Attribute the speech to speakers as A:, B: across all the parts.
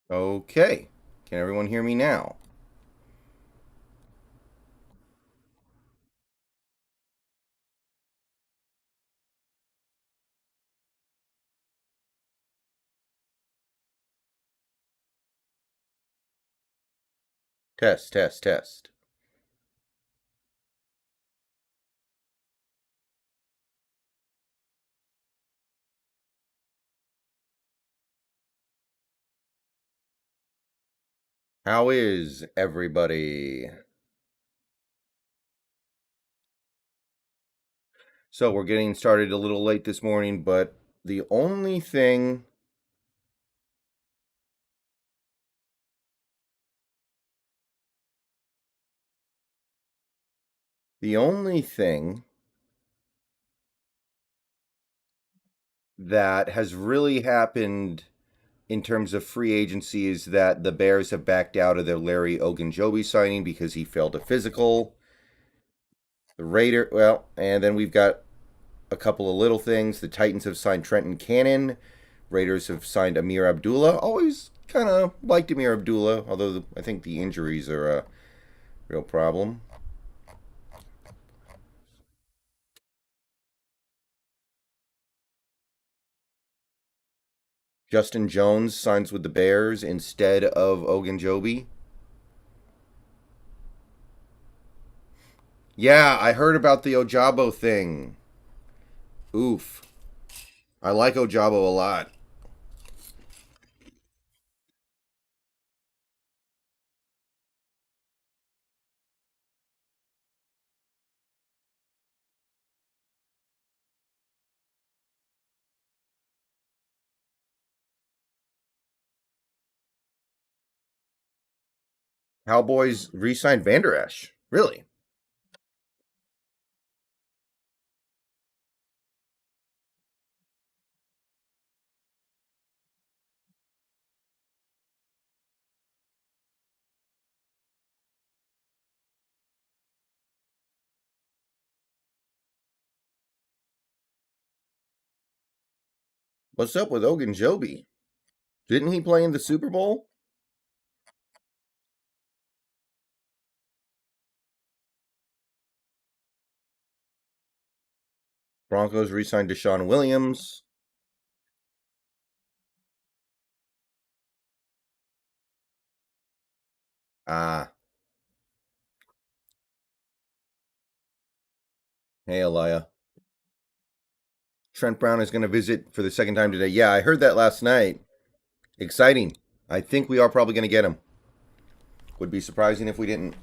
A: Okay. Can everyone hear me now? Test, test, test. How is everybody? So we're getting started a little late this morning, but the only thing the only thing that has really happened in terms of free agency is that the Bears have backed out of their Larry Ogunjobi signing because he failed a physical. And then we've got a couple of little things. The Titans have signed Trenton Cannon. Raiders have signed Amir Abdullah. Always kind of liked Amir Abdullah, although I think the injuries are a real problem. Justin Jones signs with the Bears instead of Ogunjobi. Yeah, I heard about the Ojabo thing. Oof. I like Ojabo a lot. Cowboys re-signed Vander Esch. Really? What's up with Ogunjobi? Didn't he play in the Super Bowl? Broncos re-signed Deshaun Williams. Ah, hey, Elia. Trent Brown is going to visit for the second time today. Yeah, I heard that last night. Exciting. I think we are probably going to get him. Would be surprising if we didn't.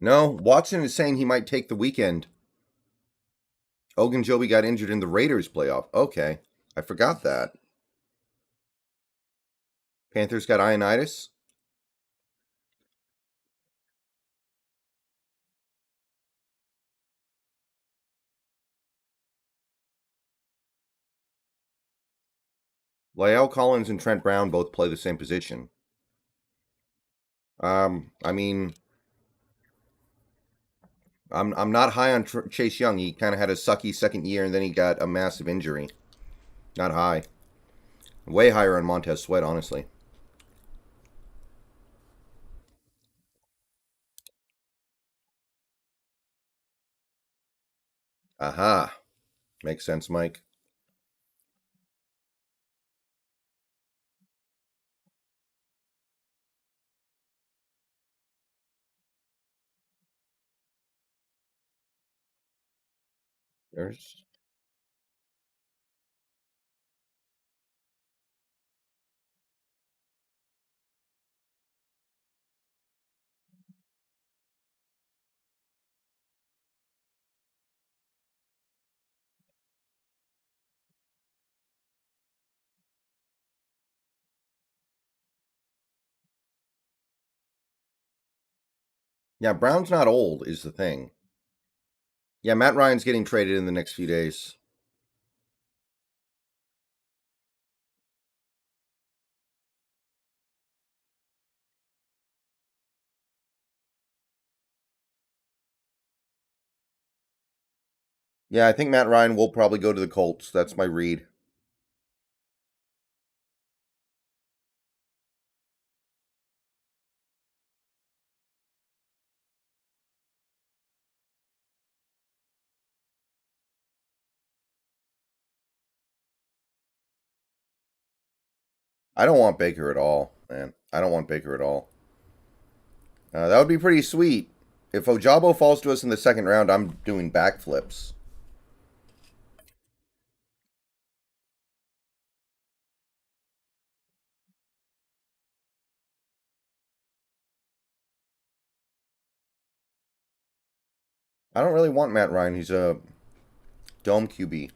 A: No, Watson is saying he might take the weekend. Ogunjobi got injured in the Raiders playoff. Okay, I forgot that. Panthers got Ionitis. Lyle Collins and Trent Brown both play the same position. I mean, I'm not high on Chase Young. He kind of had a sucky second year, and then he got a massive injury. Not high. Way higher on Montez Sweat, honestly. Aha. Makes sense, Mike. There's Yeah, Brown's not old, is the thing. Yeah, Matt Ryan's getting traded in the next few days. Yeah, I think Matt Ryan will probably go to the Colts. That's my read. I don't want Baker at all, man. I don't want Baker at all. That would be pretty sweet. If Ojabo falls to us in the second round, I'm doing backflips. I don't really want Matt Ryan. He's a dome QB.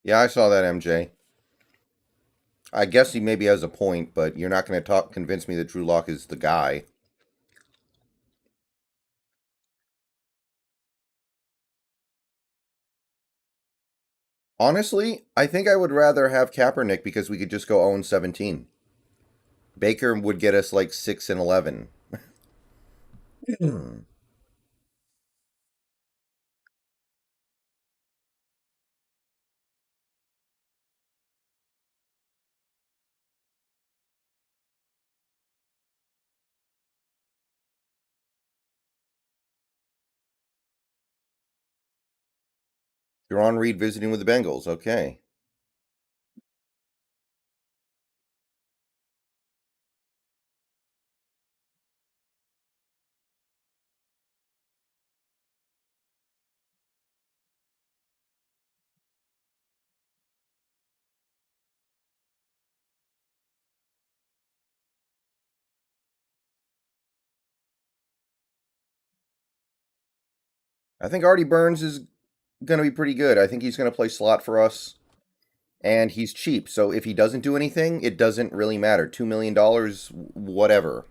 A: Yeah, I saw that, MJ. I guess he maybe has a point, but you're not going to talk convince me that Drew Lock is the guy. Honestly, I think I would rather have Kaepernick because we could just go 0-17. Baker would get us like 6-11. You're on Reed visiting with the Bengals. Okay. I think Artie Burns is going to be pretty good. I think he's going to play slot for us, and he's cheap. So if he doesn't do anything, it doesn't really matter. $2 million, whatever.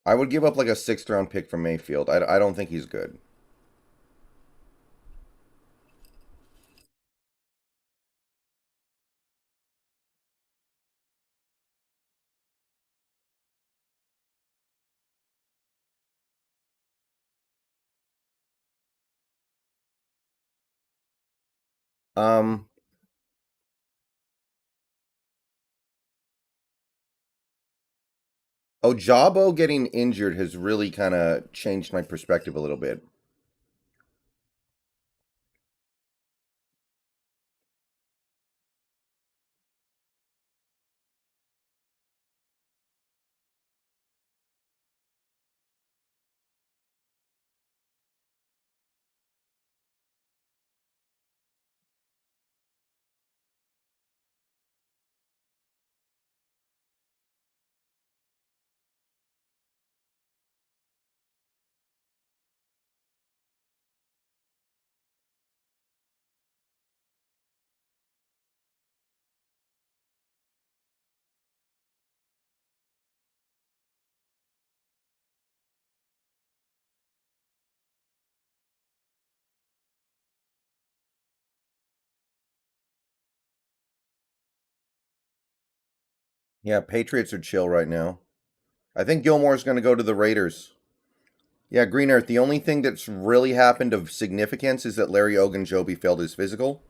A: I would give up like a sixth round pick from Mayfield. I don't think he's good. Um, Ojabo getting injured has really kind of changed my perspective a little bit. Yeah, Patriots are chill right now. I think Gilmore's going to go to the Raiders. Yeah, Green Earth. The only thing that's really happened of significance is that Larry Ogunjobi failed his physical.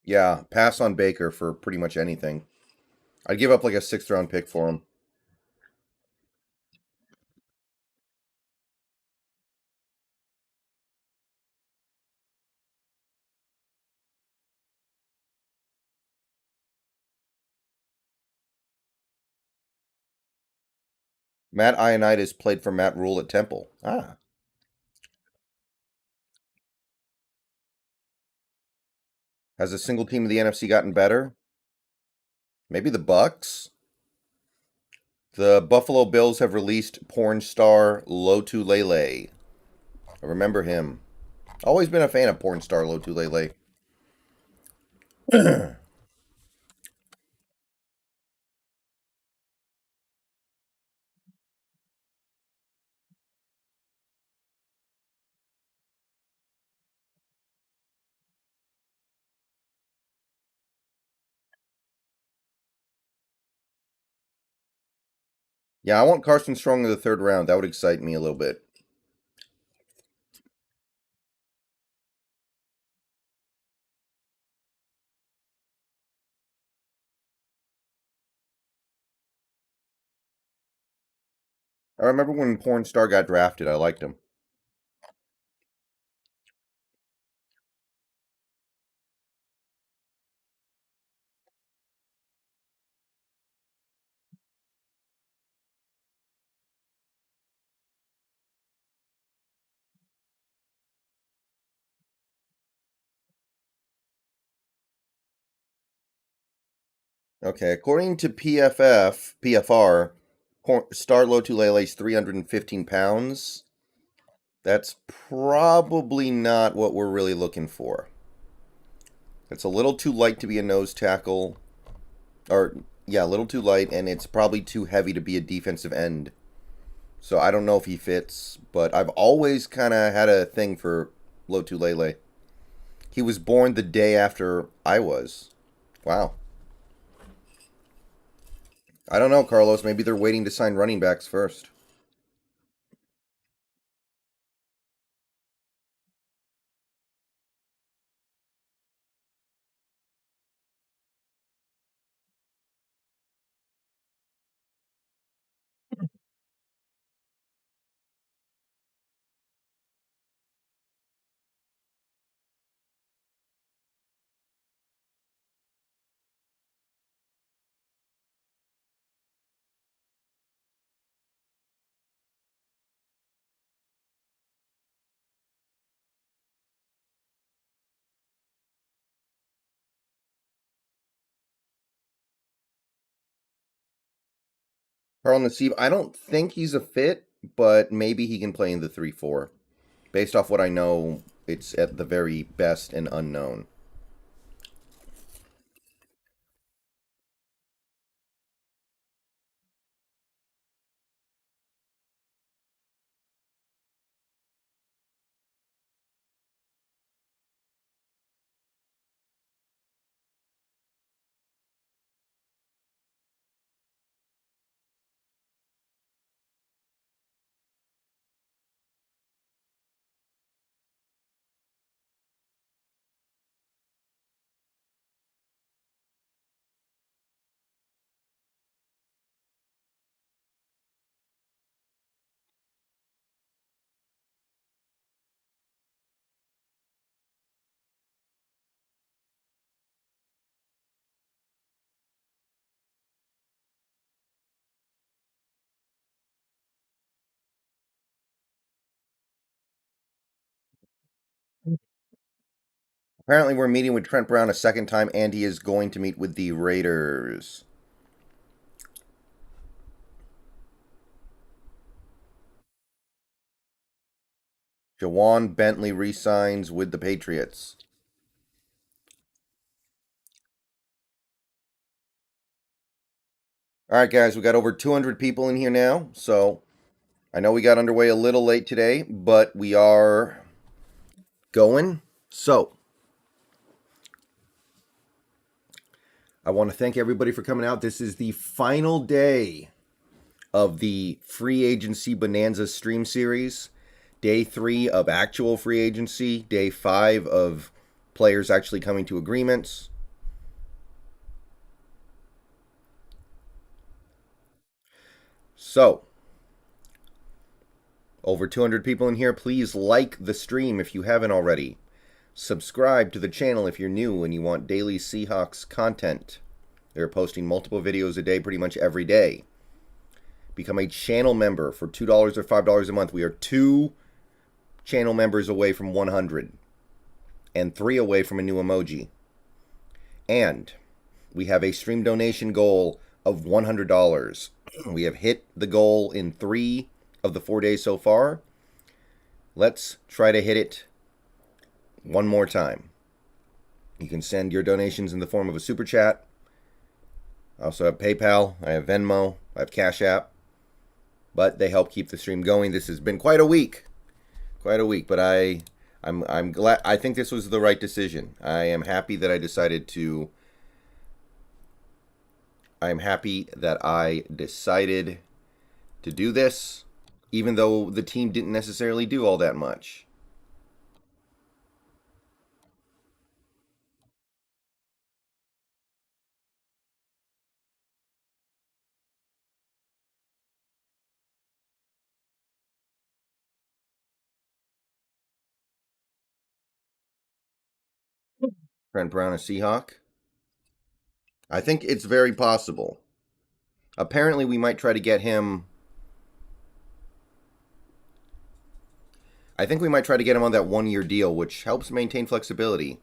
A: Yeah, pass on Baker for pretty much anything. I'd give up like a sixth round pick for him. Matt Ioannidis played for Matt Rule at Temple. Ah, has a single team of the NFC gotten better? Maybe the Bucks? The Buffalo Bills have released porn star Lotu Lele. I remember him. Always been a fan of porn star Lotu Lele. Yeah, I want Carson Strong in the third round. That would excite me a little bit. I remember when Porn Star got drafted. I liked him. Okay, according to PFR, Star Lotulele is 315 pounds. That's probably not what we're really looking for. It's a little too light to be a nose tackle. Or, yeah, a little too light, and it's probably too heavy to be a defensive end. So I don't know if he fits, but I've always kind of had a thing for Lotulele. He was born the day after I was. Wow. I don't know, Carlos. Maybe they're waiting to sign running backs first. Carl Nassib, I don't think he's a fit, but maybe he can play in the 3-4. Based off what I know, it's at the very best and unknown. Apparently, we're meeting with Trent Brown a second time, and he is going to meet with the Raiders. Jawan Bentley resigns with the Patriots. All right, guys, we got over 200 people in here now, so I know we got underway a little late today, but we are going. So, I want to thank everybody for coming out. This is the final day of the free agency bonanza stream series. Day 3 of actual free agency. Day 5 of players actually coming to agreements. So, over 200 people in here. Please like the stream if you haven't already. Subscribe to the channel if you're new and you want daily Seahawks content. They're posting multiple videos a day pretty much every day. Become a channel member for $2 or $5 a month. We are 2 channel members away from 100 and 3 away from a new emoji. And We have a stream donation goal of $100. We have hit the goal in 3 of the 4 days so far. Let's try to hit it one more time. You can send your donations in the form of a super chat. I also have PayPal, I have Venmo, I have Cash App, but they help keep the stream going. This has been quite a week, but I'm glad. I think this was the right decision. I'm happy that I decided to do this, even though the team didn't necessarily do all that much. Trent Brown, a Seahawk? I think it's very possible. Apparently, we might try to get him. I think we might try to get him on that 1 year deal, which helps maintain flexibility.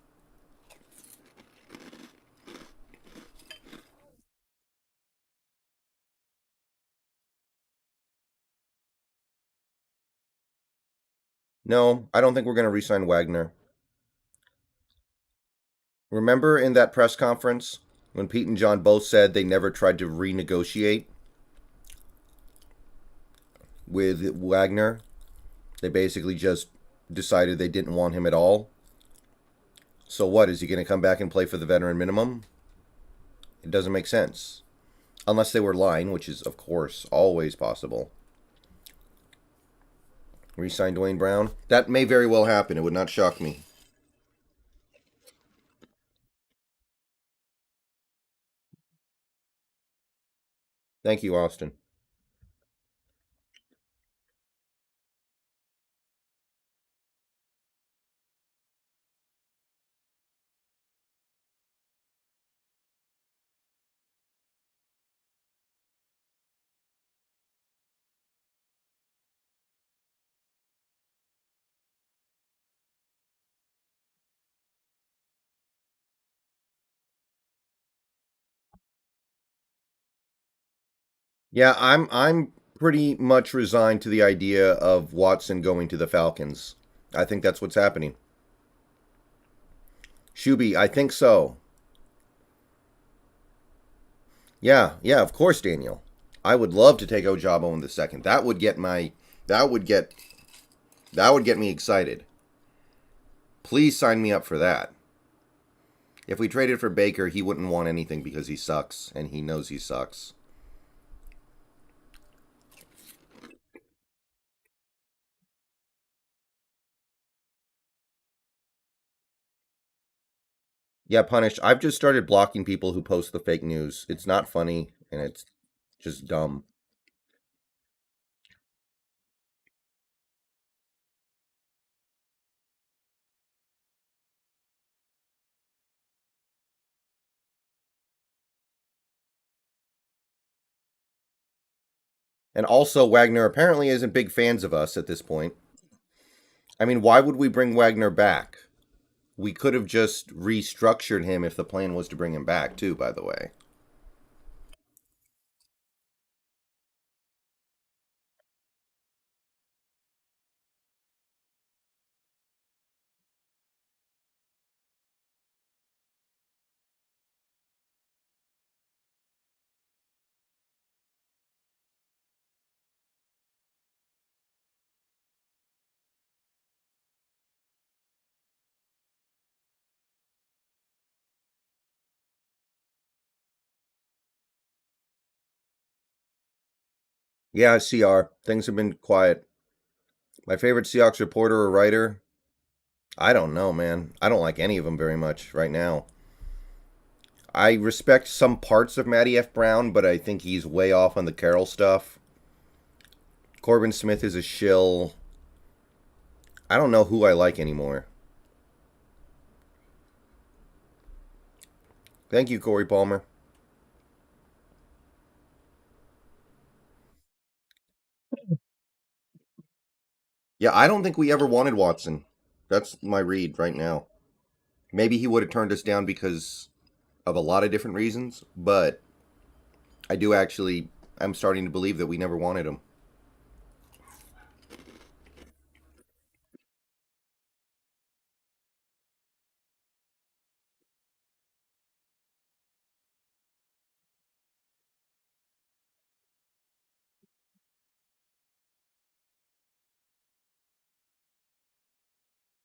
A: No, I don't think we're going to re-sign Wagner. Remember in that press conference when Pete and John both said they never tried to renegotiate with Wagner? They basically just decided they didn't want him at all. So what, is he going to come back and play for the veteran minimum? It doesn't make sense. Unless they were lying, which is, of course, always possible. Re-sign Dwayne Brown? That may very well happen. It would not shock me. Thank you, Austin. Yeah, I'm pretty much resigned to the idea of Watson going to the Falcons. I think that's what's happening. Shuby, I think so. Yeah, of course, Daniel. I would love to take Ojabo in the second. That would get that would get me excited. Please sign me up for that. If we traded for Baker, he wouldn't want anything because he sucks, and he knows he sucks. Yeah, punished. I've just started blocking people who post the fake news. It's not funny, and it's just dumb. And also, Wagner apparently isn't big fans of us at this point. I mean, why would we bring Wagner back? We could have just restructured him if the plan was to bring him back, too, by the way. Yeah, CR. Things have been quiet. My favorite Seahawks reporter or writer? I don't know, man. I don't like any of them very much right now. I respect some parts of Matty F. Brown, but I think he's way off on the Carroll stuff. Corbin Smith is a shill. I don't know who I like anymore. Thank you, Corey Palmer. Yeah, I don't think we ever wanted Watson. That's my read right now. Maybe he would have turned us down because of a lot of different reasons, but I do actually. I'm starting to believe that we never wanted him.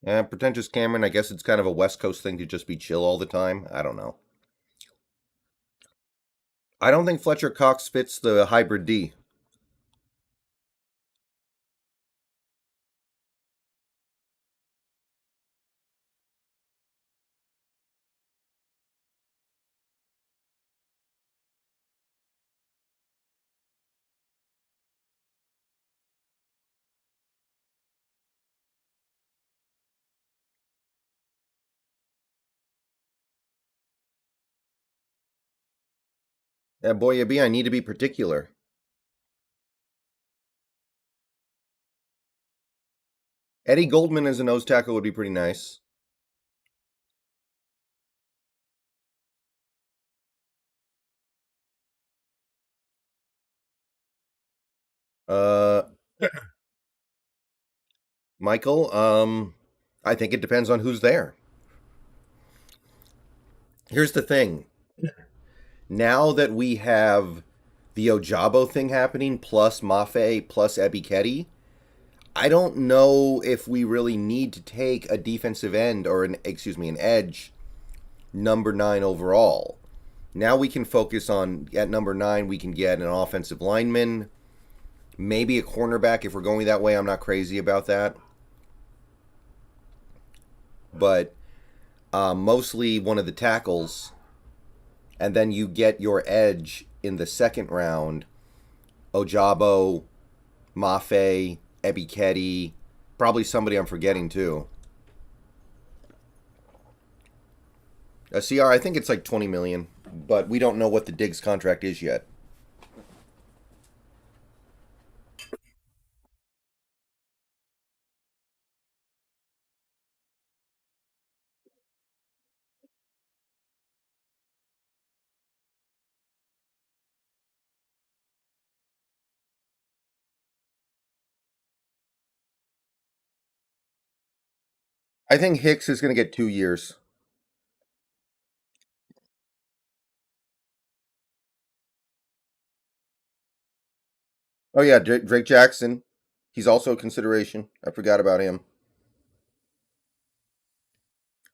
A: Pretentious Cameron. I guess it's kind of a West Coast thing to just be chill all the time. I don't know. I don't think Fletcher Cox fits the hybrid D. Boy, you be. I need to be particular. Eddie Goldman as a nose tackle would be pretty nice. Uh, Michael. I think it depends on who's there. Here's the thing. Now that we have the Ojabo thing happening, plus Mafe, plus Ebiketie, I don't know if we really need to take a defensive end or an edge number 9 overall. Now we can focus on at number 9 we can get an offensive lineman, maybe a cornerback if we're going that way. I'm not crazy about that, but mostly one of the tackles, and then you get your edge in the second round. Ojabo, Mafe, Ebiketie, probably somebody I'm forgetting too. CR, I think it's like 20 million, but we don't know what the Diggs contract is yet. I think Hicks is going to get 2 years. Oh yeah, Drake Jackson. He's also a consideration. I forgot about him.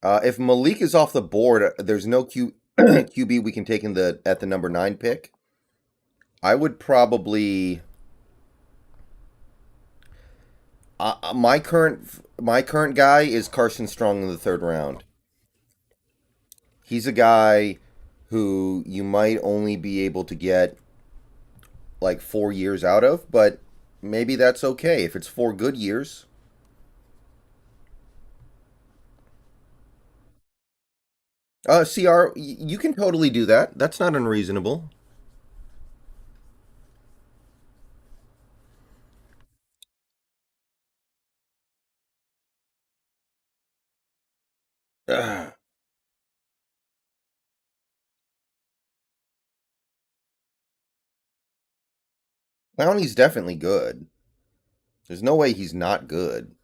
A: If Malik is off the board, there's no QB we can take in the at the number 9 pick. I would probably my current guy is Carson Strong in the third round. He's a guy who you might only be able to get like 4 years out of, but maybe that's okay if it's 4 good years. CR, you can totally do that. That's not unreasonable. Ugh. Clowney's definitely good. There's no way he's not good.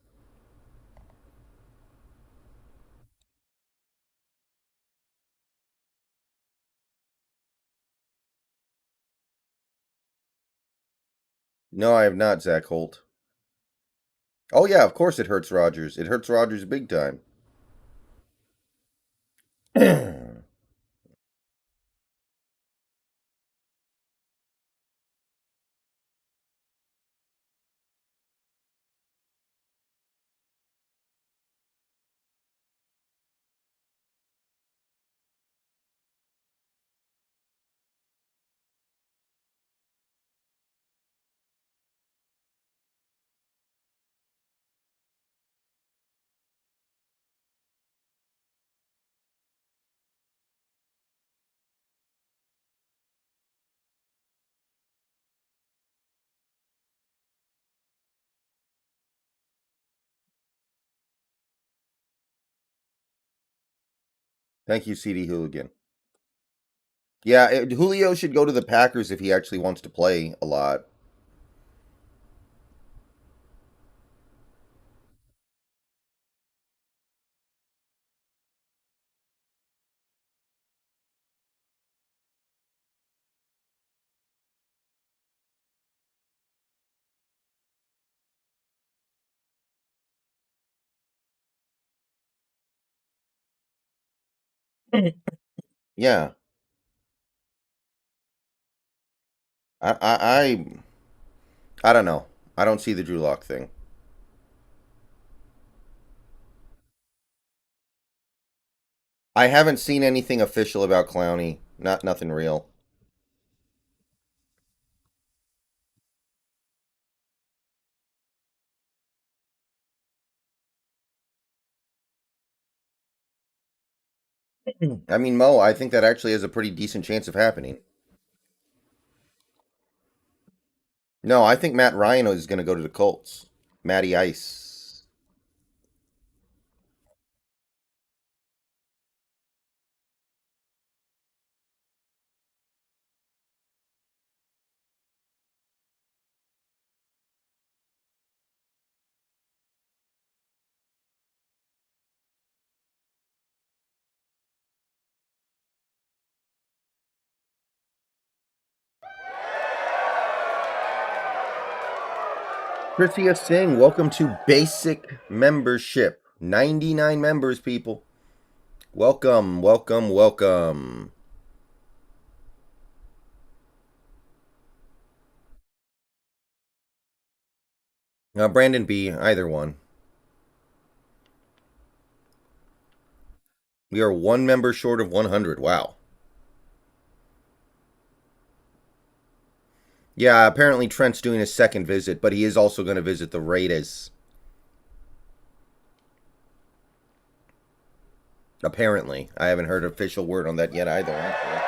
A: No, I have not, Zach Holt. Oh yeah, of course it hurts Rogers. It hurts Rogers big time. Thank you, CD Hooligan. Yeah, Julio should go to the Packers if he actually wants to play a lot. Yeah, I, I, I, I don't know. I don't see the Drew Lock thing. I haven't seen anything official about Clowney. Not nothing real. I mean, Mo, I think that actually has a pretty decent chance of happening. No, I think Matt Ryan is going to go to the Colts. Matty Ice. Prithia Singh, welcome to Basic Membership. 99 members, people. Welcome, welcome, welcome. Brandon B, either one. We are one member short of 100. Wow. Yeah, apparently Trent's doing his second visit, but he is also going to visit the Raiders. Apparently. I haven't heard official word on that yet either, actually.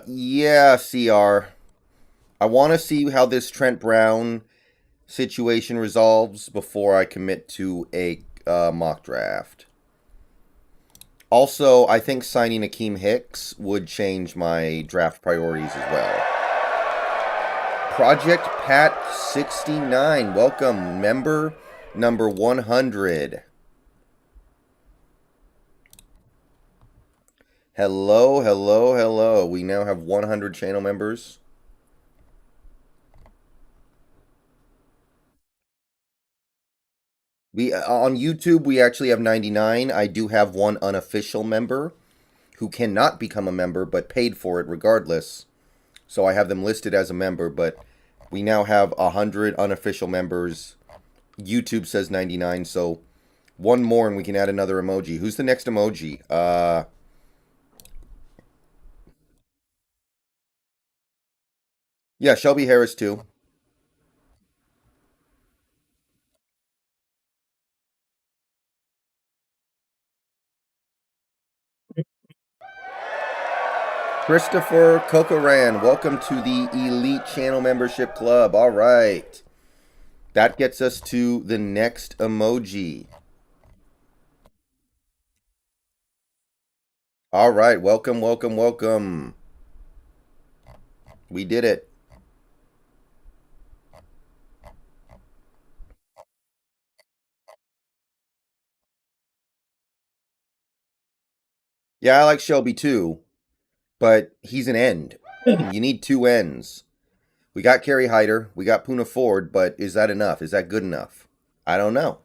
A: Yeah, CR. I want to see how this Trent Brown situation resolves before I commit to a mock draft. Also, I think signing Akeem Hicks would change my draft priorities as well. Project Pat 69, welcome, member number 100. Hello, hello, hello. We now have 100 channel members. We on YouTube we actually have 99. I do have one unofficial member who cannot become a member but paid for it regardless. So I have them listed as a member, but we now have 100 unofficial members. YouTube says 99, so one more and we can add another emoji. Who's the next emoji? Yeah, Shelby Harris too. Christopher Kokoran, welcome to the Elite Channel Membership Club. All right. That gets us to the next emoji. All right. Welcome, welcome, welcome. We did it. Yeah, I like Shelby too, but he's an end. You need two ends. We got Kerry Hyder, we got Puna Ford, but is that enough? Is that good enough? I don't know.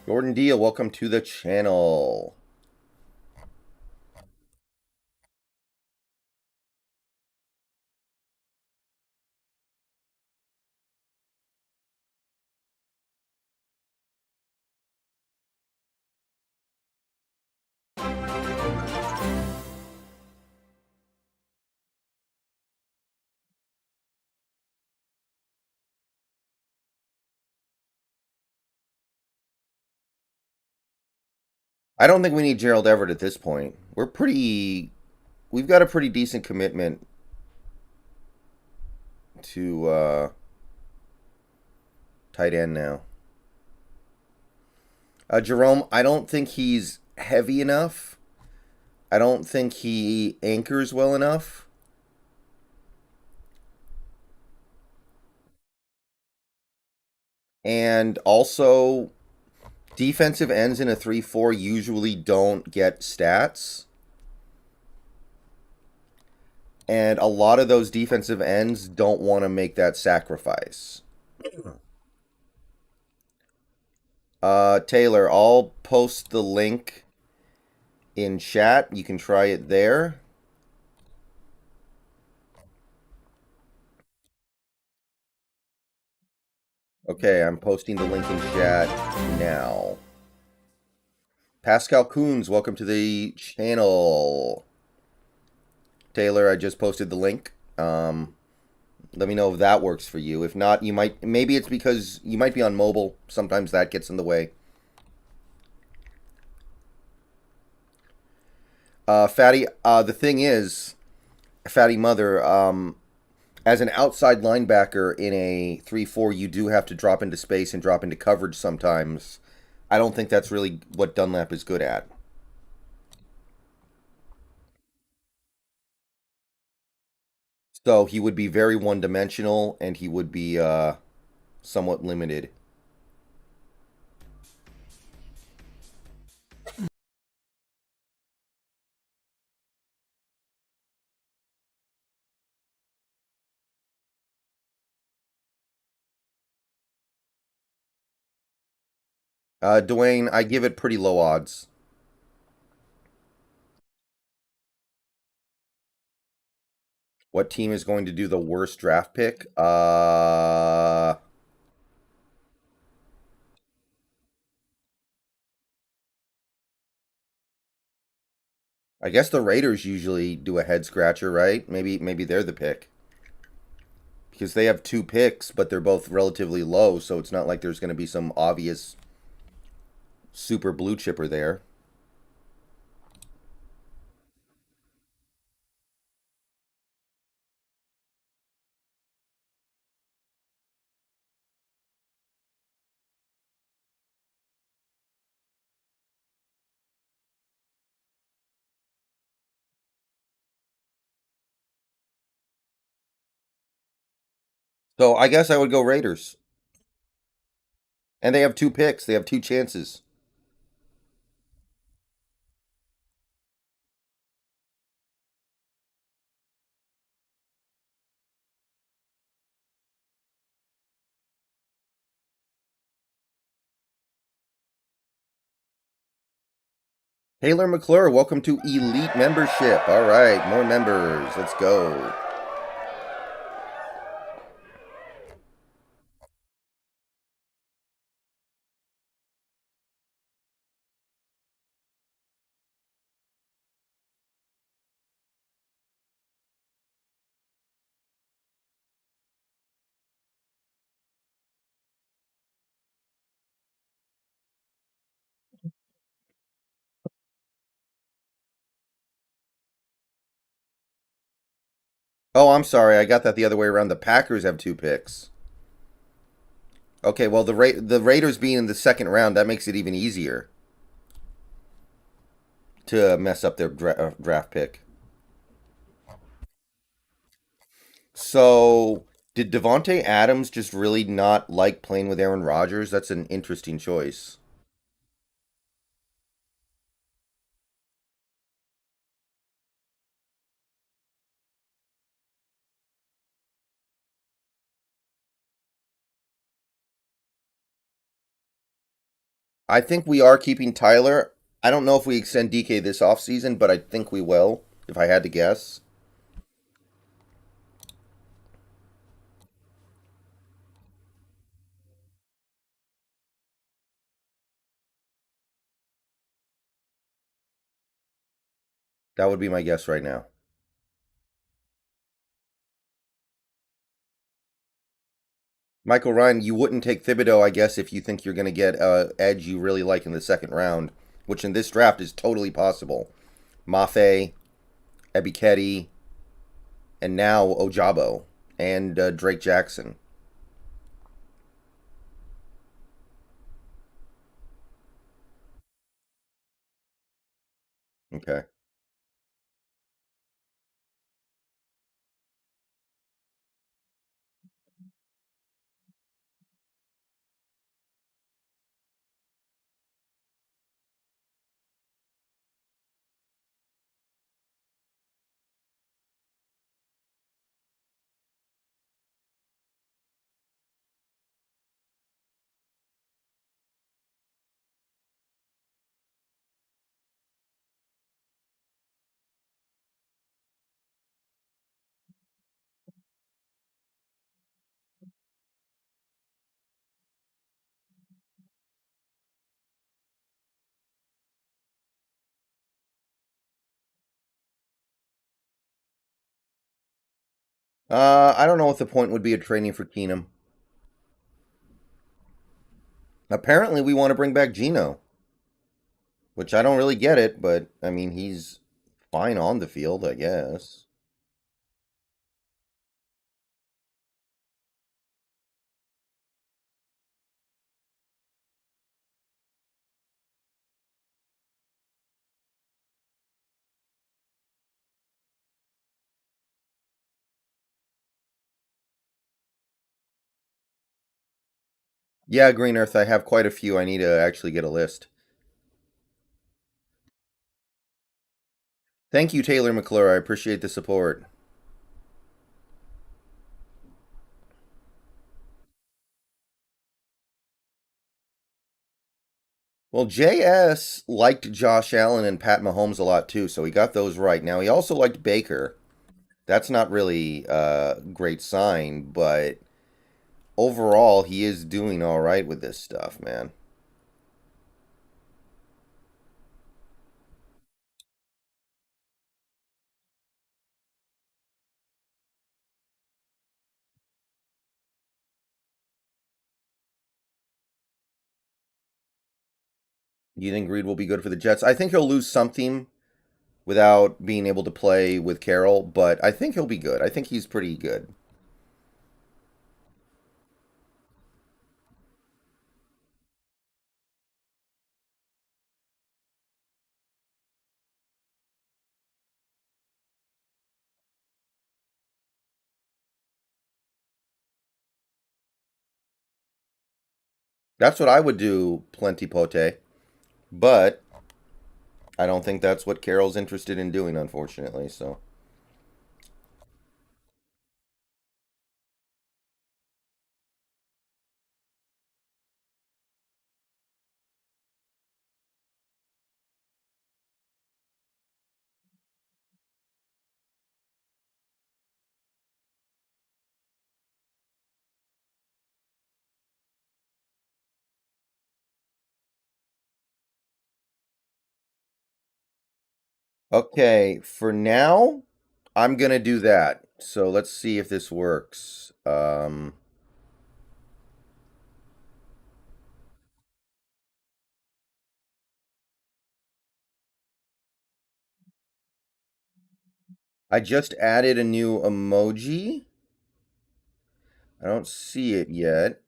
A: Gordon Deal, welcome to the channel. I don't think we need Gerald Everett at this point. We've got a pretty decent commitment to tight end now. Jerome, I don't think he's heavy enough. I don't think he anchors well enough. And also, defensive ends in a 3-4 usually don't get stats. And a lot of those defensive ends don't want to make that sacrifice. Taylor, I'll post the link in chat. You can try it there. Okay, I'm posting the link in chat now. Pascal Coons, welcome to the channel. Taylor, I just posted the link. Let me know if that works for you. If not, maybe it's because you might be on mobile. Sometimes that gets in the way. Fatty, the thing is, Fatty Mother, as an outside linebacker in a 3-4, you do have to drop into space and drop into coverage sometimes. I don't think that's really what Dunlap is good at. So he would be very one dimensional and he would be somewhat limited. Dwayne, I give it pretty low odds. What team is going to do the worst draft pick? I guess the Raiders usually do a head scratcher, right? Maybe they're the pick. Because they have two picks, but they're both relatively low, so it's not like there's going to be some obvious super blue chipper there. So I guess I would go Raiders. And they have two picks. They have two chances. Taylor McClure, welcome to Elite Membership. All right, more members. Let's go. Oh, I'm sorry. I got that the other way around. The Packers have two picks. Okay, well the Raiders being in the second round, that makes it even easier to mess up their draft pick. So, did Devonte Adams just really not like playing with Aaron Rodgers? That's an interesting choice. I think we are keeping Tyler. I don't know if we extend DK this offseason, but I think we will, if I had to guess. That would be my guess right now. Michael Ryan, you wouldn't take Thibodeau, I guess, if you think you're going to get edge you really like in the second round. which in this draft is totally possible. Mafe, Ebiketie, and now Ojabo and Drake Jackson. Okay. I don't know what the point would be of training for Keenum. Apparently, we want to bring back Gino, which I don't really get it, but I mean, he's fine on the field, I guess. Yeah, Green Earth, I have quite a few. I need to actually get a list. Thank you, Taylor McClure. I appreciate the support. Well, JS liked Josh Allen and Pat Mahomes a lot too, so he got those right. Now, he also liked Baker. That's not really a great sign, but overall, he is doing all right with this stuff, man. Do you think Reed will be good for the Jets? I think he'll lose something without being able to play with Carroll, but I think he'll be good. I think he's pretty good. That's what I would do, plenty pote, but I don't think that's what Carroll's interested in doing, unfortunately. So, okay, for now, I'm gonna do that. So let's see if this works. I just added a new emoji. I don't see it yet.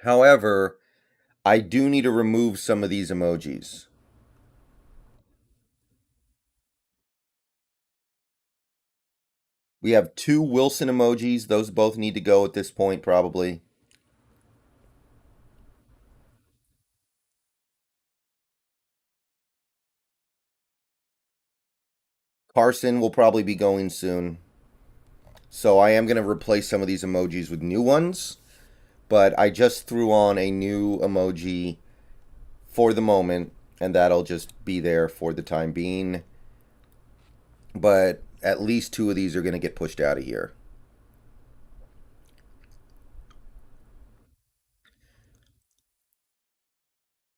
A: However, I do need to remove some of these emojis. We have two Wilson emojis. Those both need to go at this point, probably. Carson will probably be going soon. So I am going to replace some of these emojis with new ones. But I just threw on a new emoji for the moment, and that'll just be there for the time being. But at least two of these are going to get pushed out of here.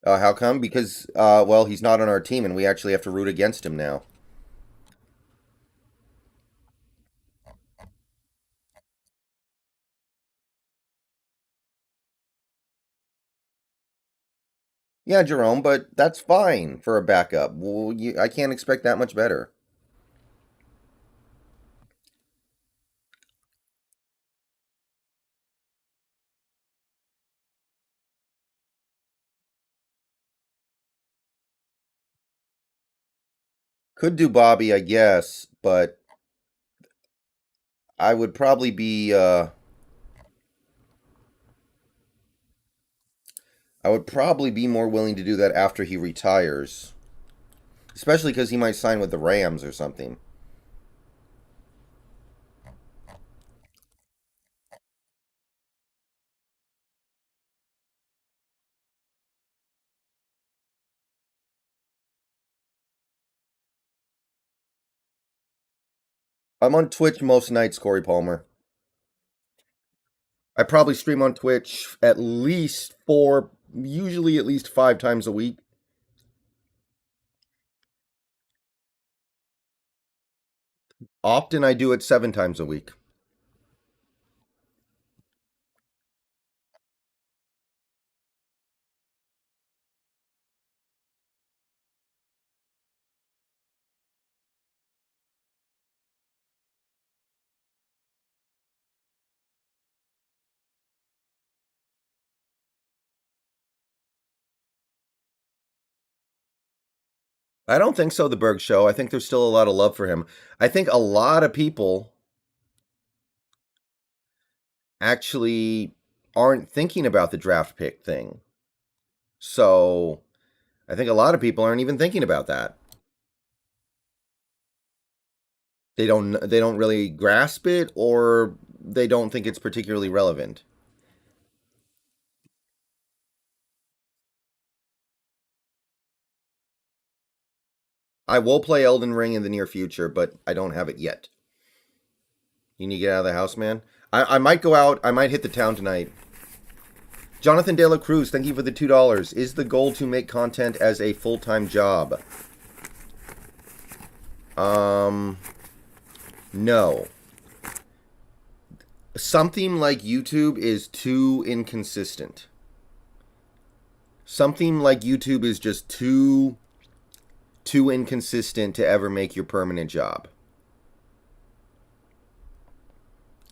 A: How come? Because, well, he's not on our team, and we actually have to root against him now. Yeah, Jerome, but that's fine for a backup. Well, I can't expect that much better. Could do Bobby, I guess, but I would probably be I would probably be more willing to do that after he retires, especially because he might sign with the Rams or something. I'm on Twitch most nights, Corey Palmer. I probably stream on Twitch at least four, usually at least 5 times a week. Often I do it 7 times a week. I don't think so, the Berg Show. I think there's still a lot of love for him. I think a lot of people actually aren't thinking about the draft pick thing. So I think a lot of people aren't even thinking about that. They don't really grasp it, or they don't think it's particularly relevant. I will play Elden Ring in the near future, but I don't have it yet. You need to get out of the house, man. I might go out. I might hit the town tonight. Jonathan De La Cruz, thank you for the $2. Is the goal to make content as a full time job? Um, no. Something like YouTube is too inconsistent. Something like YouTube is just too inconsistent to ever make your permanent job.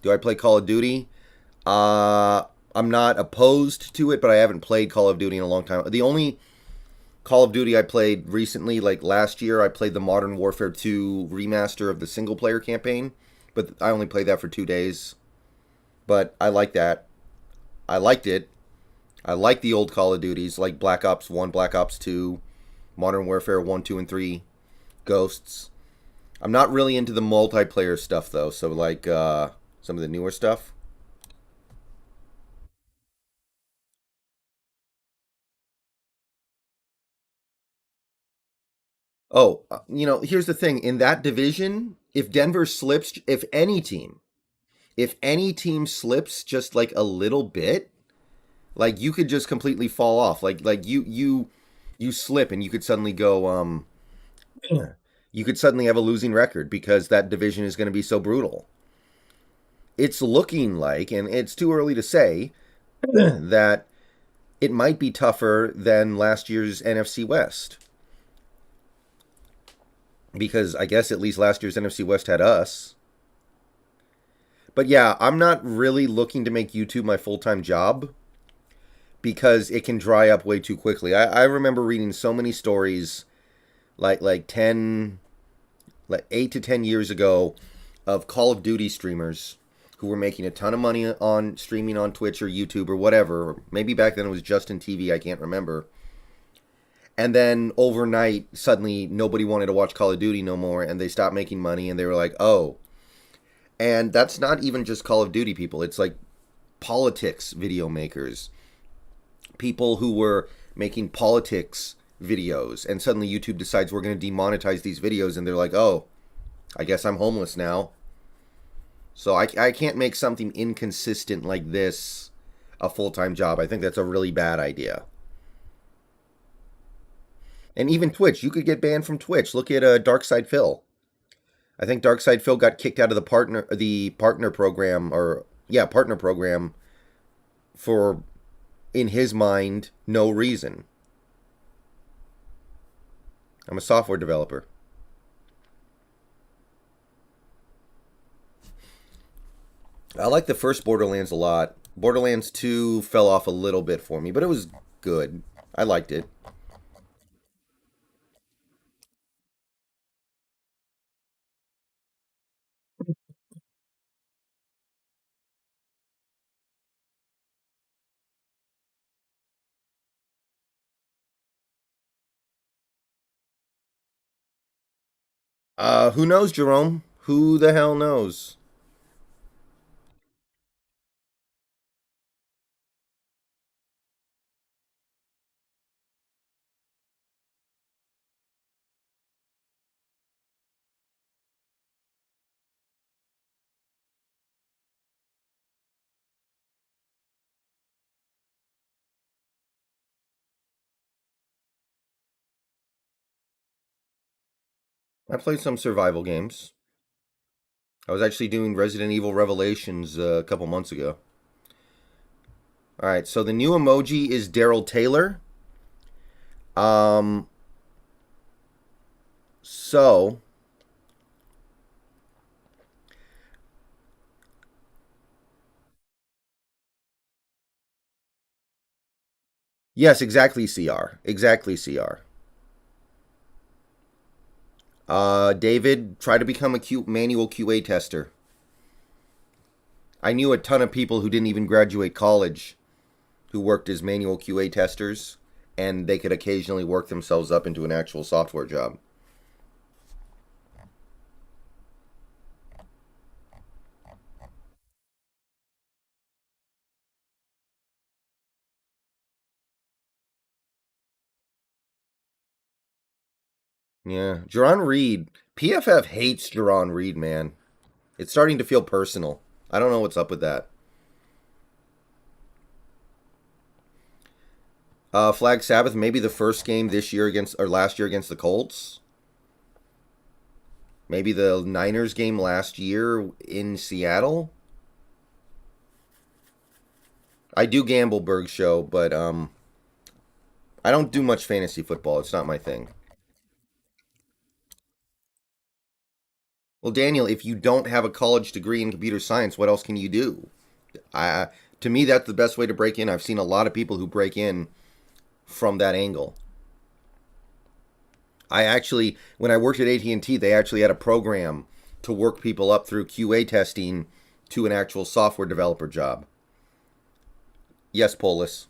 A: Do I play Call of Duty? I'm not opposed to it, but I haven't played Call of Duty in a long time. The only Call of Duty I played recently, like last year, I played the Modern Warfare 2 remaster of the single player campaign, but I only played that for 2 days. But I like that. I liked it. I like the old Call of Duties, like Black Ops 1, Black Ops 2, Modern Warfare 1, 2, and 3, Ghosts. I'm not really into the multiplayer stuff, though, so like some of the newer stuff. Oh, here's the thing. In that division, if Denver slips, if any team slips just like a little bit, like you could just completely fall off. Like you slip and you could suddenly go you could suddenly have a losing record because that division is going to be so brutal. It's looking like, and it's too early to say, that it might be tougher than last year's NFC West. Because I guess at least last year's NFC West had us. But yeah, I'm not really looking to make YouTube my full time job because it can dry up way too quickly. I remember reading so many stories like 10 like 8 to 10 years ago of Call of Duty streamers who were making a ton of money on streaming on Twitch or YouTube or whatever. Maybe back then it was Justin TV, I can't remember. And then overnight, suddenly nobody wanted to watch Call of Duty no more, and they stopped making money, and they were like, "Oh." And that's not even just Call of Duty people. It's like politics video makers, people who were making politics videos, and suddenly YouTube decides we're going to demonetize these videos, and they're like, "Oh, I guess I'm homeless now." So I can't make something inconsistent like this a full time job. I think that's a really bad idea. And even Twitch, you could get banned from Twitch. Look at Darkside Phil. I think Darkside Phil got kicked out of the partner program, or yeah, partner program, for, in his mind, no reason. I'm a software developer. I like the first Borderlands a lot. Borderlands 2 fell off a little bit for me, but it was good. I liked it. Who knows, Jerome? Who the hell knows? I played some survival games. I was actually doing Resident Evil Revelations a couple months ago. All right, so the new emoji is Daryl Taylor. Um, so yes, exactly, CR. Exactly, CR. David, try to become a manual QA tester. I knew a ton of people who didn't even graduate college who worked as manual QA testers, and they could occasionally work themselves up into an actual software job. Yeah, Jerron Reed. PFF hates Jerron Reed, man. It's starting to feel personal. I don't know what's up with that. Flag Sabbath, maybe the first game this year against or last year against the Colts. Maybe the Niners game last year in Seattle. I do gamble Berg show, but I don't do much fantasy football. It's not my thing. Well, Daniel, if you don't have a college degree in computer science, what else can you do? I to me that's the best way to break in. I've seen a lot of people who break in from that angle. I actually, when I worked at AT&T, they actually had a program to work people up through QA testing to an actual software developer job. Yes, Polis.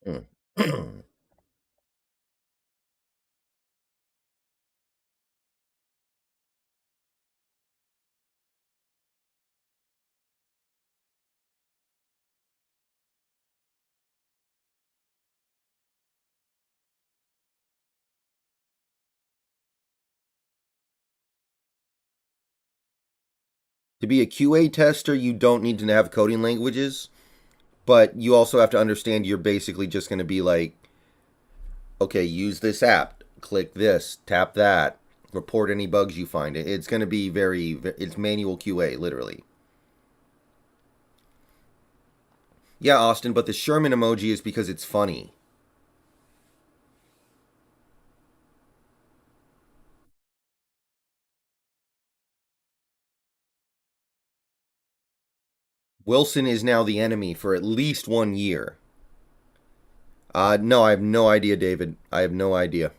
A: Mm. To be a QA tester, you don't need to have coding languages, but you also have to understand you're basically just going to be like, okay, use this app, click this, tap that, report any bugs you find. It's going to be it's manual QA, literally. Yeah, Austin, but the Sherman emoji is because it's funny. Wilson is now the enemy for at least 1 year. No, I have no idea, David. I have no idea.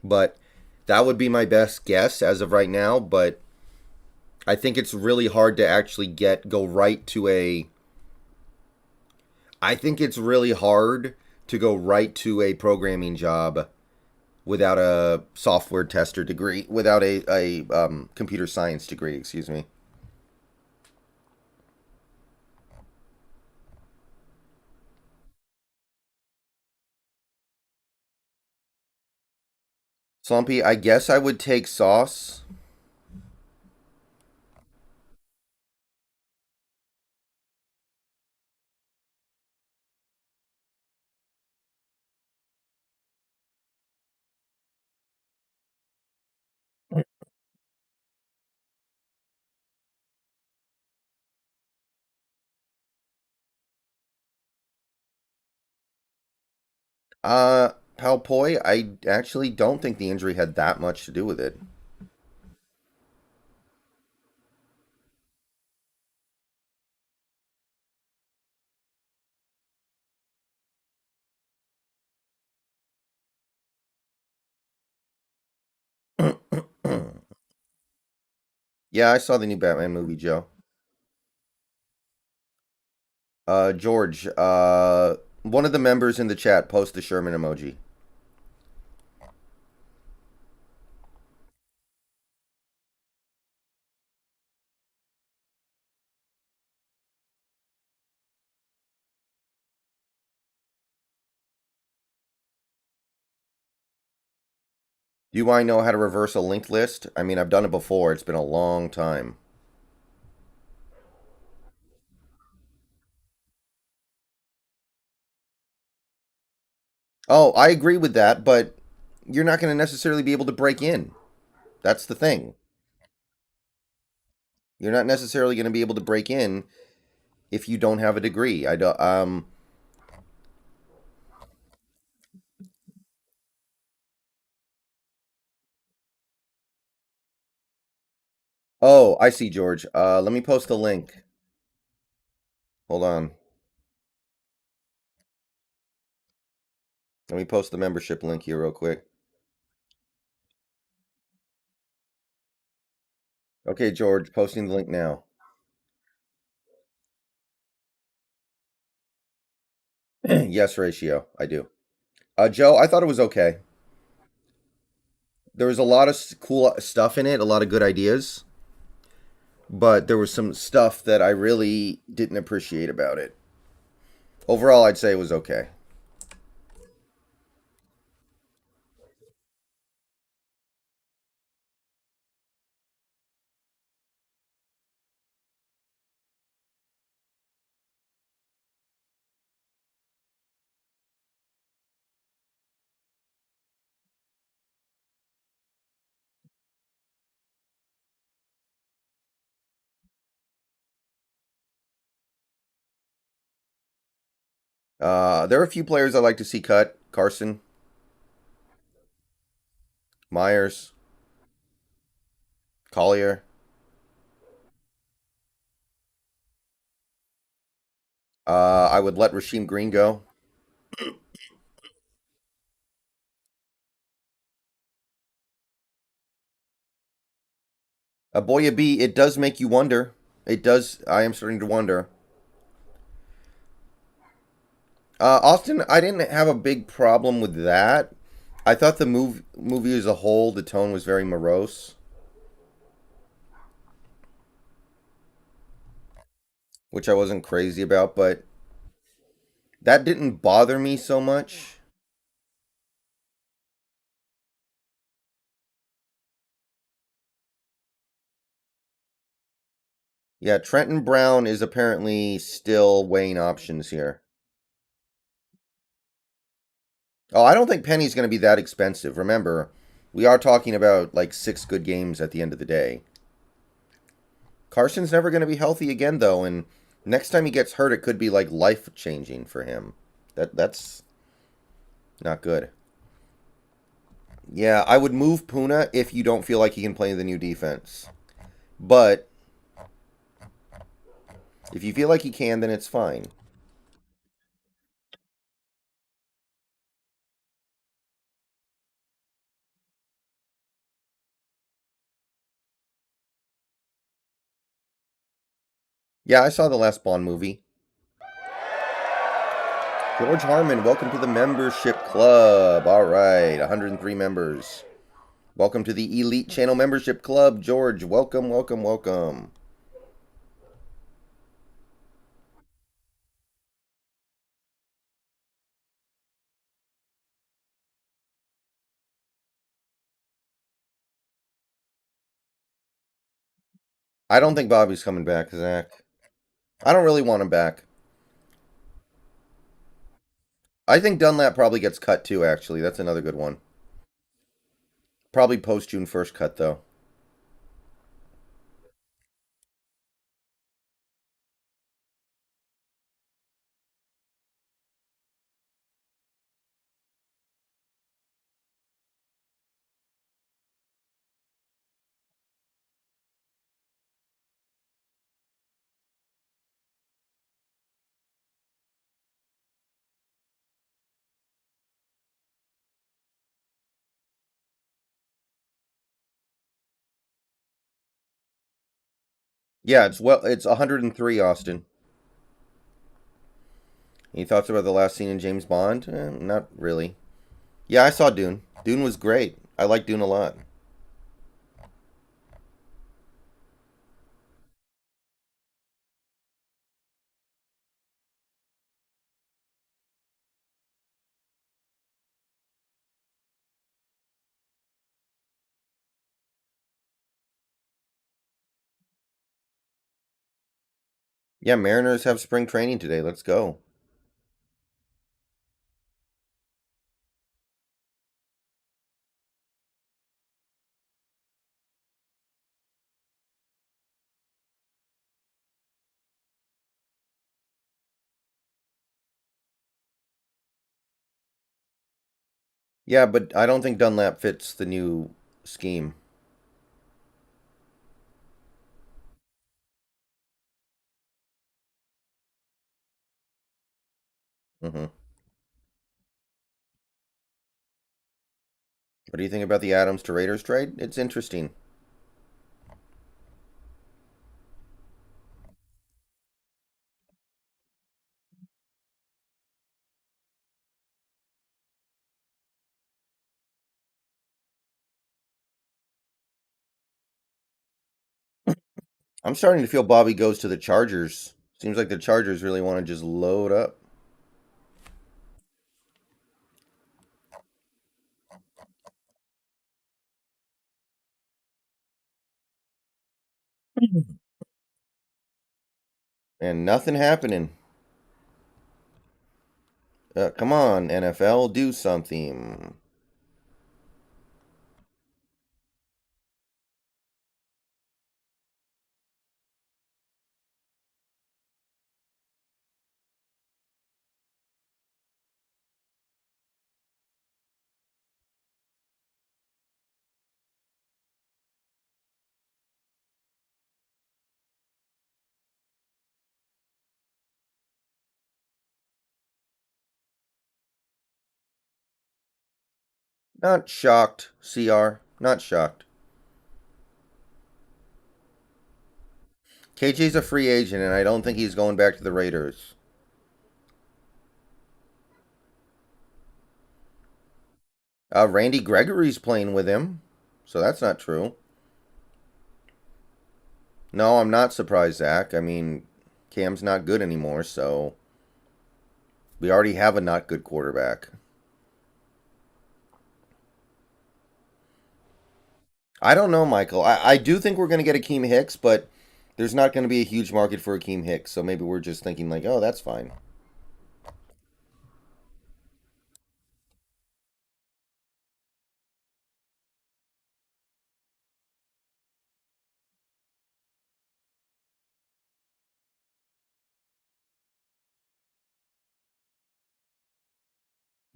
A: But that would be my best guess as of right now. But I think it's really hard to actually go right to a. I think it's really hard to go right to a programming job without a software tester degree, without a computer science degree, excuse me. Slumpy, I guess I would take sauce. Palpoi, I actually don't think the injury had that much to do with it. Yeah, I saw the new Batman movie, Joe. George, one of the members in the chat post the Sherman emoji. Do I know how to reverse a linked list? I mean, I've done it before. It's been a long time. Oh, I agree with that, but you're not going to necessarily be able to break in. That's the thing. You're not necessarily going to be able to break in if you don't have a degree. I don't. Oh, I see, George. Let me post the link. Hold on. Let me post the membership link here real quick. Okay, George, posting the link now. Yes, ratio. I do. Joe, I thought it was okay. There was a lot of cool stuff in it, a lot of good ideas, but there was some stuff that I really didn't appreciate about it. Overall, I'd say it was okay. There are a few players I like to see cut. Carson, Myers, Collier. I would let Rasheem Green go. Boya B, it does make you wonder. It does. I am starting to wonder. Austin, I didn't have a big problem with that. I thought the movie as a whole, the tone was very morose, which I wasn't crazy about, but that didn't bother me so much. Yeah, Trenton Brown is apparently still weighing options here. Oh, I don't think Penny's going to be that expensive. Remember, we are talking about like 6 good games at the end of the day. Carson's never going to be healthy again, though, and next time he gets hurt, it could be like life changing for him. That's not good. Yeah, I would move Puna if you don't feel like he can play the new defense. But if you feel like he can, then it's fine. Yeah, I saw the last Bond movie. George Harmon, welcome to the membership club. All right, 103 members. Welcome to the Elite Channel Membership Club, George. Welcome, welcome, welcome. I don't think Bobby's coming back, Zach. I don't really want him back. I think Dunlap probably gets cut too, actually. That's another good one. Probably post June 1st cut, though. Yeah, it's 103, Austin. Any thoughts about the last scene in James Bond? Not really. Yeah, I saw Dune. Dune was great. I like Dune a lot. Yeah, Mariners have spring training today. Let's go. Yeah, but I don't think Dunlap fits the new scheme. Hmm. What do you think about the Adams to Raiders trade? It's interesting. I'm starting to feel Bobby goes to the Chargers. Seems like the Chargers really want to just load up. And nothing happening. Come on, NFL, do something. Not shocked, CR. Not shocked. KJ's a free agent, and I don't think he's going back to the Raiders. Randy Gregory's playing with him, so that's not true. No, I'm not surprised, Zach. I mean, Cam's not good anymore, so we already have a not good quarterback. I don't know, Michael. I do think we're going to get Akeem Hicks, but there's not going to be a huge market for Akeem Hicks, so maybe we're just thinking, like, oh, that's fine.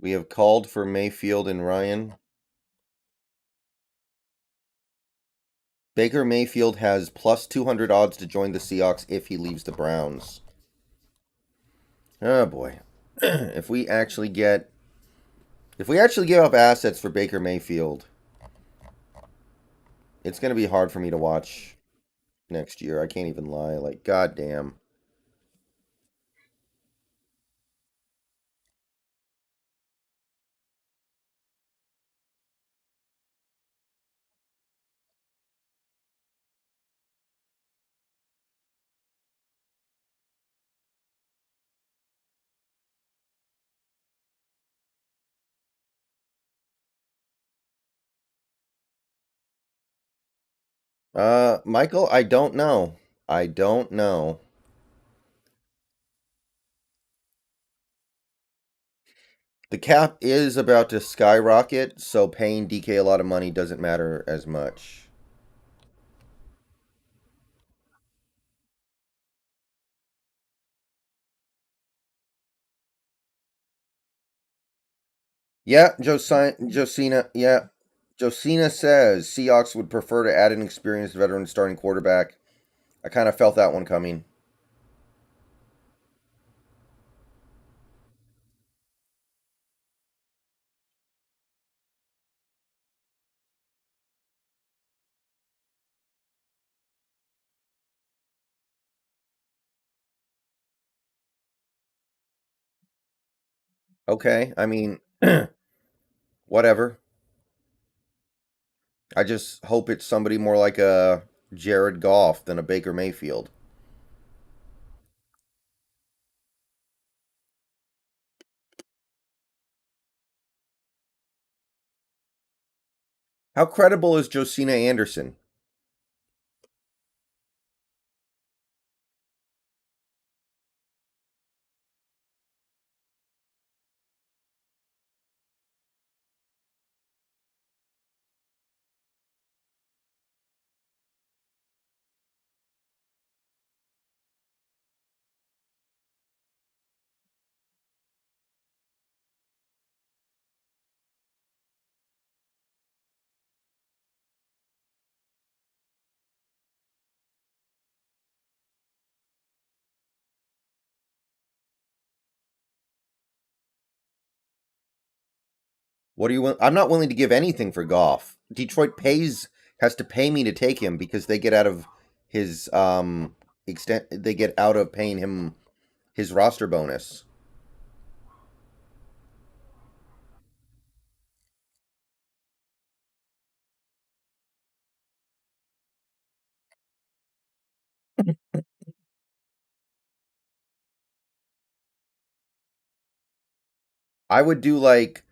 A: We have called for Mayfield and Ryan. Baker Mayfield has plus 200 odds to join the Seahawks if he leaves the Browns. Oh boy. if we actually get if we actually give up assets for Baker Mayfield, it's going to be hard for me to watch next year. I can't even lie. Like goddamn. Michael, I don't know. I don't know. The cap is about to skyrocket, so paying DK a lot of money doesn't matter as much. Yeah, Josina. Yeah, Josina says Seahawks would prefer to add an experienced veteran starting quarterback. I kind of felt that one coming. Okay, I mean, whatever. I just hope it's somebody more like a Jared Goff than a Baker Mayfield. How credible is Josina Anderson? What do you want? I'm not willing to give anything for Goff. Detroit pays has to pay me to take him because they get out of his extent. They get out of paying him his roster bonus. I would do like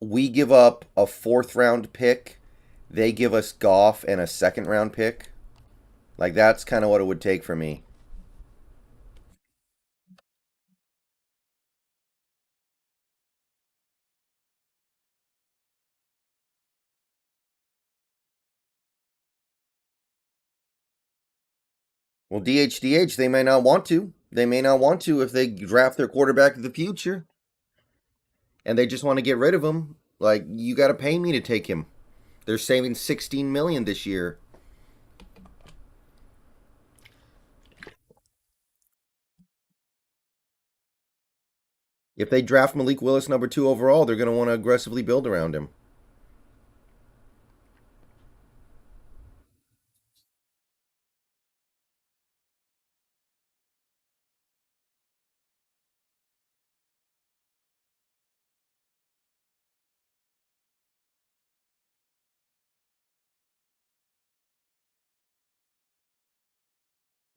A: we give up a fourth round pick, they give us Goff and a second round pick. Like that's kind of what it would take for me. Well, DHDH, they may not want to. They may not want to if they draft their quarterback of the future and they just want to get rid of him. Like you got to pay me to take him. They're saving 16 million this year. If they draft Malik Willis number 2 overall, they're going to want to aggressively build around him.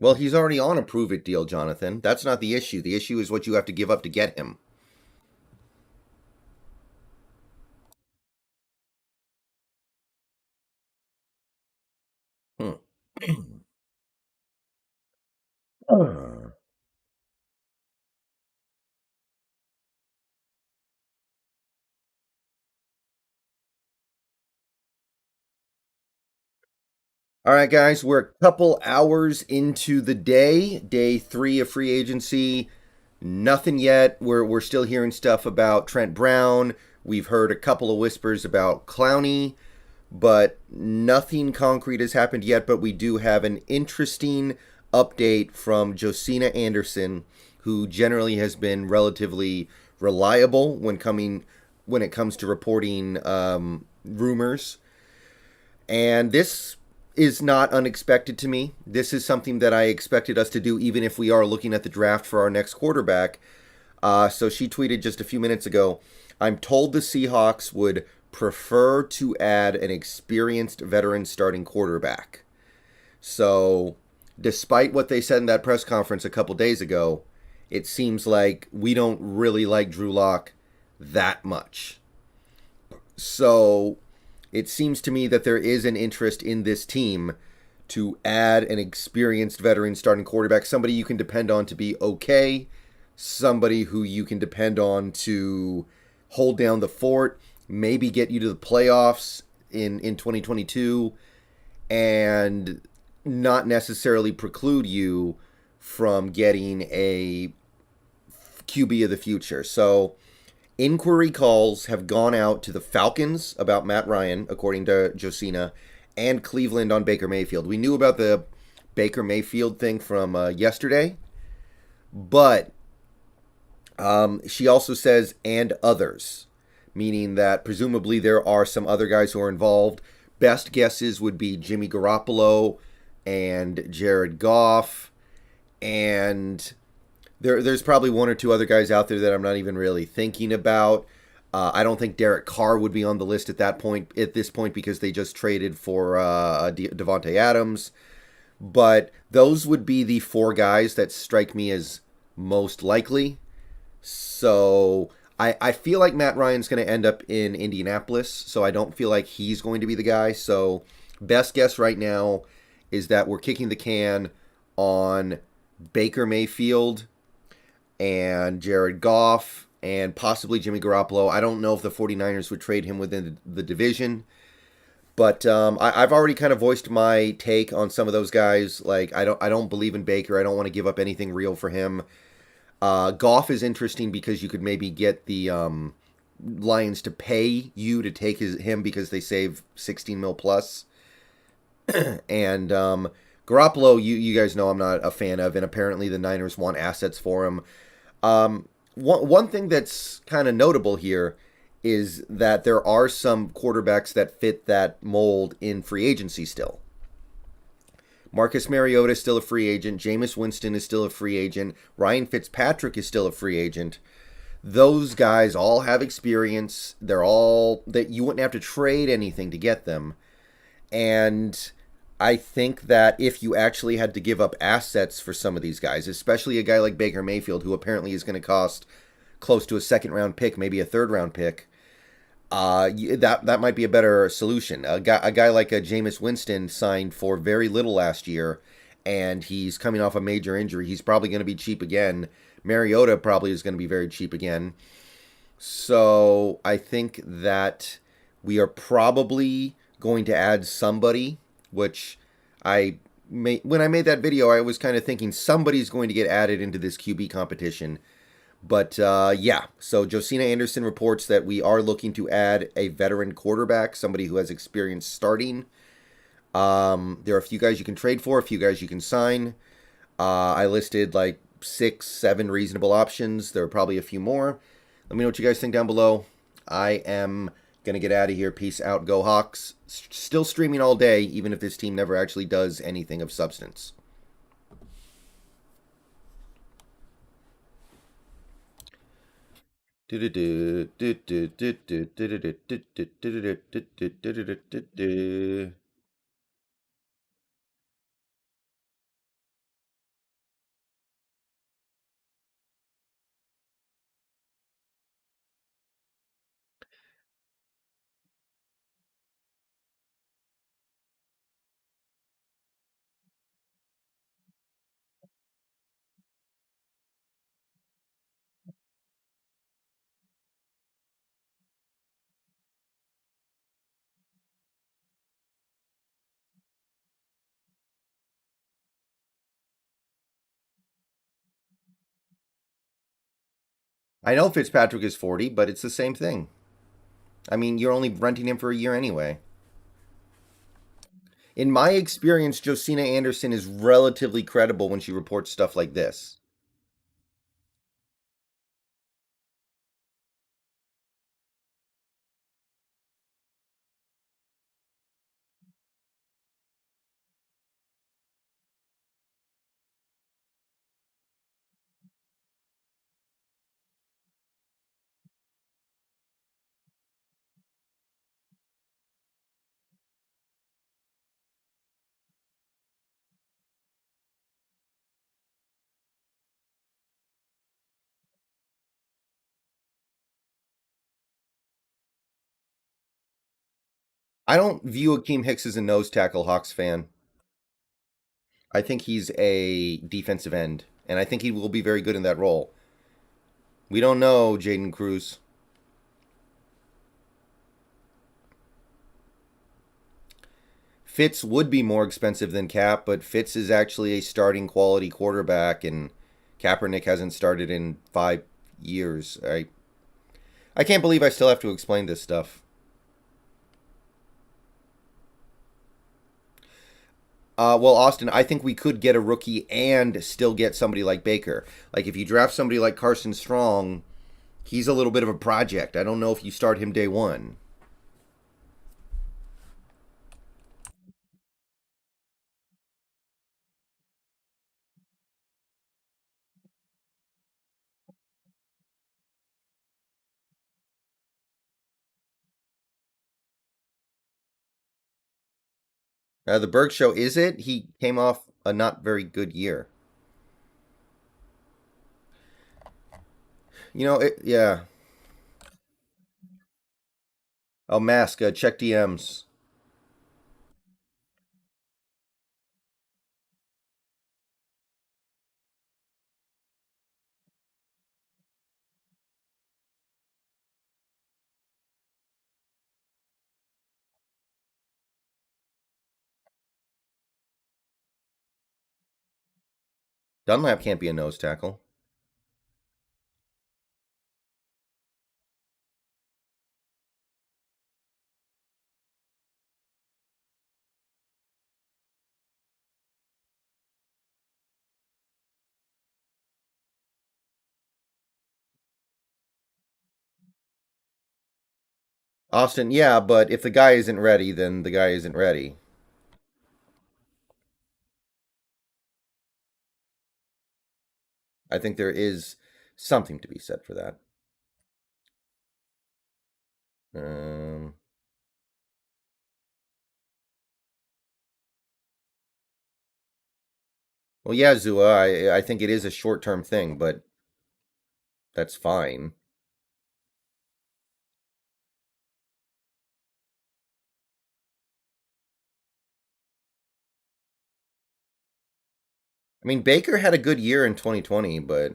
A: Well, he's already on a prove it deal, Jonathan. That's not the issue. The issue is what you have to give up to get him. Hmm. All right, guys, we're a couple hours into the day 3 of free agency. Nothing yet. We're still hearing stuff about Trent Brown. We've heard a couple of whispers about Clowney, but nothing concrete has happened yet. But we do have an interesting update from Josina Anderson, who generally has been relatively reliable when it comes to reporting rumors. And this is not unexpected to me. This is something that I expected us to do, even if we are looking at the draft for our next quarterback. So she tweeted just a few minutes ago, I'm told the Seahawks would prefer to add an experienced veteran starting quarterback. So, despite what they said in that press conference a couple days ago, it seems like we don't really like Drew Lock that much. So, it seems to me that there is an interest in this team to add an experienced veteran starting quarterback, somebody you can depend on to be okay, somebody who you can depend on to hold down the fort, maybe get you to the playoffs in 2022, and not necessarily preclude you from getting a QB of the future. So inquiry calls have gone out to the Falcons about Matt Ryan, according to Josina, and Cleveland on Baker Mayfield. We knew about the Baker Mayfield thing from yesterday, but she also says, and others, meaning that presumably there are some other guys who are involved. Best guesses would be Jimmy Garoppolo and Jared Goff and there's probably one or two other guys out there that I'm not even really thinking about. I don't think Derek Carr would be on the list at this point because they just traded for Devontae Adams. But those would be the four guys that strike me as most likely. So I feel like Matt Ryan's going to end up in Indianapolis. So I don't feel like he's going to be the guy. So best guess right now is that we're kicking the can on Baker Mayfield and Jared Goff and possibly Jimmy Garoppolo. I don't know if the 49ers would trade him within the division. But I've already kind of voiced my take on some of those guys. Like I don't believe in Baker. I don't want to give up anything real for him. Goff is interesting because you could maybe get the Lions to pay you to take him because they save 16 mil plus. And Garoppolo, you guys know I'm not a fan of, and apparently the Niners want assets for him. One thing that's kind of notable here is that there are some quarterbacks that fit that mold in free agency still. Marcus Mariota is still a free agent. Jameis Winston is still a free agent. Ryan Fitzpatrick is still a free agent. Those guys all have experience. They're all that you wouldn't have to trade anything to get them. And I think that if you actually had to give up assets for some of these guys, especially a guy like Baker Mayfield, who apparently is going to cost close to a second round pick, maybe a third round pick, that might be a better solution. A guy like a Jameis Winston signed for very little last year, and he's coming off a major injury. He's probably going to be cheap again. Mariota probably is going to be very cheap again. So I think that we are probably going to add somebody, which when I made that video, I was kind of thinking somebody's going to get added into this QB competition. But yeah, so Josina Anderson reports that we are looking to add a veteran quarterback, somebody who has experience starting. There are a few guys you can trade for, a few guys you can sign. I listed like 6, 7 reasonable options. There are probably a few more. Let me know what you guys think down below. I am going to get out of here. Peace out. Go Hawks. Still streaming all day, even if this team never actually does anything of substance. I know Fitzpatrick is 40, but it's the same thing. I mean, you're only renting him for a year anyway. In my experience, Josina Anderson is relatively credible when she reports stuff like this. I don't view Akeem Hicks as a nose tackle Hawks fan. I think he's a defensive end, and I think he will be very good in that role. We don't know Jaden Cruz. Fitz would be more expensive than Cap, but Fitz is actually a starting quality quarterback, and Kaepernick hasn't started in 5 years. I can't believe I still have to explain this stuff. Well, Austin, I think we could get a rookie and still get somebody like Baker. Like if you draft somebody like Carson Strong, he's a little bit of a project. I don't know if you start him day one. The Berg show, is it? He came off a not very good year. Yeah. Oh, Mask, check DMs. Dunlap can't be a nose tackle. Austin, yeah, but if the guy isn't ready, then the guy isn't ready. I think there is something to be said for that. Um, well, yeah, Zua, I think it is a short term thing, but that's fine. I mean, Baker had a good year in 2020, but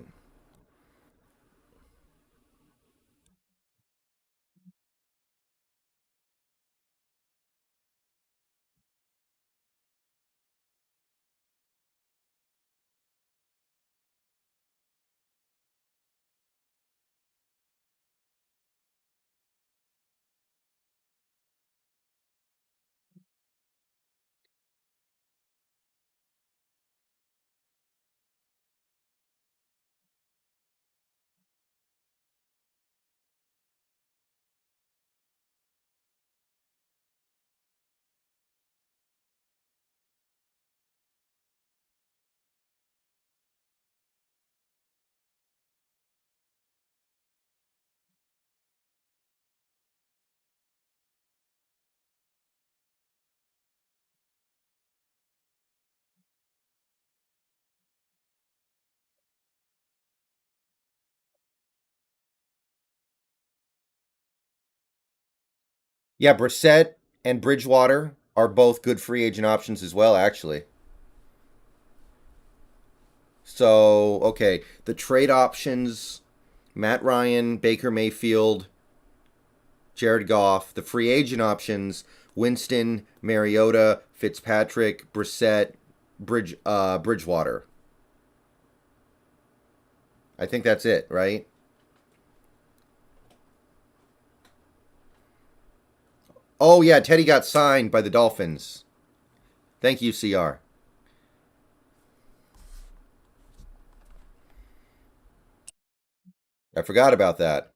A: yeah, Brissett and Bridgewater are both good free agent options as well, actually. So, okay, the trade options: Matt Ryan, Baker Mayfield, Jared Goff. The free agent options: Winston, Mariota, Fitzpatrick, Brissett, Bridgewater. I think that's it, right? Oh yeah, Teddy got signed by the Dolphins. Thank you, CR. I forgot about that.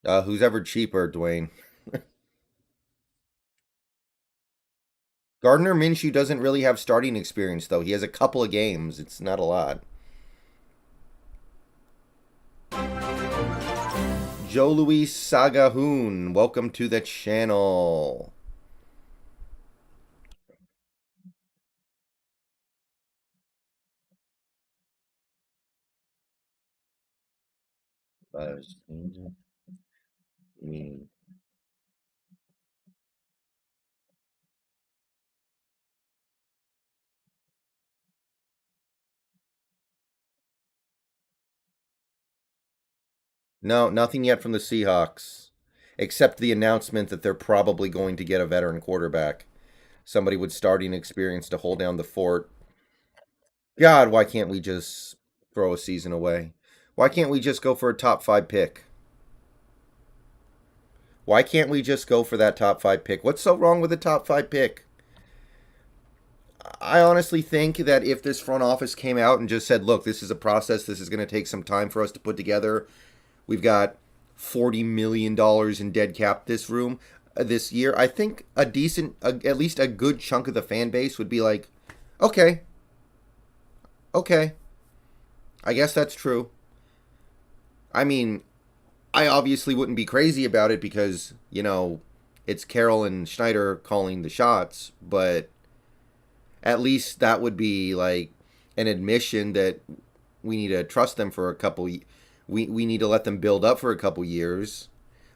A: Who's ever cheaper, Dwayne? Gardner Minshew doesn't really have starting experience, though. He has a couple of games. It's not a lot. Joe Luis Sagahoon, welcome to the channel. No, nothing yet from the Seahawks, except the announcement that they're probably going to get a veteran quarterback. Somebody with starting experience to hold down the fort. God, why can't we just throw a season away? Why can't we just go for a top five pick? Why can't we just go for that top five pick? What's so wrong with a top five pick? I honestly think that if this front office came out and just said, look, this is a process, this is going to take some time for us to put together. We've got $40 million in dead cap this year. I think at least a good chunk of the fan base would be like, okay, okay, I guess that's true. I mean, I obviously wouldn't be crazy about it because, it's Carroll and Schneider calling the shots, but at least that would be like an admission that we need to trust them for a couple. We need to let them build up for a couple years.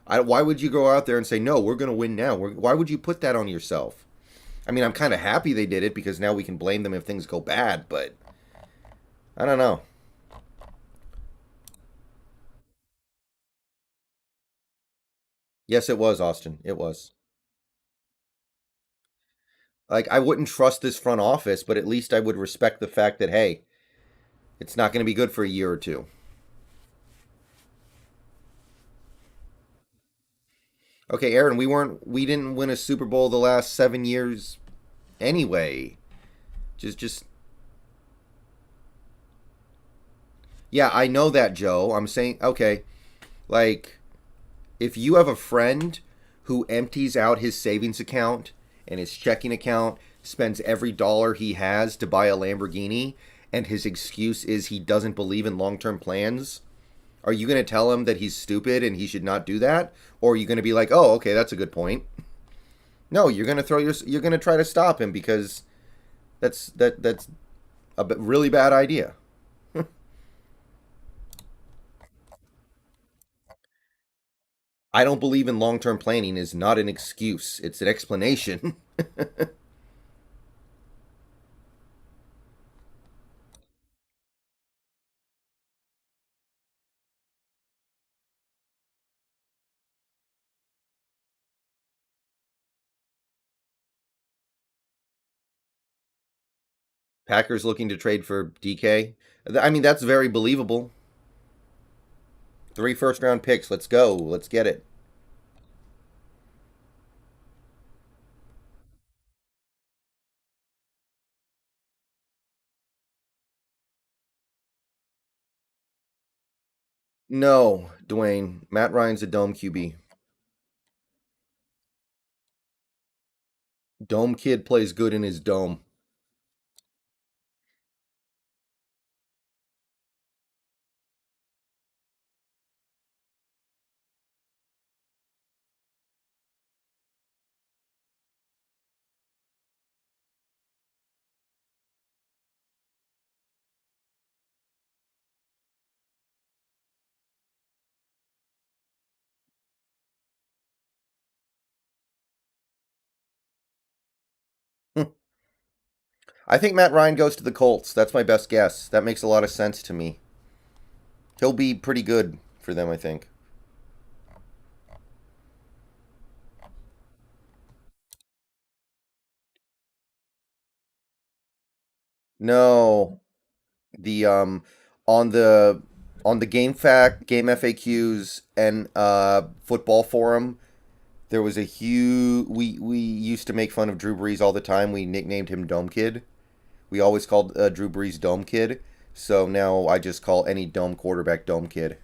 A: Why would you go out there and say no? We're going to win now. Why would you put that on yourself? I mean, I'm kind of happy they did it because now we can blame them if things go bad. But I don't know. Yes, it was Austin. It was. Like I wouldn't trust this front office, but at least I would respect the fact that hey, it's not going to be good for a year or two. Okay, Aaron, we didn't win a Super Bowl the last 7 years anyway. Just yeah, I know that, Joe. I'm saying okay, like if you have a friend who empties out his savings account and his checking account, spends every dollar he has to buy a Lamborghini, and his excuse is he doesn't believe in long-term plans, are you going to tell him that he's stupid and he should not do that? Or are you going to be like, "Oh, okay, that's a good point." No, you're going to try to stop him because that's a really bad idea. I don't believe in long-term planning is not an excuse. It's an explanation. Packers looking to trade for DK. I mean, that's very believable. Three first round picks. Let's go. Let's get it. No, Dwayne. Matt Ryan's a dome QB. Dome kid plays good in his dome. I think Matt Ryan goes to the Colts. That's my best guess. That makes a lot of sense to me. He'll be pretty good for them, I think. No, the on the game FAQs and football forum, there was a huge. We used to make fun of Drew Brees all the time. We nicknamed him Dome Kid. We always called Drew Brees Dome Kid. So now I just call any dome quarterback Dome Kid.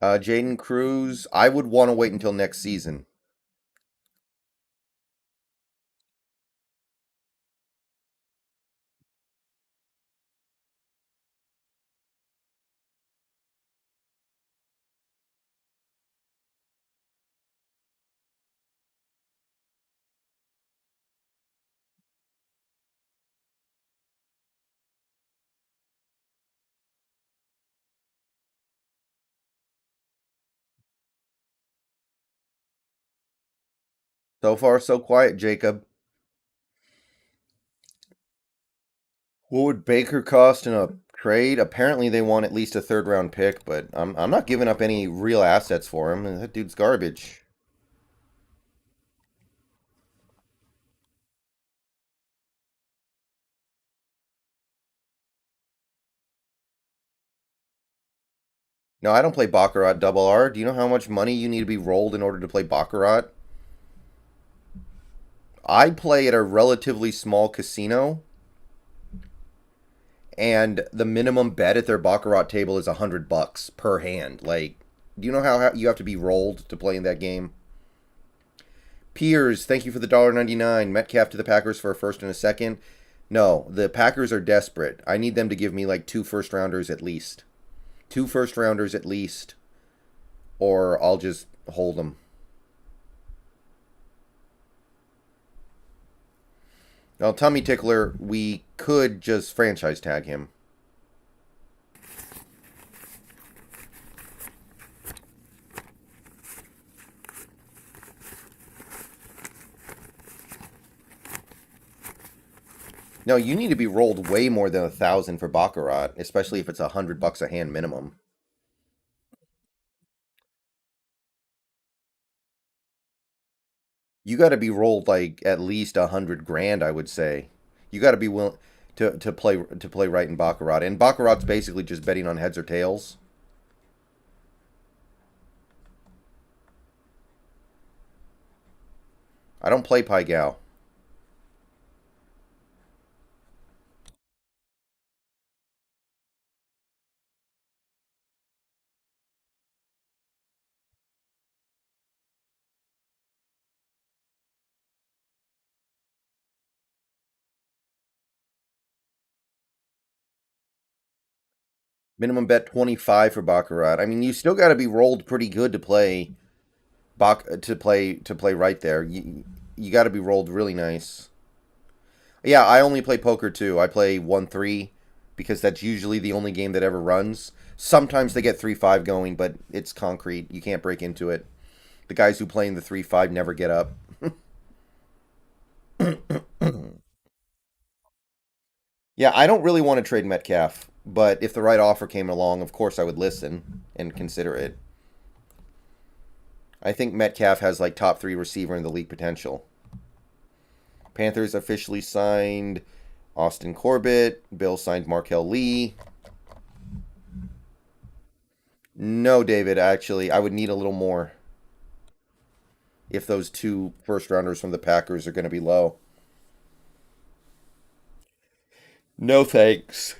A: Jaden Cruz, I would want to wait until next season. So far, so quiet, Jacob. What would Baker cost in a trade? Apparently, they want at least a third round pick, but I'm not giving up any real assets for him. That dude's garbage. No, I don't play Baccarat double R. Do you know how much money you need to be rolled in order to play Baccarat? I play at a relatively small casino, and the minimum bet at their baccarat table is $100 per hand. Like, do you know how you have to be rolled to play in that game? Piers, thank you for the $1.99. Metcalf to the Packers for a first and a second. No, the Packers are desperate. I need them to give me like two first rounders at least. Two first rounders at least. Or I'll just hold them. Now, Tummy Tickler, we could just franchise tag him. No, you need to be rolled way more than 1,000 for Baccarat, especially if it's $100 a hand minimum. You got to be rolled like at least 100 grand, I would say. You got to be willing to play right in Baccarat, and Baccarat's basically just betting on heads or tails. I don't play Pai Gow. Minimum bet 25 for Baccarat. I mean, you still got to be rolled pretty good to play to play right there. You got to be rolled really nice. Yeah, I only play poker too. I play 1-3 because that's usually the only game that ever runs. Sometimes they get 3-5 going, but it's concrete. You can't break into it. The guys who play in the 3-5 never get up. Yeah, I don't really want to trade Metcalf, but if the right offer came along, of course I would listen and consider it. I think Metcalf has like top three receiver in the league potential. Panthers officially signed Austin Corbett. Bill signed Markel Lee. No, David, actually, I would need a little more if those two first rounders from the Packers are going to be low. No thanks.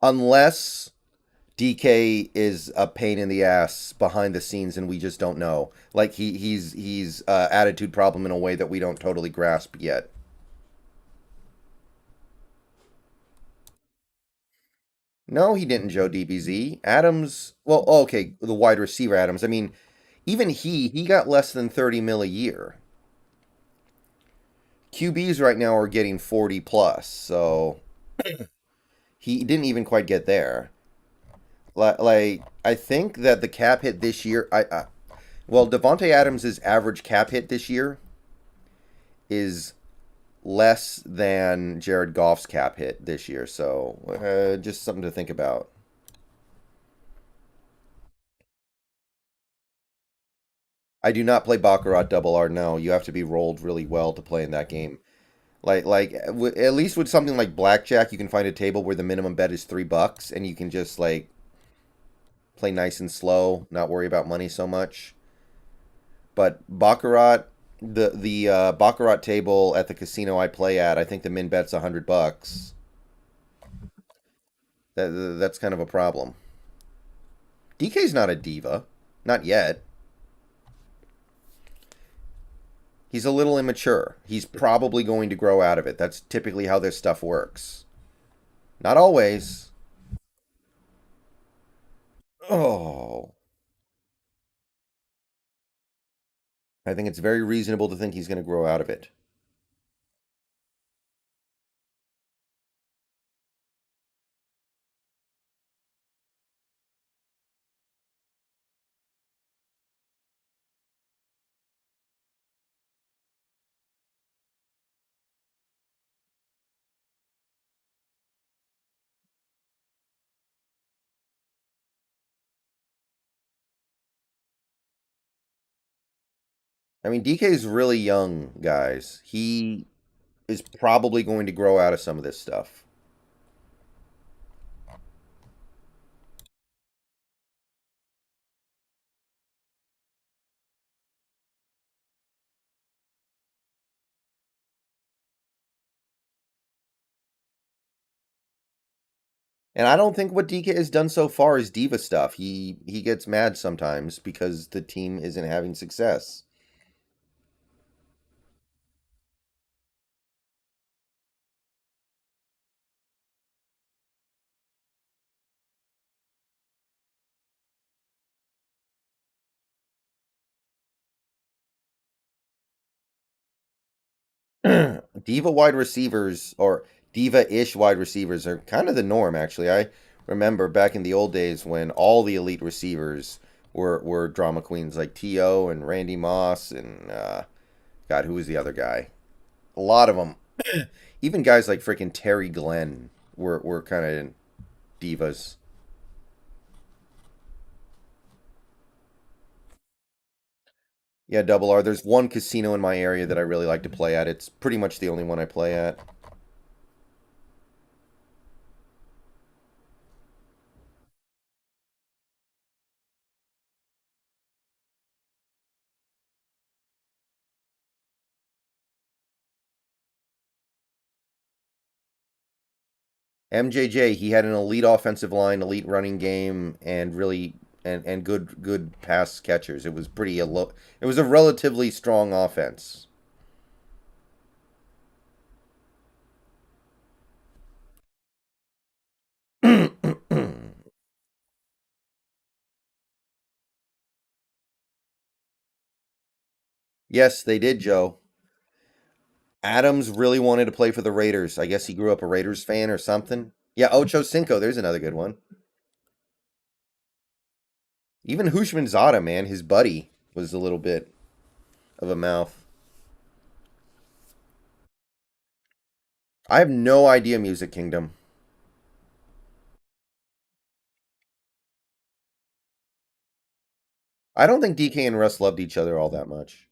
A: Unless DK is a pain in the ass behind the scenes and we just don't know. Like he's attitude problem in a way that we don't totally grasp yet. No, he didn't Joe DBZ. Adams, well, okay, the wide receiver Adams. I mean, even he got less than 30 mil a year. QBs right now are getting 40 plus, so he didn't even quite get there. Like I think that the cap hit this year, well, Devonte Adams' average cap hit this year is less than Jared Goff's cap hit this year. So just something to think about. I do not play Baccarat Double R. No, you have to be rolled really well to play in that game. At least with something like blackjack, you can find a table where the minimum bet is $3, and you can just like play nice and slow, not worry about money so much. But Baccarat, the Baccarat table at the casino I play at, I think the min bet's $100. That's kind of a problem. DK's not a diva, not yet. He's a little immature. He's probably going to grow out of it. That's typically how this stuff works. Not always. Oh, I think it's very reasonable to think he's going to grow out of it. I mean, DK is really young, guys. He is probably going to grow out of some of this stuff. And I don't think what DK has done so far is diva stuff. He gets mad sometimes because the team isn't having success. Diva wide receivers or diva-ish wide receivers are kind of the norm actually. I remember back in the old days when all the elite receivers were drama queens like T.O. and Randy Moss and God, who was the other guy? A lot of them. Even guys like freaking Terry Glenn were kind of divas. Yeah, double R. There's one casino in my area that I really like to play at. It's pretty much the only one I play at. MJJ, he had an elite offensive line, elite running game, and really and good pass catchers. It was it was a relatively strong offense. Yes, they did, Joe. Adams really wanted to play for the Raiders. I guess he grew up a Raiders fan or something. Yeah, Ocho Cinco, there's another good one. Even Hushman Zada, man, his buddy was a little bit of a mouth. I have no idea, Music Kingdom. I don't think DK and Russ loved each other all that much.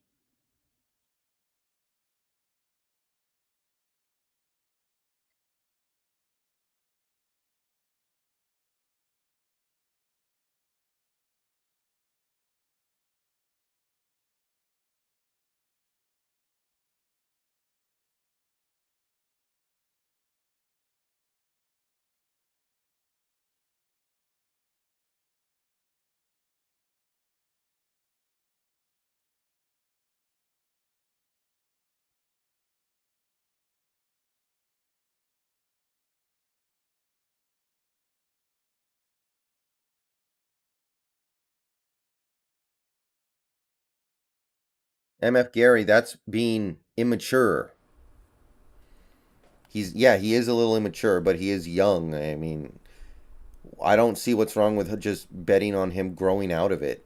A: MF Gary, that's being immature. He is a little immature, but he is young. I mean, I don't see what's wrong with just betting on him growing out of it.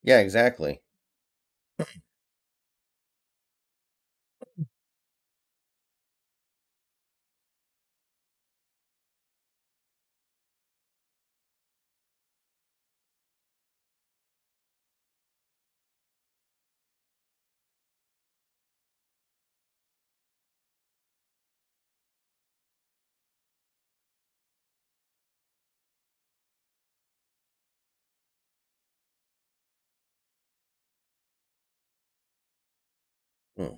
A: Yeah, exactly. Hmm.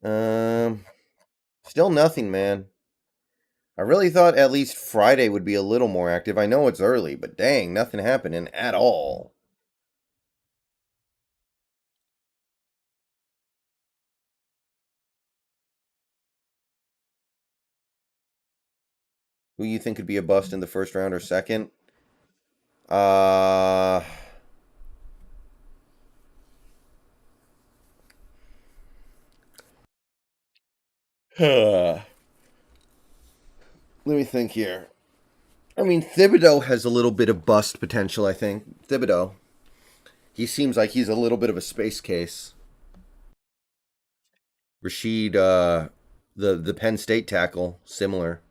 A: Um, Still nothing, man. I really thought at least Friday would be a little more active. I know it's early, but dang, nothing happening at all. Who you think could be a bust in the first round or second? Uh, let me think here. I mean, Thibodeau has a little bit of bust potential, I think. Thibodeau. He seems like he's a little bit of a space case. Rashid, the Penn State tackle, similar.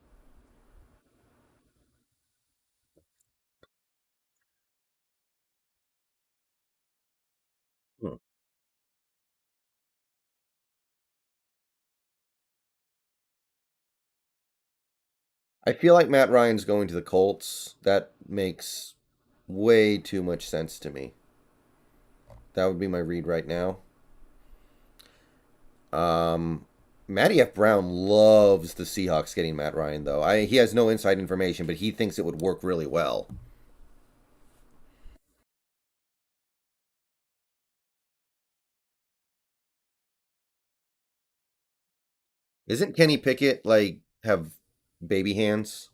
A: Hmm. I feel like Matt Ryan's going to the Colts. That makes way too much sense to me. That would be my read right now. Um, Matty F. Brown loves the Seahawks getting Matt Ryan, though. He has no inside information, but he thinks it would work really well. Isn't Kenny Pickett like have baby hands?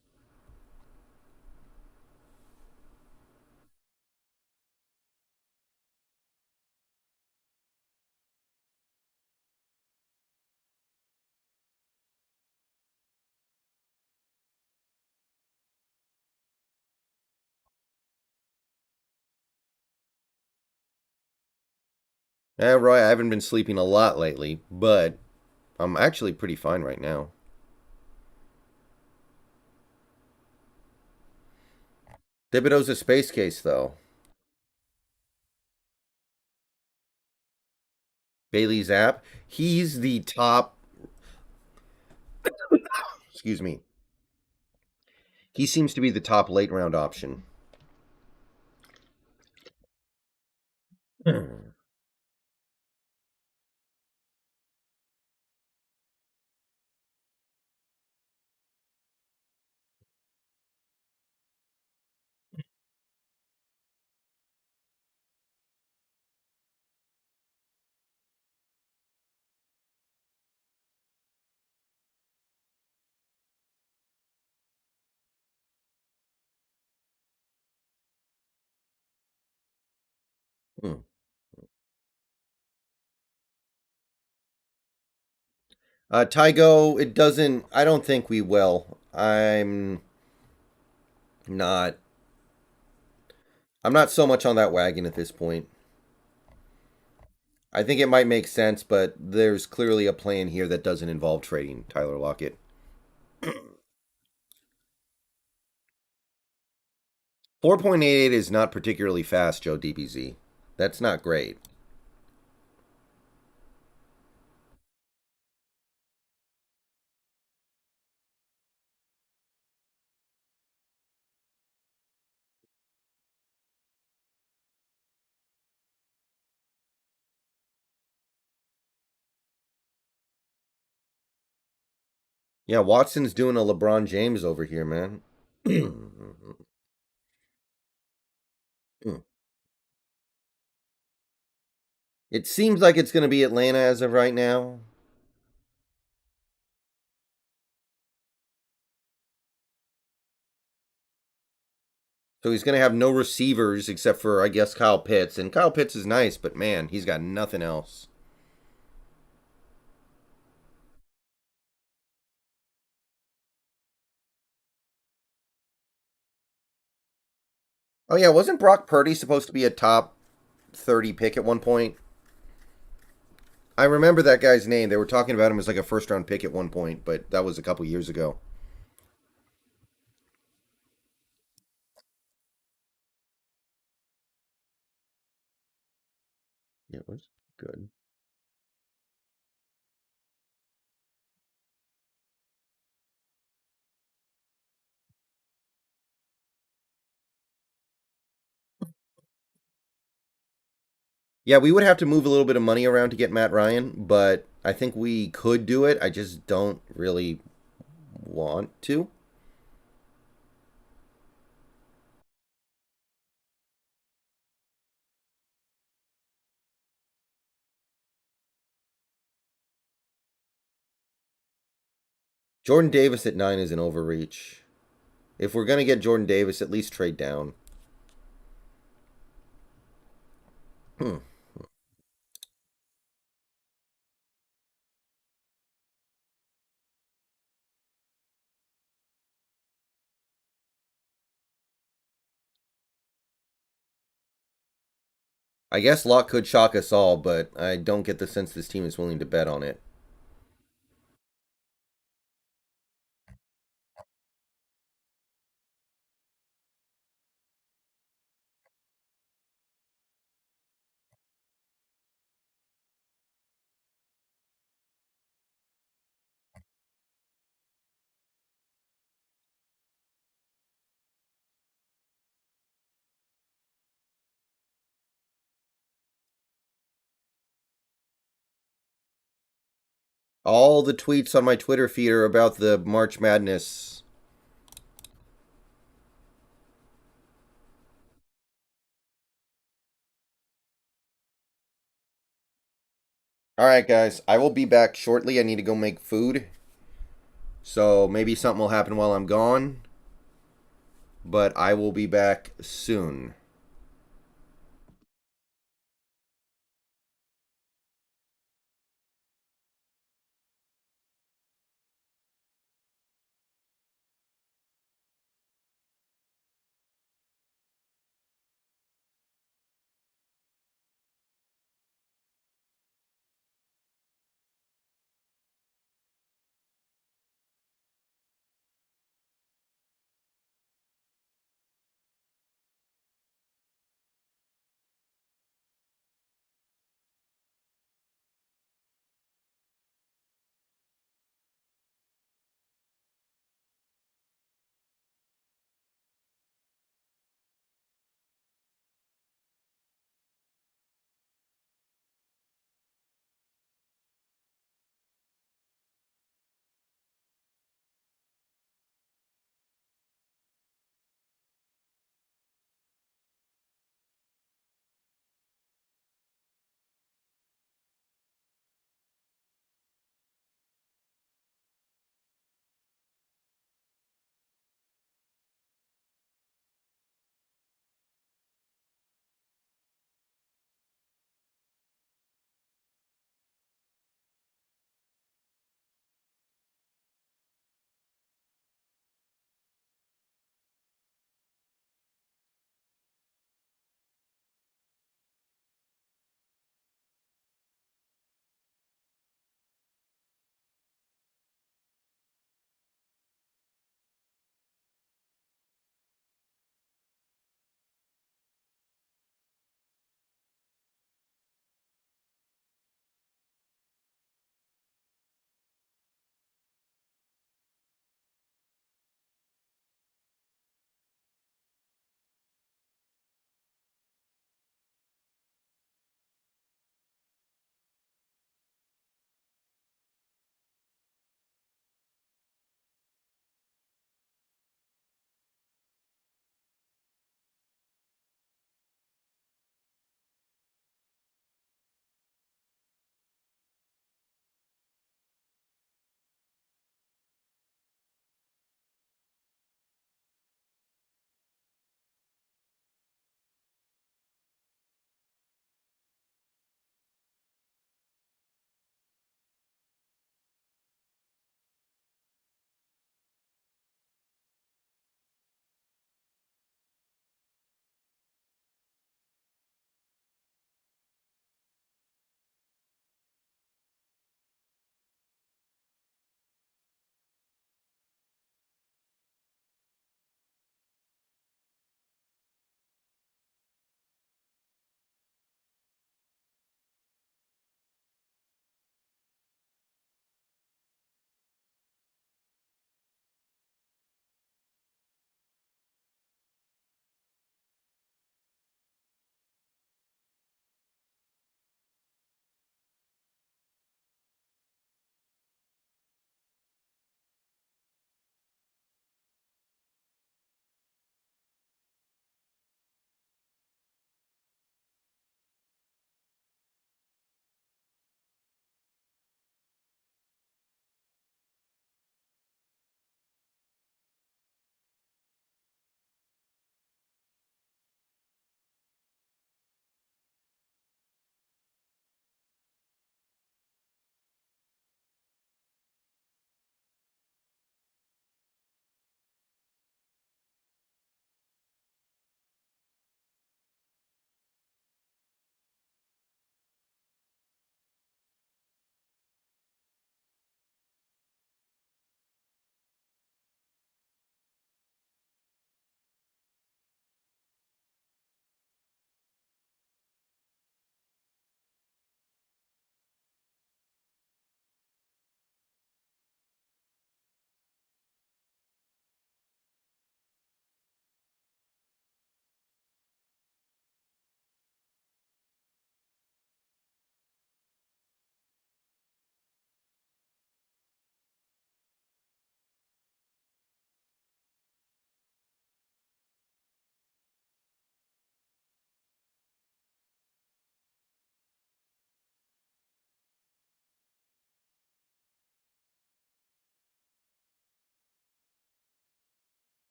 A: Roy, I haven't been sleeping a lot lately, but I'm actually pretty fine right now. Thibodeau's a space case, though. Bailey Zapp, he's the top. Excuse me. He seems to be the top late round option. Hmm. Tygo, it doesn't. I don't think we will. Not. I'm not so much on that wagon at this point. I think it might make sense, but there's clearly a plan here that doesn't involve trading Tyler Lockett. 4.88 is not particularly fast, Joe DBZ. That's not great. Yeah, Watson's doing a LeBron James over here, man. It seems like it's going to be Atlanta as of right now. So he's going to have no receivers except for, I guess, Kyle Pitts. And Kyle Pitts is nice, but man, he's got nothing else. Oh, yeah, wasn't Brock Purdy supposed to be a top 30 pick at one point? I remember that guy's name. They were talking about him as like a first round pick at one point, but that was a couple years ago. Yeah, it was good. Yeah, we would have to move a little bit of money around to get Matt Ryan, but I think we could do it. I just don't really want to. Jordan Davis at 9 is an overreach. If we're going to get Jordan Davis, at least trade down. Hmm. I guess luck could shock us all, but I don't get the sense this team is willing to bet on it. All the tweets on my Twitter feed are about the March Madness. All right, guys, I will be back shortly. I need to go make food. So maybe something will happen while I'm gone, but I will be back soon.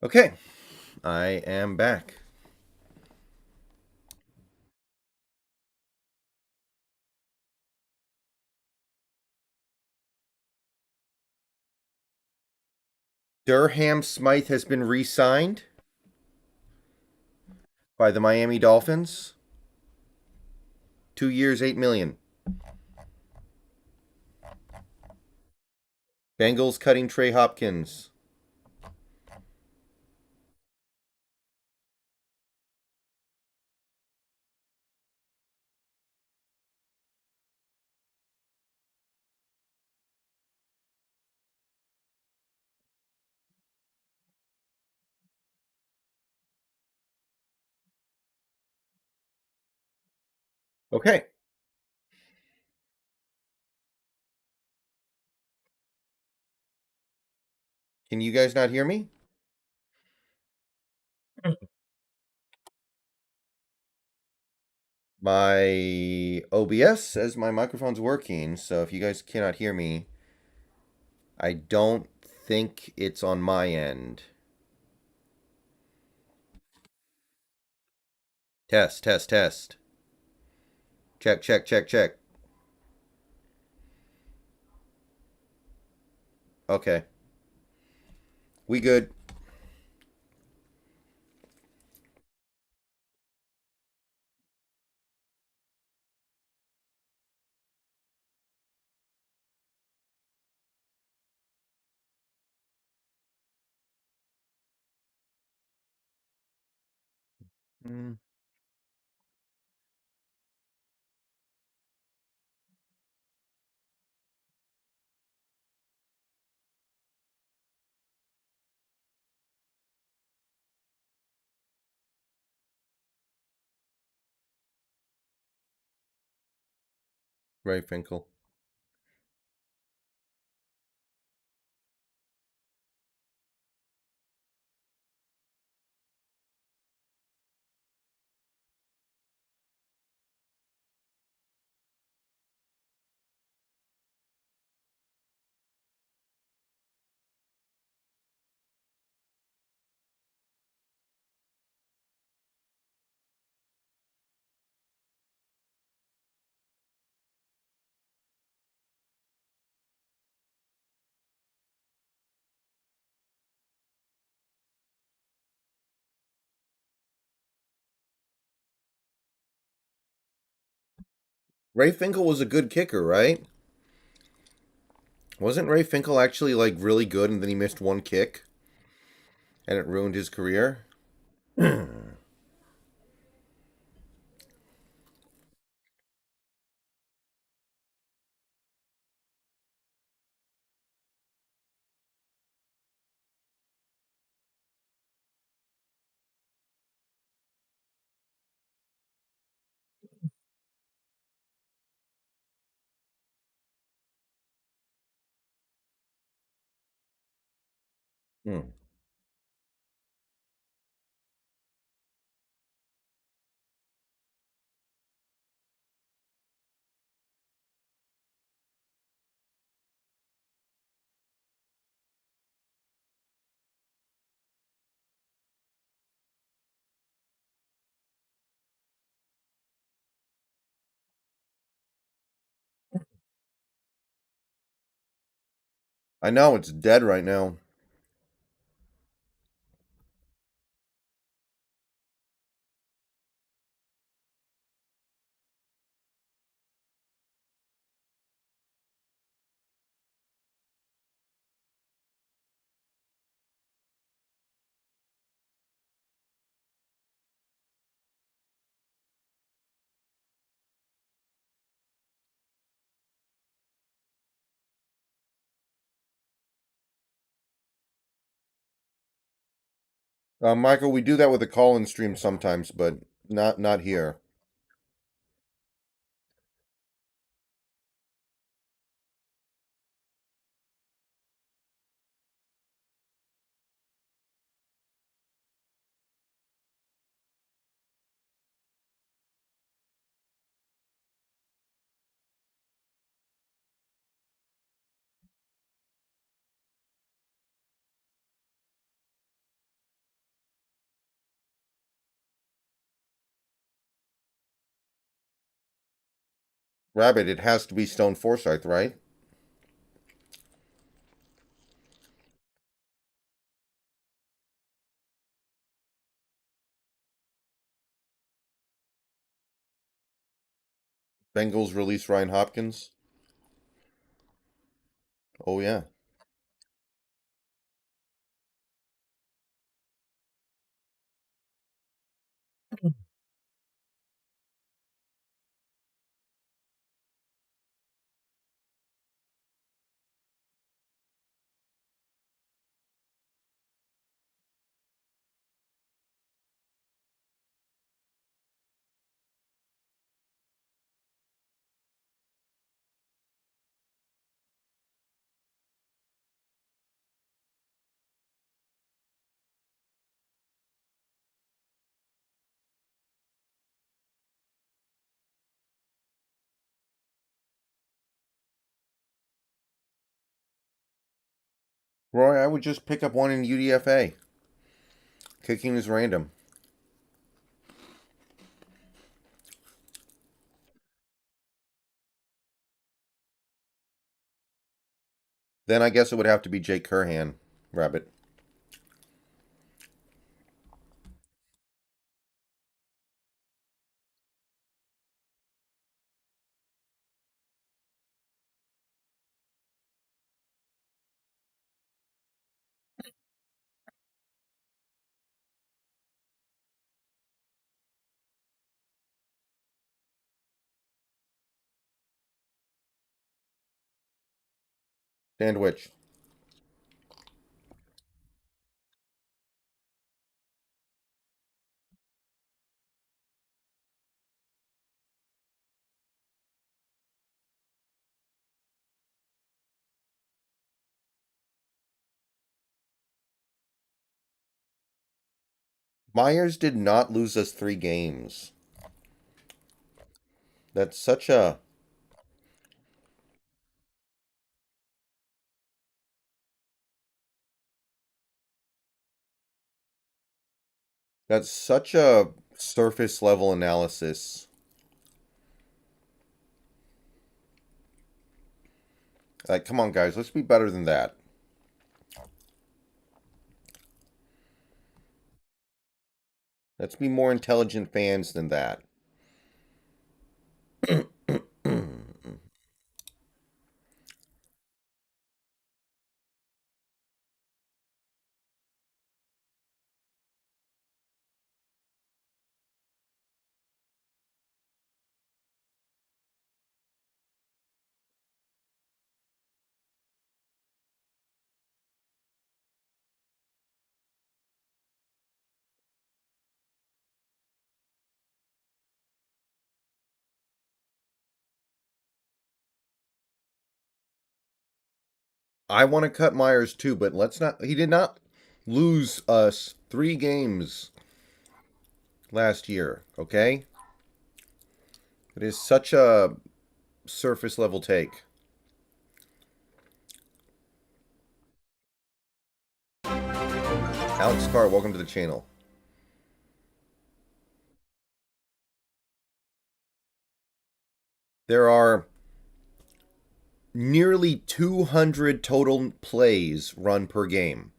A: Okay, I am back. Durham Smythe has been re signed by the Miami Dolphins. 2 years, $8 million. Bengals cutting Trey Hopkins. Okay, can you guys not hear me? My OBS says my microphone's working, so if you guys cannot hear me, I don't think it's on my end. Test, test, test. Check, check, check, check. Okay, we good. Mm. Right, Finkel. Ray Finkel was a good kicker, right? Wasn't Ray Finkel actually like really good and then he missed one kick and it ruined his career? Hmm. I know it's dead right now. Michael, we do that with a call-in stream sometimes, but not here. Rabbit, it has to be Stone Forsyth, right? Bengals release Ryan Hopkins. Oh, yeah. Roy, I would just pick up one in UDFA. Kicking is random. Then I guess it would have to be Jake Curhan, Rabbit. Sandwich. Myers did not lose us 3 games. That's such a that's such a surface level analysis. Like, come on, guys, let's be better than that. Let's be more intelligent fans than that. I want to cut Myers too, but let's not. He did not lose us 3 games last year, okay? It is such a surface level take. Alex Carr, welcome to the channel. There are nearly 200 total plays run per game.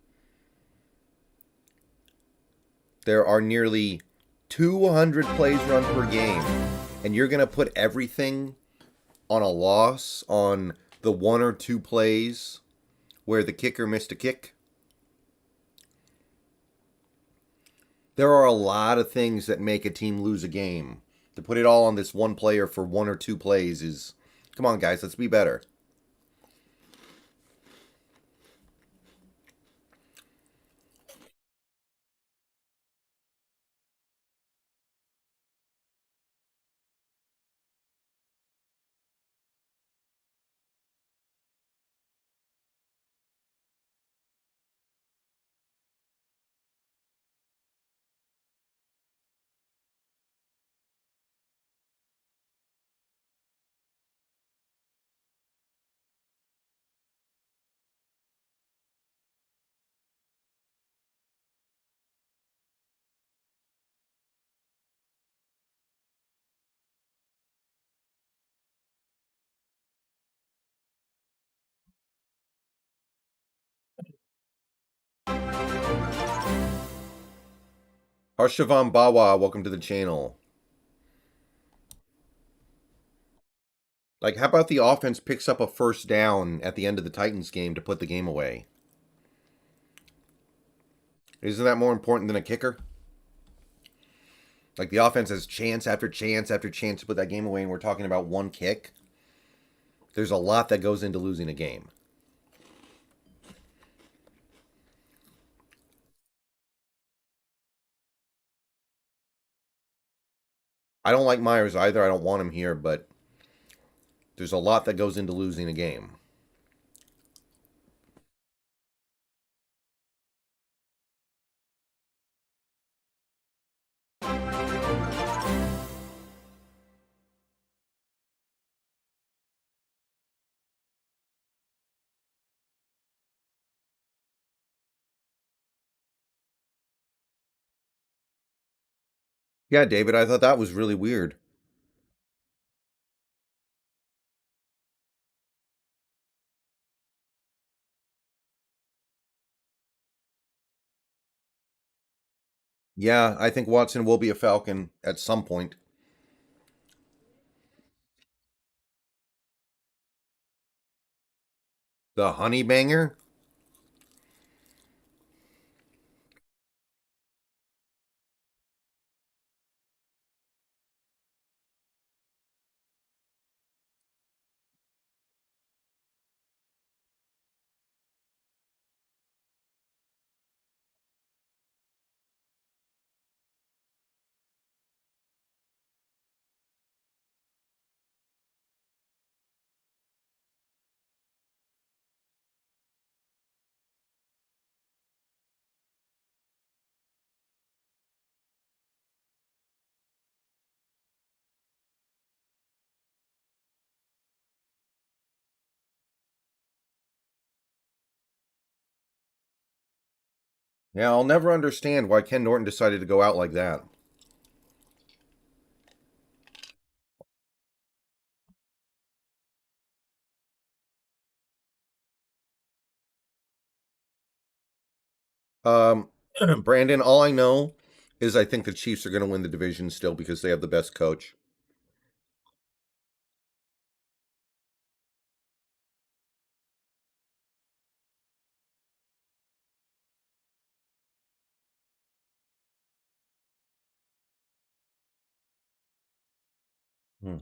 A: There are nearly 200 plays run per game. And you're going to put everything on a loss on the 1 or 2 plays where the kicker missed a kick? There are a lot of things that make a team lose a game. To put it all on this one player for 1 or 2 plays is. Come on, guys, let's be better. Harshavan Bawa, welcome to the channel. Like, how about the offense picks up a first down at the end of the Titans game to put the game away? Isn't that more important than a kicker? Like, the offense has chance after chance after chance to put that game away, and we're talking about one kick. There's a lot that goes into losing a game. I don't like Myers either. I don't want him here, but there's a lot that goes into losing a game. Yeah, David, I thought that was really weird. Yeah, I think Watson will be a Falcon at some point. The Honey Banger? Yeah, I'll never understand why Ken Norton decided to go out like that. Um, Brandon, all I know is I think the Chiefs are going to win the division still because they have the best coach. Hmm.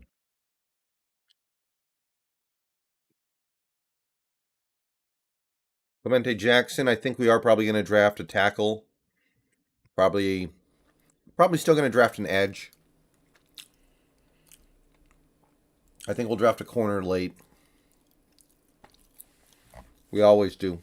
A: Clemente Jackson, I think we are probably going to draft a tackle. Probably, probably still going to draft an edge. I think we'll draft a corner late. We always do.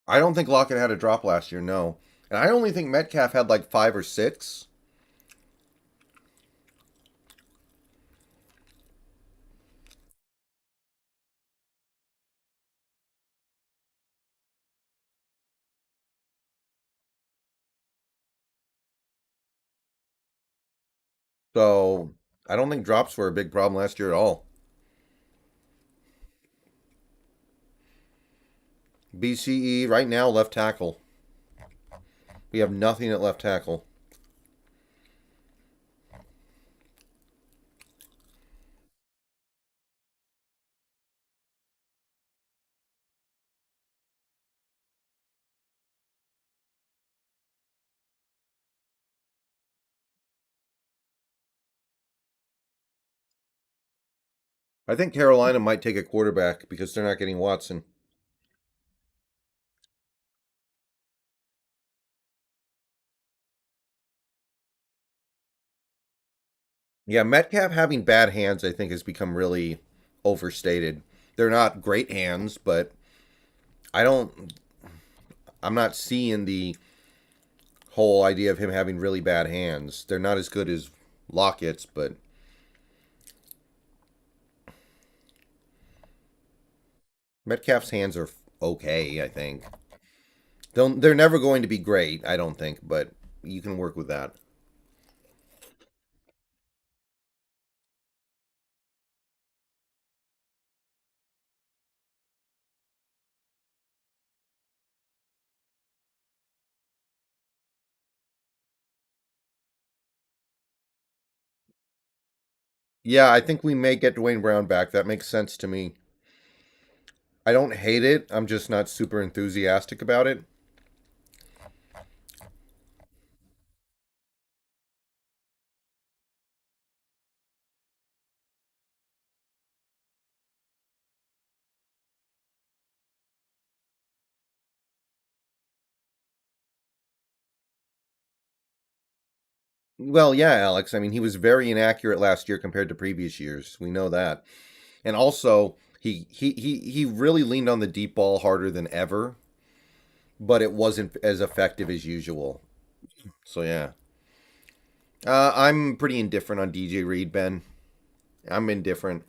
A: I don't think Lockett had a drop last year, no. And I only think Metcalf had like 5 or 6. So I don't think drops were a big problem last year at all. BCE right now left tackle. We have nothing at left tackle. I think Carolina might take a quarterback because they're not getting Watson. Yeah, Metcalf having bad hands, I think, has become really overstated. They're not great hands, but I don't. I'm not seeing the whole idea of him having really bad hands. They're not as good as Lockett's, but Metcalf's hands are okay, I think. They're never going to be great, I don't think, but you can work with that. Yeah, I think we may get Dwayne Brown back. That makes sense to me. I don't hate it. I'm just not super enthusiastic about it. Well, yeah, Alex. I mean, he was very inaccurate last year compared to previous years. We know that. And also, he really leaned on the deep ball harder than ever, but it wasn't as effective as usual. So yeah. I'm pretty indifferent on DJ Reed, Ben. I'm indifferent.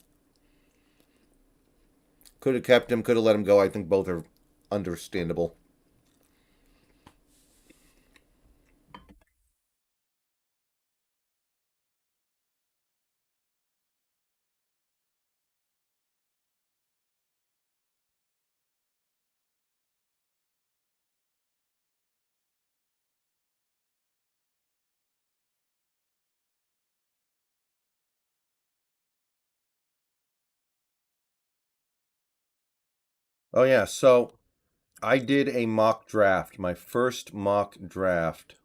A: Could have kept him, could have let him go. I think both are understandable. Oh yeah, so I did a mock draft, my first mock draft.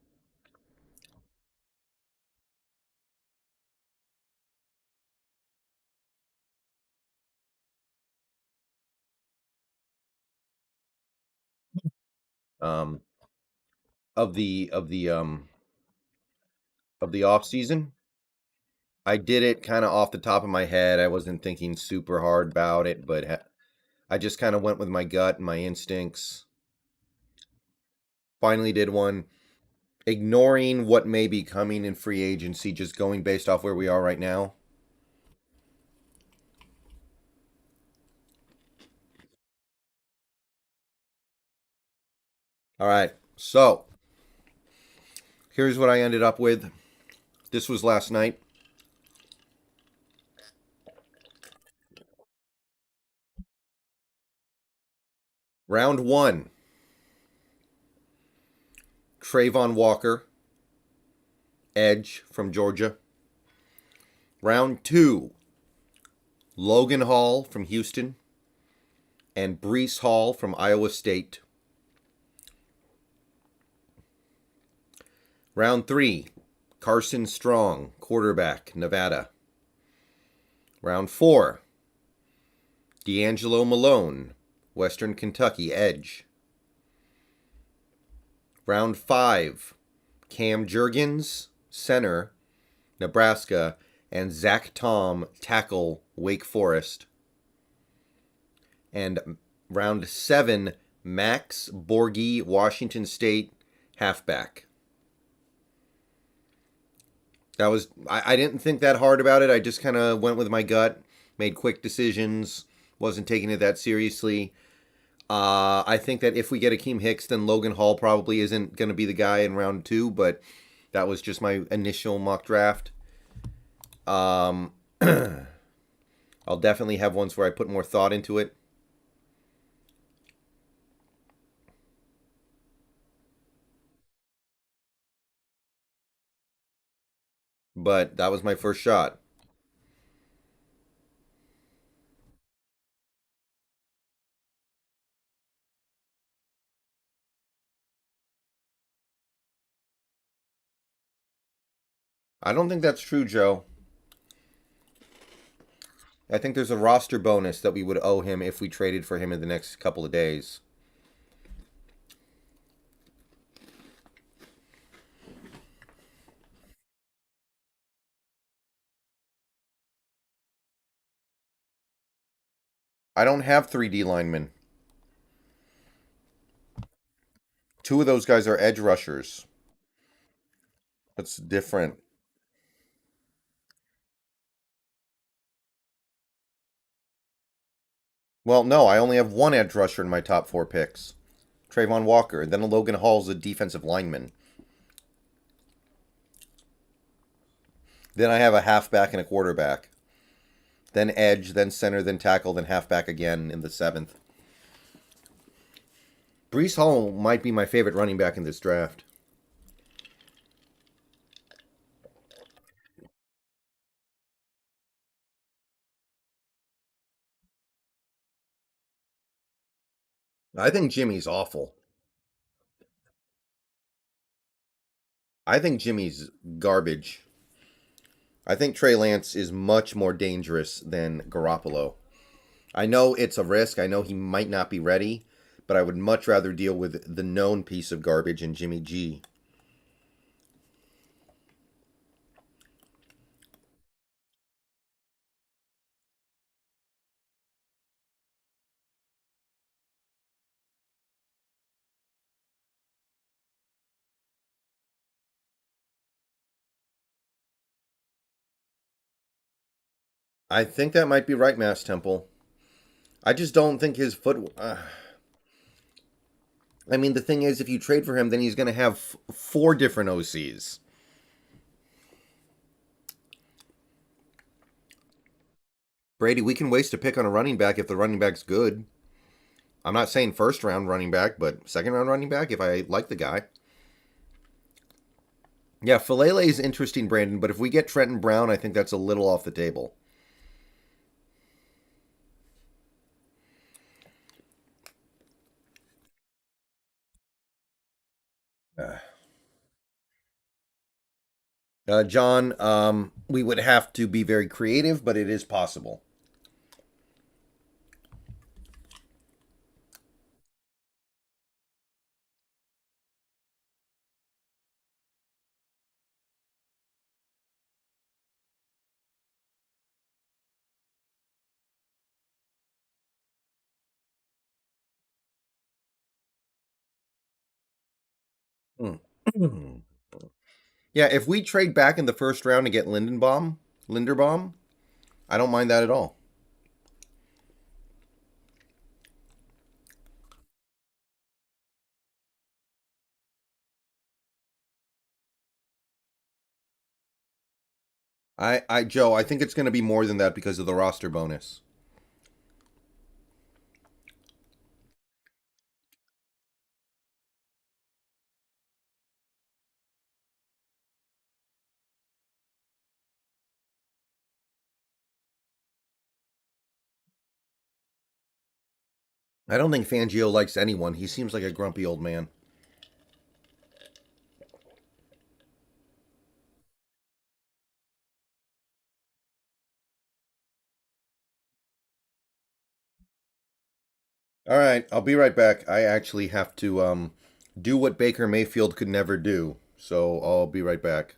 A: Um, of the off season. I did it kind of off the top of my head. I wasn't thinking super hard about it, but I just kind of went with my gut and my instincts. Finally did one, ignoring what may be coming in free agency, just going based off where we are right now. All right. So, here's what I ended up with. This was last night. Round 1, Trayvon Walker, edge from Georgia. Round 2, Logan Hall from Houston and Brees Hall from Iowa State. Round 3, Carson Strong, quarterback, Nevada. Round 4, D'Angelo Malone, Western Kentucky, edge. Round 5, Cam Jurgens, center, Nebraska, and Zach Tom, tackle, Wake Forest. And round 7, Max Borghi, Washington State, halfback. I didn't think that hard about it. I just kind of went with my gut, made quick decisions, wasn't taking it that seriously. I think that if we get Akeem Hicks, then Logan Hall probably isn't going to be the guy in round 2, but that was just my initial mock draft. Um, I'll definitely have ones where I put more thought into it. But that was my first shot. I don't think that's true, Joe. I think there's a roster bonus that we would owe him if we traded for him in the next couple of days. I don't have 3D linemen. Two of those guys are edge rushers. That's different. Well, no, I only have one edge rusher in my top four picks. Trayvon Walker. Then Logan Hall's a defensive lineman. Then I have a halfback and a quarterback. Then edge, then center, then tackle, then halfback again in the seventh. Brees Hall might be my favorite running back in this draft. I think Jimmy's awful. I think Jimmy's garbage. I think Trey Lance is much more dangerous than Garoppolo. I know it's a risk. I know he might not be ready, but I would much rather deal with the known piece of garbage in Jimmy G. I think that might be right, Mass Temple. I just don't think his foot. I mean, the thing is, if you trade for him, then he's going to have four different OCs. Brady, we can waste a pick on a running back if the running back's good. I'm not saying first round running back, but second round running back if I like the guy. Yeah, Falele is interesting, Brandon, but if we get Trenton Brown, I think that's a little off the table. John, we would have to be very creative, but it is possible. Hmm. Yeah, if we trade back in the first round to get Linderbaum, I don't mind that at all. Joe, I think it's going to be more than that because of the roster bonus. I don't think Fangio likes anyone. He seems like a grumpy old man. All right, I'll be right back. I actually have to do what Baker Mayfield could never do. So I'll be right back.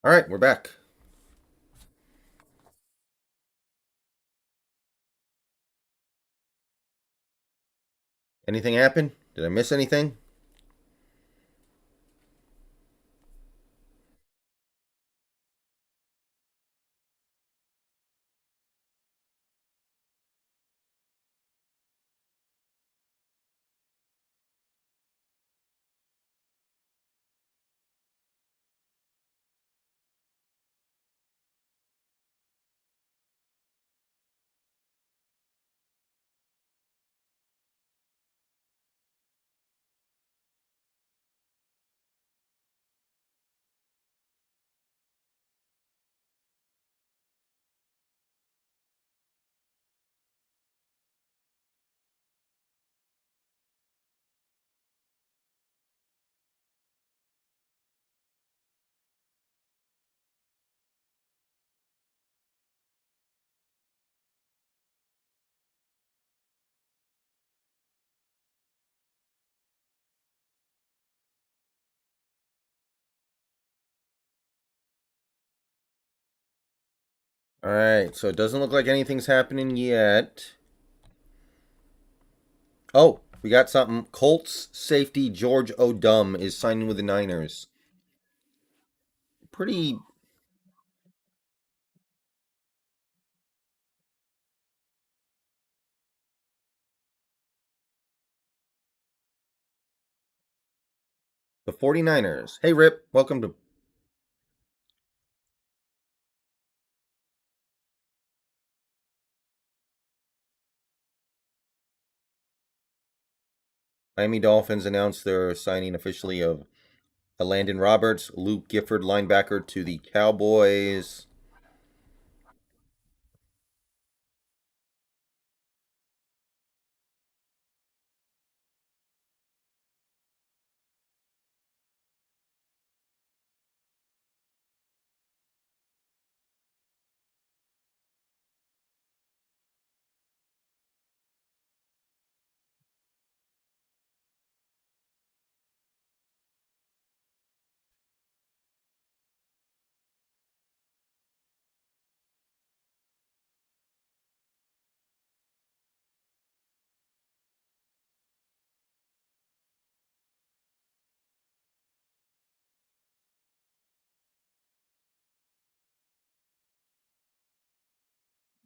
A: All right, we're back. Anything happen? Did I miss anything? All right, so it doesn't look like anything's happening yet. Oh, we got something. Colts safety George Odum is signing with the Niners. Pretty. The 49ers. Hey, Rip. Welcome to Miami Dolphins. Announced their signing officially of Landon Roberts, Luke Gifford, linebacker, to the Cowboys.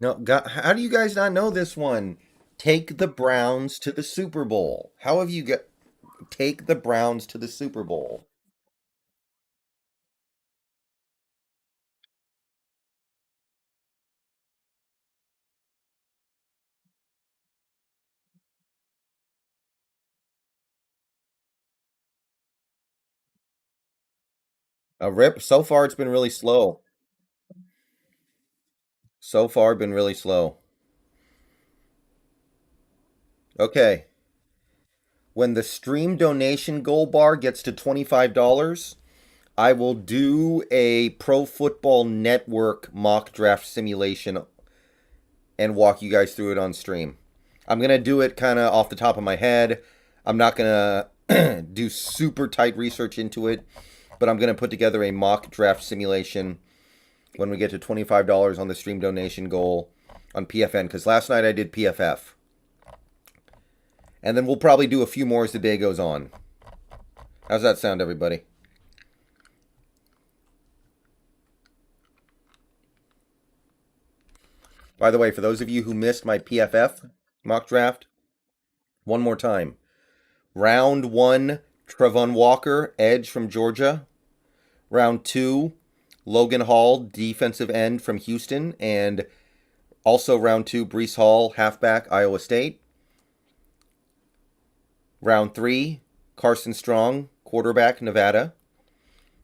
A: No, God, how do you guys not know this one? Take the Browns to the Super Bowl. How have you got take the Browns to the Super Bowl? Rip. So far, it's been really slow. So far, been really slow. Okay. When the stream donation goal bar gets to $25, I will do a Pro Football Network mock draft simulation and walk you guys through it on stream. I'm going to do it kind of off the top of my head. I'm not going to do super tight research into it, but I'm going to put together a mock draft simulation when we get to $25 on the stream donation goal on PFN, because last night I did PFF. And then we'll probably do a few more as the day goes on. How's that sound, everybody? By the way, for those of you who missed my PFF mock draft, one more time. Round one, Trevon Walker, edge from Georgia. Round two, Logan Hall, defensive end from Houston. And also round two, Brees Hall, halfback, Iowa State. Round three, Carson Strong, quarterback, Nevada.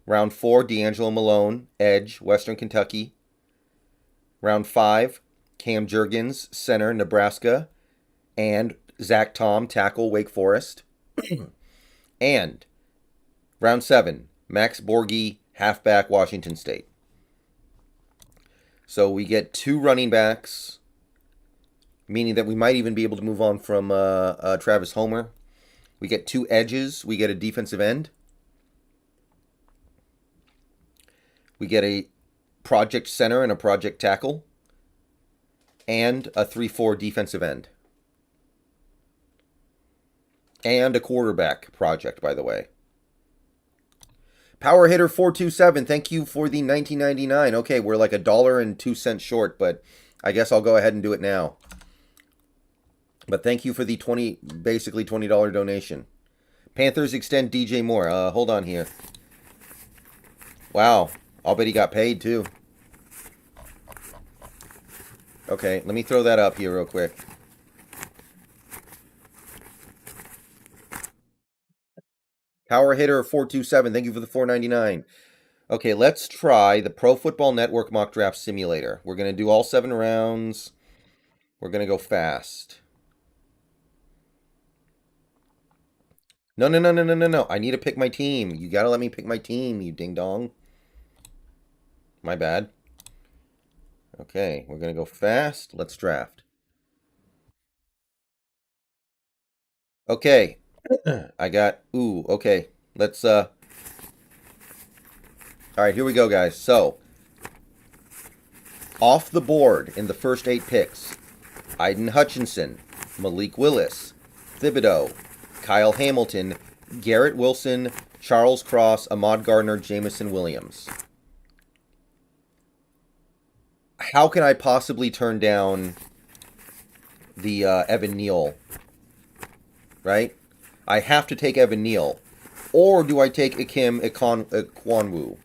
A: Round four, D'Angelo Malone, edge, Western Kentucky. Round five, Cam Jurgens, center, Nebraska. And Zach Tom, tackle, Wake Forest. And round seven, Max Borghi, halfback, Washington State. So we get two running backs, meaning that we might even be able to move on from Travis Homer. We get two edges. We get a defensive end. We get a project center and a project tackle, and a 3-4 defensive end. And a quarterback project, by the way. Power Hitter 427, thank you for the 19.99. Okay, we're like $1.02 short, but I guess I'll go ahead and do it now. But thank you for the basically $20 donation. Panthers extend DJ Moore. Hold on here. Wow, I'll bet he got paid too. Okay, let me throw that up here real quick. Power Hitter 427, thank you for the $4.99. Okay, let's try the Pro Football Network Mock Draft Simulator. We're going to do all 7 rounds. We're going to go fast. No. I need to pick my team. You got to let me pick my team, you ding-dong. My bad. Okay, we're going to go fast. Let's draft. Okay. I got... Ooh, okay. Let's... All right, here we go, guys. So, off the board in the first 8 picks, Aiden Hutchinson, Malik Willis, Thibodeau, Kyle Hamilton, Garrett Wilson, Charles Cross, Ahmad Gardner, Jamison Williams. How can I possibly turn down the Evan Neal? Right? I have to take Evan Neal. Or do I take Ikem Ekwonu?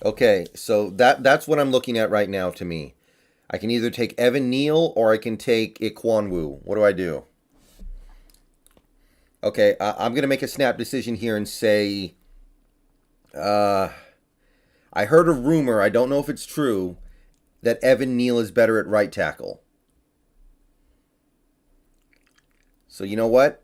A: Okay, so that's what I'm looking at right now to me. I can either take Evan Neal or I can take Ekwonu. What do I do? Okay, I'm going to make a snap decision here and say... I heard a rumor, I don't know if it's true, that Evan Neal is better at right tackle. So you know what?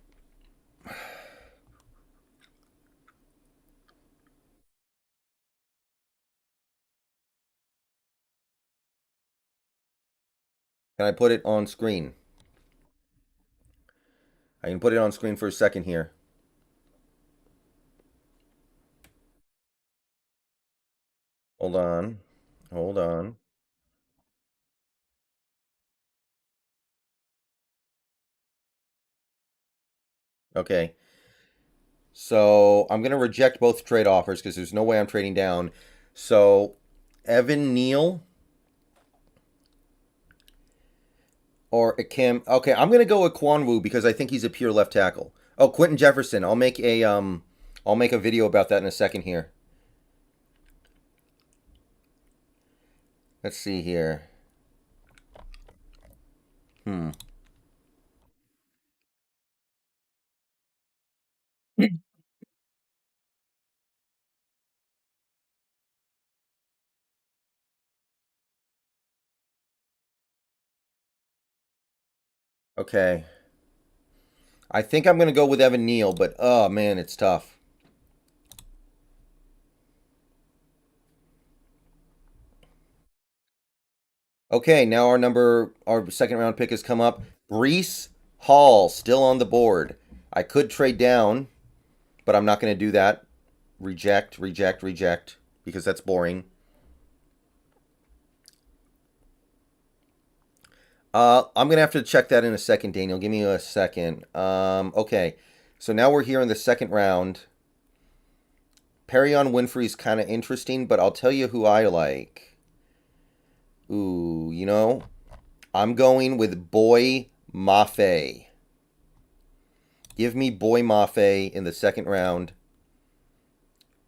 A: Can I put it on screen? I can put it on screen for a second here. Hold on. Hold on. Okay. So I'm going to reject both trade offers because there's no way I'm trading down. So Evan Neal or Akim. Okay, I'm going to go with Ekwonu because I think he's a pure left tackle. Oh, Quentin Jefferson. I'll make a video about that in a second here. Let's see here. Okay. I think I'm going to go with Evan Neal, but oh man, it's tough. Okay, now our second round pick has come up. Breece Hall still on the board. I could trade down, but I'm not going to do that. Reject, reject, reject, because that's boring. I'm going to have to check that in a second, Daniel. Give me a second. Okay, so now we're here in the second round. Perion Winfrey's kind of interesting, but I'll tell you who I like. Ooh, you know, I'm going with Boy Mafe. Give me Boy Mafe in the second round.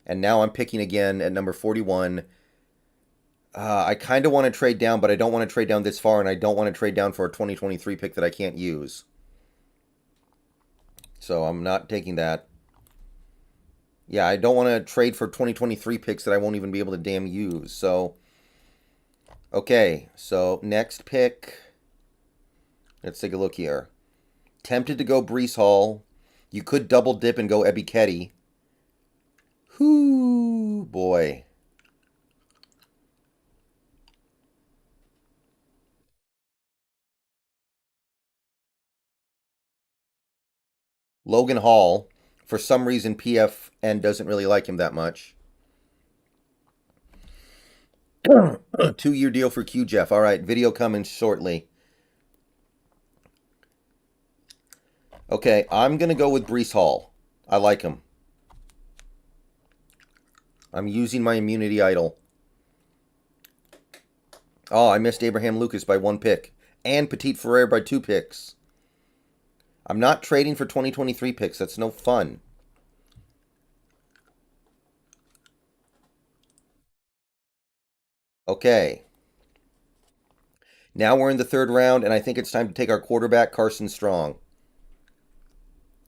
A: And now I'm picking again at number 41. I kind of want to trade down, but I don't want to trade down this far, and I don't want to trade down for a 2023 pick that I can't use. So I'm not taking that. Yeah, I don't want to trade for 2023 picks that I won't even be able to damn use. So, okay. So, next pick. Let's take a look here. Tempted to go Breece Hall. You could double dip and go Ebiketie. Whoo, boy. Logan Hall. For some reason, PFN doesn't really like him that much. 2-year deal for Q Jeff. All right, video coming shortly. Okay, I'm going to go with Brees Hall. I like him. I'm using my immunity idol. Oh, I missed Abraham Lucas by 1 pick. And Petit Ferrer by 2 picks. I'm not trading for 2023 picks. That's no fun. Okay. Now we're in the 3rd round, and I think it's time to take our quarterback, Carson Strong.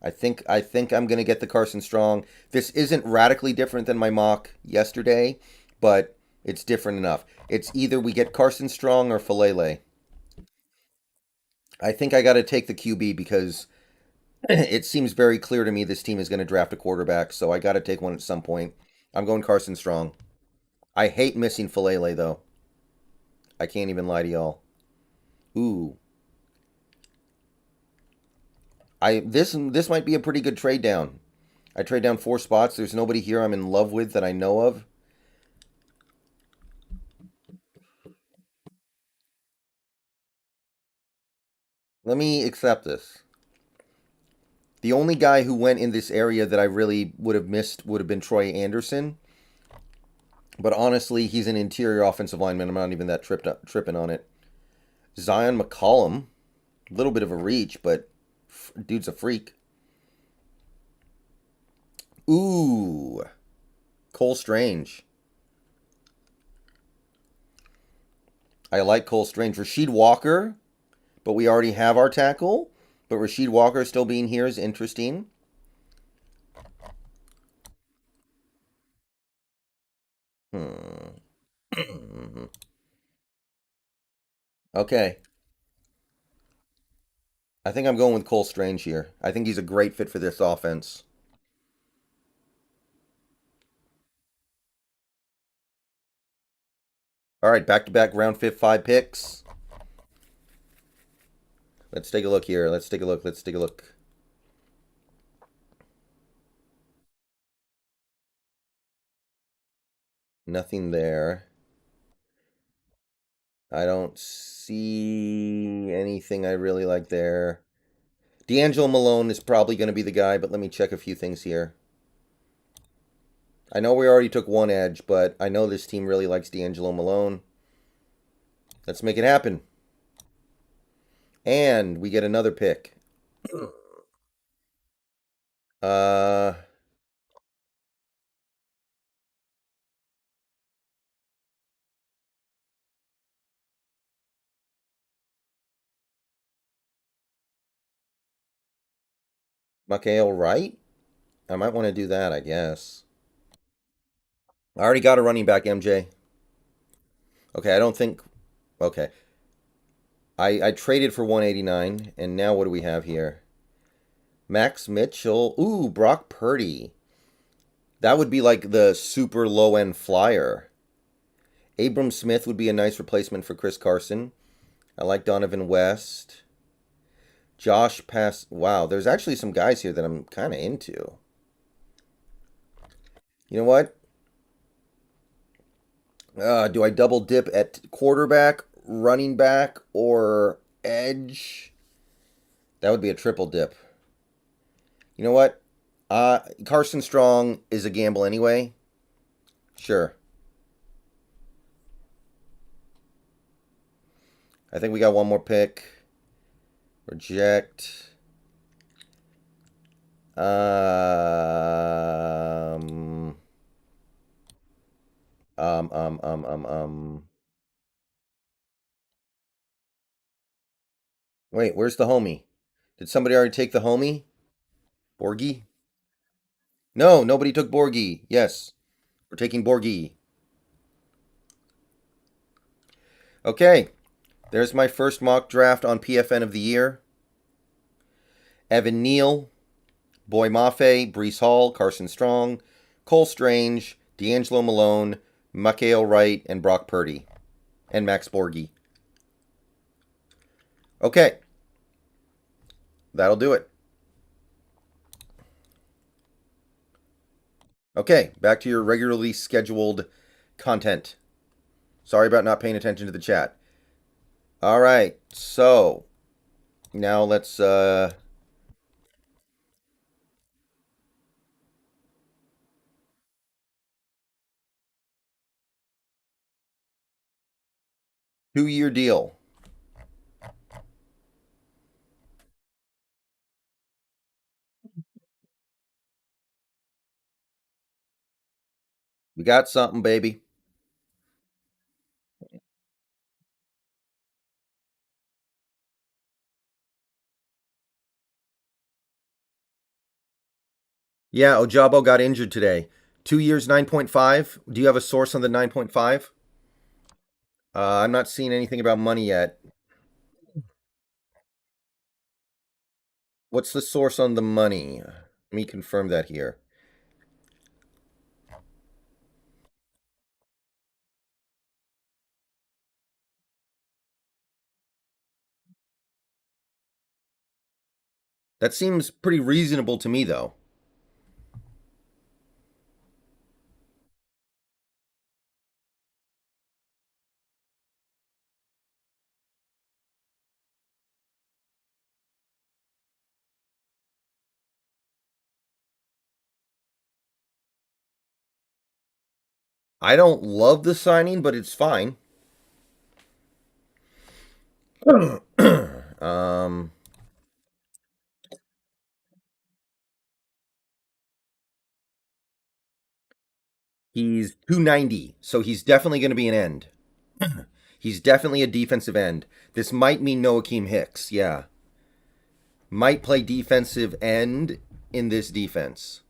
A: I think I'm going to get the Carson Strong. This isn't radically different than my mock yesterday, but it's different enough. It's either we get Carson Strong or Falele. I think I got to take the QB because it seems very clear to me this team is going to draft a quarterback, so I got to take one at some point. I'm going Carson Strong. I hate missing Falele, though. I can't even lie to y'all. Ooh. This might be a pretty good trade down. I trade down 4 spots. There's nobody here I'm in love with that I know of. Let me accept this. The only guy who went in this area that I really would have missed would have been Troy Anderson. But honestly, he's an interior offensive lineman. I'm not even that tripping on it. Zion McCollum. A little bit of a reach, but dude's a freak. Ooh. Cole Strange. I like Cole Strange. Rasheed Walker, but we already have our tackle. But Rasheed Walker still being here is interesting. Okay. I think I'm going with Cole Strange here. I think he's a great fit for this offense. All right, back-to-back round 5 picks. Let's take a look here. Let's take a look. Nothing there. I don't see anything I really like there. D'Angelo Malone is probably going to be the guy, but let me check a few things here. I know we already took 1 edge, but I know this team really likes D'Angelo Malone. Let's make it happen. And we get another pick. Uh, Mikael Wright? I might want to do that, I guess. I already got a running back, MJ. Okay, I don't think. Okay. I traded for 189, and now what do we have here? Max Mitchell. Ooh, Brock Purdy. That would be like the super low end flyer. Abram Smith would be a nice replacement for Chris Carson. I like Donovan West. Josh Pass. Wow, there's actually some guys here that I'm kind of into. You know what? Do I double dip at quarterback, running back, or edge? That would be a triple dip. You know what? Carson Strong is a gamble anyway. Sure. I think we got one more pick. Reject. Um. Um. Um. Um. Um. Um. Wait, where's the homie? Did somebody already take the homie? Borgie? No, nobody took Borgie. Yes, we're taking Borgie. Okay, there's my first mock draft on PFN of the year. Evan Neal, Boy Mafe, Brees Hall, Carson Strong, Cole Strange, D'Angelo Malone, Mikael Wright, and Brock Purdy. And Max Borgie. Okay. That'll do it. Okay, back to your regularly scheduled content. Sorry about not paying attention to the chat. All right, so now let's 2-year deal. We got something, baby. Yeah, Ojabo got injured today. 2 years, 9.5. Do you have a source on the 9.5? I'm not seeing anything about money yet. What's the source on the money? Let me confirm that here. That seems pretty reasonable to me, though. I don't love the signing, but it's fine. um, he's 290, so he's definitely going to be an end. He's definitely a defensive end. This might mean Joaquin Hicks, yeah. Might play defensive end in this defense.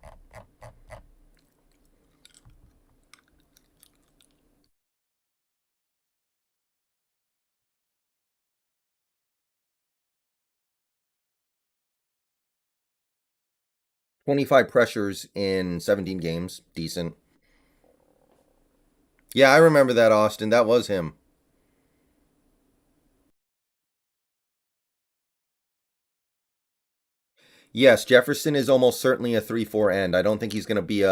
A: 25 pressures in 17 games. Decent. Yeah, I remember that, Austin. That was him. Yes, Jefferson is almost certainly a 3-4 end. I don't think he's going to be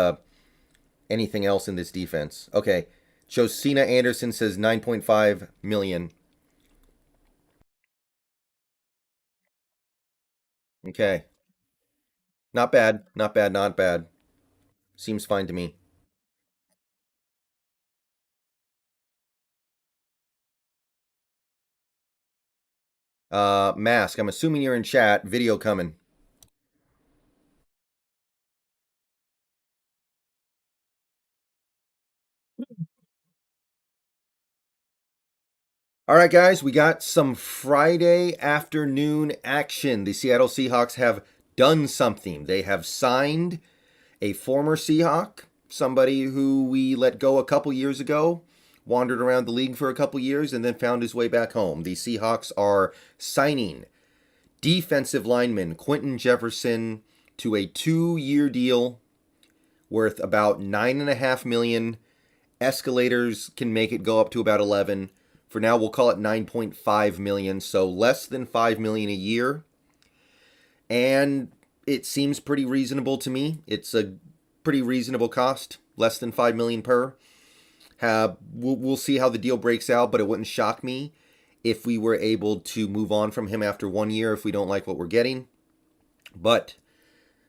A: anything else in this defense. Okay. Josina Anderson says 9.5 million. Okay. Not bad. Not bad. Not bad. Seems fine to me. Mask. I'm assuming you're in chat. Video coming. All right, guys, we got some Friday afternoon action. The Seattle Seahawks have done something. They have signed a former Seahawk, somebody who we let go a couple years ago, wandered around the league for a couple years, and then found his way back home. The Seahawks are signing defensive lineman Quentin Jefferson to a 2-year deal worth about $9.5 million. Escalators can make it go up to about 11. For now, we'll call it 9.5 million, so less than 5 million a year. And it seems pretty reasonable to me. It's a pretty reasonable cost, less than 5 million per. We'll see how the deal breaks out, but it wouldn't shock me if we were able to move on from him after 1 year if we don't like what we're getting. But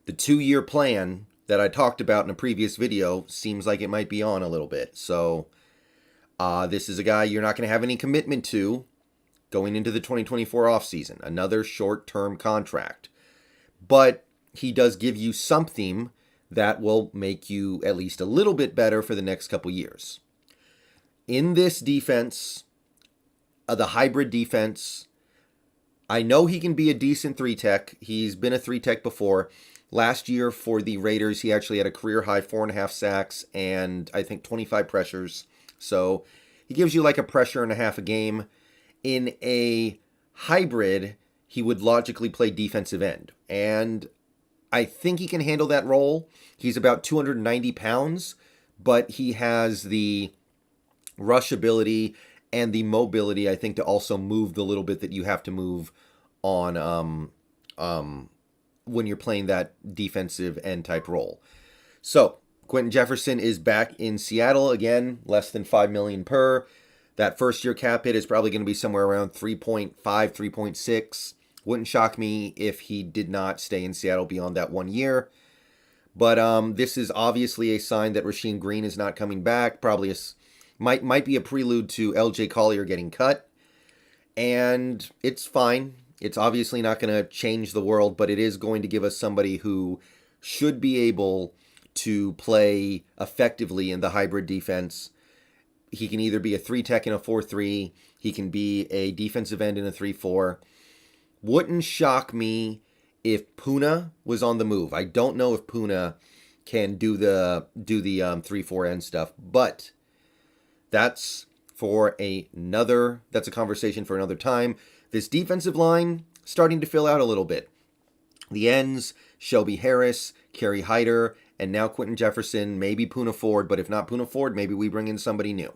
A: the 2-year plan that I talked about in a previous video seems like it might be on a little bit. So this is a guy you're not going to have any commitment to going into the 2024 offseason. Another short-term contract. But he does give you something that will make you at least a little bit better for the next couple years. In this defense, the hybrid defense, I know he can be a decent 3-tech. He's been a 3-tech before. Last year for the Raiders, he actually had a career high 4.5 sacks and I think 25 pressures. So he gives you like a pressure and a half a game. In a hybrid, he would logically play defensive end. And I think he can handle that role. He's about 290 pounds, but he has the rush ability and the mobility, I think, to also move the little bit that you have to move on when you're playing that defensive end type role. So Quentin Jefferson is back in Seattle again, less than 5 million per. That first year cap hit is probably going to be somewhere around 3.5, 3.6. Wouldn't shock me if he did not stay in Seattle beyond that 1 year. But this is obviously a sign that Rasheem Green is not coming back. Probably might be a prelude to LJ Collier getting cut, and it's fine. It's obviously not going to change the world, but it is going to give us somebody who should be able to play effectively in the hybrid defense. He can either be a 3 tech in a 4-3, he can be a defensive end in a 3-4. Wouldn't shock me if Puna was on the move. I don't know if Puna can do the 3-4 end stuff, but that's that's a conversation for another time. This defensive line starting to fill out a little bit. The ends, Shelby Harris, Kerry Hyder, and now Quentin Jefferson, maybe Puna Ford, but if not Puna Ford, maybe we bring in somebody new.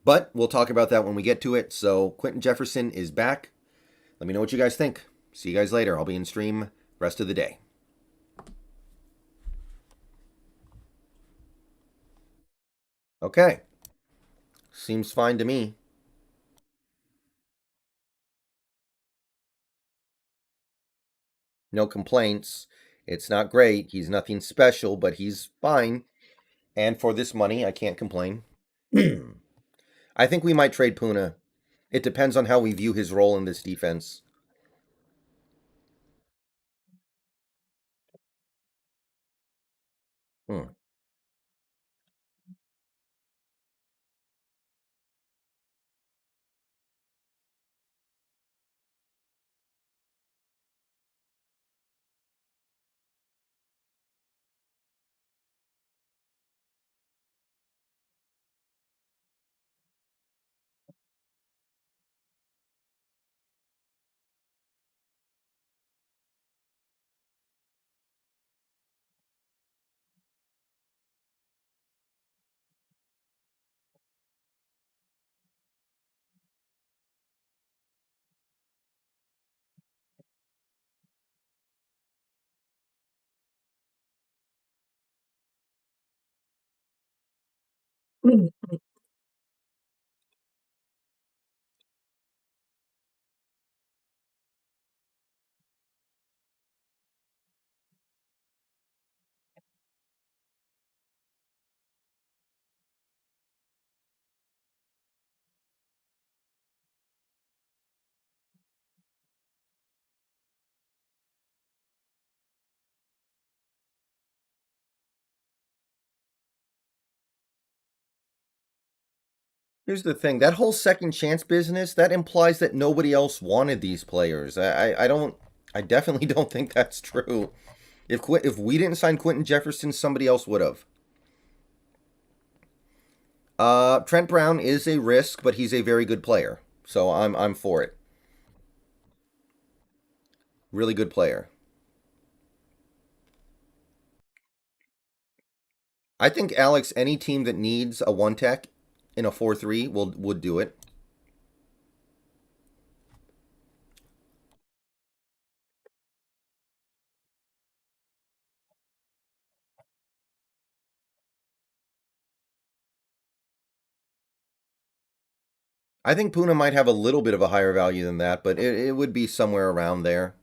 A: But we'll talk about that when we get to it. So Quentin Jefferson is back. Let me know what you guys think. See you guys later. I'll be in stream rest of the day. Okay. Seems fine to me. No complaints. It's not great. He's nothing special, but he's fine. And for this money, I can't complain. I think we might trade Puna. It depends on how we view his role in this defense. Hmm. Here's the thing: that whole second chance business that implies that nobody else wanted these players. I don't. I definitely don't think that's true. If we didn't sign Quentin Jefferson, somebody else would have. Trent Brown is a risk, but he's a very good player, so I'm for it. Really good player. I think Alex, any team that needs a 1 tech in a 4-3 would do it. I think Puna might have a little bit of a higher value than that, but it would be somewhere around there.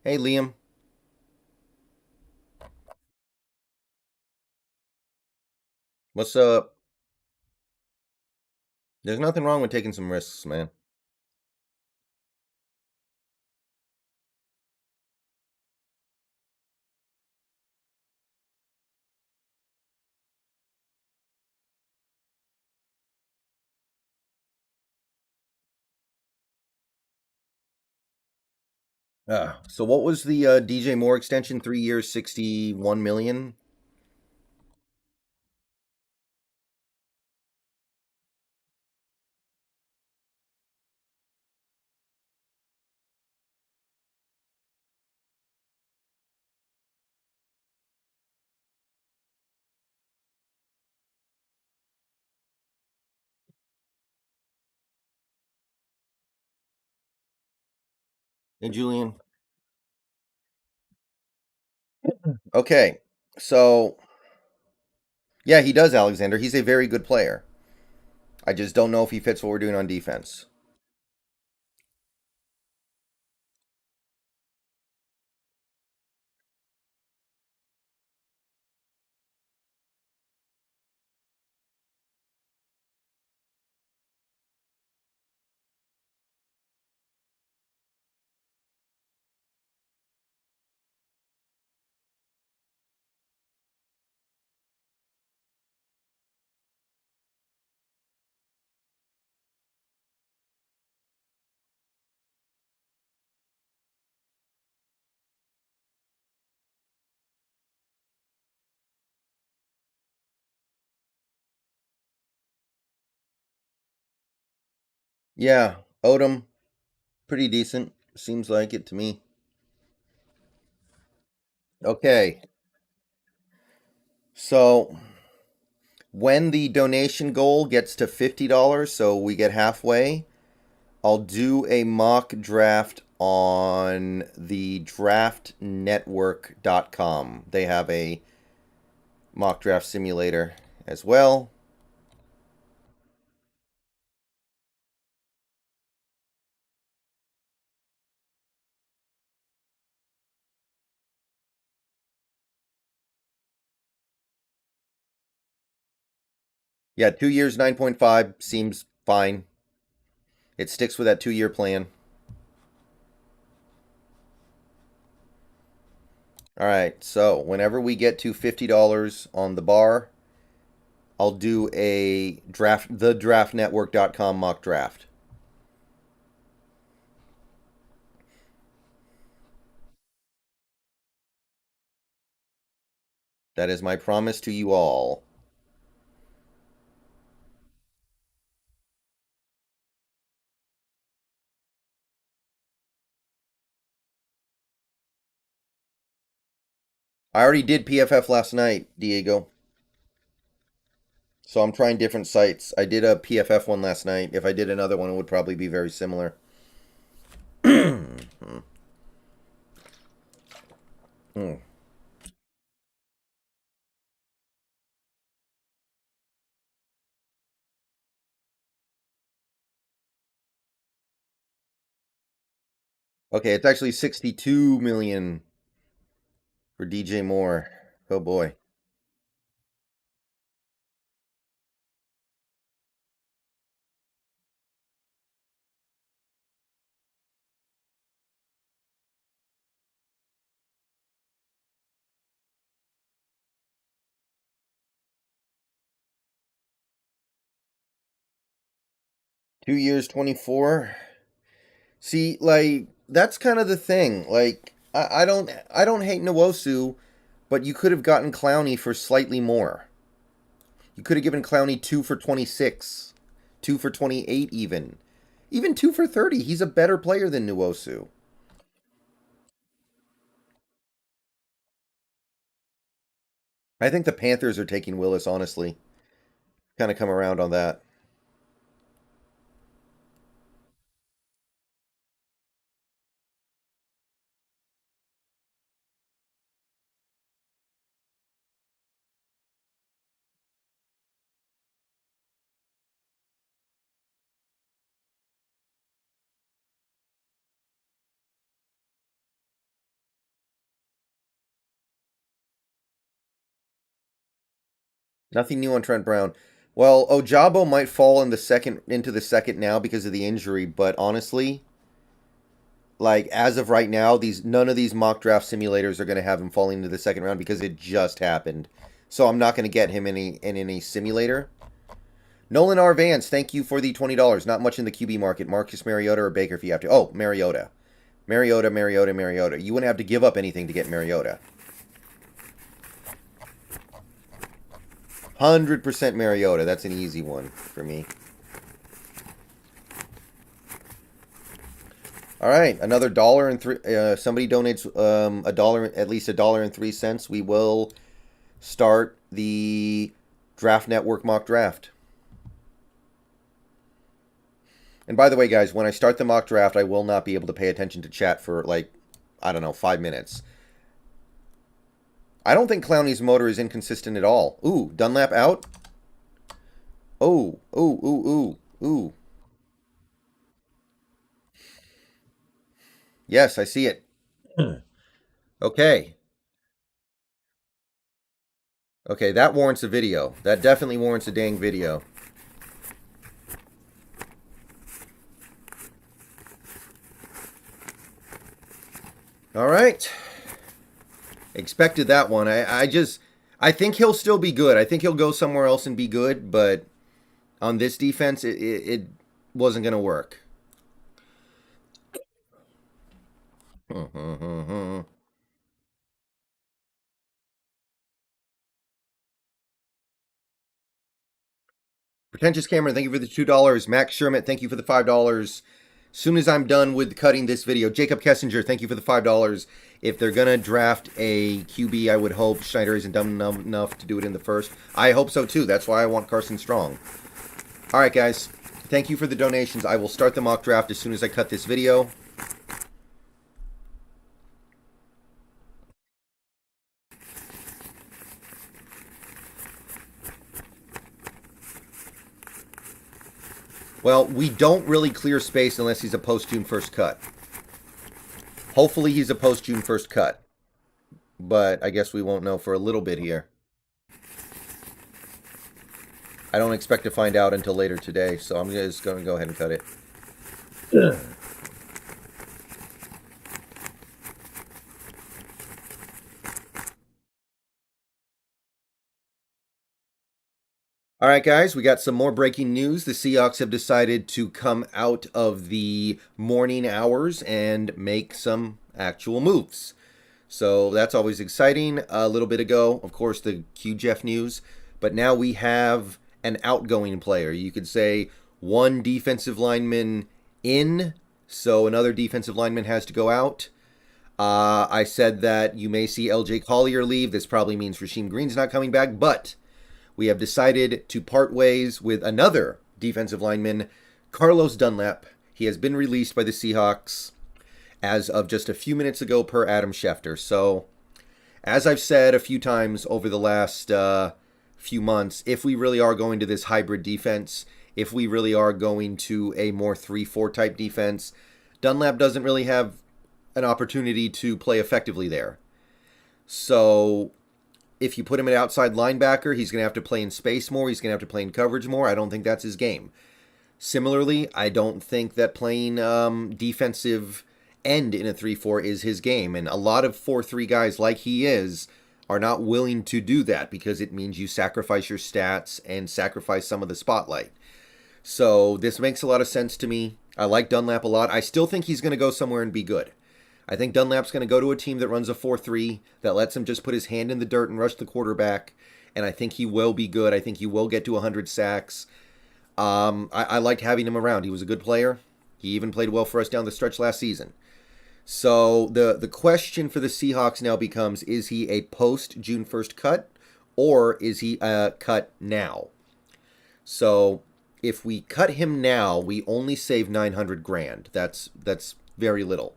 A: Hey, Liam, what's up? There's nothing wrong with taking some risks, man. So what was the DJ Moore extension? 3 years, 61 million. Hey, Julian. Okay, so yeah, he does, Alexander. He's a very good player. I just don't know if he fits what we're doing on defense. Yeah, Odom, pretty decent. Seems like it to me. Okay, so when the donation goal gets to $50, so we get halfway, I'll do a mock draft on the draftnetwork.com. They have a mock draft simulator as well. Yeah, 2 years, 9.5 seems fine. It sticks with that 2 year plan. All right, so whenever we get to $50 on the bar, I'll do a thedraftnetwork.com mock draft. That is my promise to you all. I already did PFF last night, Diego. So I'm trying different sites. I did a PFF one last night. If I did another one, it would probably be very similar. Hmm. Okay, it's actually 62 million for DJ Moore. Oh boy. 2 years, 24. See, like that's kind of the thing. Like I don't hate Nwosu, but you could have gotten Clowney for slightly more. You could have given Clowney 2 for 26, 2 for 28 even 2 for 30. He's a better player than Nwosu. I think the Panthers are taking Willis, honestly. Kind of come around on that. Nothing new on Trent Brown. Well, Ojabo might fall into the second now because of the injury, but honestly, like as of right now, these none of these mock draft simulators are going to have him falling into the second round because it just happened. So I'm not going to get him in any simulator. Nolanrvance, thank you for the $20. Not much in the QB market. Marcus Mariota or Baker if you have to. Oh, Mariota. Mariota. You wouldn't have to give up anything to get Mariota. 100% Mariota. That's an easy one for me. All right, another dollar and three. Somebody donates a dollar, at least $1.03. We will start the Draft Network mock draft. And by the way, guys, when I start the mock draft, I will not be able to pay attention to chat for like, I don't know, 5 minutes. I don't think Clowney's motor is inconsistent at all. Ooh, Dunlap out. Oh, ooh, ooh, ooh, ooh. Yes, I see it. Okay. Okay, that warrants a video. That definitely warrants a dang video. All right. Expected that one. I think he'll still be good. I think he'll go somewhere else and be good, but on this defense, it wasn't going to work. Pretentious Cameron, thank you for the $2. Max Sherman, thank you for the $5. Soon as I'm done with cutting this video, Jacob Kessinger, thank you for the $5. If they're gonna draft a QB, I would hope Schneider isn't dumb enough to do it in the first. I hope so too. That's why I want Carson strong. All right, guys. Thank you for the donations. I will start the mock draft as soon as I cut this video. Well, we don't really clear space unless he's a post-June 1st cut. Hopefully he's a post-June 1st cut. But I guess we won't know for a little bit here. I don't expect to find out until later today, so I'm just going to go ahead and cut it. All right, guys, we got some more breaking news. The Seahawks have decided to come out of the morning hours and make some actual moves. So that's always exciting. A little bit ago, of course, the Q Jeff news, but now we have an outgoing player. You could say one defensive lineman in, so another defensive lineman has to go out. I said that you may see LJ Collier leave. This probably means Rasheem Green's not coming back, but we have decided to part ways with another defensive lineman, Carlos Dunlap. He has been released by the Seahawks as of just a few minutes ago per Adam Schefter. So, as I've said a few times over the last few months, if we really are going to this hybrid defense, if we really are going to a more 3-4 type defense, Dunlap doesn't really have an opportunity to play effectively there. So, if you put him at outside linebacker, he's going to have to play in space more. He's going to have to play in coverage more. I don't think that's his game. Similarly, I don't think that playing defensive end in a 3-4 is his game. And a lot of 4-3 guys like he is are not willing to do that because it means you sacrifice your stats and sacrifice some of the spotlight. So this makes a lot of sense to me. I like Dunlap a lot. I still think he's going to go somewhere and be good. I think Dunlap's going to go to a team that runs a 4-3, that lets him just put his hand in the dirt and rush the quarterback, and I think he will be good. I think he will get to 100 sacks. I liked having him around. He was a good player. He even played well for us down the stretch last season. So the question for the Seahawks now becomes, is he a post-June 1st cut, or is he a cut now? So if we cut him now, we only save $900,000. That's very little.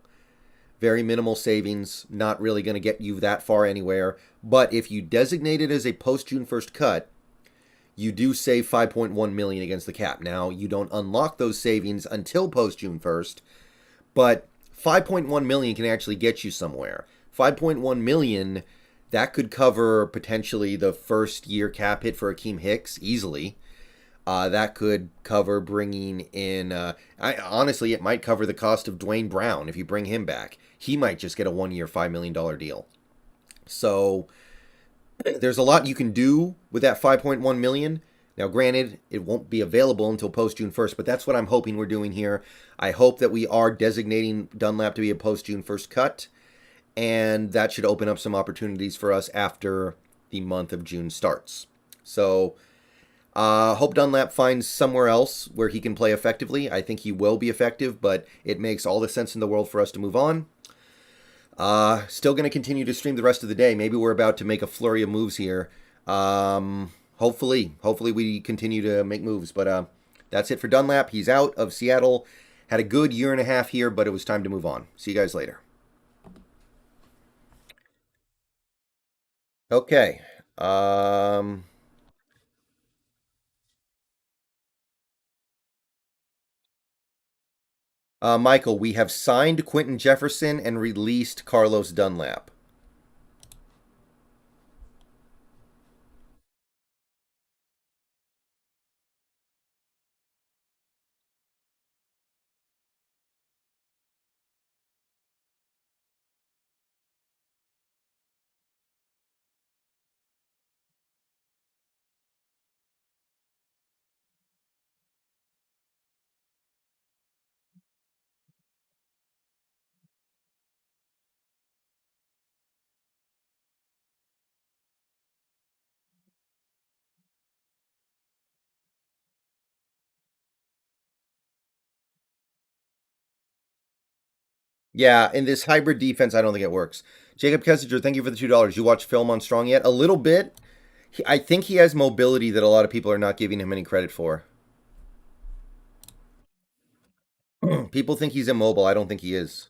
A: Very minimal savings, not really going to get you that far anywhere. But if you designate it as a post-June 1st cut, you do save $5.1 million against the cap. Now, you don't unlock those savings until post-June 1st, but $5.1 million can actually get you somewhere. $5.1 million, that could cover potentially the first year cap hit for Akeem Hicks easily. That could cover bringing in, honestly, it might cover the cost of Dwayne Brown if you bring him back. He might just get a 1-year, $5 million deal. So there's a lot you can do with that $5.1 million. Now, granted, it won't be available until post-June 1st, but that's what I'm hoping we're doing here. I hope that we are designating Dunlap to be a post-June 1st cut, and that should open up some opportunities for us after the month of June starts. So hope Dunlap finds somewhere else where he can play effectively. I think he will be effective, but it makes all the sense in the world for us to move on. Still going to continue to stream the rest of the day. Maybe we're about to make a flurry of moves here. Hopefully we continue to make moves. But that's it for Dunlap. He's out of Seattle. Had a good year and a half here, but it was time to move on. See you guys later. Okay. Um, Michael, we have signed Quentin Jefferson and released Carlos Dunlap. Yeah, in this hybrid defense, I don't think it works. Jacob Kessinger, thank you for the $2. You watched film on Strong yet? A little bit. I think he has mobility that a lot of people are not giving him any credit for. People think he's immobile. I don't think he is.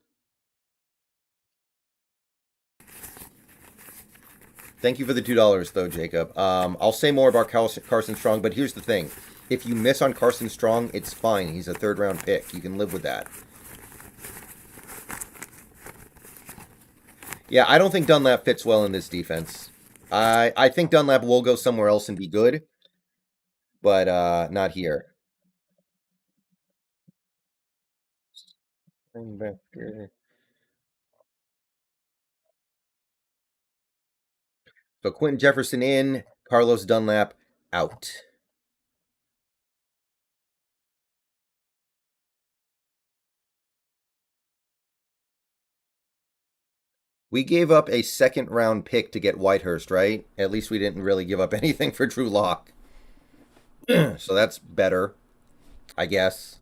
A: Thank you for the $2, though, Jacob. I'll say more about Carson Strong, but here's the thing: if you miss on Carson Strong, it's fine. He's a third round pick. You can live with that. Yeah, I don't think Dunlap fits well in this defense. I think Dunlap will go somewhere else and be good, but not here. So Quentin Jefferson in, Carlos Dunlap out. We gave up a second round pick to get Whitehurst, right? At least we didn't really give up anything for Drew Lock. So that's better, I guess.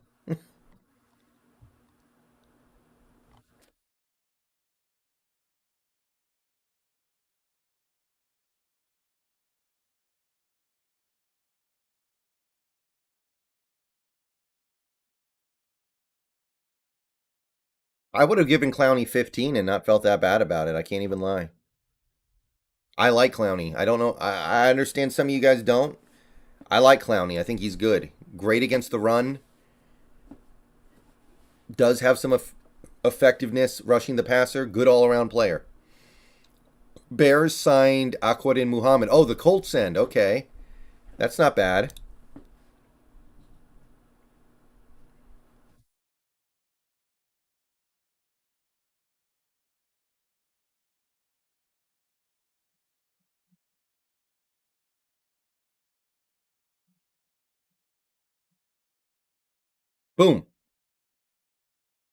A: I would have given Clowney 15 and not felt that bad about it. I can't even lie. I like Clowney. I don't know. I understand some of you guys don't. I like Clowney. I think he's good. Great against the run. Does have some effectiveness rushing the passer. Good all around player. Bears signed Aquadin Muhammad. Oh, the Colts end. Okay. That's not bad. Boom.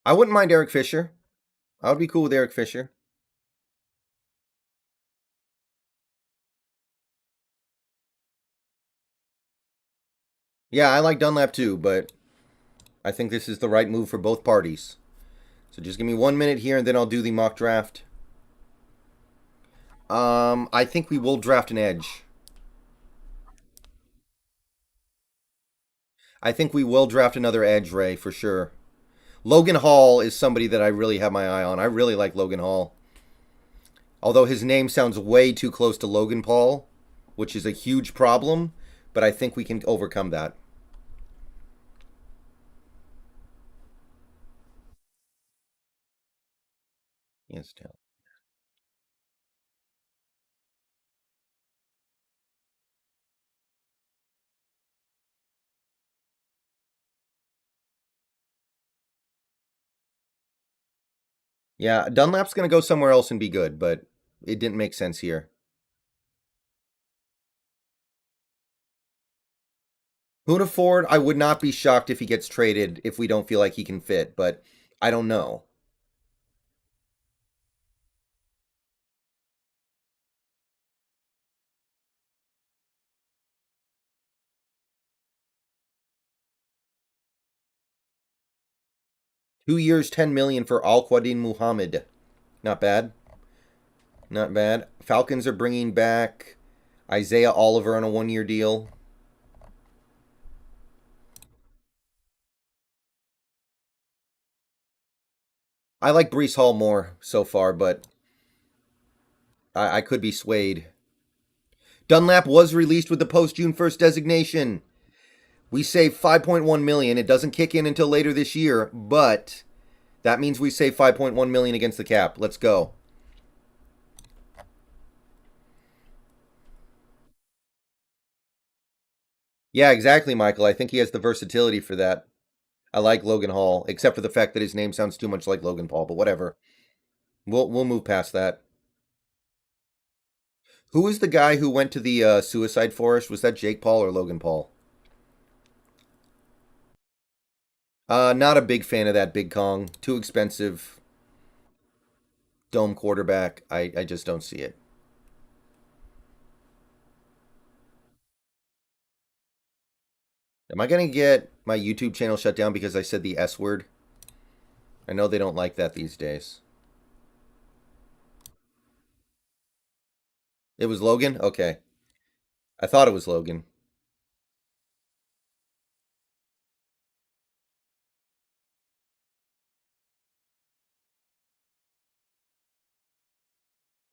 A: I wouldn't mind Eric Fisher. I would be cool with Eric Fisher. Yeah, I like Dunlap too, but I think this is the right move for both parties. So just give me 1 minute here and then I'll do the mock draft. I think we will draft an edge. I think we will draft another edge, Ray, for sure. Logan Hall is somebody that I really have my eye on. I really like Logan Hall. Although his name sounds way too close to Logan Paul, which is a huge problem, but I think we can overcome that. Yes, Tal. Yeah, Dunlap's going to go somewhere else and be good, but it didn't make sense here. Hoona Ford, I would not be shocked if he gets traded if we don't feel like he can fit, but I don't know. 2 years, 10 million for Al Quadin Muhammad. Not bad. Not bad. Falcons are bringing back Isaiah Oliver on a 1 year deal. I like Brees Hall more so far, but I could be swayed. Dunlap was released with the post June 1st designation. We save 5.1 million. It doesn't kick in until later this year, but that means we save 5.1 million against the cap. Let's go. Yeah, exactly, Michael. I think he has the versatility for that. I like Logan Hall, except for the fact that his name sounds too much like Logan Paul, but whatever. We'll move past that. Who was the guy who went to the suicide forest? Was that Jake Paul or Logan Paul? Not a big fan of that Big Kong. Too expensive. Dome quarterback. I just don't see it. Am I gonna get my YouTube channel shut down because I said the S word? I know they don't like that these days. It was Logan? Okay. I thought it was Logan.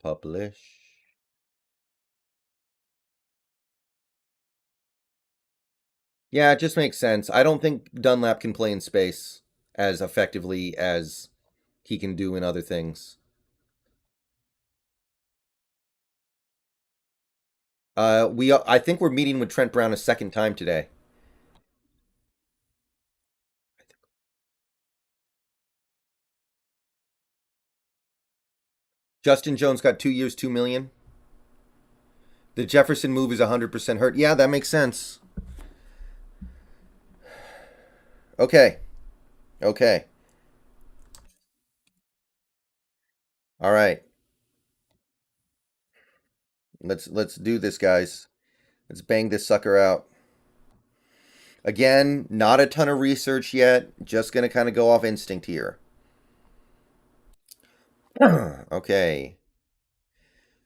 A: Publish. Yeah, it just makes sense. I don't think Dunlap can play in space as effectively as he can do in other things. I think we're meeting with Trent Brown a second time today. Justin Jones got 2 years, 2 million. The Jefferson move is 100% hurt. Yeah, that makes sense. Okay. Okay. All right. Let's do this, guys. Let's bang this sucker out. Again, not a ton of research yet. Just gonna kind of go off instinct here. Okay.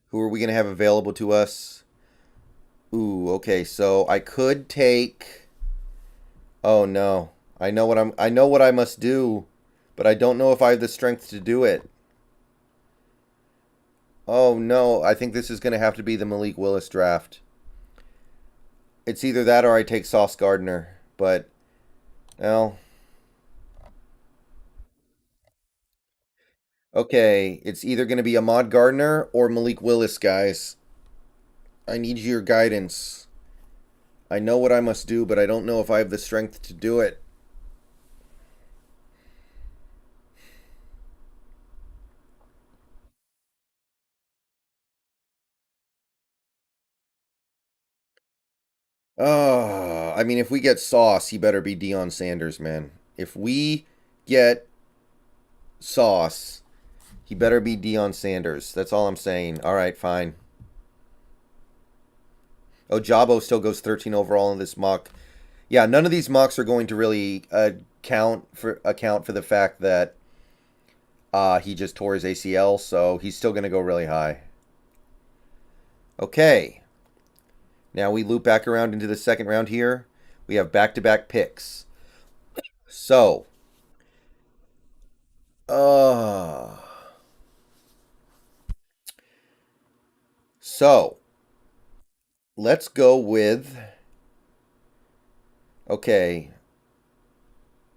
A: Who are we gonna have available to us? Ooh, okay. So I could take. Oh no. I know what I must do, but I don't know if I have the strength to do it. Oh no, I think this is going to have to be the Malik Willis draft. It's either that or I take Sauce Gardner, but well, okay, it's either going to be Ahmad Gardner or Malik Willis, guys. I need your guidance. I know what I must do, but I don't know if I have the strength to do it. Oh, I mean, if we get Sauce, he better be Deion Sanders, man. If we get Sauce, he better be Deion Sanders. That's all I'm saying. All right, fine. Oh, Jabo still goes 13 overall in this mock. Yeah, none of these mocks are going to really account for the fact that he just tore his ACL, so he's still going to go really high. Okay. Now we loop back around into the second round here. We have back-to-back picks. So, uh so let's go with okay.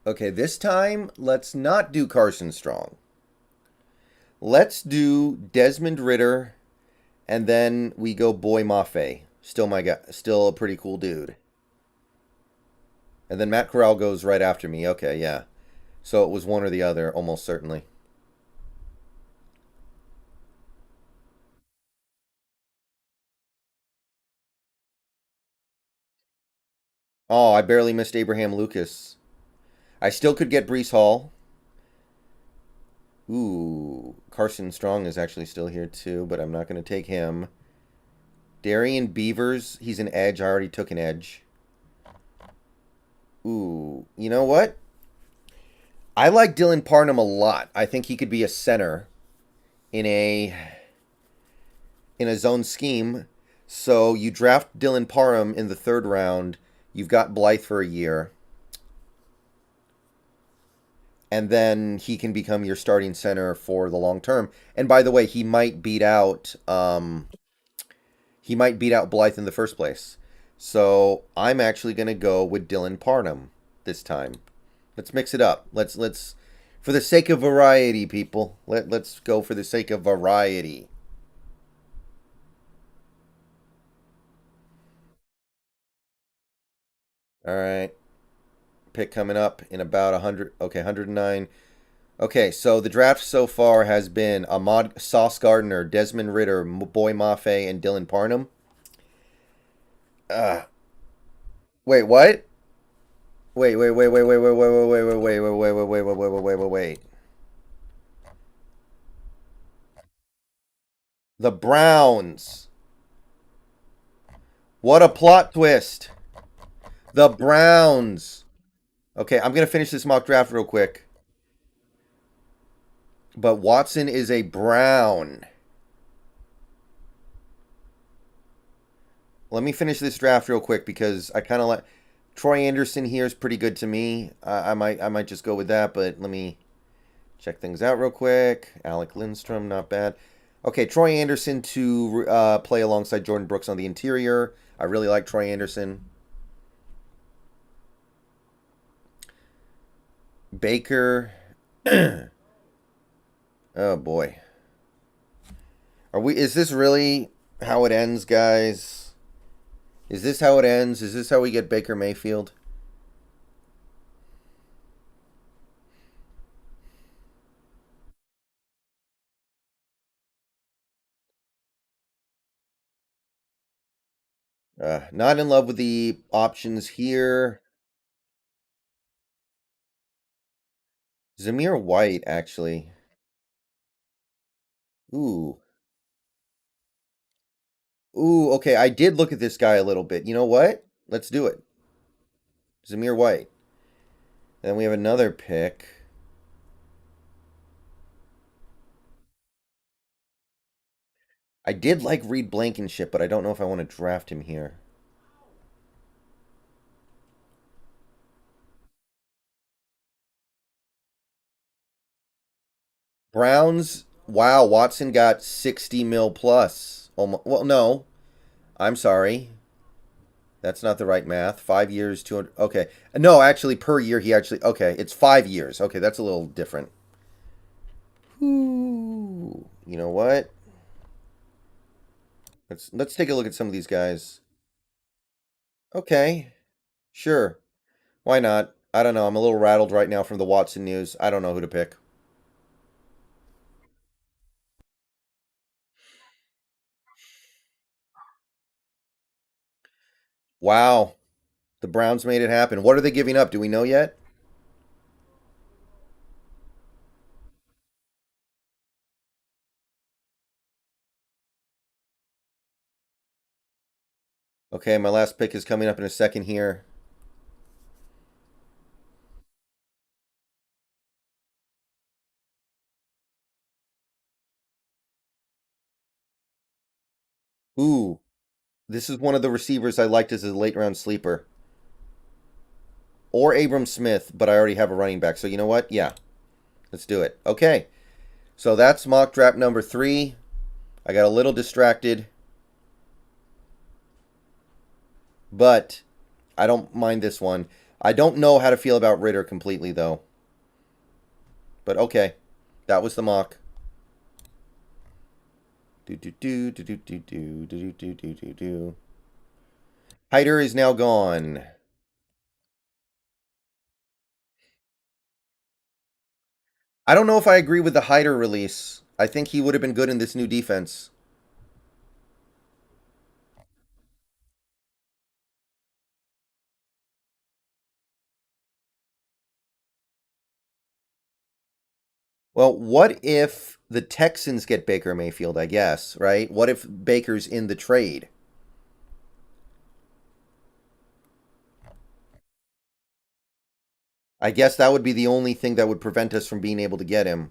A: Okay, this time let's not do Carson Strong. Let's do Desmond Ritter, and then we go Boy Mafe. Still my guy. Still a pretty cool dude. And then Matt Corral goes right after me. Okay, yeah. So it was one or the other, almost certainly. Oh, I barely missed Abraham Lucas. I still could get Brees Hall. Ooh, Carson Strong is actually still here too, but I'm not going to take him. Darian Beavers, he's an edge. I already took an edge. Ooh, you know what? I like Dylan Parham a lot. I think he could be a center in a zone scheme. So you draft Dylan Parham in the third round. You've got Blythe for a year. And then he can become your starting center for the long term. And by the way, he might beat out he might beat out Blythe in the first place. So I'm actually going to go with Dylan Parham this time. Let's mix it up. Let's for the sake of variety, people. Let's go for the sake of variety. All right. Pick coming up in about 100. Okay, 109. Okay, so the draft so far has been Ahmad Sauce Gardner, Desmond Ritter, Boy Mafe, and Dylan Parham. Uh, wait, what? Wait. The Browns. What a plot twist. The Browns. Okay, I'm going to finish this mock draft real quick. But Watson is a Brown. Let me finish this draft real quick because I kind of like Troy Anderson here is pretty good to me. I might just go with that, but let me check things out real quick. Alec Lindstrom, not bad. Okay, Troy Anderson to play alongside Jordan Brooks on the interior. I really like Troy Anderson. Baker. Oh boy. Are we is this really how it ends, guys? Is this how it ends? Is this how we get Baker Mayfield? Not in love with the options here. Zamir White, actually. Ooh. Ooh, okay. I did look at this guy a little bit. You know what? Let's do it. Zamir White. Then we have another pick. I did like Reed Blankenship, but I don't know if I want to draft him here. Browns. Wow, Watson got 60 mil plus. Well, no. I'm sorry. That's not the right math. 5 years, 200. Okay. No, actually, per year, he actually. Okay, it's 5 years. Okay, that's a little different. Ooh. You know what? Let's take a look at some of these guys. Okay, sure. Why not? I don't know. I'm a little rattled right now from the Watson news. I don't know who to pick. Wow, the Browns made it happen. What are they giving up? Do we know yet? Okay, my last pick is coming up in a second here. Ooh, this is one of the receivers I liked as a late round sleeper. Or Abram Smith, but I already have a running back. So you know what? Yeah, let's do it. Okay, so that's mock draft number 3. I got a little distracted, but I don't mind this one. I don't know how to feel about Ritter completely, though. But okay, that was the mock. Do do do do do do do do do do do do. Hyder is now gone. I don't know if I agree with the Hyder release. I think he would have been good in this new defense. Well, what if the Texans get Baker Mayfield, I guess, right? What if Baker's in the trade? I guess that would be the only thing that would prevent us from being able to get him.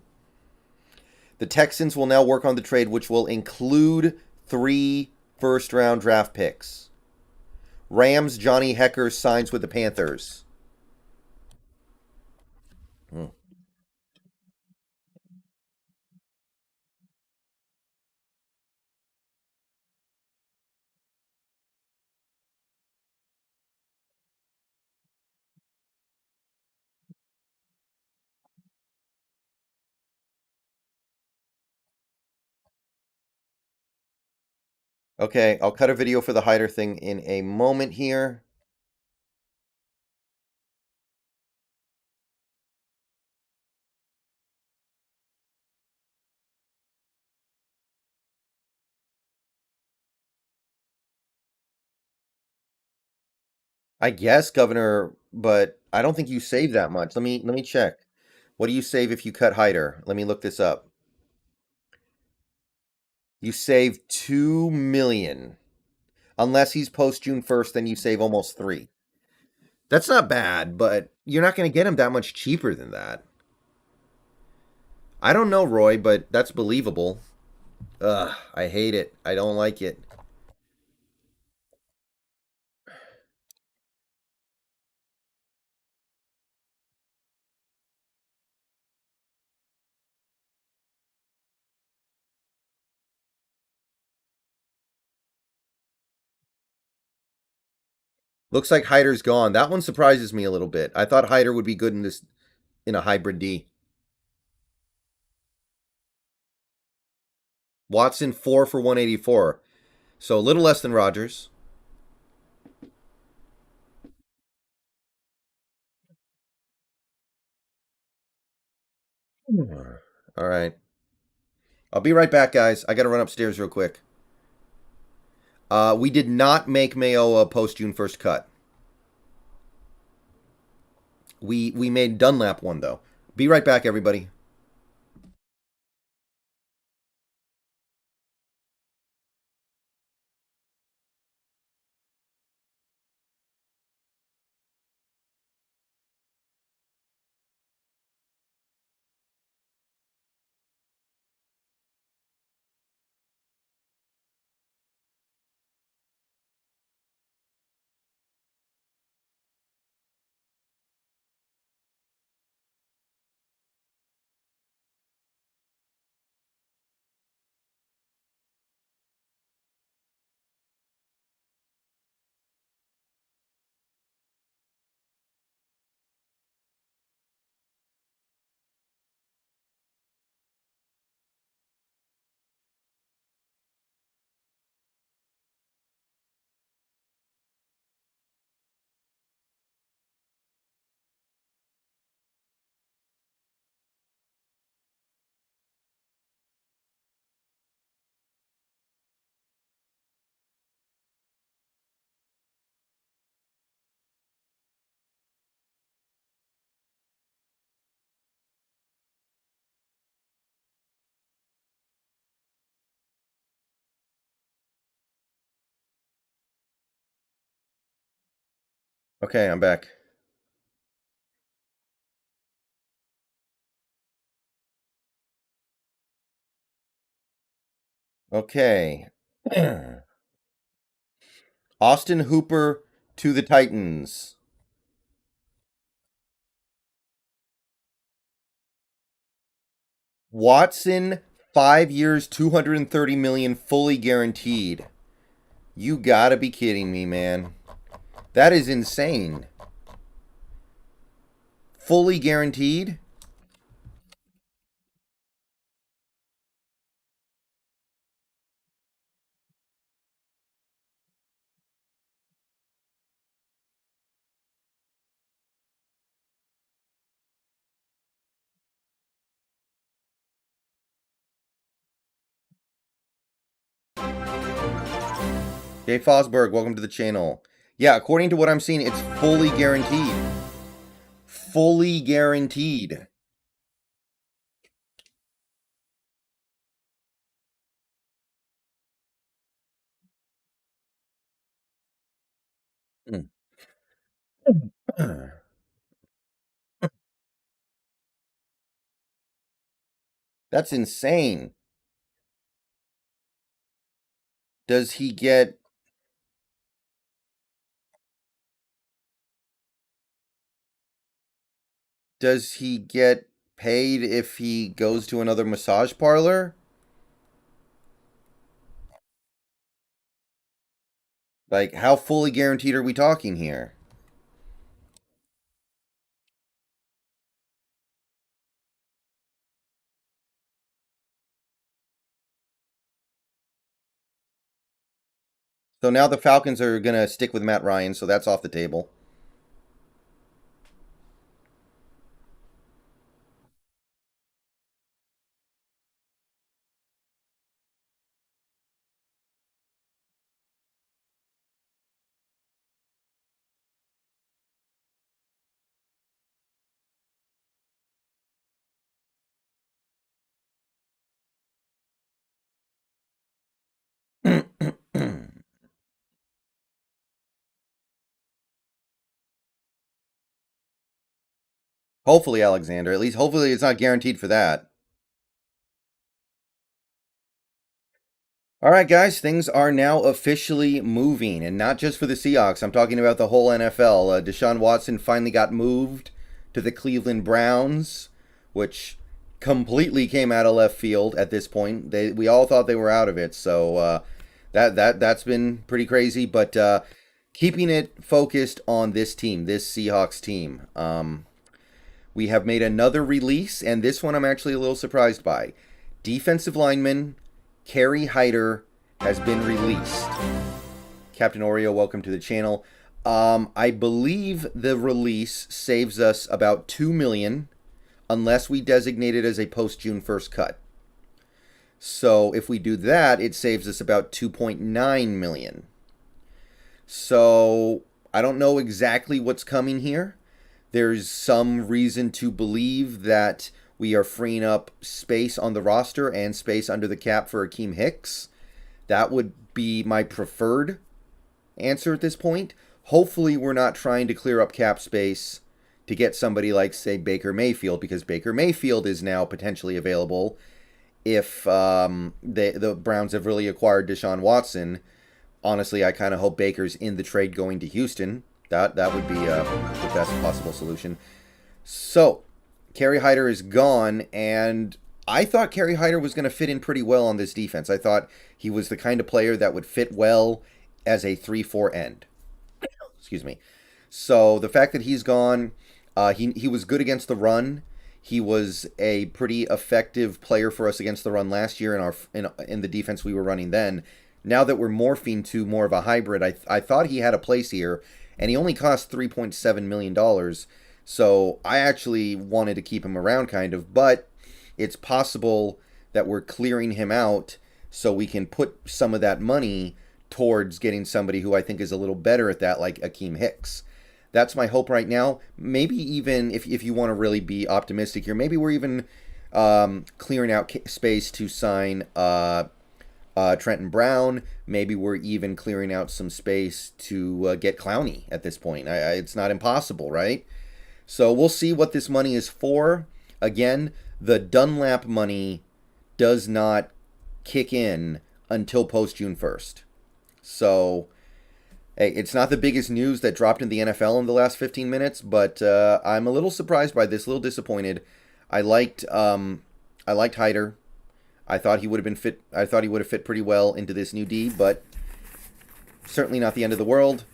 A: The Texans will now work on the trade, which will include 3 first-round draft picks. Rams, Johnny Hecker signs with the Panthers. Hmm. Okay, I'll cut a video for the hider thing in a moment here. I guess, Governor, but I don't think you save that much. Let me check. What do you save if you cut hider? Let me look this up. You save 2 million. Unless he's post June 1st, then you save almost three. That's not bad, but you're not going to get him that much cheaper than that. I don't know, Roy, but that's believable. Ugh, I hate it. I don't like it. Looks like Hyder's gone. That one surprises me a little bit. I thought Hyder would be good in a hybrid D. Watson 4 for 184. So a little less than Rogers. All right. I'll be right back, guys. I got to run upstairs real quick. We did not make Mayo a post June 1st cut. We made Dunlap one though. Be right back, everybody. Okay, I'm back. Okay. Austin Hooper to the Titans. Watson, 5 years, 230 million, fully guaranteed. You gotta be kidding me, man. That is insane. Fully guaranteed? Dave Fosberg, welcome to the channel. Yeah, according to what I'm seeing, it's fully guaranteed. Fully guaranteed. That's insane. Does he get does he get paid if he goes to another massage parlor? Like, how fully guaranteed are we talking here? So now the Falcons are going to stick with Matt Ryan, so that's off the table. Hopefully, Alexander. At least, hopefully, it's not guaranteed for that. All right, guys, things are now officially moving, and not just for the Seahawks. I'm talking about the whole NFL. Deshaun Watson finally got moved to the Cleveland Browns, which completely came out of left field at this point. We all thought they were out of it, so that's been pretty crazy. But keeping it focused on this team, this Seahawks team, we have made another release, and this one I'm actually a little surprised by. Defensive lineman Kerry Hyder has been released. Captain Oreo, welcome to the channel. I believe the release saves us about $2 million unless we designate it as a post June 1st cut. So if we do that, it saves us about $2.9 million. So I don't know exactly what's coming here. There's some reason to believe that we are freeing up space on the roster and space under the cap for Akeem Hicks. That would be my preferred answer at this point. Hopefully, we're not trying to clear up cap space to get somebody like, say, Baker Mayfield, because Baker Mayfield is now potentially available if the Browns have really acquired Deshaun Watson. Honestly, I kind of hope Baker's in the trade going to Houston. That would be the best possible solution. So, Kerry Hyder is gone, and I thought Kerry Hyder was going to fit in pretty well on this defense. I thought he was the kind of player that would fit well as a 3-4 end. Excuse me. So the fact that he's gone, he was good against the run. He was a pretty effective player for us against the run last year in the defense we were running then. Now that we're morphing to more of a hybrid, I thought he had a place here, and he only cost $3.7 million. So I actually wanted to keep him around, kind of, but it's possible that we're clearing him out so we can put some of that money towards getting somebody who I think is a little better at that, like Akeem Hicks. That's my hope right now. Maybe even if you want to really be optimistic here, maybe we're even clearing out space to sign Trenton Brown. Maybe we're even clearing out some space to get Clowney at this point. It's not impossible, right? So we'll see what this money is for. Again, the Dunlap money does not kick in until post June 1st. So, hey, it's not the biggest news that dropped in the NFL in the last 15 minutes, but I'm a little surprised by this, a little disappointed. I liked Hyder. I thought he would have been fit. I thought he would have fit pretty well into this new D, but certainly not the end of the world.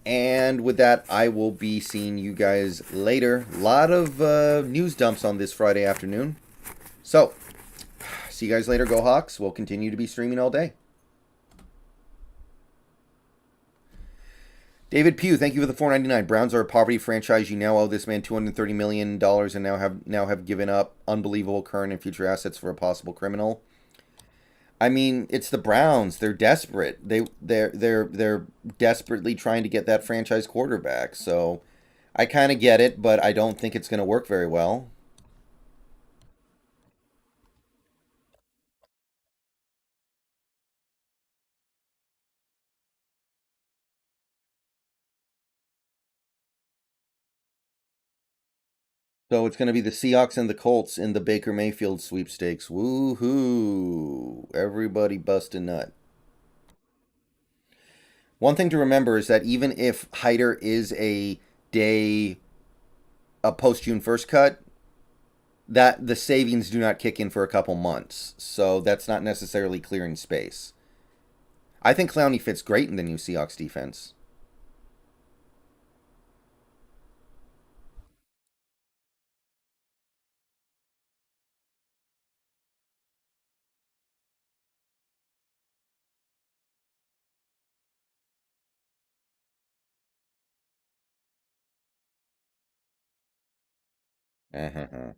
A: And with that, I will be seeing you guys later. A lot of news dumps on this Friday afternoon. So, see you guys later. Go Hawks. We'll continue to be streaming all day. David Pugh, thank you for the $4.99. Browns are a poverty franchise. You now owe this man $230 million and now have given up unbelievable current and future assets for a possible criminal. I mean, it's the Browns. They're desperate. They're desperately trying to get that franchise quarterback. So I kind of get it, but I don't think it's going to work very well. So it's going to be the Seahawks and the Colts in the Baker Mayfield sweepstakes. Woohoo! Everybody bust a nut. One thing to remember is that even if Hyder is a post June 1st cut, that the savings do not kick in for a couple months. So that's not necessarily clearing space. I think Clowney fits great in the new Seahawks defense. Uh-huh.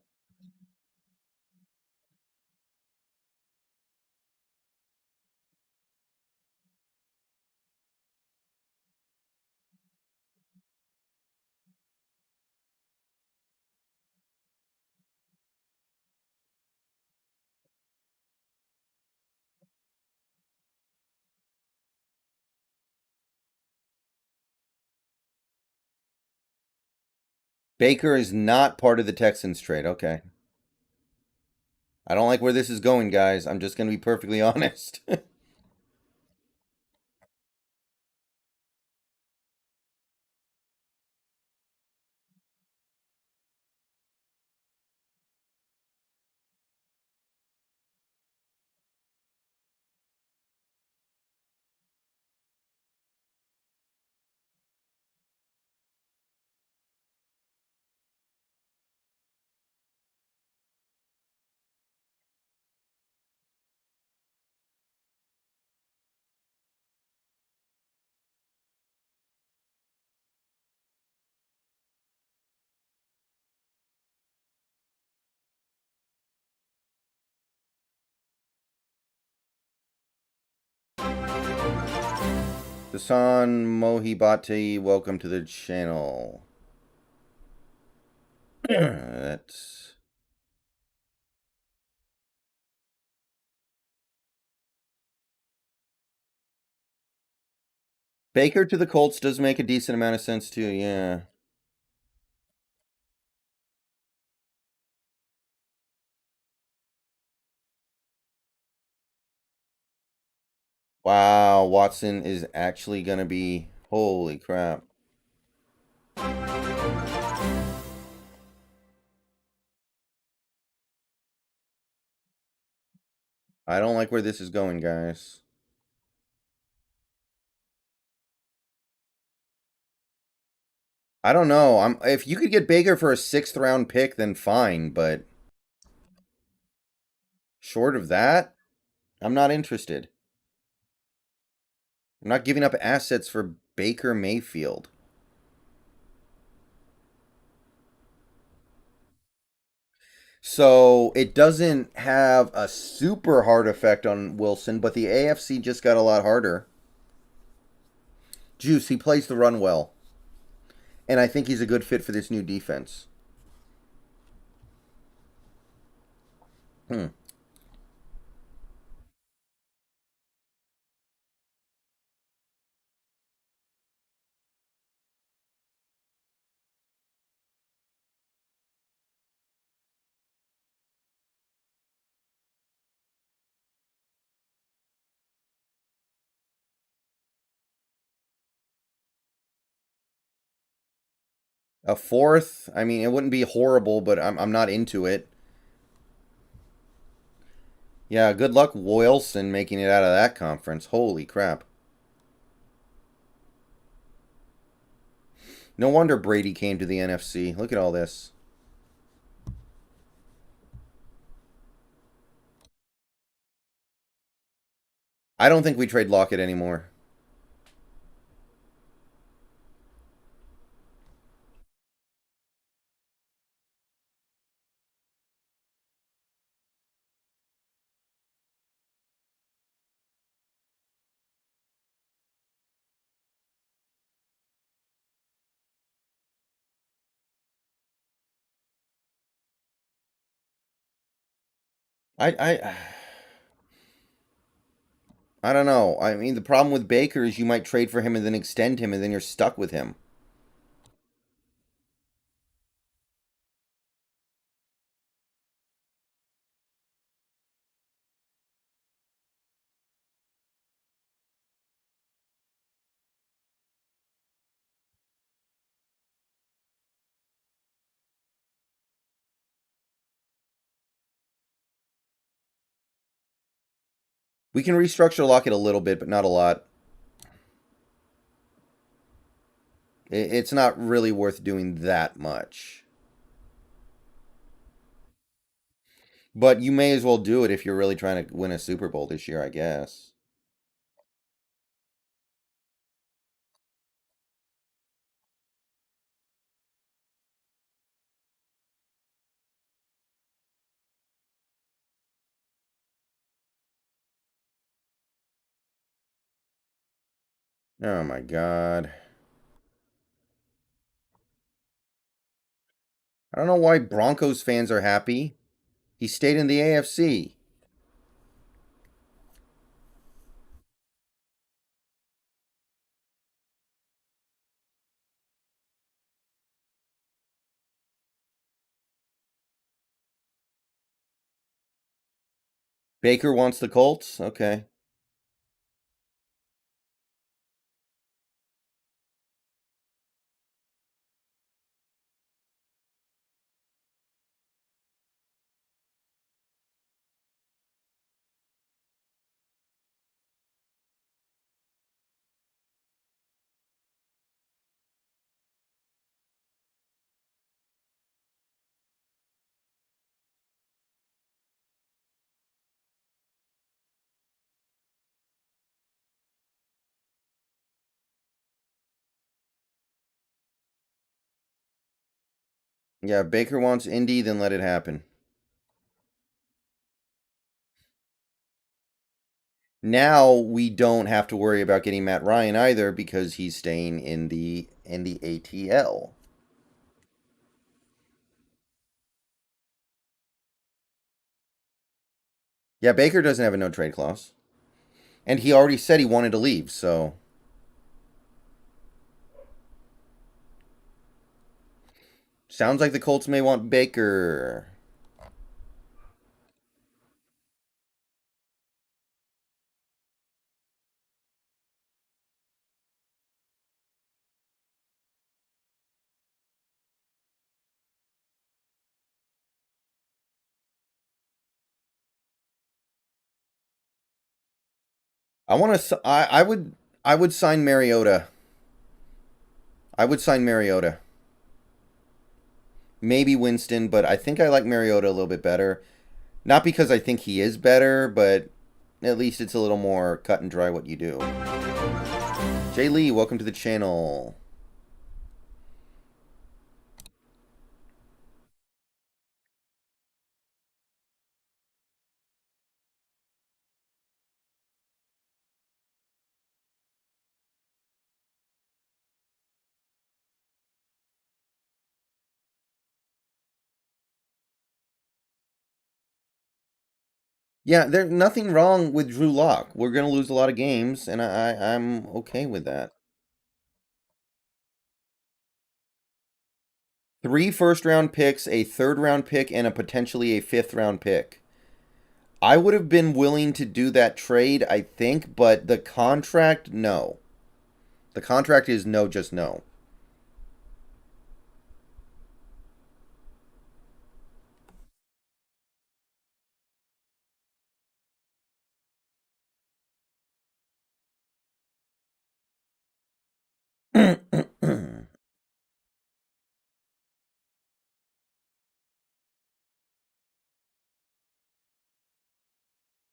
A: Baker is not part of the Texans trade. Okay. I don't like where this is going, guys. I'm just going to be perfectly honest. Dasan Mohibati, welcome to the channel. That's Baker to the Colts does make a decent amount of sense too. Yeah. Wow, Watson is actually going to be holy crap. I don't like where this is going, guys. I don't know. If you could get Baker for a 6th round pick, then fine, but short of that, I'm not interested. I'm not giving up assets for Baker Mayfield. So it doesn't have a super hard effect on Wilson, but the AFC just got a lot harder. Juice, he plays the run well. And I think he's a good fit for this new defense. Hmm. A 4th, I mean, it wouldn't be horrible, but I'm not into it. Yeah, good luck Wilson making it out of that conference. Holy crap. No wonder Brady came to the NFC. Look at all this. I don't think we trade Lockett anymore. I I don't know. I mean, the problem with Baker is you might trade for him and then extend him, and then you're stuck with him. We can restructure Lockett a little bit, but not a lot. It's not really worth doing that much. But you may as well do it if you're really trying to win a Super Bowl this year, I guess. Oh my god. I don't know why Broncos fans are happy. He stayed in the AFC. Baker wants the Colts? Okay. Yeah, if Baker wants Indy, then let it happen. Now we don't have to worry about getting Matt Ryan either because he's staying in the ATL. Yeah, Baker doesn't have a no trade clause. And he already said he wanted to leave, so sounds like the Colts may want Baker. I want to I would sign Mariota. I would sign Mariota. Maybe Winston, but I think I like Mariota a little bit better. Not because I think he is better, but at least it's a little more cut and dry what you do. Jay Lee, welcome to the channel. Yeah, there's nothing wrong with Drew Lock. We're gonna lose a lot of games, and I'm okay with that. 3 first-round picks, a third-round pick, and a potentially a fifth-round pick. I would have been willing to do that trade, I think, but the contract, no. The contract is no, just no.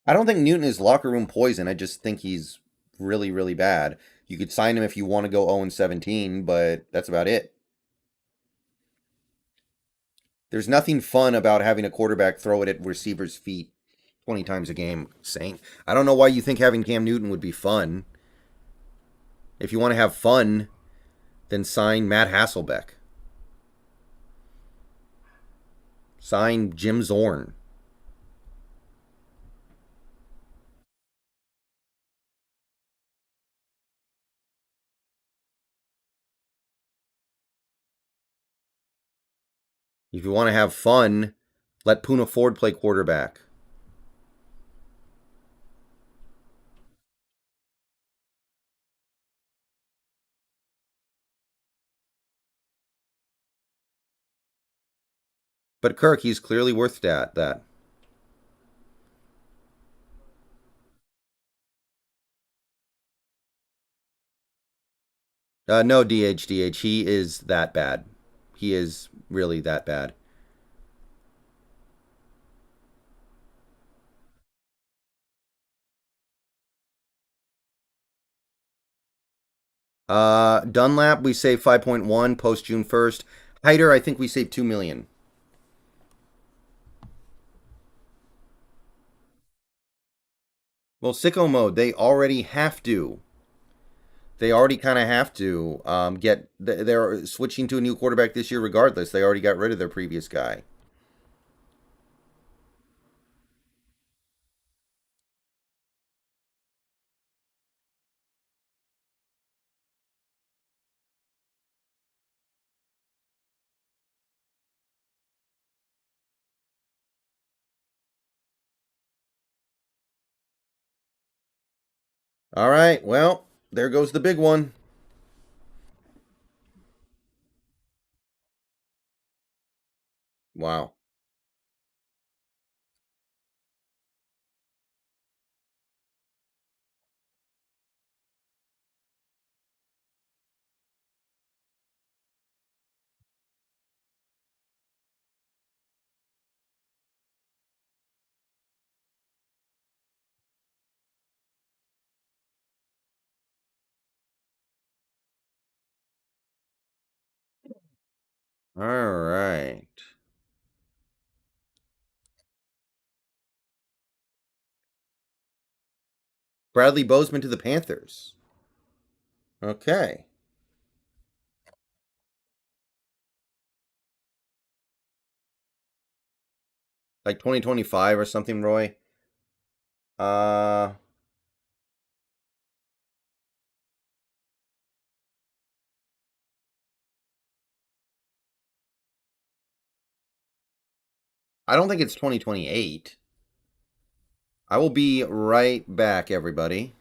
A: I don't think Newton is locker room poison. I just think he's really, really bad. You could sign him if you want to go 0-17, but that's about it. There's nothing fun about having a quarterback throw it at receivers' feet 20 times a game. Saint. I don't know why you think having Cam Newton would be fun. If you want to have fun, then sign Matt Hasselbeck. Sign Jim Zorn. If you want to have fun, let Poona Ford play quarterback. But Kirk, he's clearly worth that. No, DH. He is that bad. He is really that bad. Dunlap, we save 5.1 post June 1st. Hyder, I think we save 2 million. Well, sicko mode, they already have to. They already kind of have to They're switching to a new quarterback this year, regardless. They already got rid of their previous guy. All right. Well, there goes the big one. Wow. All right. Bradley Bozeman to the Panthers. Okay. Like 2025 or something, Roy. Uh, I don't think it's 2028. I will be right back, everybody.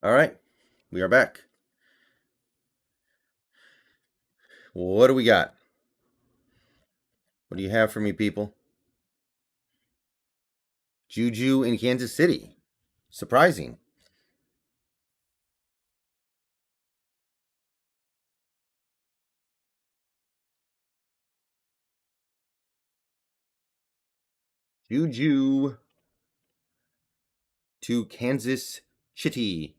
A: All right, we are back. What do we got? What do you have for me, people? Juju in Kansas City. Surprising. Juju to Kansas City.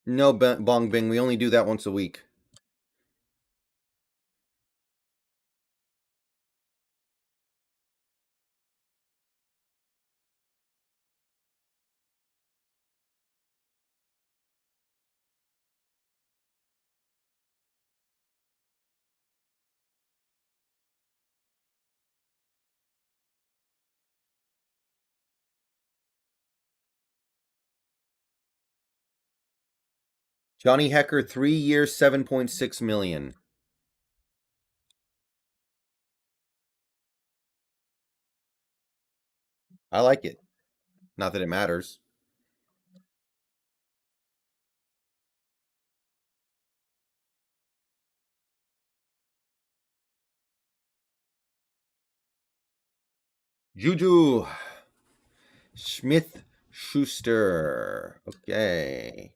A: No bong bing. We only do that once a week. Johnny Hecker, 3 years, 7.6 million. I like it. Not that it matters. Juju Smith Schuster. Okay.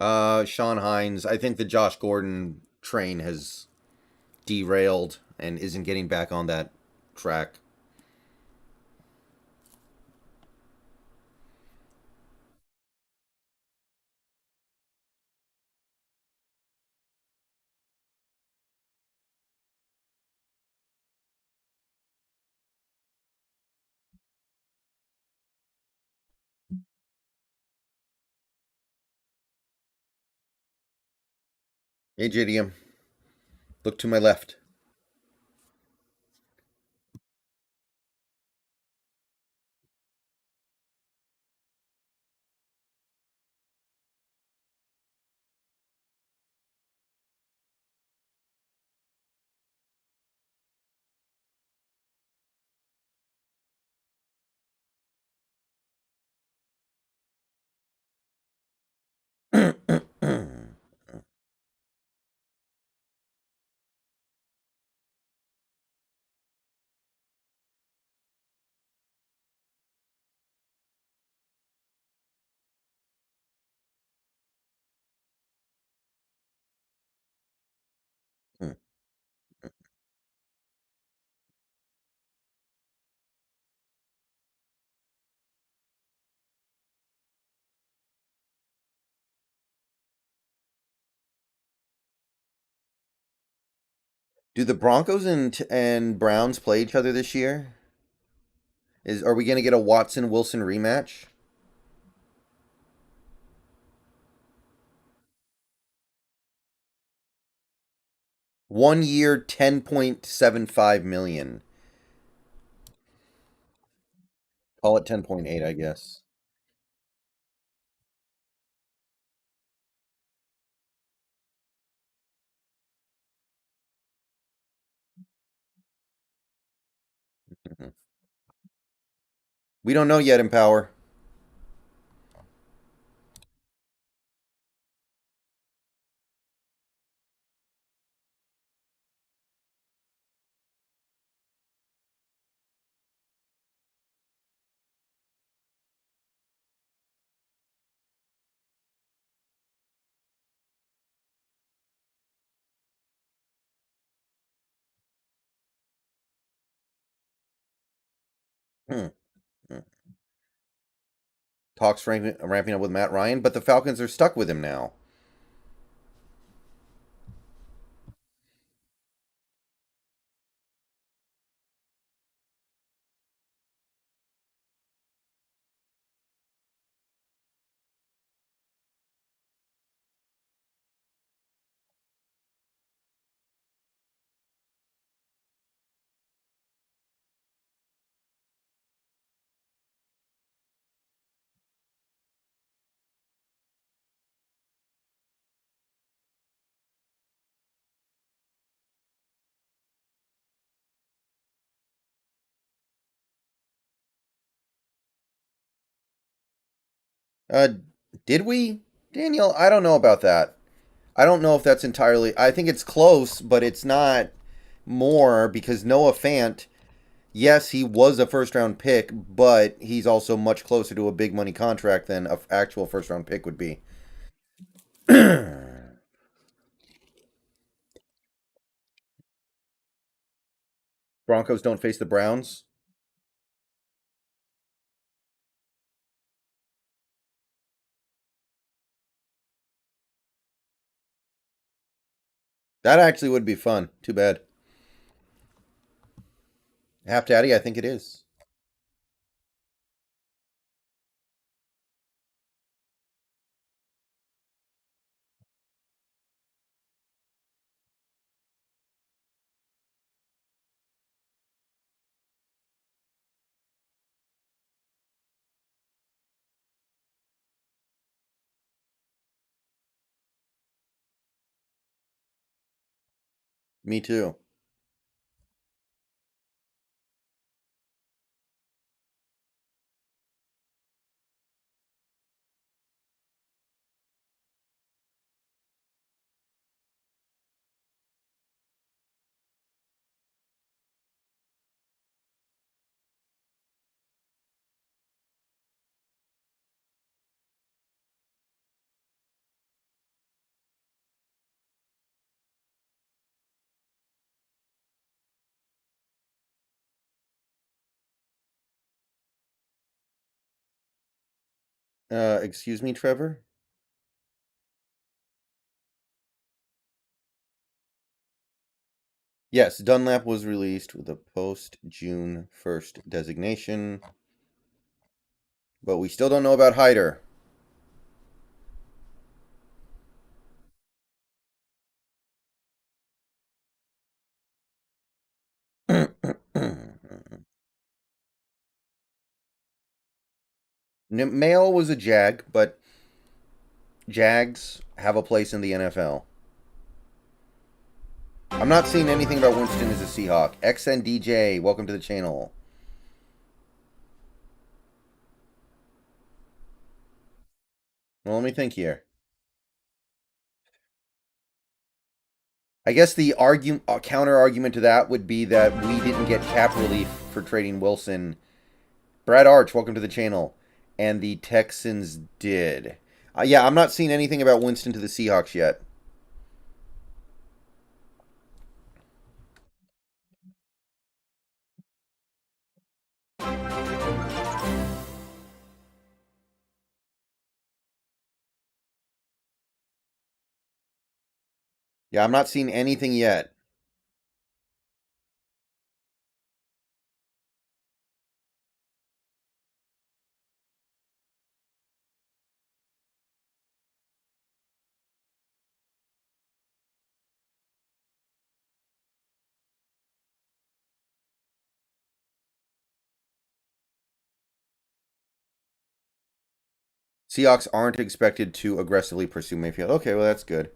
A: Sean Hines. I think the Josh Gordon train has derailed and isn't getting back on that track. Hey, JDM, look to my left. Do the Broncos and Browns play each other this year? Are we going to get a Watson Wilson rematch? 1 year, 10.75 million. Call it 10.8, I guess. Mhm. We don't know yet, Empower. Hmm. Talks ramping up with Matt Ryan, but the Falcons are stuck with him now. Uh, did we, Daniel? I don't know about that. I don't know if that's entirely. I think it's close, but it's not more because Noah Fant. Yes, he was a first round pick, but he's also much closer to a big money contract than an actual first round pick would be. Broncos don't face the Browns. That actually would be fun. Too bad. Half Daddy, I think it is. Me too. Excuse me, Trevor? Yes, Dunlap was released with a post June 1st designation, but we still don't know about Hyder. Mail was a Jag, but Jags have a place in the NFL. I'm not seeing anything about Winston as a Seahawk. XNDJ, welcome to the channel. Well, let me think here. I guess the counter argument to that would be that we didn't get cap relief for trading Wilson. Brad Arch, welcome to the channel. And the Texans did. Yeah, I'm not seeing anything about Winston to the Seahawks yet. Yeah, I'm not seeing anything yet. Seahawks aren't expected to aggressively pursue Mayfield. Okay, well, that's good.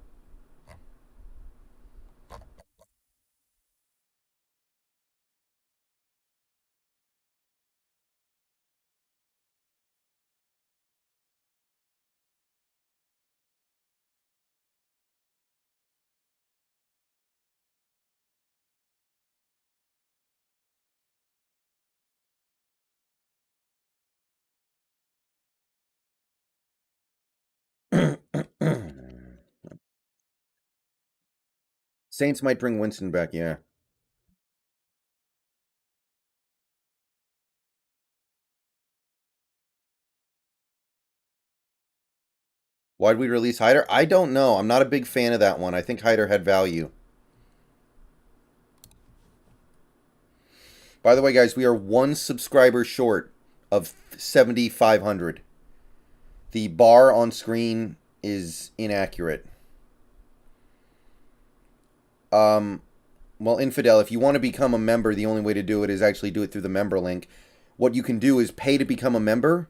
A: Saints might bring Winston back, yeah. Why'd we release Hyder? I don't know. I'm not a big fan of that one. I think Hyder had value. By the way, guys, we are one subscriber short of 7,500. The bar on screen is inaccurate. Well, Infidel, if you want to become a member, the only way to do it is actually do it through the member link. What you can do is pay to become a member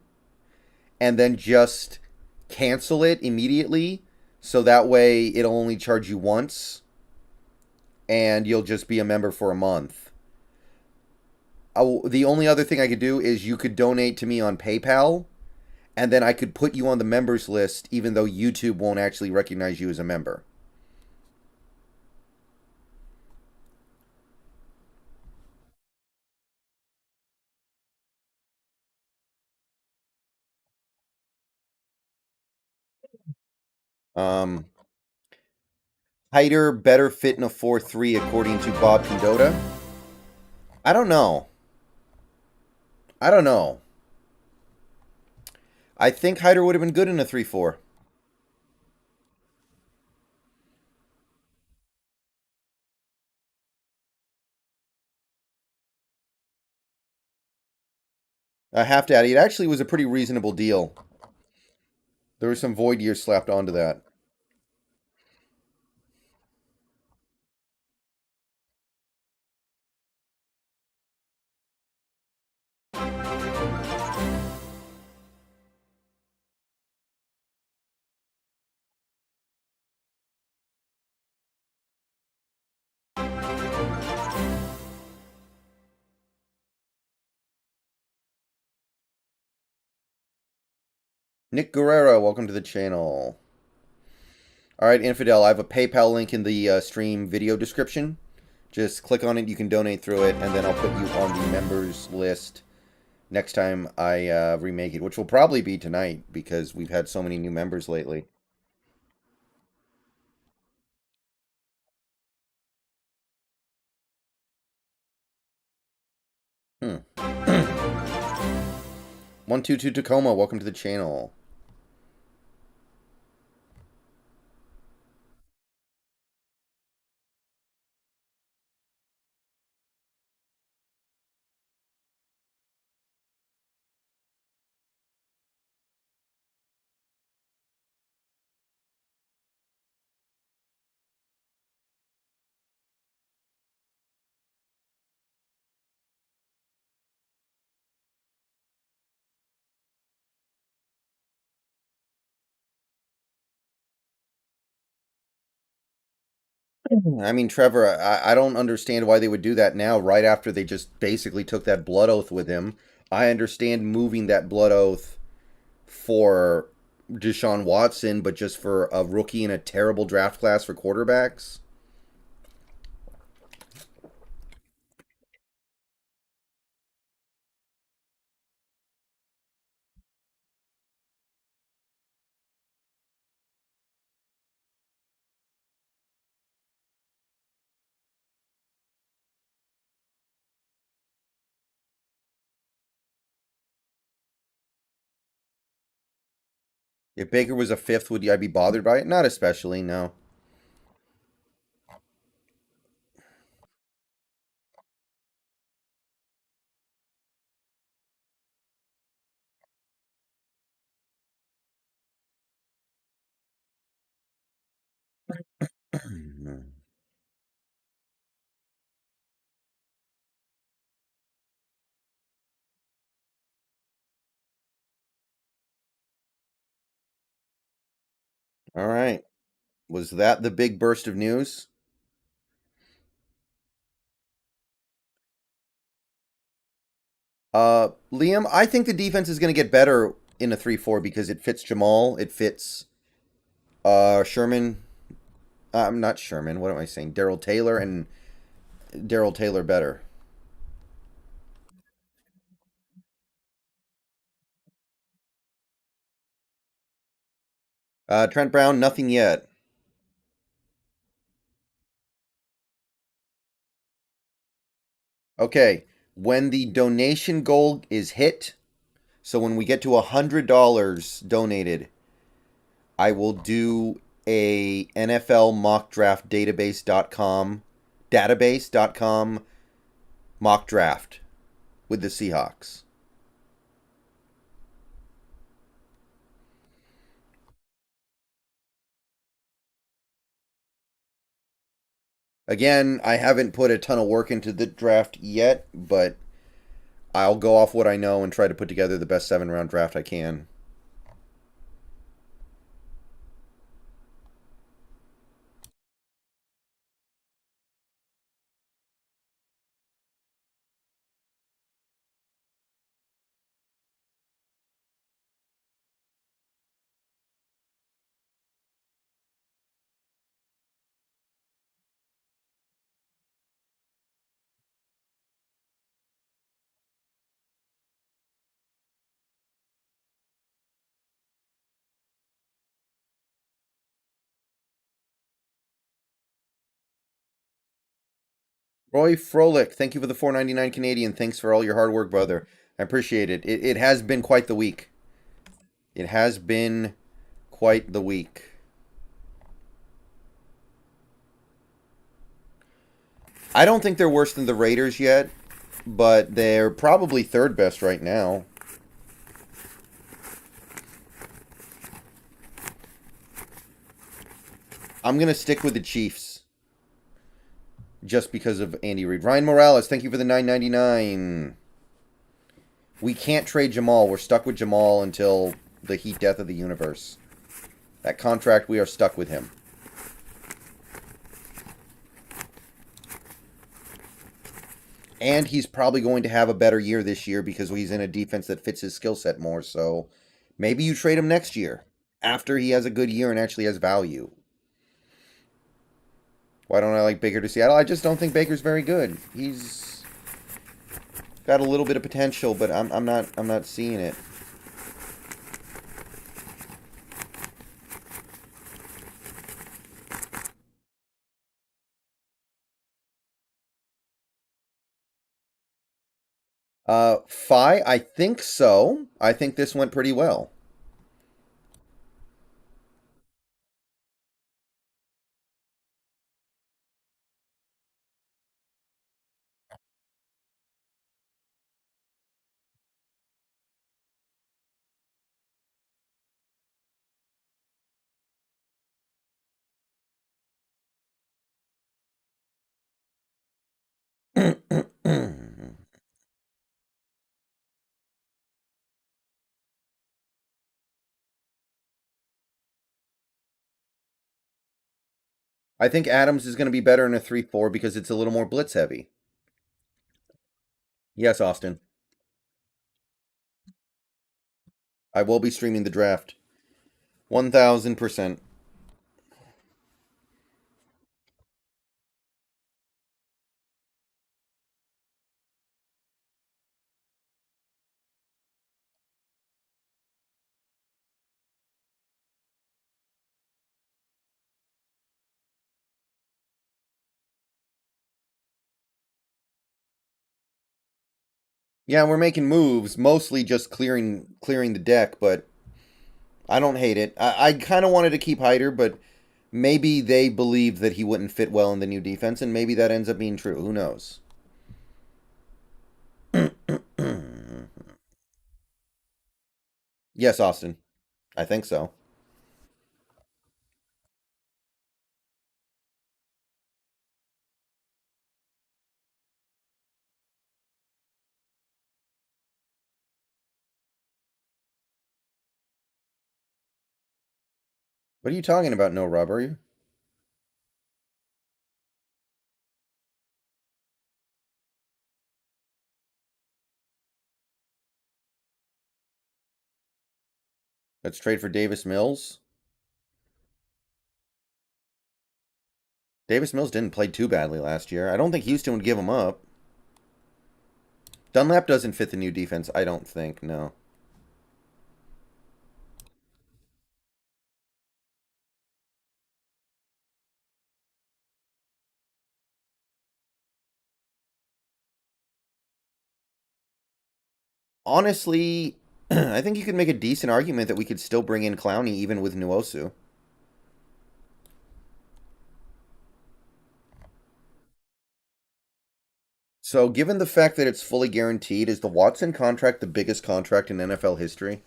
A: and then just cancel it immediately. So that way it'll only charge you once and you'll just be a member for a month. The only other thing I could do is you could donate to me on PayPal and then I could put you on the members list even though YouTube won't actually recognize you as a member. Um, Hyder better fit in a 4-3 according to Bob Condotta. I don't know. I don't know. I think Hyder would have been good in a 3-4. I have to add, it actually was a pretty reasonable deal. There were some void years slapped onto that. Nick Guerrero, welcome to the channel. All right, Infidel, I have a PayPal link in the stream video description. Just click on it, you can donate through it, and then I'll put you on the members list next time I remake it, which will probably be tonight because we've had so many new members lately. Hmm. 122 Tacoma, welcome to the channel. I mean, Trevor, I don't understand why they would do that now, right after they just basically took that blood oath with him. I understand moving that blood oath for Deshaun Watson, but just for a rookie in a terrible draft class for quarterbacks. If Baker was a fifth, would I be bothered by it? Not especially, no. All right. Was that the big burst of news? Liam, I think the defense is going to get better in a 3-4 because it fits Jamal, it fits Sherman. I'm not Sherman. What am I saying? Daryl Taylor and Daryl Taylor better. Trent Brown, nothing yet. Okay, when the donation goal is hit, so when we get to $100 donated, I will do a NFL mock draft database.com mock draft with the Seahawks. Again, I haven't put a ton of work into the draft yet, but I'll go off what I know and try to put together the best 7 round draft I can. Roy Froelich, thank you for the 4.99 Canadian. Thanks for all your hard work, brother. I appreciate it. It has been quite the week. It has been quite the week. I don't think they're worse than the Raiders yet, but they're probably third best right now. I'm going to stick with the Chiefs just because of Andy Reid. Ryan Morales, thank you for the 9.99. We can't trade Jamal. We're stuck with Jamal until the heat death of the universe. That contract, we are stuck with him. And he's probably going to have a better year this year because he's in a defense that fits his skill set more. So maybe you trade him next year after he has a good year and actually has value. Why don't I like Baker to Seattle? I just don't think Baker's very good. He's got a little bit of potential, but I'm not seeing it. Fi, I think so. I think this went pretty well. I think Adams is going to be better in a 3-4 because it's a little more blitz heavy. Yes, Austin. I will be streaming the draft. 1000%. Yeah, we're making moves, mostly just clearing the deck, but I don't hate it. I kind of wanted to keep Hyder, but maybe they believed that he wouldn't fit well in the new defense, and maybe that ends up being true. Who knows? Yes, Austin. I think so. What are you talking about? No rubber? Let's trade for Davis Mills. Davis Mills didn't play too badly last year. I don't think Houston would give him up. Dunlap doesn't fit the new defense, I don't think, no. Honestly, I think you could make a decent argument that we could still bring in Clowney even with Nuosu. So, given the fact that it's fully guaranteed, is the Watson contract the biggest contract in NFL history?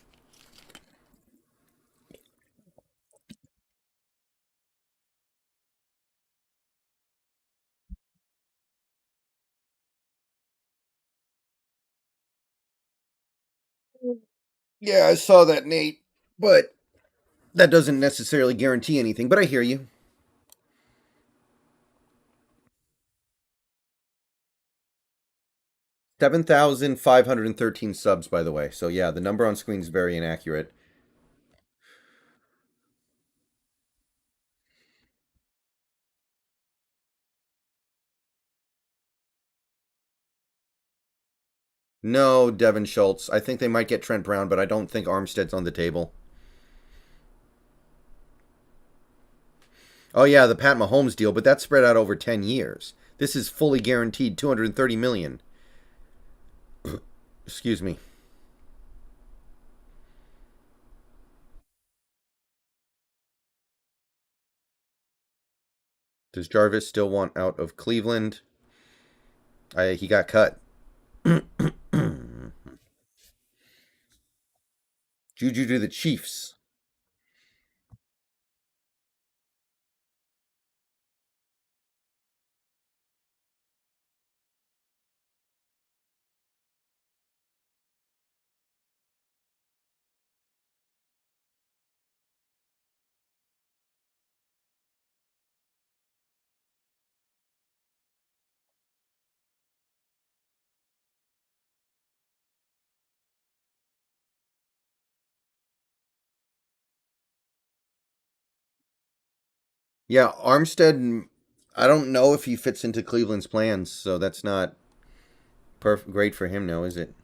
A: Yeah, I saw that, Nate. But that doesn't necessarily guarantee anything. But I hear you. 7,513 subs, by the way. So, yeah, the number on screen is very inaccurate. No, Devin Schultz. I think they might get Trent Brown, but I don't think Armstead's on the table. Oh yeah, the Pat Mahomes deal, but that's spread out over 10 years. This is fully guaranteed 230 million. Excuse me. Does Jarvis still want out of Cleveland? He got cut. Juju to the Chiefs. Yeah, Armstead. I don't know if he fits into Cleveland's plans, so that's not great for him now, is it?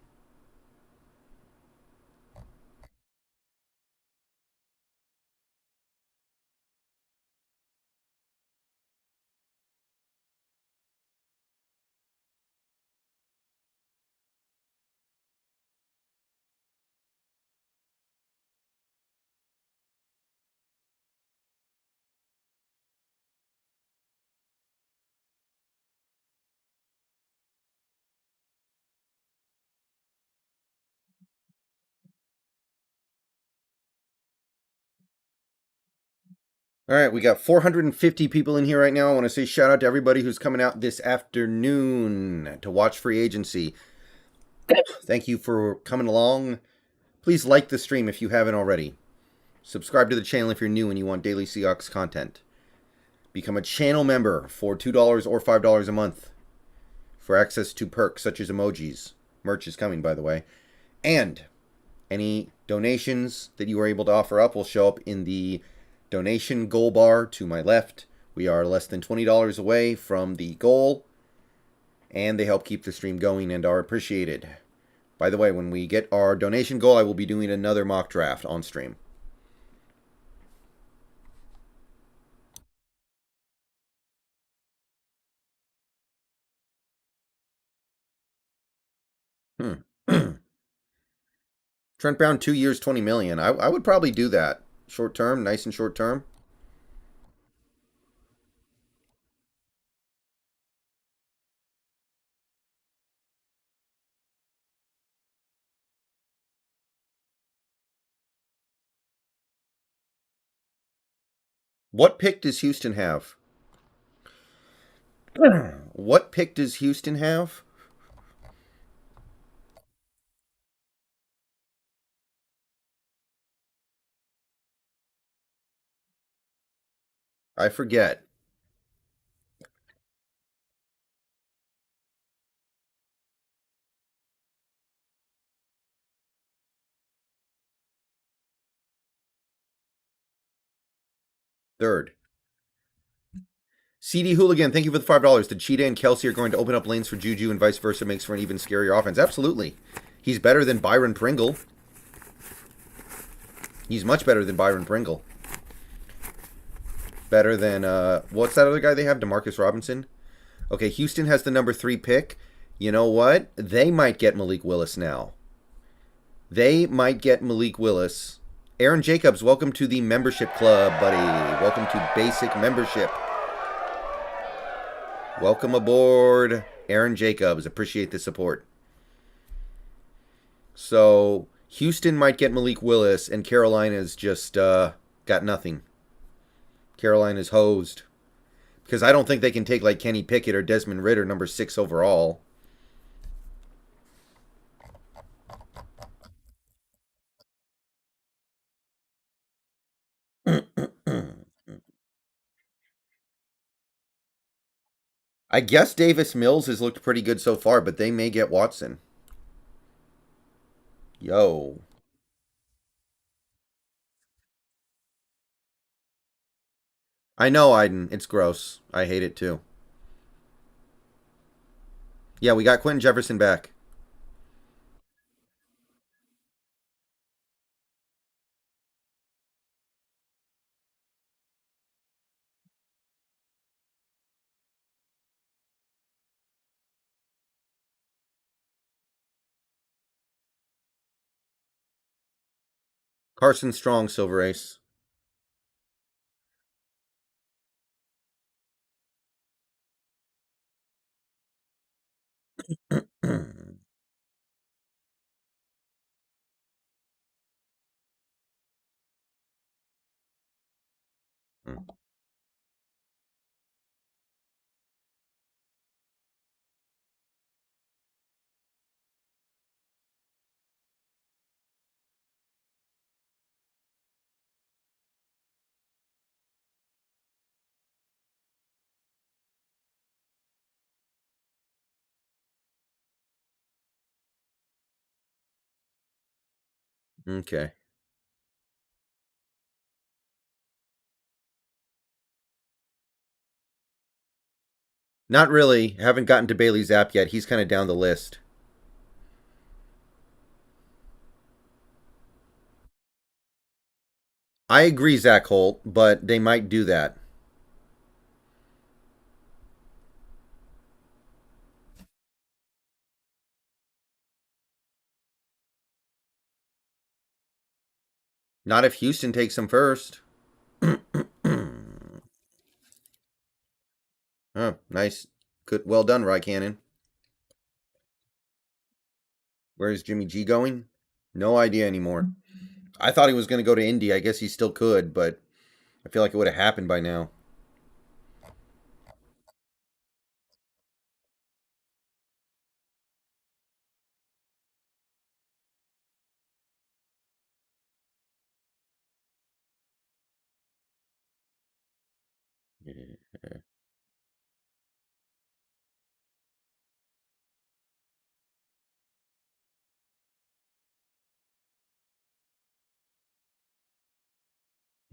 A: All right, we got 450 people in here right now. I want to say shout out to everybody who's coming out this afternoon to watch free agency. Thank you for coming along. Please like the stream if you haven't already. Subscribe to the channel if you're new and you want daily Seahawks content. Become a channel member for $2 or $5 a month for access to perks such as emojis. Merch is coming, by the way. And any donations that you are able to offer up will show up in the donation goal bar to my left. We are less than $20 away from the goal, and they help keep the stream going and are appreciated. By the way, when we get our donation goal, I will be doing another mock draft on stream. Trent Brown, 2 years, 20 million. I would probably do that. Short term, nice and short term. What pick does Houston have? What pick does Houston have? I forget. Third. CD Hooligan, thank you for the $5. The Cheetah and Kelsey are going to open up lanes for Juju and vice versa, makes for an even scarier offense. Absolutely. He's better than Byron Pringle. He's much better than Byron Pringle. Better than, what's that other guy they have? DeMarcus Robinson? Okay, Houston has the number 3 pick. You know what? They might get Malik Willis now. They might get Malik Willis. Aaron Jacobs, welcome to the membership club, buddy. Welcome to basic membership. Welcome aboard, Aaron Jacobs. Appreciate the support. So, Houston might get Malik Willis, and Carolina's just got nothing. Carolina's hosed. Because I don't think they can take like Kenny Pickett or Desmond Ridder, number 6 overall. I guess Davis Mills has looked pretty good so far, but they may get Watson. Yo. I know, Iden. It's gross. I hate it too. Yeah, we got Quentin Jefferson back. Carson Strong, Silver Ace. Okay. Not really. Haven't gotten to Bailey's app yet. He's kind of down the list. I agree, Zach Holt, but they might do that. Not if Houston takes him first. Oh, nice. Good. Well done, Rye Cannon. Where's Jimmy G going? No idea anymore. I thought he was going to go to Indy. I guess he still could, but I feel like it would have happened by now.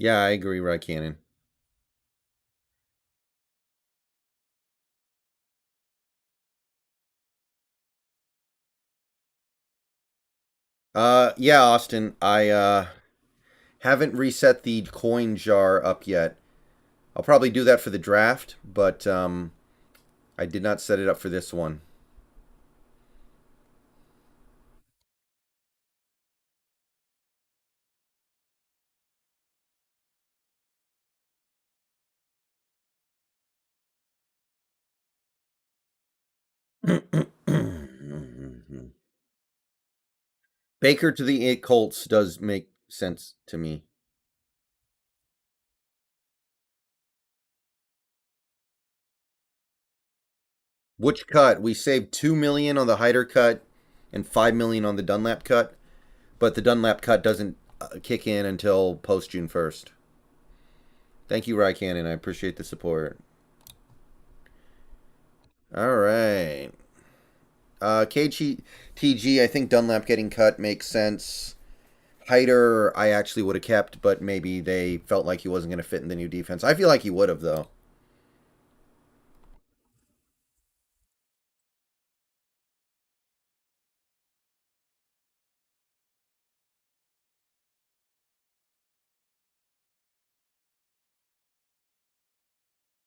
A: Yeah, I agree, Rye Cannon. Yeah, Austin. I haven't reset the coin jar up yet. I'll probably do that for the draft, but I did not set it up for this one. Baker to the Colts does make sense to me. Which cut? We saved 2 million on the Hyder cut and 5 million on the Dunlap cut, but the Dunlap cut doesn't kick in until post June 1st. Thank you, Rye Cannon. I appreciate the support. All right. KTG, I think Dunlap getting cut makes sense. Hyder, I actually would have kept, but maybe they felt like he wasn't going to fit in the new defense. I feel like he would have, though.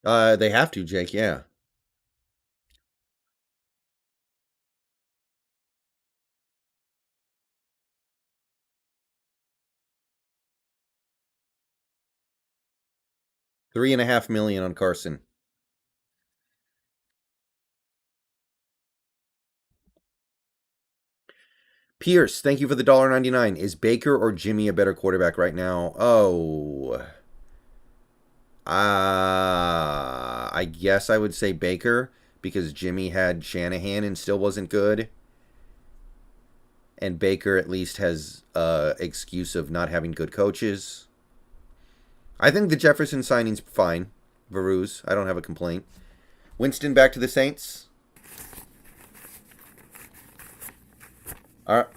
A: They have to, Jake. Yeah. $3.5 million on Carson. Pierce, thank you for the $1.99. Is Baker or Jimmy a better quarterback right now? Oh. I guess I would say Baker because Jimmy had Shanahan and still wasn't good. And Baker at least has excuse of not having good coaches. I think the Jefferson signing's fine. Varuz, I don't have a complaint. Winston back to the Saints.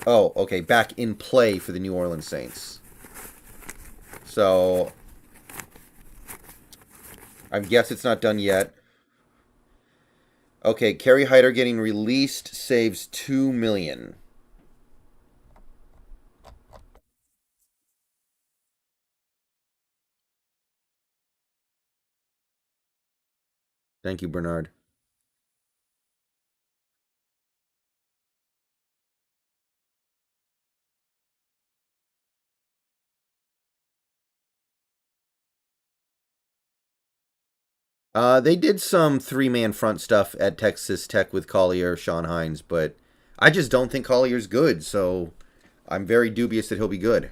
A: Oh, okay, back in play for the New Orleans Saints. So I guess it's not done yet. Okay, Kerry Hyder getting released saves $2 million. Thank you, Bernard. They did some three-man front stuff at Texas Tech with Collier, Sean Hines, but I just don't think Collier's good, so I'm very dubious that he'll be good.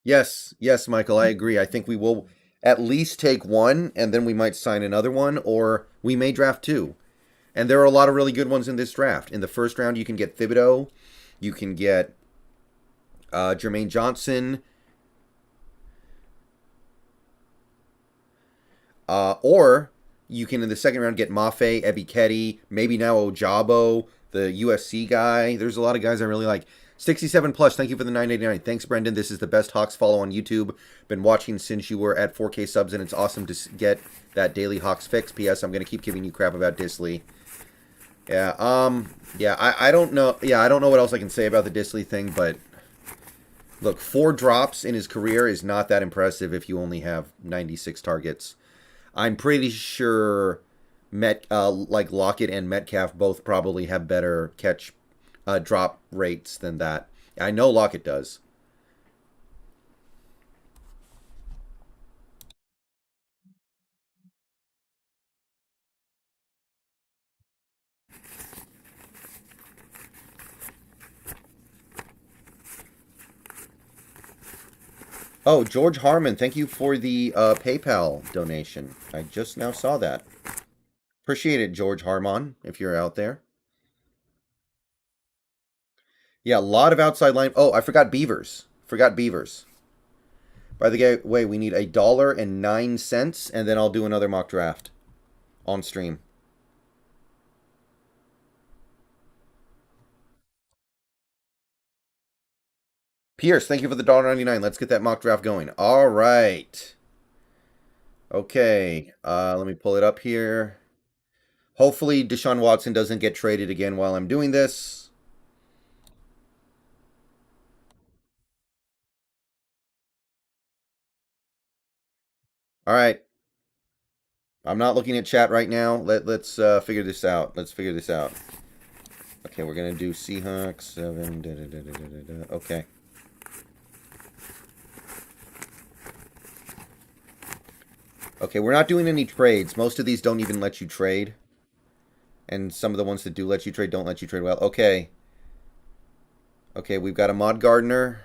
A: Yes, yes, Michael, I agree. I think we will at least take one, and then we might sign another one, or we may draft two. And there are a lot of really good ones in this draft. In the first round, you can get Thibodeau, you can get Jermaine Johnson, or you can in the second round get Mafe, Ebiketie, maybe now Ojabo, the USC guy. There's a lot of guys I really like. 67 plus, thank you for the 989. Thanks, Brendan. This is the best Hawks follow on YouTube. Been watching since you were at 4K subs, and it's awesome to get that daily Hawks fix. P.S. I'm going to keep giving you crap about Disley. Yeah, I don't know. Yeah, I don't know what else I can say about the Disley thing, but look, 4 drops in his career is not that impressive if you only have 96 targets. I'm pretty sure like Lockett and Metcalf both probably have better catch drop rates than that. I know Lockett does. Oh, George Harmon, thank you for the PayPal donation. I just now saw that. Appreciate it, George Harmon, if you're out there. Yeah, a lot of outside line. Oh, I forgot Beavers. Forgot Beavers. By the way, we need $1.09, and then I'll do another mock draft on stream. Pierce, thank you for the $1.99. Let's get that mock draft going. All right. Okay. Let me pull it up here. Hopefully, Deshaun Watson doesn't get traded again while I'm doing this. All right. I'm not looking at chat right now. Let's figure this out. Let's figure this out. Okay, we're gonna do Seahawks 7. Da, da, da, da, da, da. Okay. Okay, we're not doing any trades. Most of these don't even let you trade, and some of the ones that do let you trade don't let you trade well. Okay. Okay, we've got Ahmad Gardner.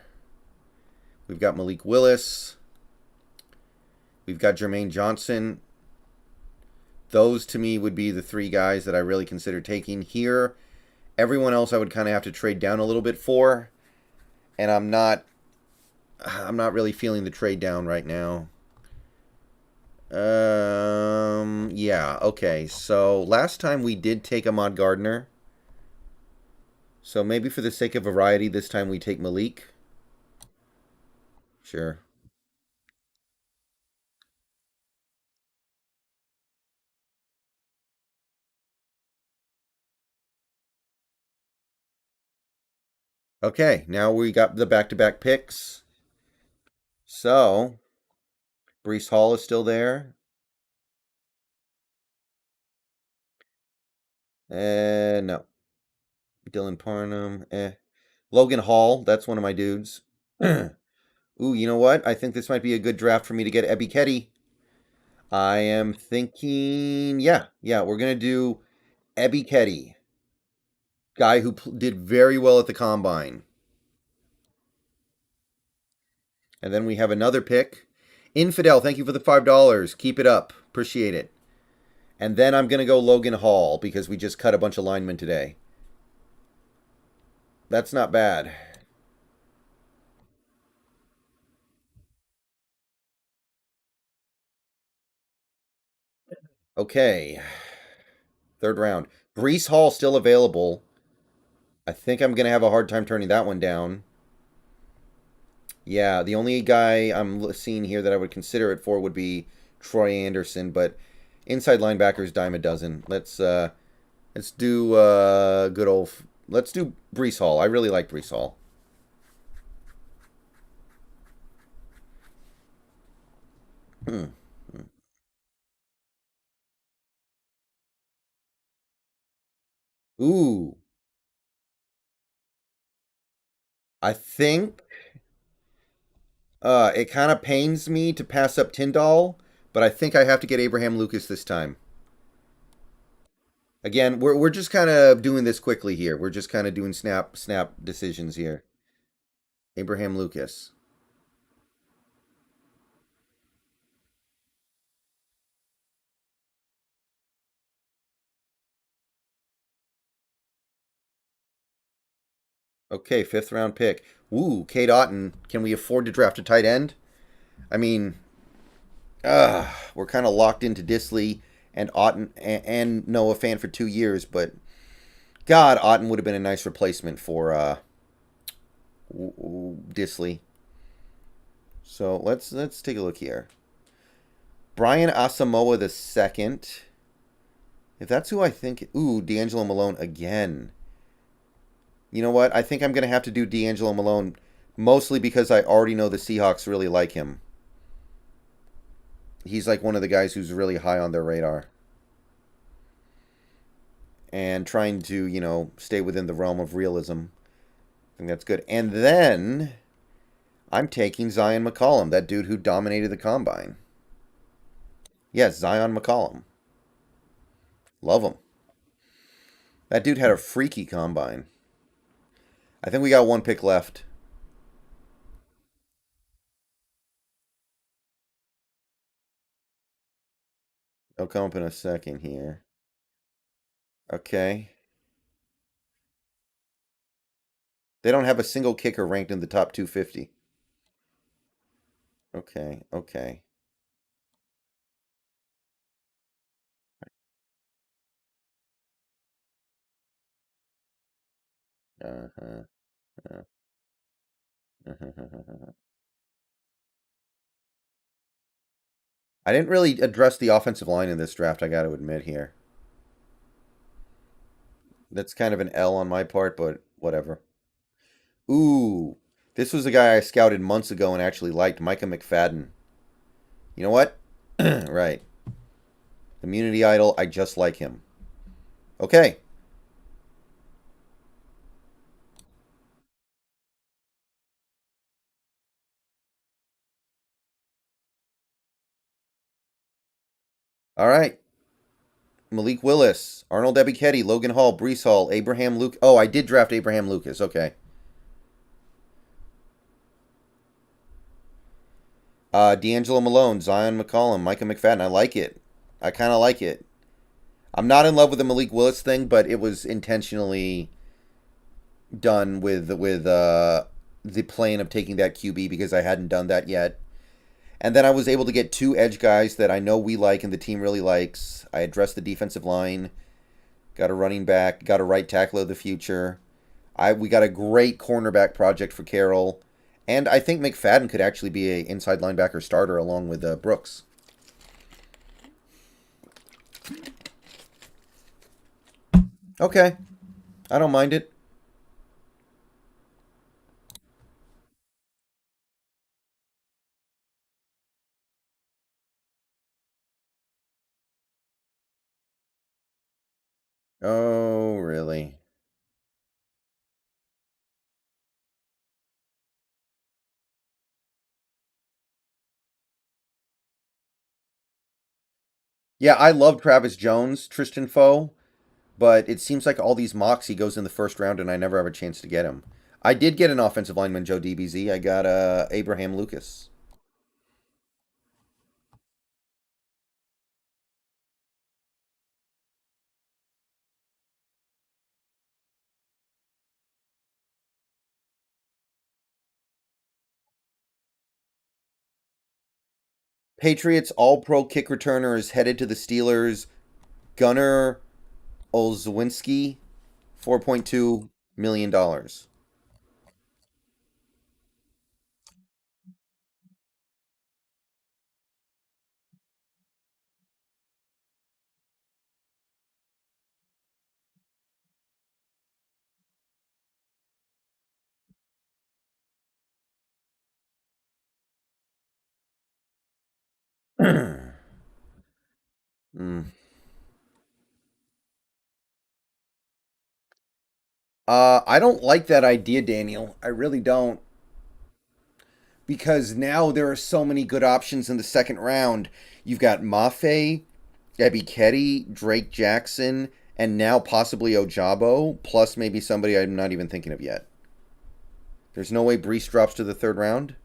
A: We've got Malik Willis. We've got Jermaine Johnson. Those to me would be the 3 guys that I really consider taking here. Everyone else I would kind of have to trade down a little bit for, and I'm not really feeling the trade down right now. Yeah, okay. So last time we did take Ahmad Gardner. So maybe for the sake of variety, this time we take Malik. Sure. Okay, now we got the back-to-back picks. So Brees Hall is still there. No. Dylan Parnham. Logan Hall, that's one of my dudes. Ooh, you know what? I think this might be a good draft for me to get Ebiketie. I am thinking, yeah, we're gonna do Ebiketie, guy who did very well at the combine, and then we have another pick. Infidel, thank you for the $5. Keep it up, appreciate it. And then I'm gonna go Logan Hall because we just cut a bunch of linemen today. That's not bad. Okay, third round. Brees Hall still available. I think I'm gonna have a hard time turning that one down. Yeah, the only guy I'm seeing here that I would consider it for would be Troy Anderson, but inside linebackers dime a dozen. Let's do good old. Let's do Brees Hall. I really like Brees Hall. Hmm. Ooh, I think it kind of pains me to pass up Tyndall, but I think I have to get Abraham Lucas this time. Again, we're just kind of doing this quickly here. We're just kind of doing snap decisions here. Abraham Lucas. Okay, fifth round pick. Ooh, Kate Otten. Can we afford to draft a tight end? I mean, we're kind of locked into Disley and Otten and Noah Fan for 2 years, but God, Otten would have been a nice replacement for Disley. So let's take a look here. Brian Asamoah the second. If that's who I think, ooh, D'Angelo Malone again. You know what? I think I'm gonna have to do D'Angelo Malone, mostly because I already know the Seahawks really like him. He's like one of the guys who's really high on their radar. And trying to, stay within the realm of realism. I think that's good. And then I'm taking Zion McCollum, that dude who dominated the combine. Yes, Zion McCollum. Love him. That dude had a freaky combine. I think we got one pick left. They'll come up in a second here. Okay. They don't have a single kicker ranked in the top 250. Okay, okay. Uh-huh. Uh-huh. I didn't really address the offensive line in this draft, I got to admit here. That's kind of an L on my part, but whatever. Ooh, this was a guy I scouted months ago and actually liked, Micah McFadden. You know what? Right. Community idol, I just like him. Okay. All right. Malik Willis, Arnold Ebiketie, Logan Hall, Brees Hall, Abraham Luke. Oh, I did draft Abraham Lucas. Okay. D'Angelo Malone, Zion McCollum, Micah McFadden. I like it. I kind of like it. I'm not in love with the Malik Willis thing, but it was intentionally done with the plan of taking that QB because I hadn't done that yet. And then I was able to get two edge guys that I know we like and the team really likes. I addressed the defensive line, got a running back, got a right tackle of the future. We got a great cornerback project for Carroll, and I think McFadden could actually be a inside linebacker starter along with Brooks. Okay, I don't mind it. Oh, really? Yeah, I love Travis Jones, Tristan Foe, but it seems like all these mocks he goes in the first round and I never have a chance to get him. I did get an offensive lineman, Joe DBZ. I got Abraham Lucas. Patriots All Pro kick returner is headed to the Steelers. Gunnar Olszewski, $4.2 million. Mm. I don't like that idea, Daniel. I really don't. Because now there are so many good options in the second round. You've got Mafe, Ebiketie, Drake Jackson, and now possibly Ojabo, plus maybe somebody I'm not even thinking of yet. There's no way Brees drops to the third round.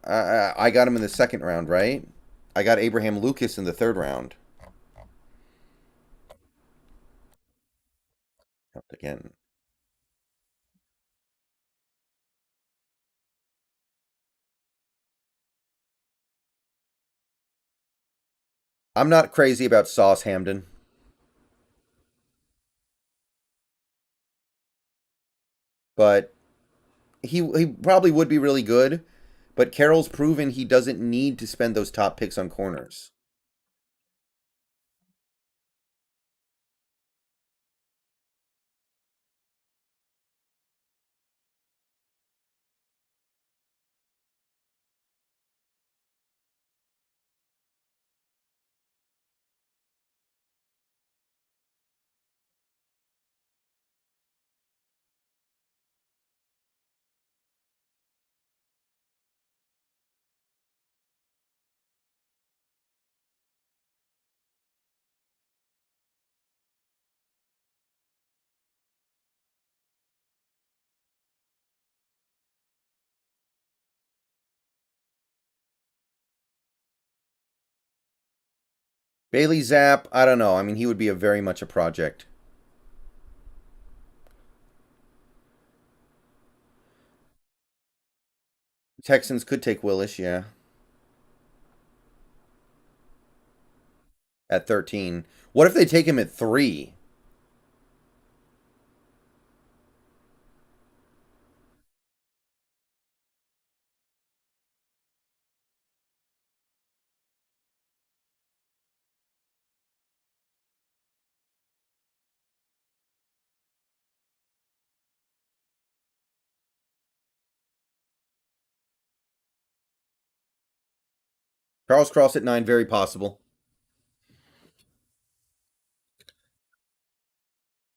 A: I got him in the second round, right? I got Abraham Lucas in the third round. Again, I'm not crazy about Sauce Hamden, but he probably would be really good. But Carroll's proven he doesn't need to spend those top picks on corners. Bailey Zapp, I don't know. I mean, he would be a very much a project. Texans could take Willis, yeah, at 13. What if they take him at 3? Charles Cross at 9, very possible.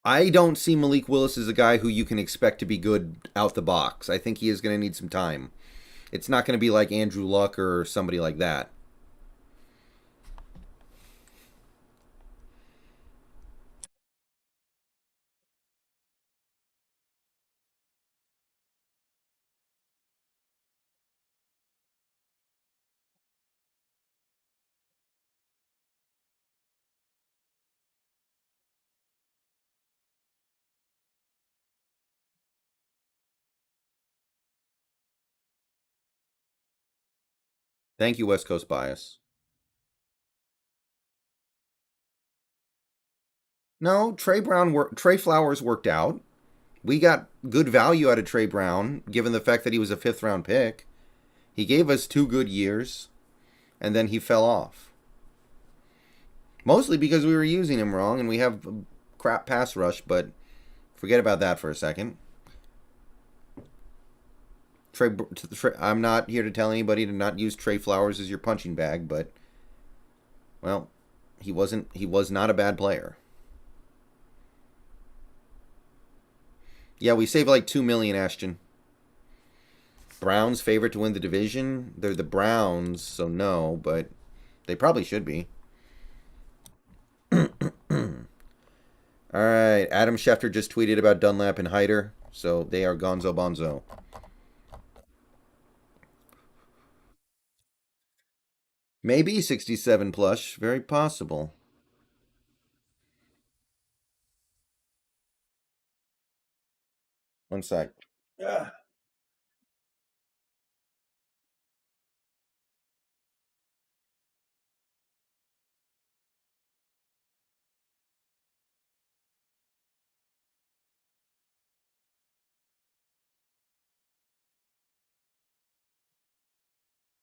A: I don't see Malik Willis as a guy who you can expect to be good out the box. I think he is going to need some time. It's not going to be like Andrew Luck or somebody like that. Thank you, West Coast Bias. No, Trey Flowers worked out. We got good value out of Trey Brown, given the fact that he was a fifth round pick. He gave us 2 good years, and then he fell off. Mostly because we were using him wrong, and we have a crap pass rush. But forget about that for a second. I'm not here to tell anybody to not use Trey Flowers as your punching bag, but well, he wasn't. He was not a bad player. Yeah, we saved like 2 million, Ashton. Browns favorite to win the division. They're the Browns, so no, but they probably should be. All right. Adam Schefter just tweeted about Dunlap and Hyder, so they are gonzo bonzo. Maybe 67 plush. Very possible. One sec. Ah.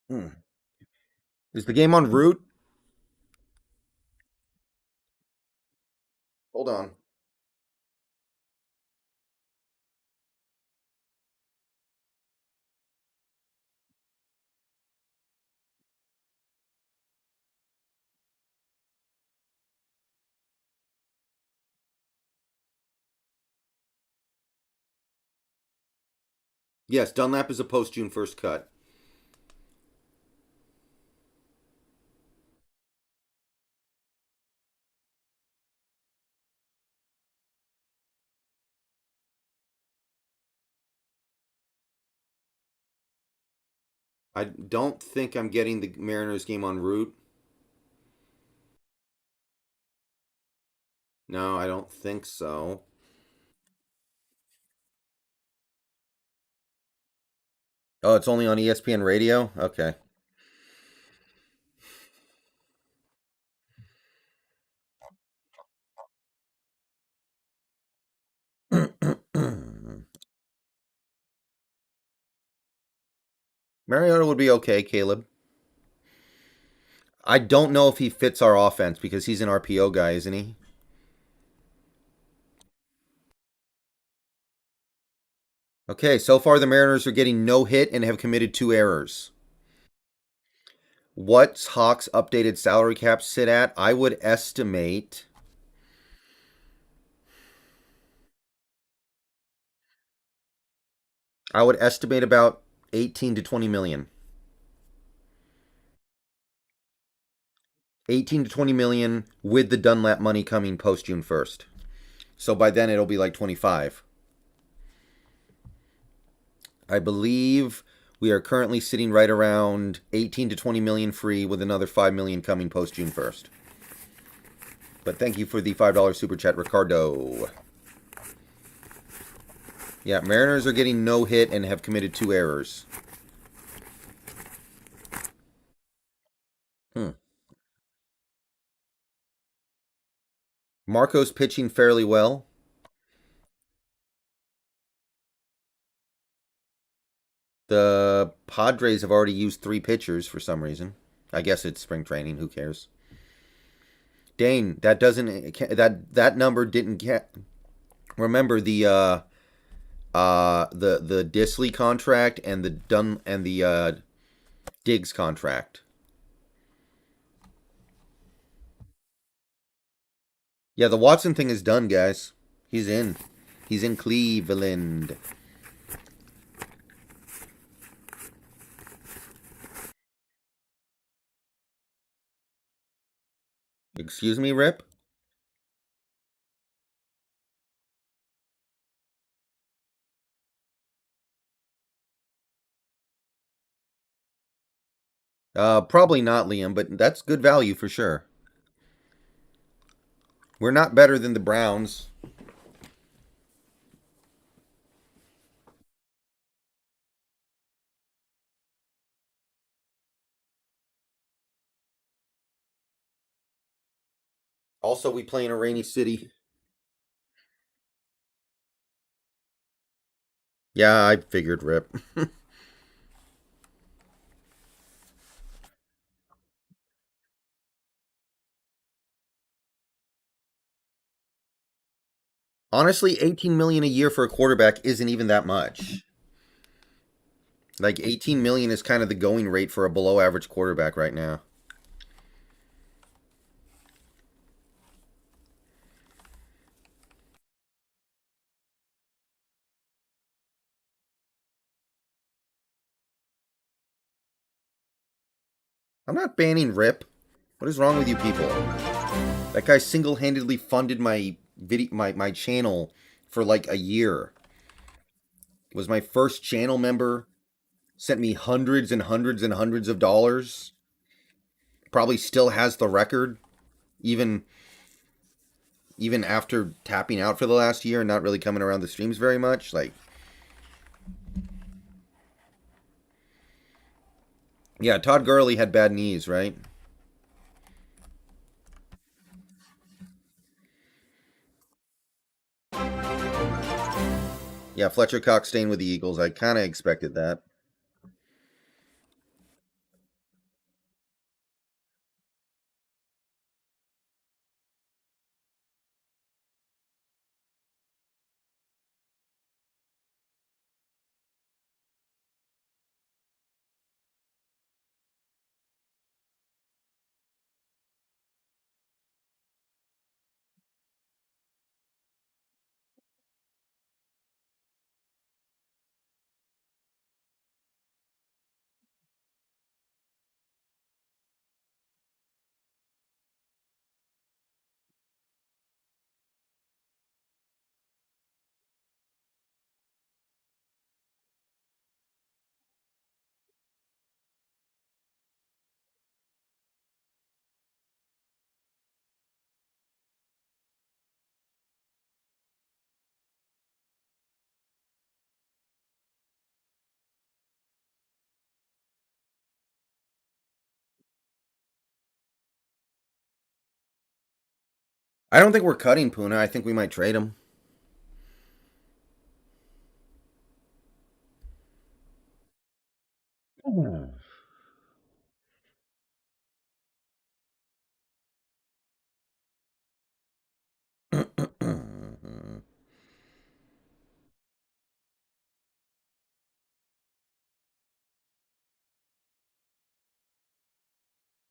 A: Hmm. Is the game on route? Hold on. Yes, Dunlap is a post June 1st cut. I don't think I'm getting the Mariners game on route. No, I don't think so. Oh, it's only on ESPN radio? Okay. Mariota would be okay, Caleb. I don't know if he fits our offense because he's an RPO guy, isn't he? Okay, so far the Mariners are getting no hit and have committed 2 errors. What's Hawks' updated salary cap sit at? I would estimate. I would estimate about 18 to 20 million. 18 to 20 million with the Dunlap money coming post June 1st. So by then it'll be like 25. I believe we are currently sitting right around 18 to 20 million free with another 5 million coming post June 1st. But thank you for the $5 super chat, Ricardo. Yeah, Mariners are getting no hit and have committed 2 errors. Hmm. Marco's pitching fairly well. The Padres have already used 3 pitchers for some reason. I guess it's spring training. Who cares? Dane, that doesn't that number didn't get. Remember the Disley contract and the Diggs contract. Yeah, the Watson thing is done, guys. He's in. He's in Cleveland. Excuse me, Rip? Probably not, Liam, but that's good value for sure. We're not better than the Browns. Also, we play in a rainy city. Yeah, I figured, Rip. Honestly, 18 million a year for a quarterback isn't even that much. Like 18 million is kind of the going rate for a below average quarterback right now. I'm not banning Rip. What is wrong with you people? That guy single-handedly funded my my channel for like a year. Was my first channel member, sent me hundreds and hundreds and hundreds of dollars. Probably still has the record, even even after tapping out for the last year and not really coming around the streams very much. Like, yeah, Todd Gurley had bad knees, right? Yeah, Fletcher Cox staying with the Eagles. I kind of expected that. I don't think we're cutting Puna. I think we might trade him.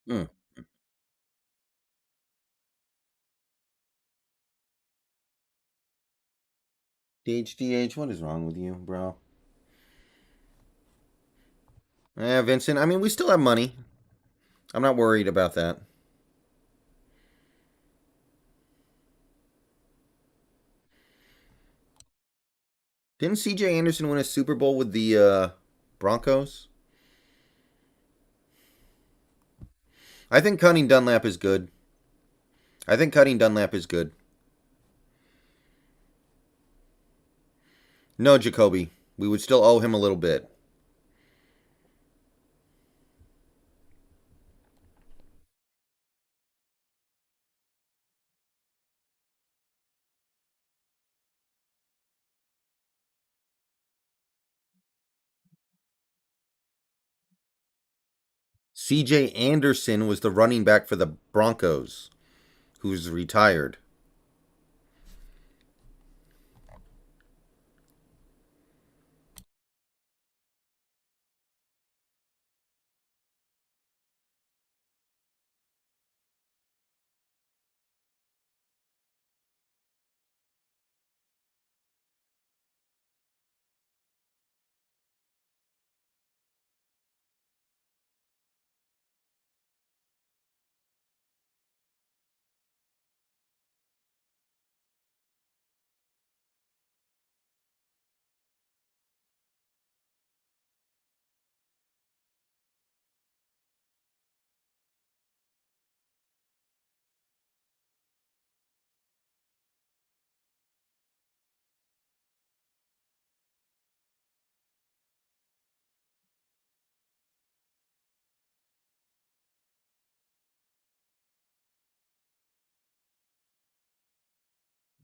A: Hmm. DH, what is wrong with you, bro? Vincent, I mean, we still have money. I'm not worried about that. Didn't CJ Anderson win a Super Bowl with the Broncos? I think cutting Dunlap is good. I think cutting Dunlap is good. No, Jacoby. We would still owe him a little bit. CJ Anderson was the running back for the Broncos, who's retired.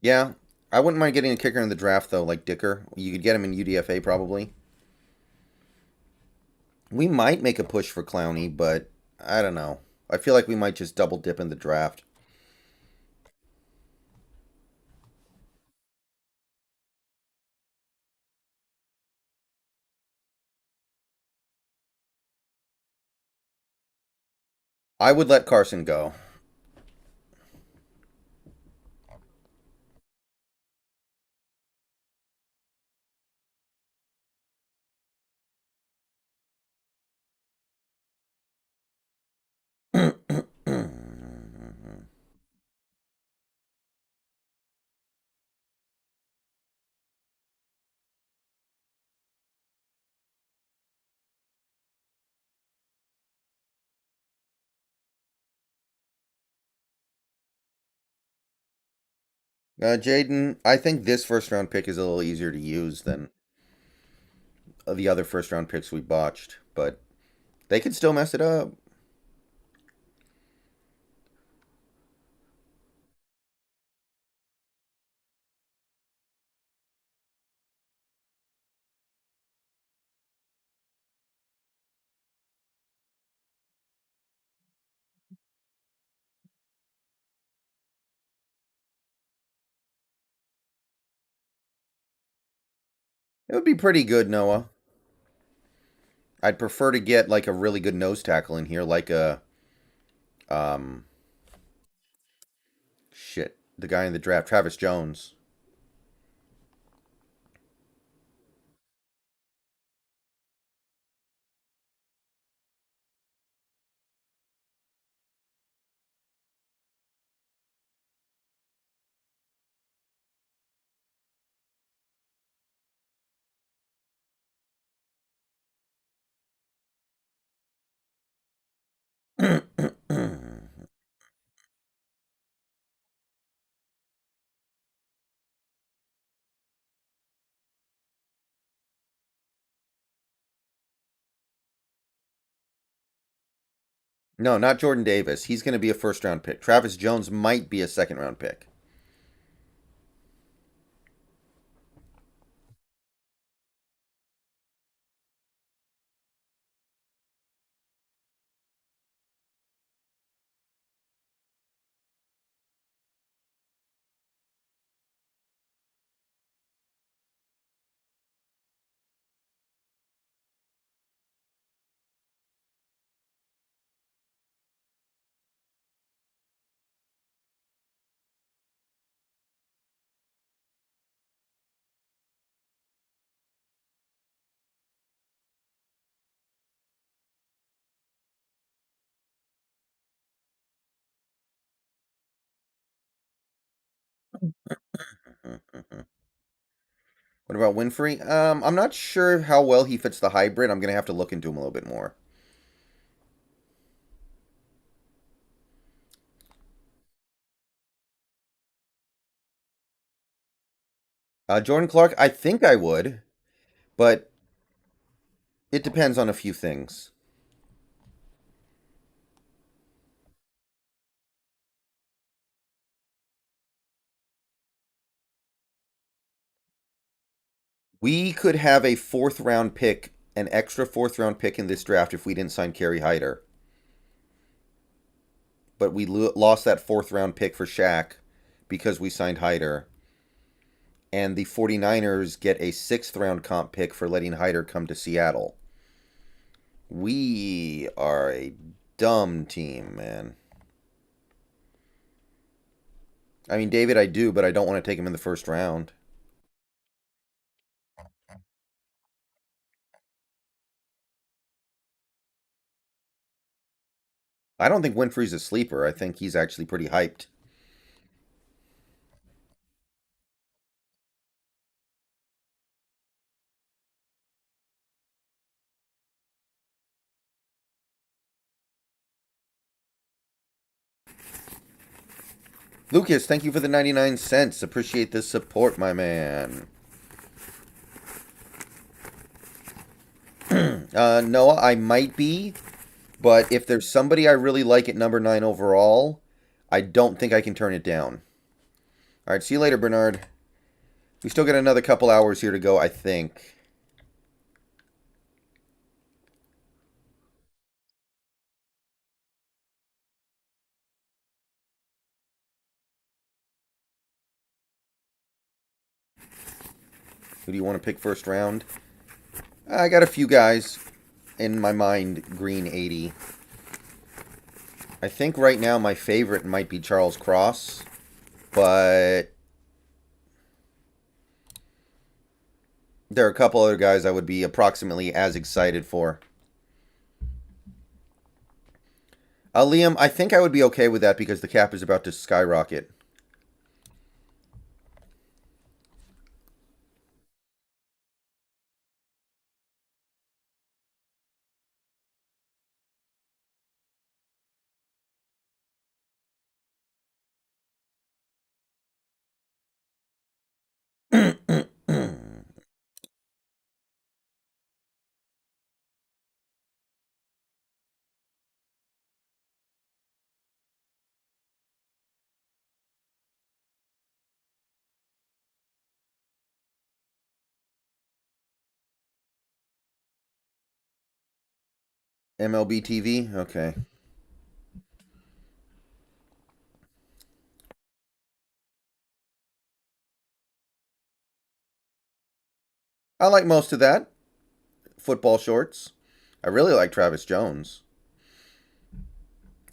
A: Yeah, I wouldn't mind getting a kicker in the draft though, like Dicker. You could get him in UDFA probably. We might make a push for Clowney, but I don't know. I feel like we might just double dip in the draft. I would let Carson go. Jaden, I think this first round pick is a little easier to use than the other first round picks we botched, but they could still mess it up. It would be pretty good, Noah. I'd prefer to get like a really good nose tackle in here, like a um shit, the guy in the draft, Travis Jones. No, not Jordan Davis. He's going to be a first round pick. Travis Jones might be a second round pick. What about Winfrey? I'm not sure how well he fits the hybrid. I'm going to have to look into him a little bit more. Jordan Clark, I think I would, but it depends on a few things. We could have a fourth round pick, an extra fourth round pick in this draft if we didn't sign Kerry Hyder. But we lost that fourth round pick for Shaq because we signed Hyder. And the 49ers get a sixth round comp pick for letting Hyder come to Seattle. We are a dumb team, man. I mean, David, I do, but I don't want to take him in the first round. I don't think Winfrey's a sleeper. I think he's actually pretty hyped. Lucas, thank you for the 99 cents. Appreciate the support, my man. Noah, I might be, but if there's somebody I really like at number 9 overall, I don't think I can turn it down. All right, see you later, Bernard. We still got another couple hours here to go, I think. Who do you want to pick first round? I got a few guys in my mind, green 80. I think right now my favorite might be Charles Cross, but there are a couple other guys I would be approximately as excited for. Liam, I think I would be okay with that because the cap is about to skyrocket. MLB TV? Okay. I like most of that. Football shorts. I really like Travis Jones.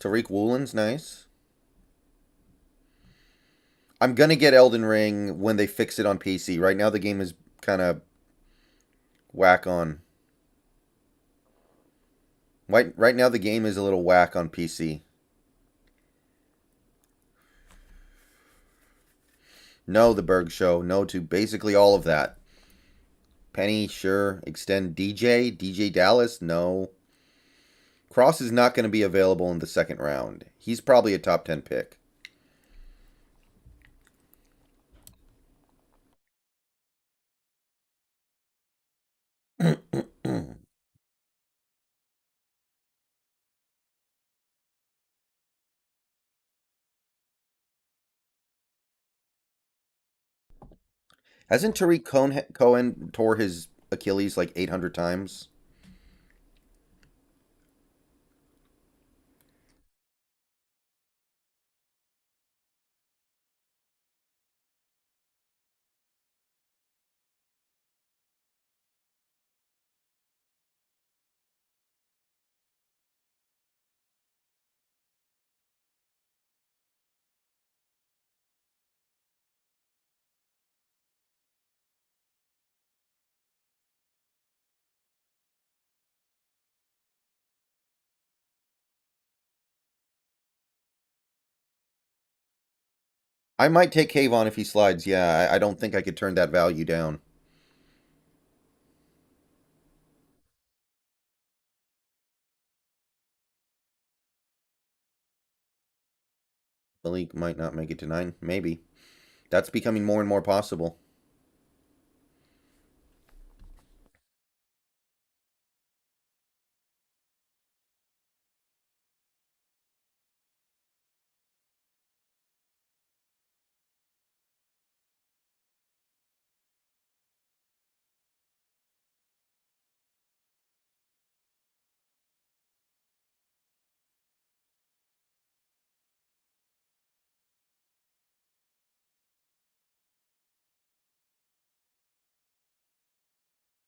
A: Tariq Woolen's nice. I'm gonna get Elden Ring when they fix it on PC. Right now the game is kind of whack on. Right now the game is a little whack on PC. No, the Berg Show. No to basically all of that. Penny, sure. Extend DJ Dallas, no. Cross is not going to be available in the second round. He's probably a top 10 pick. Hasn't Cohen tore his Achilles like 800 times? I might take Kayvon if he slides. Yeah, I don't think I could turn that value down. Malik might not make it to 9. Maybe. That's becoming more and more possible.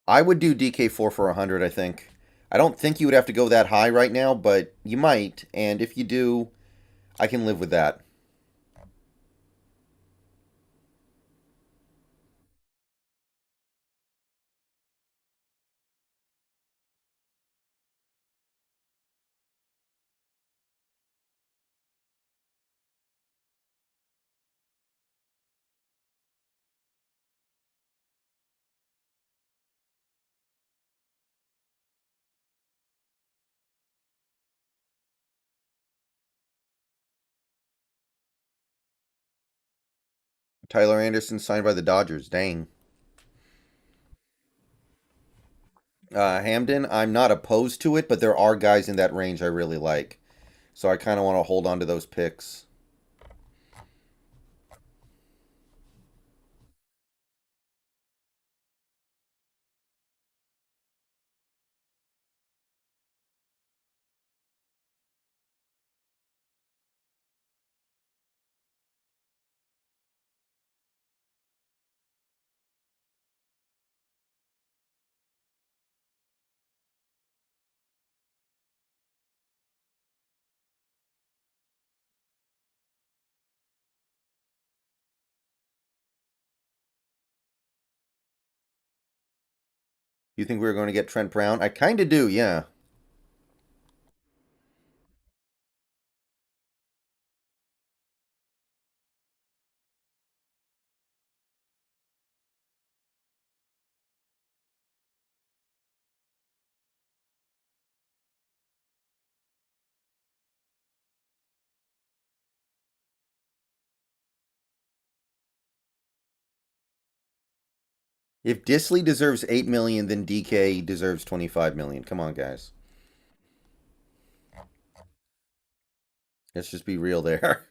A: I would do DK4 for 100, I think. I don't think you would have to go that high right now, but you might. And if you do, I can live with that. Tyler Anderson signed by the Dodgers. Dang. Hamden, I'm not opposed to it, but there are guys in that range I really like. So I kind of want to hold on to those picks. You think we are going to get Trent Brown? I kind of do, yeah. If Disley deserves 8 million, then DK deserves 25 million. Come on, guys. Let's just be real there.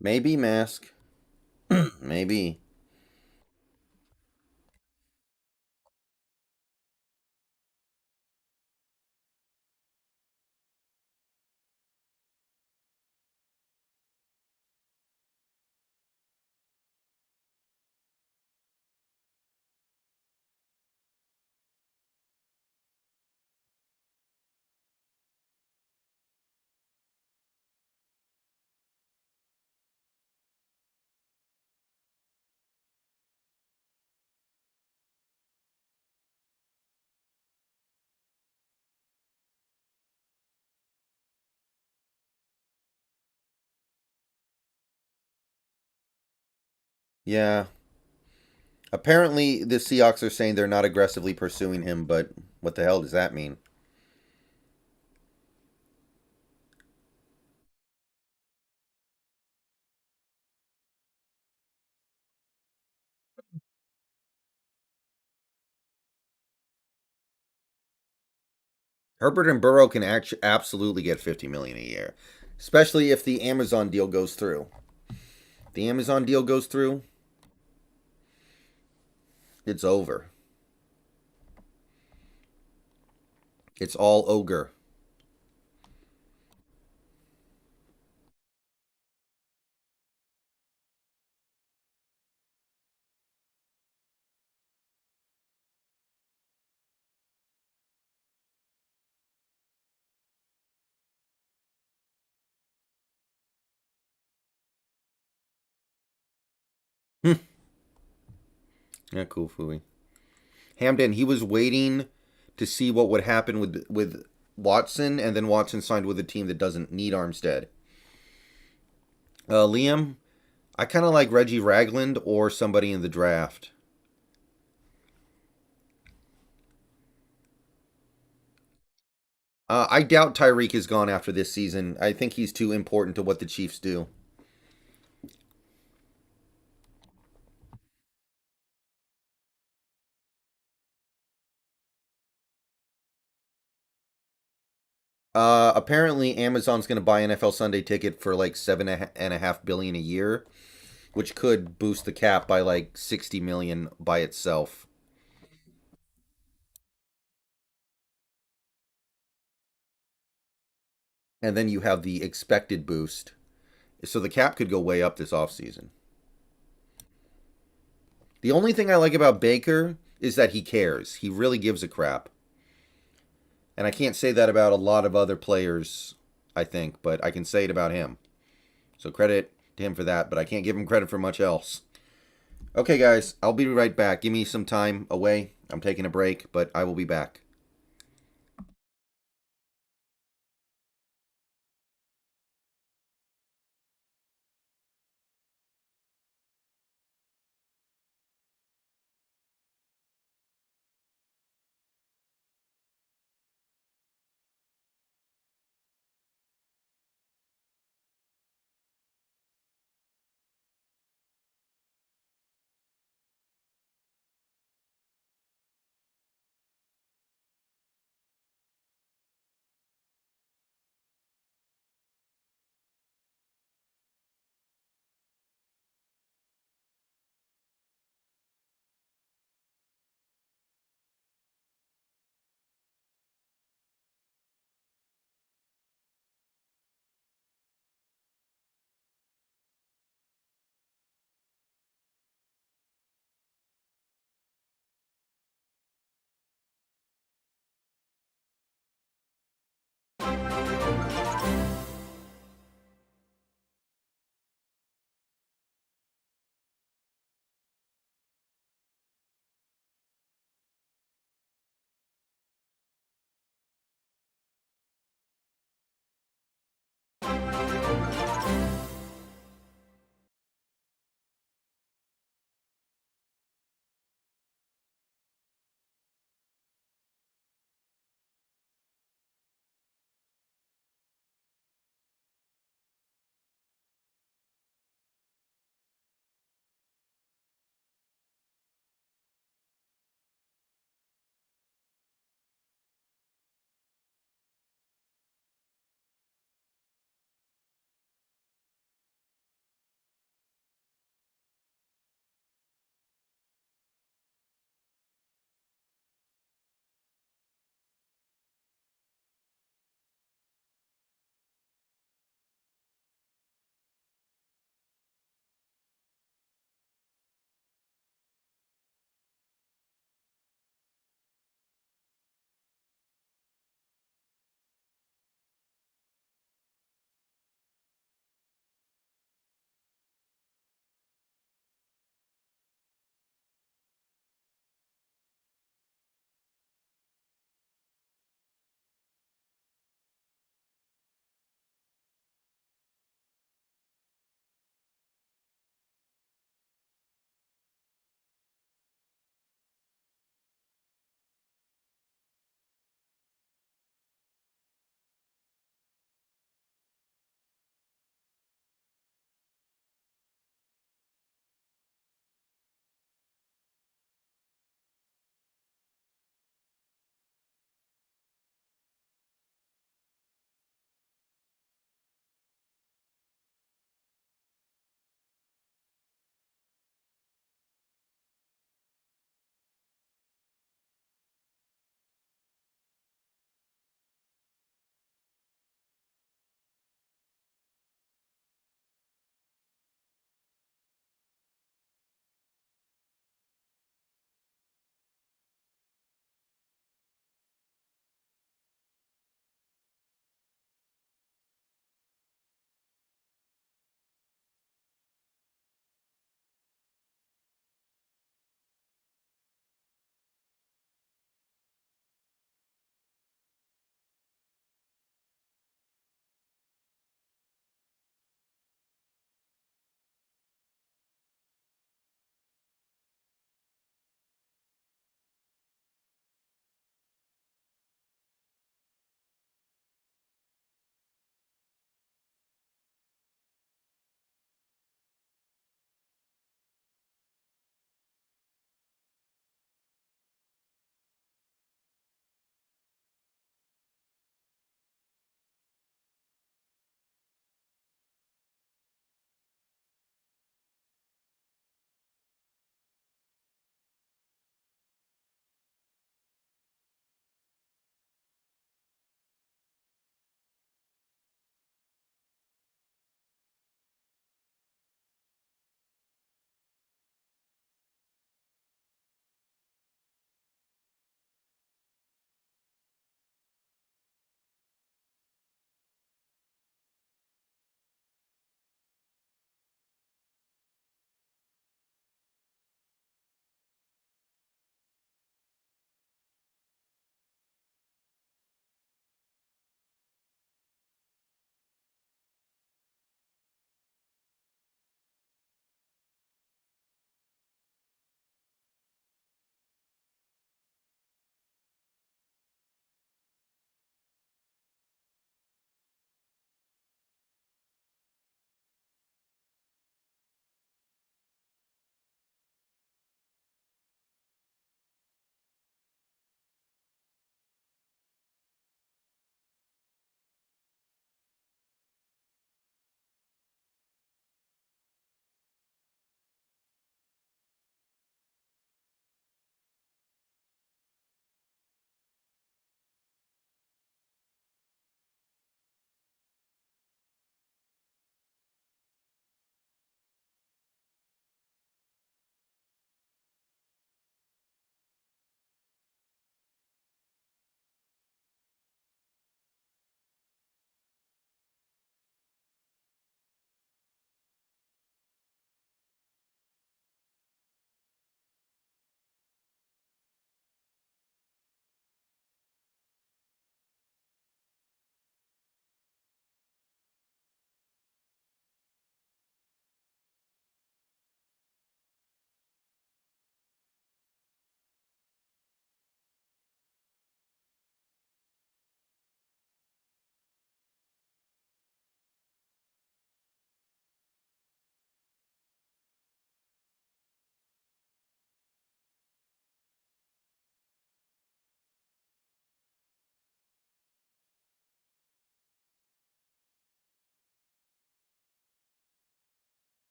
A: Maybe mask. Maybe. Yeah. Apparently, the Seahawks are saying they're not aggressively pursuing him, but what the hell does that mean? Herbert and Burrow can absolutely get 50 million a year, especially if the Amazon deal goes through. The Amazon deal goes through, it's over. It's all ogre. Yeah, cool, Fooey. Hamden, he was waiting to see what would happen with Watson, and then Watson signed with a team that doesn't need Armstead. Liam, I kind of like Reggie Ragland or somebody in the draft. I doubt Tyreek is gone after this season. I think he's too important to what the Chiefs do. Apparently, Amazon's going to buy NFL Sunday Ticket for like $7.5 billion a year, which could boost the cap by like 60 million by itself. And then you have the expected boost, so the cap could go way up this offseason. The only thing I like about Baker is that he cares. He really gives a crap. And I can't say that about a lot of other players, I think, but I can say it about him. So credit to him for that, but I can't give him credit for much else. Okay, guys, I'll be right back. Give me some time away. I'm taking a break, but I will be back.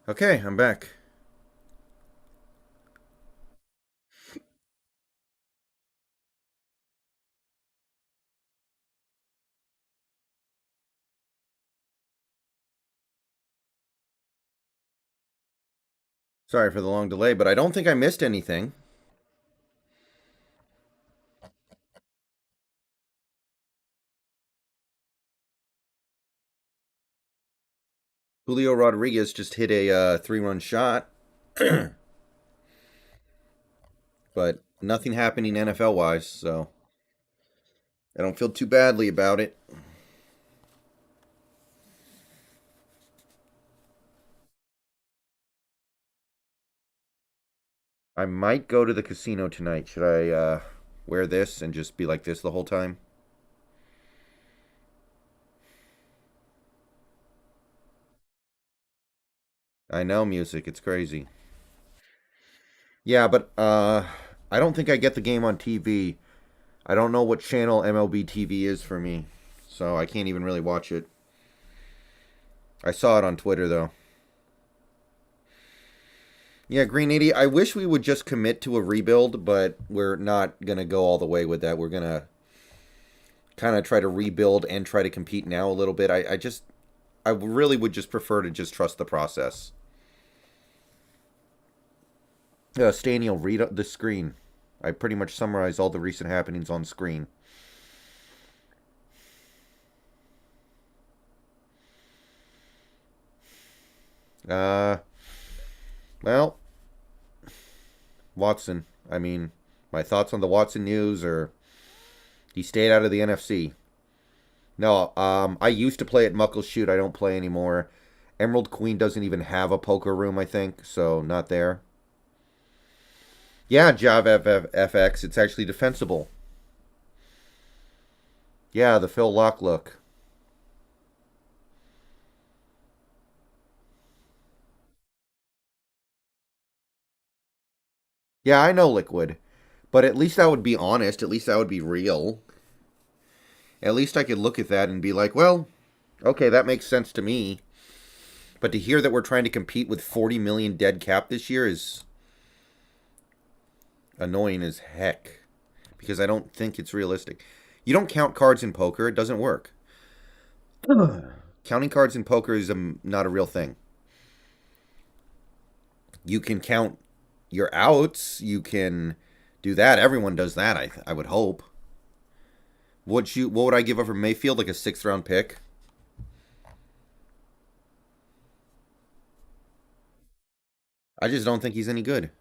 A: Okay, I'm back. Sorry for the long delay, but I don't think I missed anything. Julio Rodriguez just hit a three-run shot, but nothing happening NFL wise, so I don't feel too badly about it. I might go to the casino tonight. Should I wear this and just be like this the whole time? I know music, it's crazy. Yeah, but I don't think I get the game on TV. I don't know what channel MLB TV is for me, so I can't even really watch it. I saw it on Twitter though. Yeah, Green 80, I wish we would just commit to a rebuild, but we're not going to go all the way with that. We're going to kind of try to rebuild and try to compete now a little bit. I really would just prefer to just trust the process. Stanley, read the screen. I pretty much summarize all the recent happenings on screen. Uh, well, Watson. I mean, my thoughts on the Watson news are he stayed out of the NFC. No, I used to play at Muckleshoot. I don't play anymore. Emerald Queen doesn't even have a poker room, I think, so not there. Yeah, Java FX. It's actually defensible. Yeah, the Phil Lock look. Yeah, I know Liquid, but at least I would be honest. At least I would be real. At least I could look at that and be like, well, okay, that makes sense to me. But to hear that we're trying to compete with 40 million dead cap this year is annoying as heck because I don't think it's realistic. You don't count cards in poker, it doesn't work. Counting cards in poker is not a real thing. You can count your outs, you can do that. Everyone does that, I would hope. What would I give up for Mayfield, like a 6th round pick? I just don't think he's any good.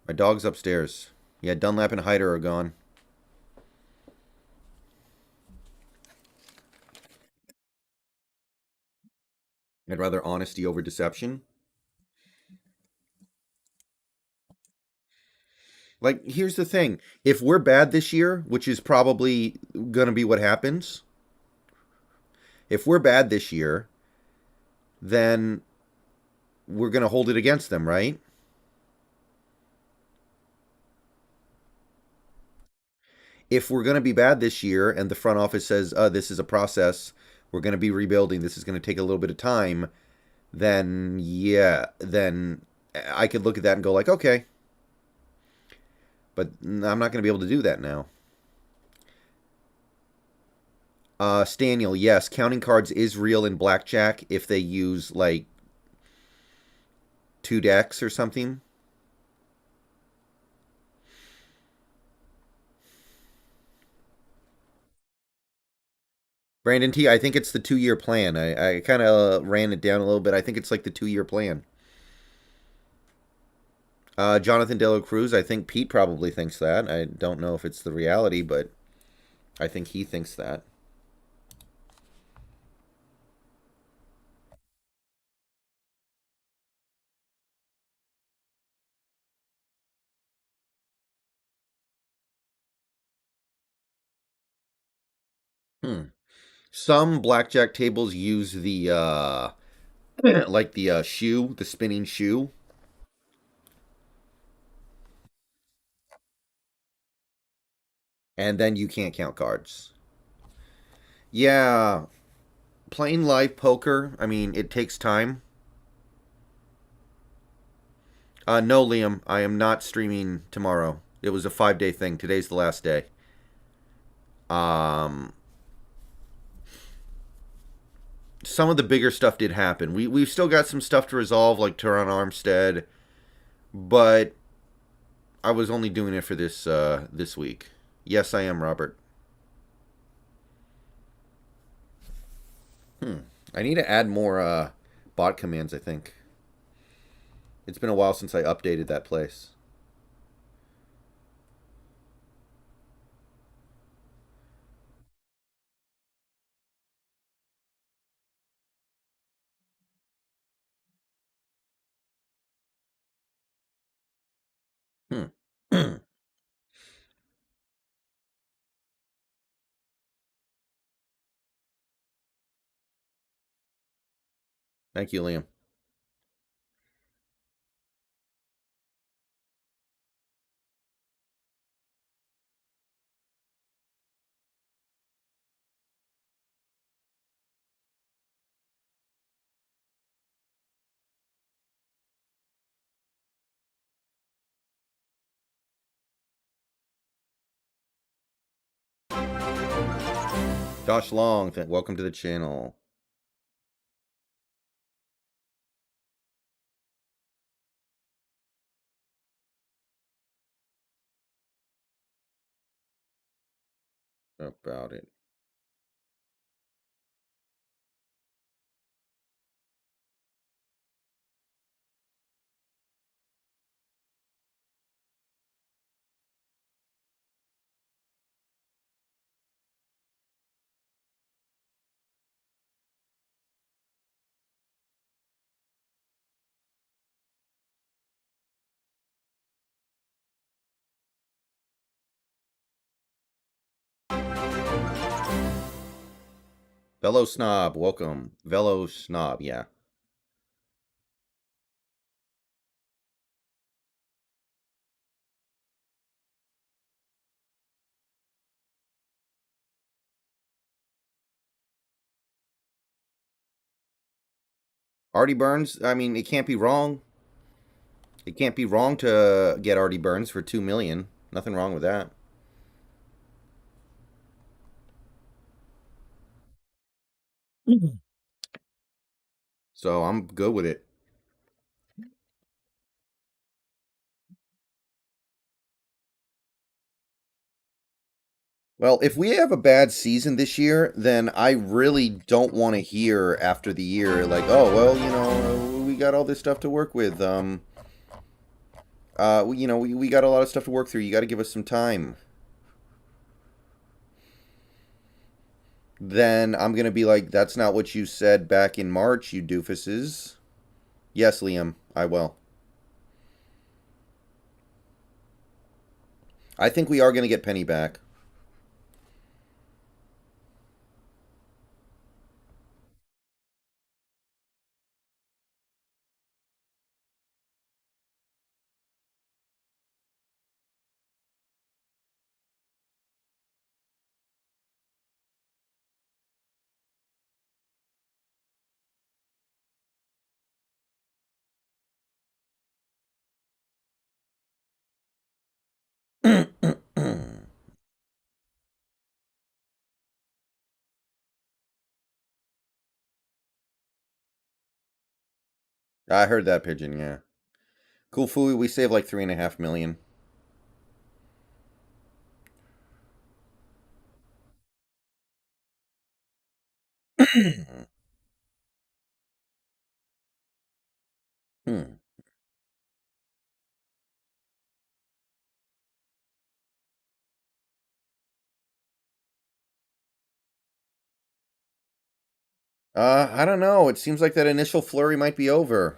A: My dog's upstairs. Yeah, Dunlap and Hyder are gone. I'd rather honesty over deception. Like, here's the thing. If we're bad this year, which is probably going to be what happens, if we're bad this year, then we're going to hold it against them, right? If we're going to be bad this year and the front office says, this is a process, we're going to be rebuilding, this is going to take a little bit of time, then yeah, then I could look at that and go like, okay. But I'm not going to be able to do that now. Staniel, yes, counting cards is real in blackjack if they use like 2 decks or something. Brandon T, I think it's the 2 year plan. I kind of ran it down a little bit. I think it's like the 2 year plan. Jonathan De La Cruz, I think Pete probably thinks that. I don't know if it's the reality, but I think he thinks that. Hmm. Some blackjack tables use the like the shoe, the spinning shoe, and then you can't count cards. Yeah, playing live poker, I mean, it takes time. No, Liam, I am not streaming tomorrow. It was a 5-day thing. Today's the last day. Um, some of the bigger stuff did happen. We've still got some stuff to resolve, like Turon Armstead, but I was only doing it for this week. Yes, I am, Robert. I need to add more bot commands. I think it's been a while since I updated that place. Hmm. Thank you, Liam. Josh Long, welcome to the channel. About it. Velo Snob, welcome. Velo Snob, yeah. Artie Burns, I mean, it can't be wrong. It can't be wrong to get Artie Burns for 2 million. Nothing wrong with that. So I'm good with it. Well, if we have a bad season this year, then I really don't want to hear after the year like, oh well, we got all this stuff to work with. We got a lot of stuff to work through. You got to give us some time. Then I'm gonna be like, that's not what you said back in March, you doofuses. Yes, Liam, I will. I think we are gonna get Penny back. I heard that pigeon. Yeah, cool. Fooey, we saved like 3.5 million. Hmm. I don't know. It seems like that initial flurry might be over.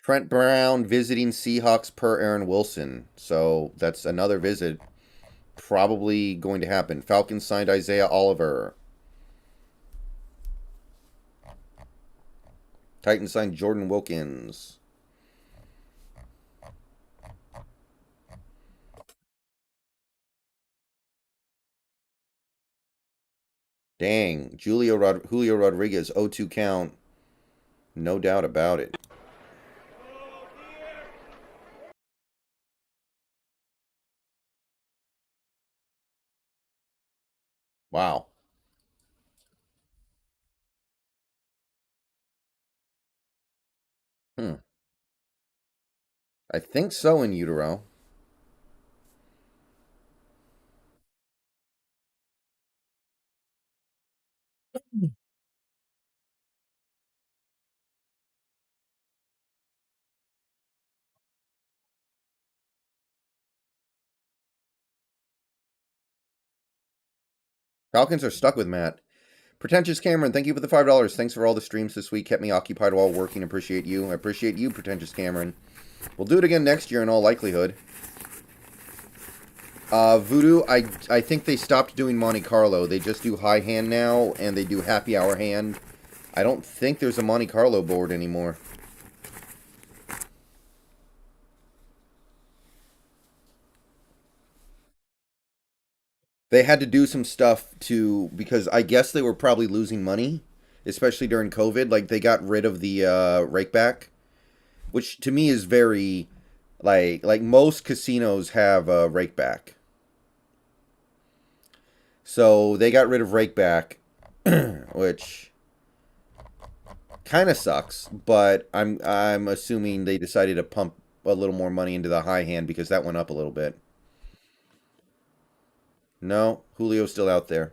A: Trent Brown visiting Seahawks per Aaron Wilson. So that's another visit probably going to happen. Falcons signed Isaiah Oliver. Titans signed Jordan Wilkins. Dang. Julio Rodriguez, 0-2 count. No doubt about it. Wow. Hmm. I think so in utero. Falcons are stuck with Matt. Pretentious Cameron, thank you for the $5. Thanks for all the streams this week. Kept me occupied while working. Appreciate you. I appreciate you, Pretentious Cameron. We'll do it again next year in all likelihood. Voodoo, I think they stopped doing Monte Carlo. They just do high hand now, and they do happy hour hand. I don't think there's a Monte Carlo board anymore. They had to do some stuff to, because I guess they were probably losing money, especially during COVID. Like, they got rid of the rakeback, which to me is very, like most casinos have a rakeback. So they got rid of rakeback, which kind of sucks. But I'm assuming they decided to pump a little more money into the high hand because that went up a little bit. No, Julio's still out there.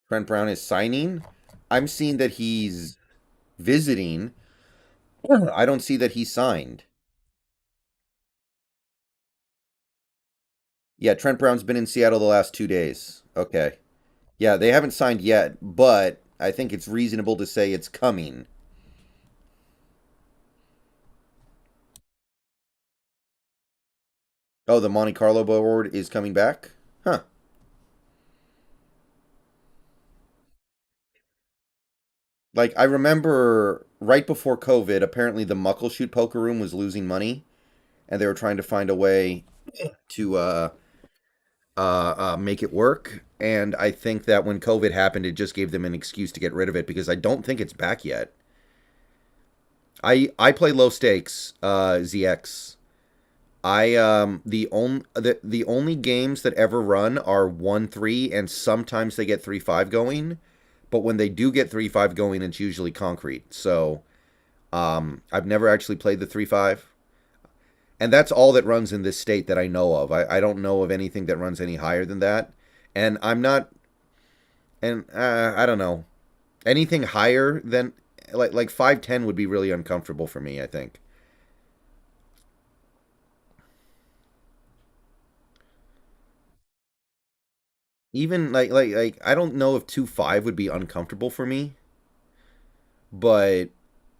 A: Trent Brown is signing. I'm seeing that he's visiting. I don't see that he signed. Yeah, Trent Brown's been in Seattle the last 2 days. Okay. Yeah, they haven't signed yet, but I think it's reasonable to say it's coming. Oh, the Monte Carlo board is coming back? Huh. Like, I remember right before COVID, apparently the Muckleshoot Poker Room was losing money, and they were trying to find a way to make it work. And I think that when COVID happened, it just gave them an excuse to get rid of it because I don't think it's back yet. I play low stakes ZX. The only games that ever run are 1-3, and sometimes they get 3-5 going. But when they do get 3-5 going, it's usually concrete. So I've never actually played the 3-5. And that's all that runs in this state that I know of. I don't know of anything that runs any higher than that. And I'm not, and I don't know. Anything higher than, like 5-10 would be really uncomfortable for me, I think. Even like I don't know if 2-5 would be uncomfortable for me, but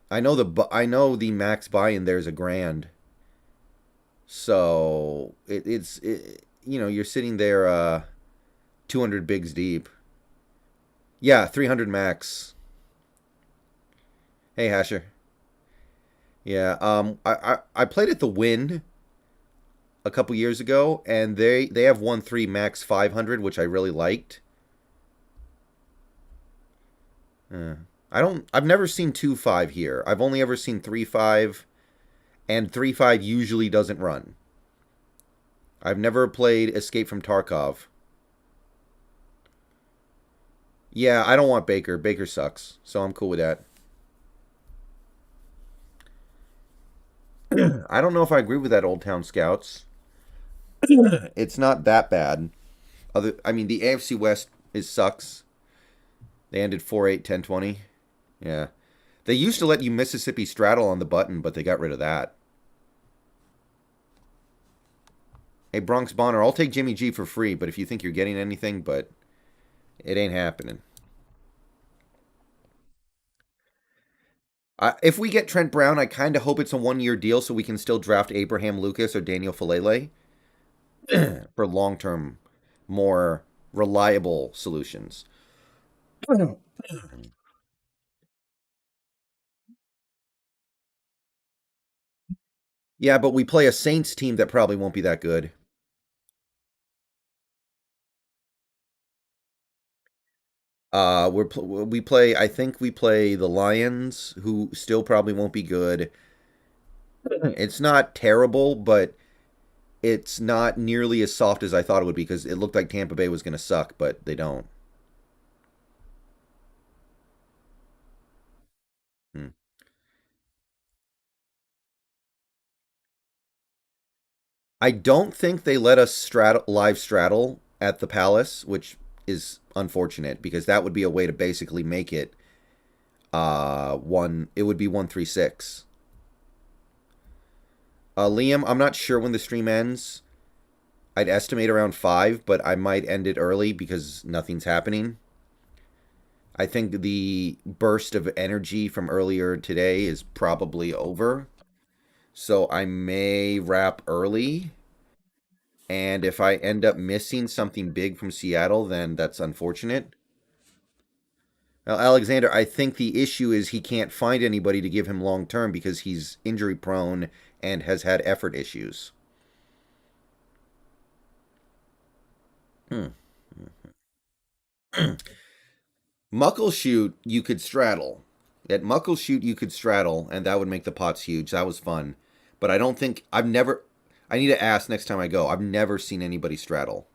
A: I know the max buy-in there is a grand. So you're sitting there 200 bigs deep. Yeah, 300 max. Hey Hasher. Yeah, I played at the Win a couple years ago, and they have 1-3 max 500, which I really liked. Uh, I've never seen 2-5 here. I've only ever seen 3-5, and 3-5 usually doesn't run. I've never played Escape from Tarkov. Yeah, I don't want Baker. Baker sucks, so I'm cool with that. I don't know if I agree with that Old Town Scouts. It's not that bad. I mean, the AFC West is sucks. They ended 4-8, 10-20. Yeah. They used to let you Mississippi straddle on the button, but they got rid of that. Hey, Bronx Bonner, I'll take Jimmy G for free, but if you think you're getting anything, but it ain't happening. If we get Trent Brown, I kind of hope it's a 1 year deal so we can still draft Abraham Lucas or Daniel Falele for long term, more reliable solutions. Yeah, but we play a Saints team that probably won't be that good. We play. I think we play the Lions, who still probably won't be good. It's not terrible, but it's not nearly as soft as I thought it would be because it looked like Tampa Bay was going to suck, but they don't. Hmm. I don't think they let us live straddle at the Palace, which is unfortunate because that would be a way to basically make it one. It would be 136. Liam, I'm not sure when the stream ends. I'd estimate around 5, but I might end it early because nothing's happening. I think the burst of energy from earlier today is probably over. So I may wrap early. And if I end up missing something big from Seattle, then that's unfortunate. Now, Alexander, I think the issue is he can't find anybody to give him long term because he's injury prone and has had effort issues. Hmm. Muckleshoot, you could straddle. At Muckleshoot, you could straddle, and that would make the pots huge. That was fun. But I don't think I've never. I need to ask next time I go. I've never seen anybody straddle.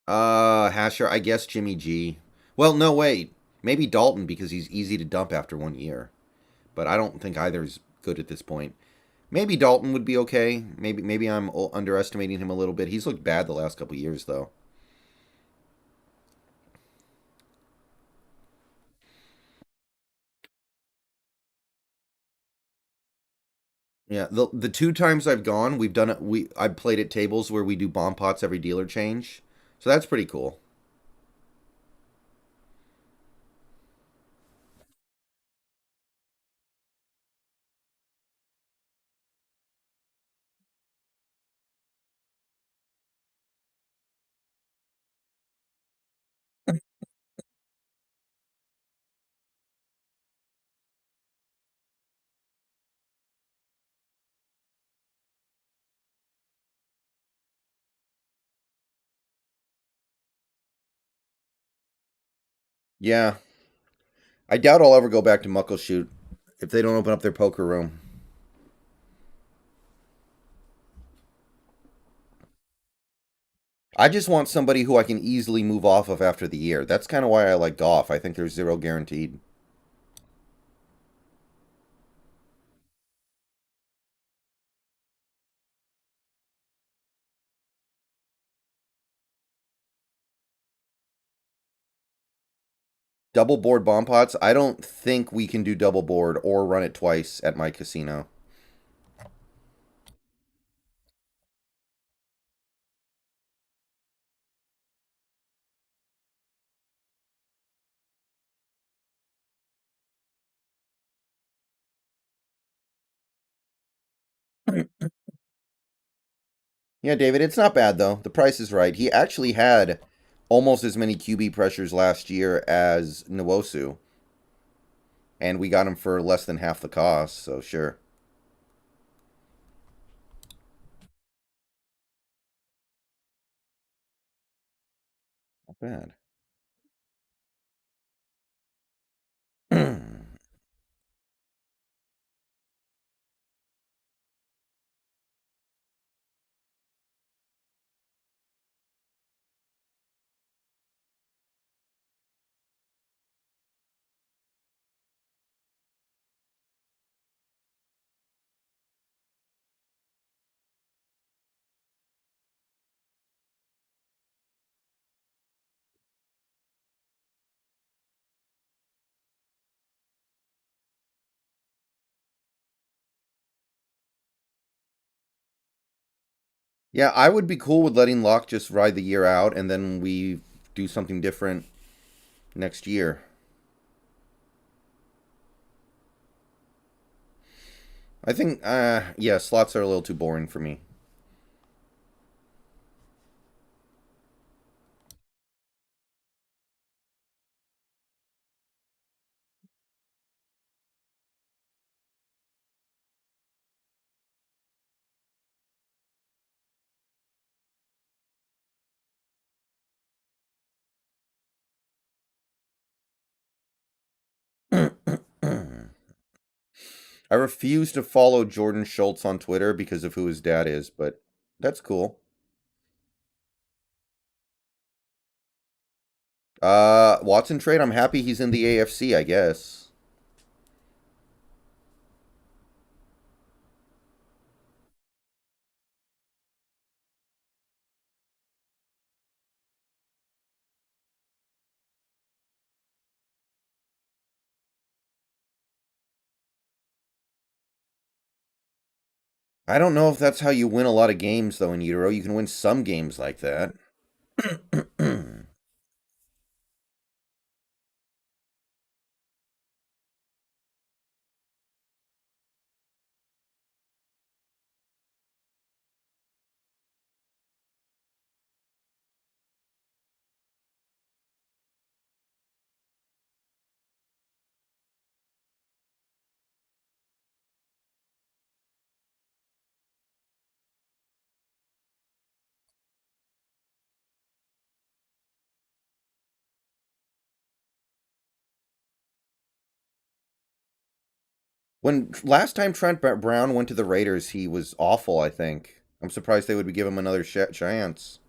A: Hasher, I guess Jimmy G. Well, no, wait. Maybe Dalton because he's easy to dump after 1 year. But I don't think either's good at this point. Maybe Dalton would be okay. Maybe I'm underestimating him a little bit. He's looked bad the last couple years though. Yeah, the two times I've gone, we've done it. I've played at tables where we do bomb pots every dealer change, so that's pretty cool. Yeah, I doubt I'll ever go back to Muckleshoot if they don't open up their poker room. I just want somebody who I can easily move off of after the year. That's kind of why I like golf. I think there's zero guaranteed. Double board bomb pots. I don't think we can do double board or run it twice at my casino. Yeah, David, it's not bad though. The price is right. He actually had almost as many QB pressures last year as Nwosu, and we got him for less than half the cost. So sure, not bad. Yeah, I would be cool with letting Locke just ride the year out, and then we do something different next year. I think, yeah, slots are a little too boring for me. I refuse to follow Jordan Schultz on Twitter because of who his dad is, but that's cool. Watson trade. I'm happy he's in the AFC, I guess. I don't know if that's how you win a lot of games, though, in Euro. You can win some games like that. When last time Trent Brown went to the Raiders, he was awful, I think. I'm surprised they would give him another chance.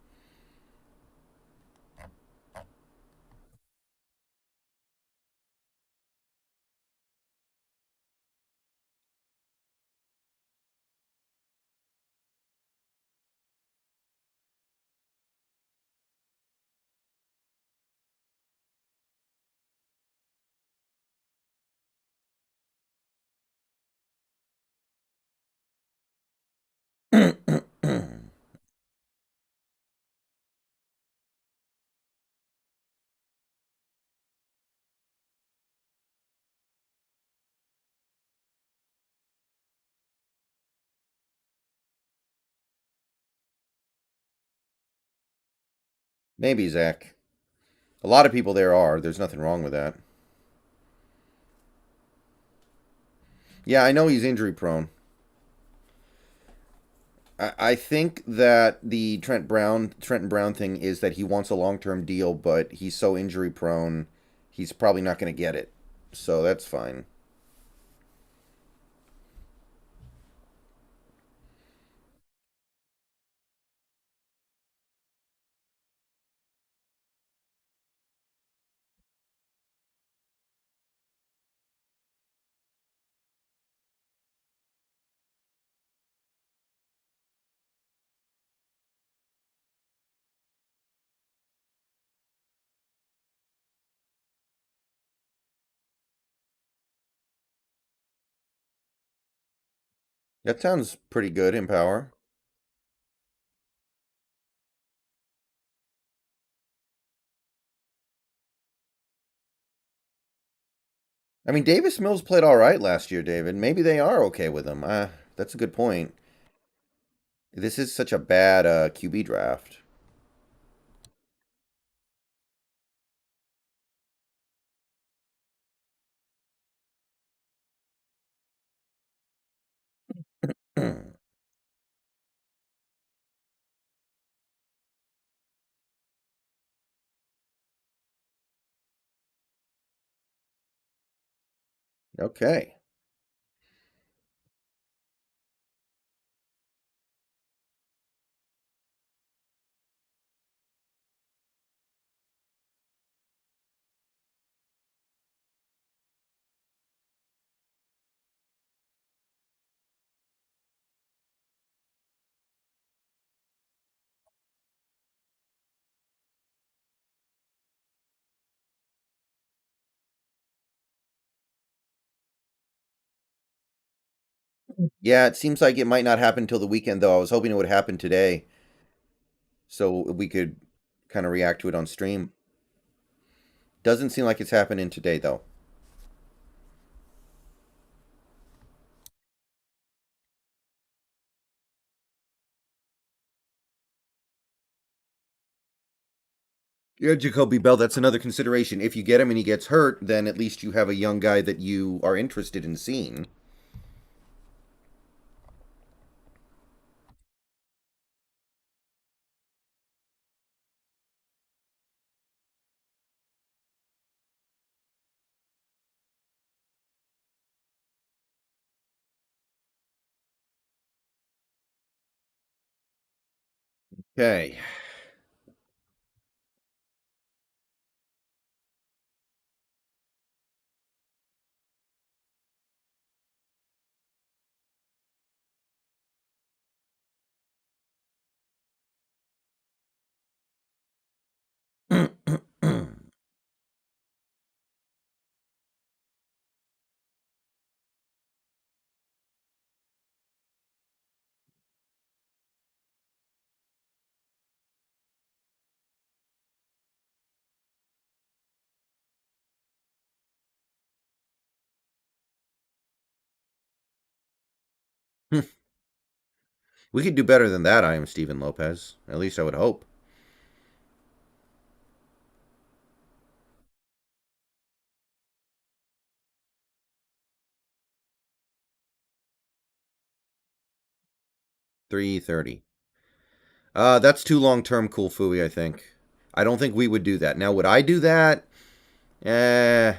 A: Maybe, Zach. A lot of people there are. There's nothing wrong with that. Yeah, I know he's injury prone. I think that the Trenton Brown thing is that he wants a long term deal, but he's so injury prone, he's probably not going to get it. So that's fine. That sounds pretty good in power. I mean, Davis Mills played all right last year, David. Maybe they are okay with him. That's a good point. This is such a bad QB draft. Okay. Yeah, it seems like it might not happen until the weekend, though. I was hoping it would happen today so we could kind of react to it on stream. Doesn't seem like it's happening today, though. Yeah, Jacoby Bell, that's another consideration. If you get him and he gets hurt, then at least you have a young guy that you are interested in seeing. Okay. We could do better than that, I am Stephen Lopez. At least I would hope. 330. That's too long term, Cool Fooey, I think. I don't think we would do that. Now, would I do that? Eh,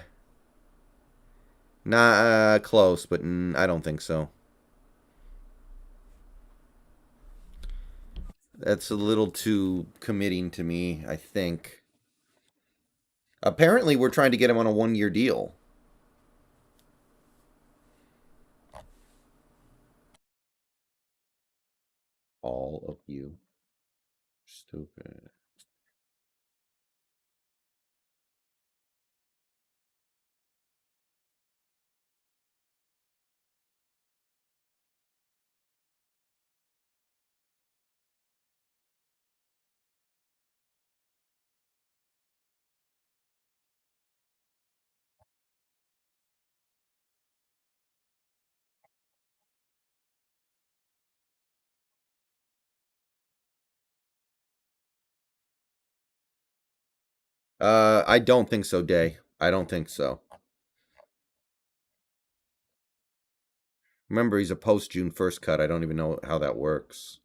A: not close, but I don't think so. That's a little too committing to me, I think. Apparently, we're trying to get him on a 1 year deal. All of you. Stupid. I don't think so, Day. I don't think so. Remember, he's a post June 1st cut. I don't even know how that works.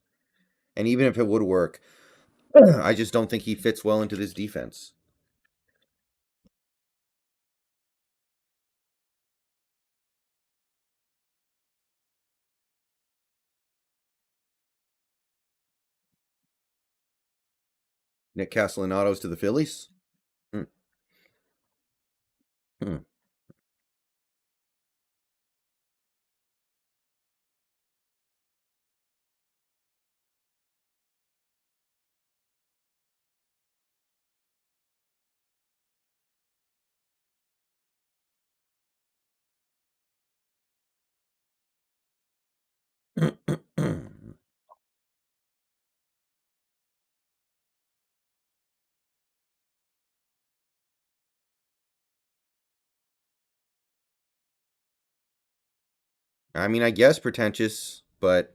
A: And even if it would work, I just don't think he fits well into this defense. Nick Castellanatos to the Phillies? Hmm. Hmm. I mean, I guess pretentious, but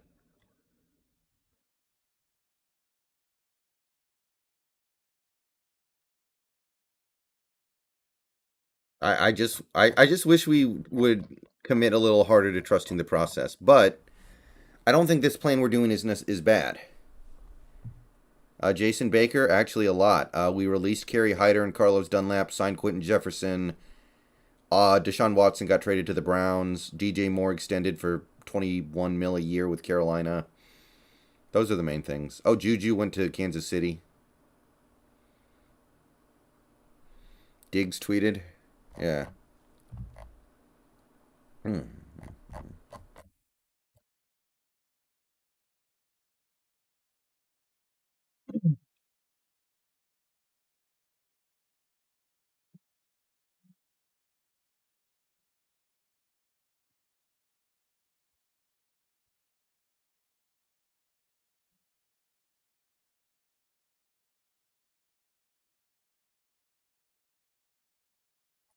A: I just wish we would commit a little harder to trusting the process. But I don't think this plan we're doing is bad. Jason Baker, actually a lot. We released Kerry Hyder and Carlos Dunlap, signed Quentin Jefferson. Deshaun Watson got traded to the Browns. DJ Moore extended for 21 mil a year with Carolina. Those are the main things. Oh, Juju went to Kansas City. Diggs tweeted. Yeah. Hmm.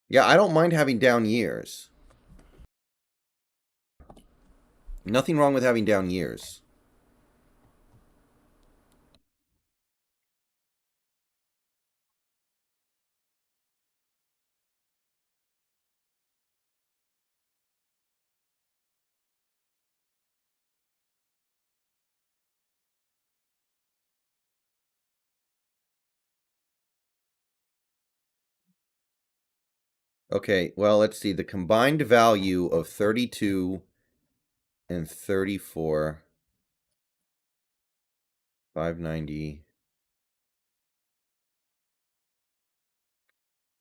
A: Yeah, I don't mind having down years. Nothing wrong with having down years. Okay, well, let's see. The combined value of 32 and 34. 590.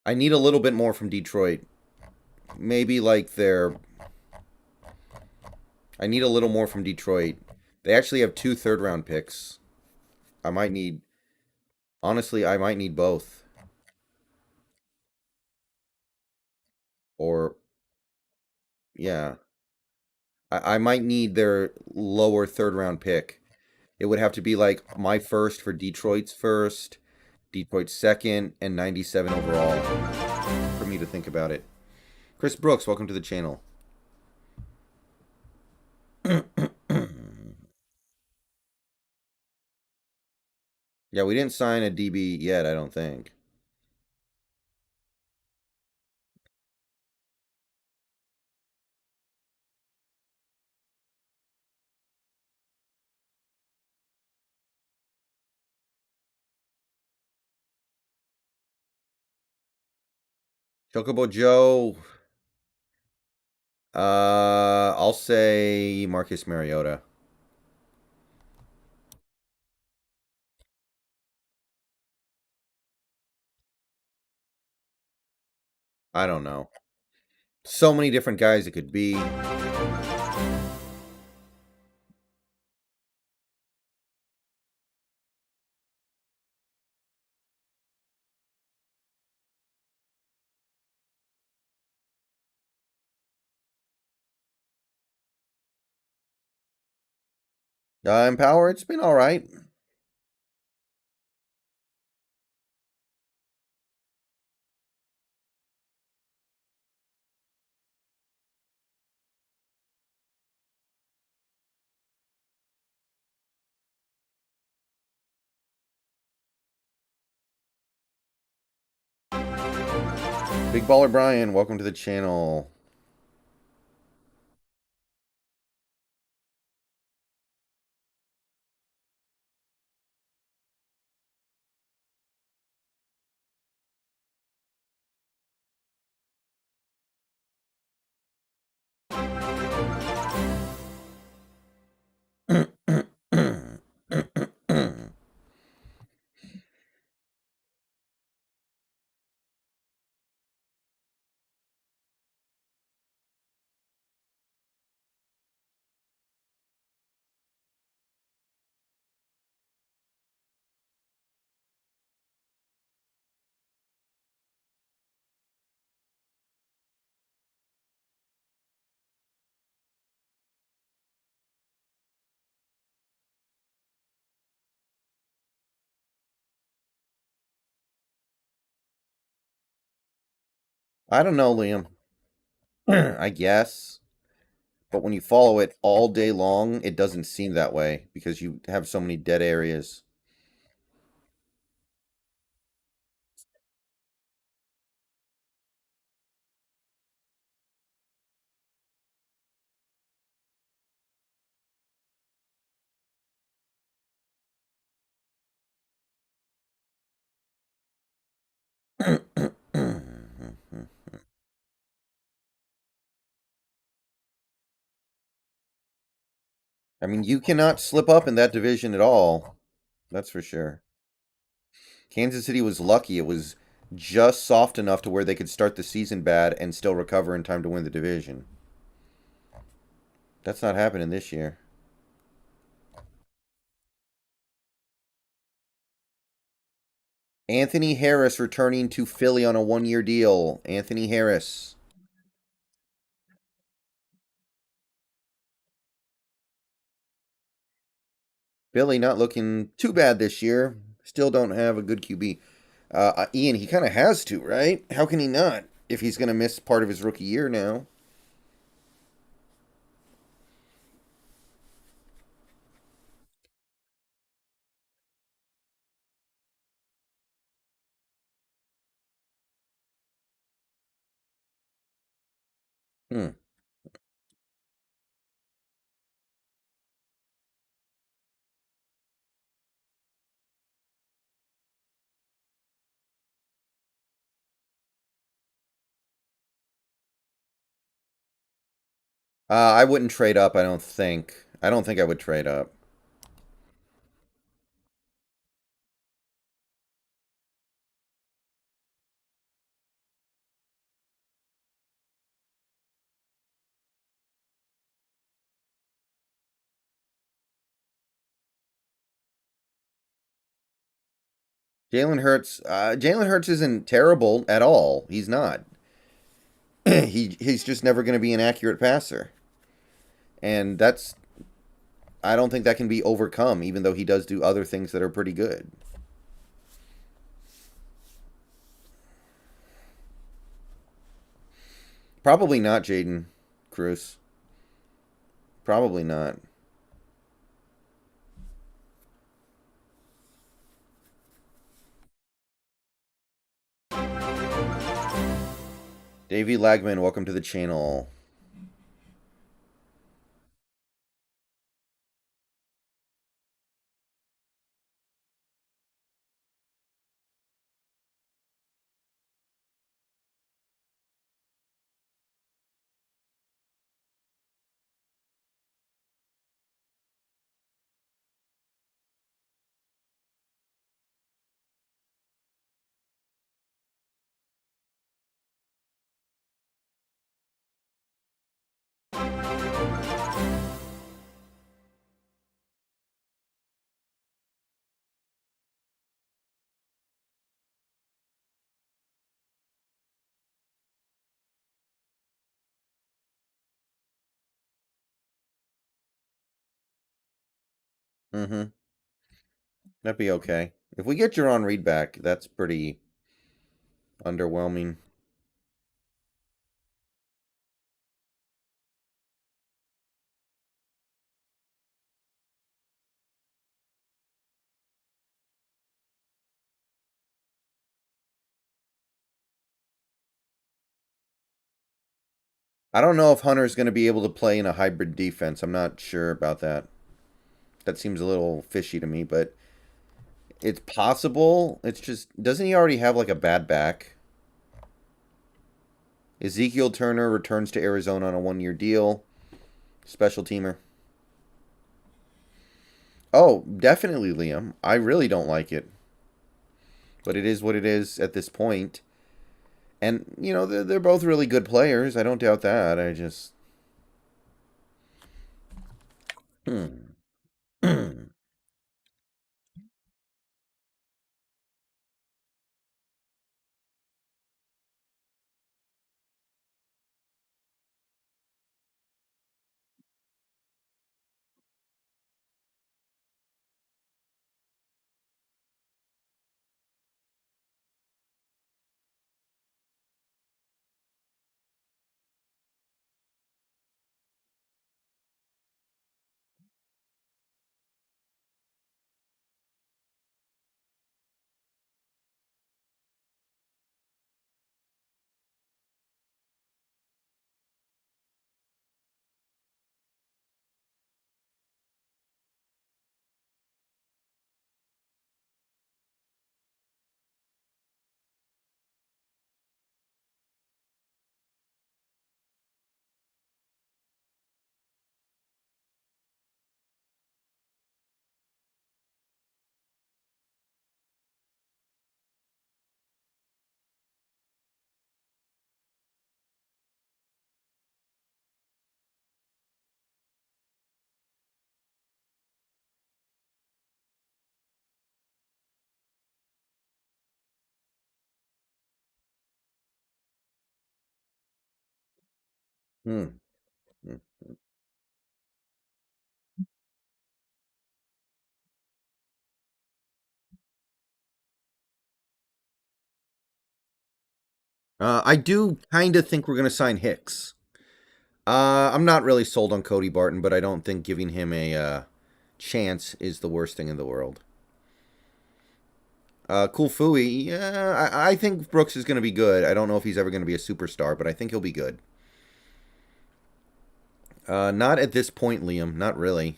A: I need a little bit more from Detroit. Maybe like their. I need a little more from Detroit. They actually have two third round picks. I might need. Honestly, I might need both. Or, yeah. I might need their lower third round pick. It would have to be like my first for Detroit's first, Detroit's second, and 97 overall for me to think about it. Chris Brooks, welcome to the channel. Yeah, we didn't sign a DB yet, I don't think. Chocobo Joe, I'll say Marcus Mariota. I don't know. So many different guys it could be. In power, it's been all right. Big Baller Brian, welcome to the channel. I don't know, Liam. I guess. But when you follow it all day long, it doesn't seem that way because you have so many dead areas. I mean, you cannot slip up in that division at all. That's for sure. Kansas City was lucky. It was just soft enough to where they could start the season bad and still recover in time to win the division. That's not happening this year. Anthony Harris returning to Philly on a 1-year deal. Anthony Harris. Philly not looking too bad this year. Still don't have a good QB. Ian, he kind of has to, right? How can he not if he's going to miss part of his rookie year now? Hmm. I wouldn't trade up. I don't think. I don't think I would trade up. Jalen Hurts isn't terrible at all. He's not. He's just never going to be an accurate passer, and that's I don't think that can be overcome. Even though he does do other things that are pretty good. Probably not, Jaden Cruz. Probably not. Davey Lagman, welcome to the channel. Mm-hmm. That'd be okay. If we get Jerron Reed back, that's pretty underwhelming. I don't know if Hunter's going to be able to play in a hybrid defense. I'm not sure about that. That seems a little fishy to me, but it's possible. It's just doesn't he already have like a bad back? Ezekiel Turner returns to Arizona on a 1-year deal. Special teamer. Oh, definitely, Liam. I really don't like it, but it is what it is at this point. And they're both really good players. I don't doubt that. I just hmm. Hmm. Hmm. I do kind of think we're going to sign Hicks. I'm not really sold on Cody Barton, but I don't think giving him a chance is the worst thing in the world. Cool Fooey, yeah, I think Brooks is going to be good. I don't know if he's ever going to be a superstar, but I think he'll be good. Not at this point, Liam. Not really.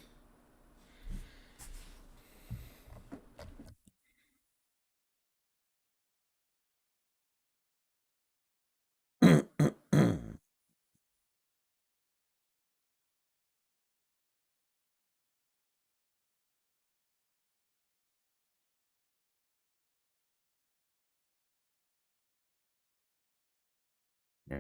A: Yeah,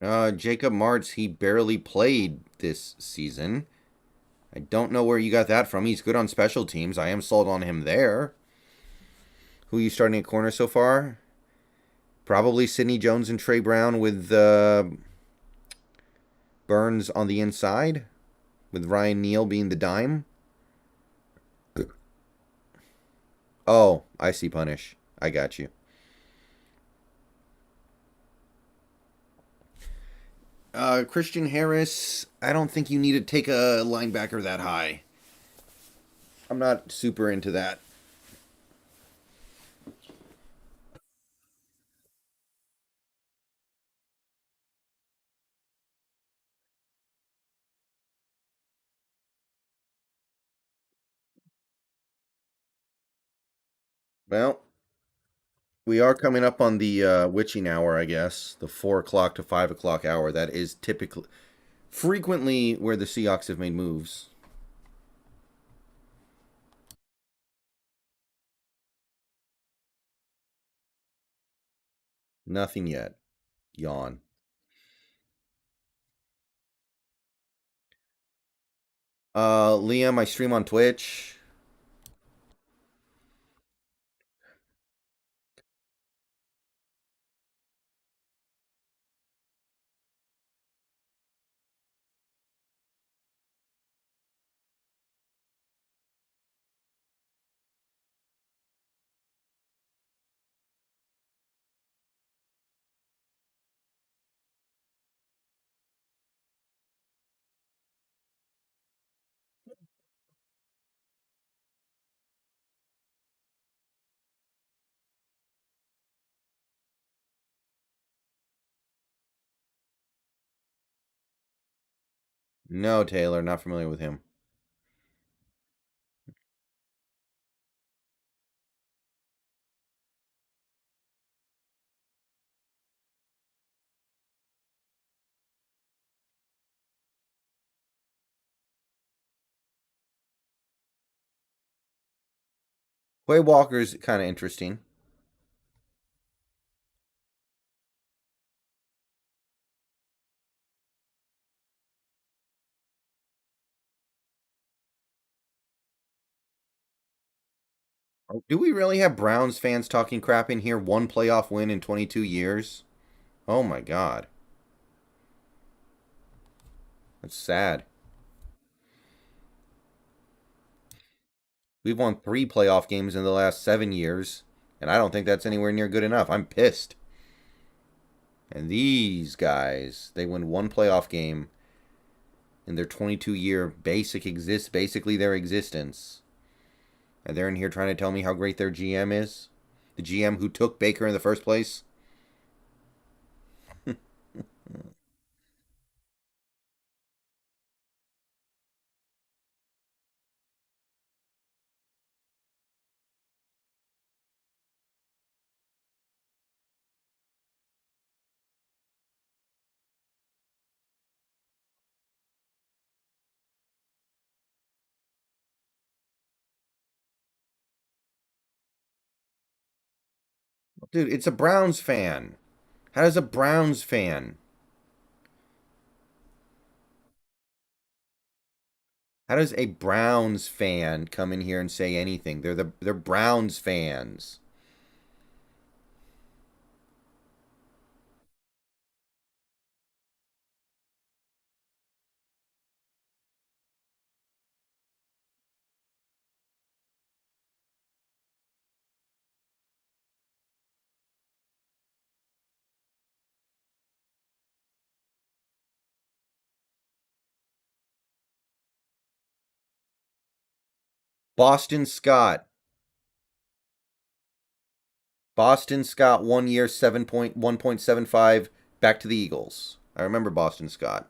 A: Jacob Martz, he barely played this season. I don't know where you got that from. He's good on special teams. I am sold on him there. Who are you starting at corner so far? Probably Sidney Jones and Trey Brown with Burns on the inside, with Ryan Neal being the dime. Oh, I see punish. I got you. Christian Harris, I don't think you need to take a linebacker that high. I'm not super into that. Well, we are coming up on the witching hour, I guess. The 4 o'clock to 5 o'clock hour. That is typically, frequently where the Seahawks have made moves. Nothing yet. Yawn. Liam, I stream on Twitch. No, Taylor, not familiar with him. Quay Walker's kind of interesting. Do we really have Browns fans talking crap in here? One playoff win in 22 years? Oh my god. That's sad. We've won 3 playoff games in the last 7 years, and I don't think that's anywhere near good enough. I'm pissed. And these guys, they win one playoff game in their 22-year basically their existence. And they're in here trying to tell me how great their GM is. The GM who took Baker in the first place. Dude, it's a Browns fan. How does a Browns fan? How does a Browns fan come in here and say anything? They're Browns fans. Boston Scott. Boston Scott 1 year 7.1.75 back to the Eagles. I remember Boston Scott.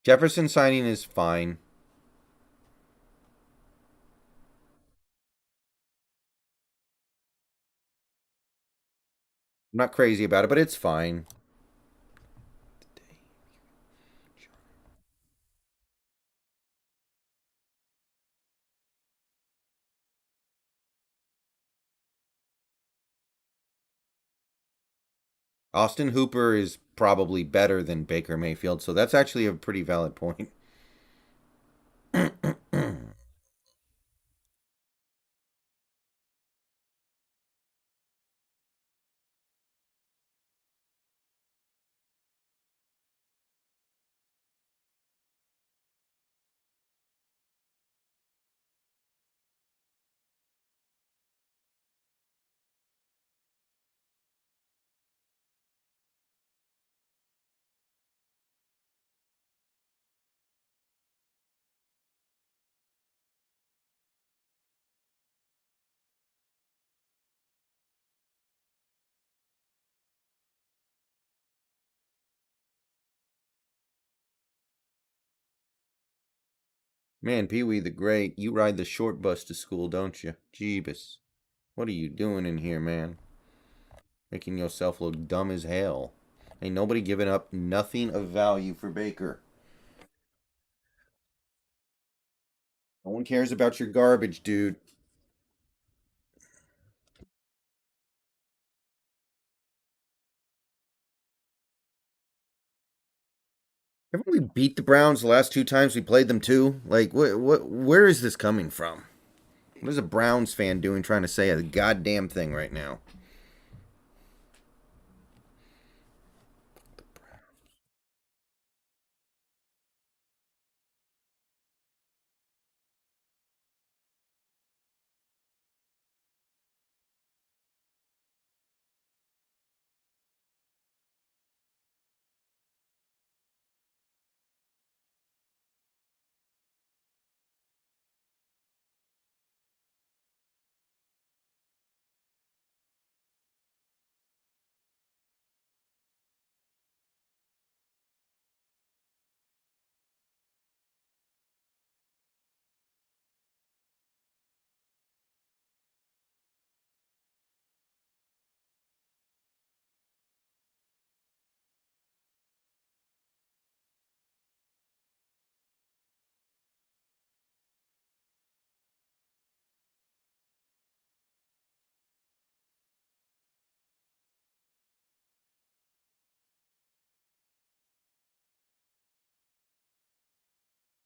A: Jefferson signing is fine. I'm not crazy about it, but it's fine. Austin Hooper is probably better than Baker Mayfield, so that's actually a pretty valid point. Man, Pee Wee the Great, you ride the short bus to school, don't you? Jeebus. What are you doing in here, man? Making yourself look dumb as hell. Ain't nobody giving up nothing of value for Baker. No one cares about your garbage, dude. Haven't we beat the Browns the last two times we played them too? Like, where is this coming from? What is a Browns fan doing trying to say a goddamn thing right now?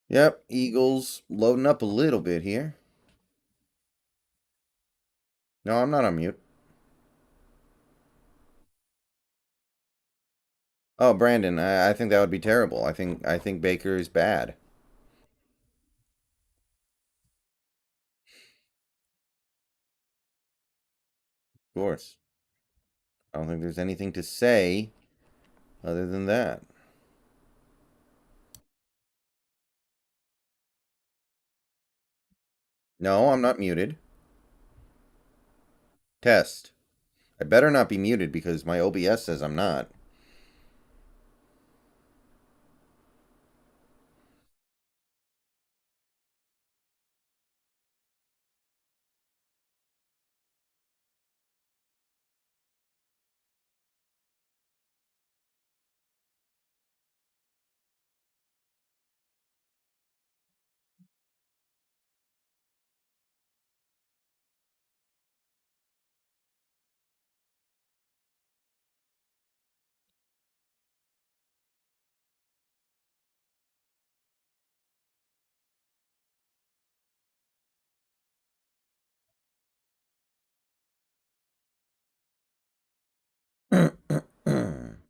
A: Yep, Eagles loading up a little bit here. No, I'm not on mute. Oh, Brandon, I think that would be terrible. I think Baker is bad. Of course. I don't think there's anything to say other than that. No, I'm not muted. Test. I better not be muted because my OBS says I'm not.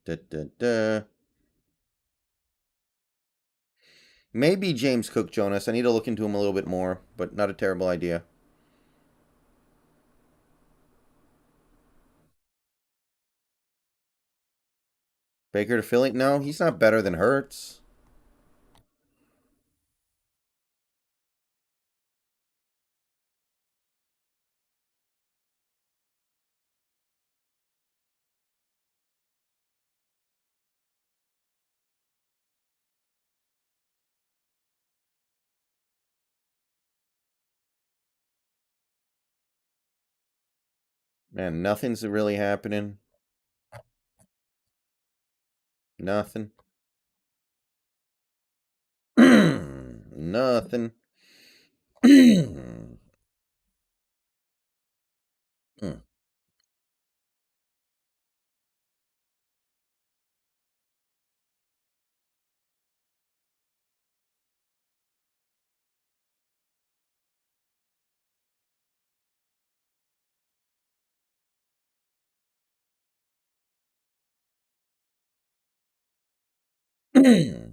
A: Da, da, da. Maybe James Cook Jonas. I need to look into him a little bit more, but not a terrible idea. Baker to Philly? No, he's not better than Hurts. Man, nothing's really happening. Nothing. Nothing. uh,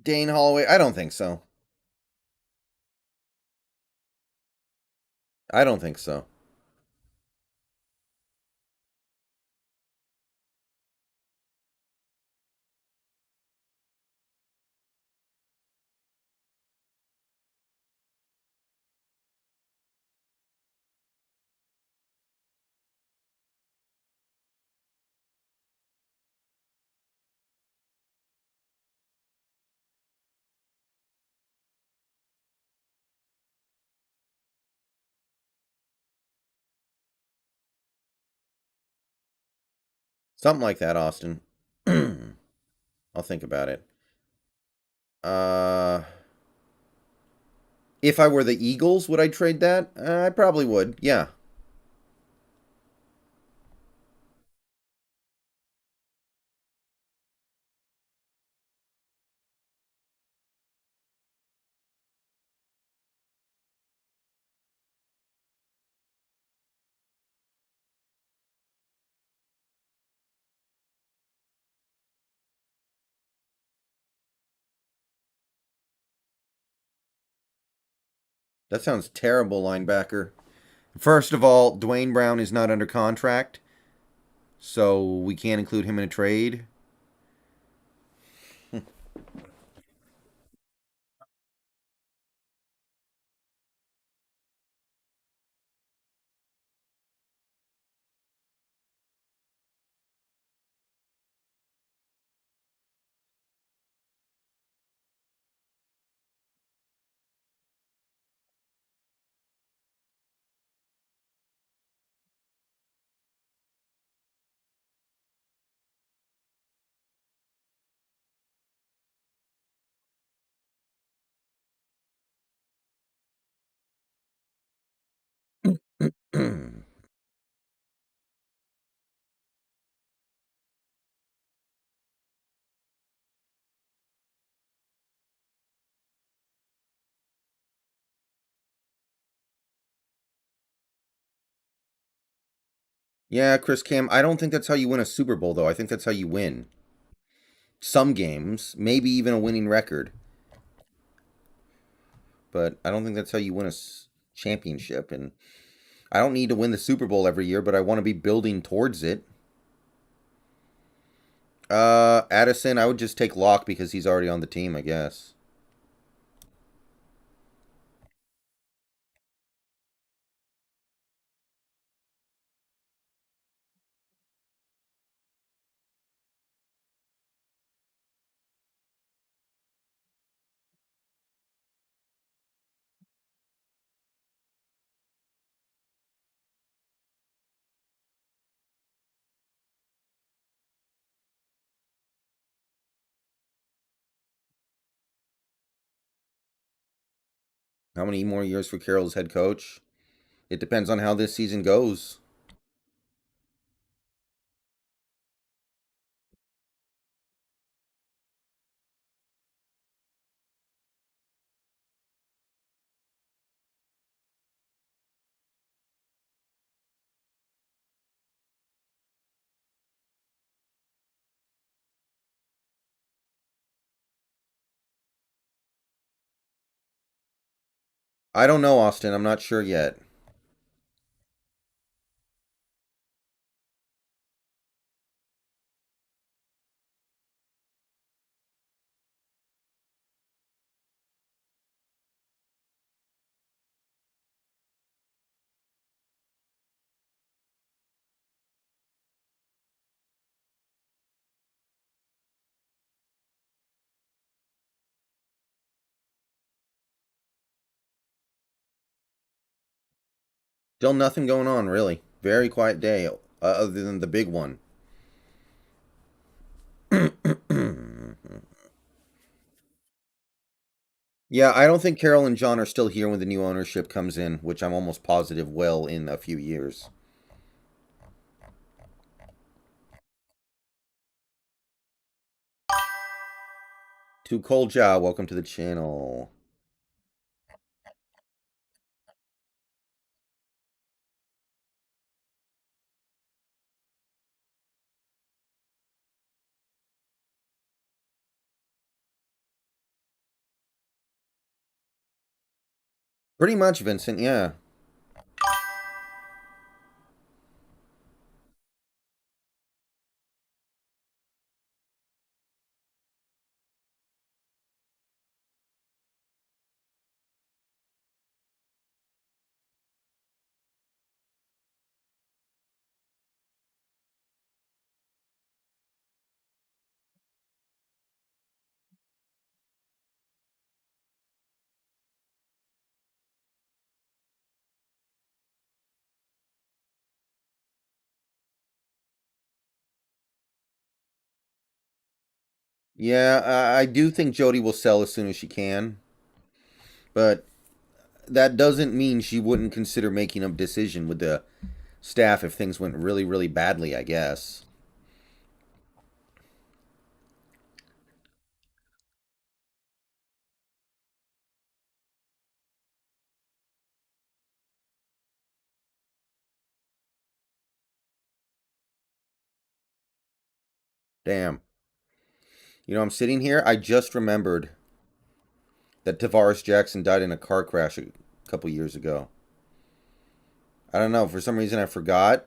A: Dane Holloway. I don't think so. I don't think so. Something like that, Austin. I'll think about it. Uh, if I were the Eagles, would I trade that? I probably would. Yeah. That sounds terrible, linebacker. First of all, Dwayne Brown is not under contract, so we can't include him in a trade. Yeah, Chris Cam. I don't think that's how you win a Super Bowl, though. I think that's how you win some games, maybe even a winning record. But I don't think that's how you win a championship. And I don't need to win the Super Bowl every year, but I want to be building towards it. Addison, I would just take Locke because he's already on the team, I guess. How many more years for Carroll as head coach? It depends on how this season goes. I don't know, Austin. I'm not sure yet. Still nothing going on, really. Very quiet day, other than the big one. Yeah, I don't think Carol and John are still here when the new ownership comes in, which I'm almost positive will in a few years. To Cold Jaw, welcome to the channel. Pretty much, Vincent, yeah. Yeah, I do think Jody will sell as soon as she can, but that doesn't mean she wouldn't consider making a decision with the staff if things went really, really badly, I guess. Damn. I'm sitting here, I just remembered that Tavares Jackson died in a car crash a couple years ago. I don't know, for some reason I forgot.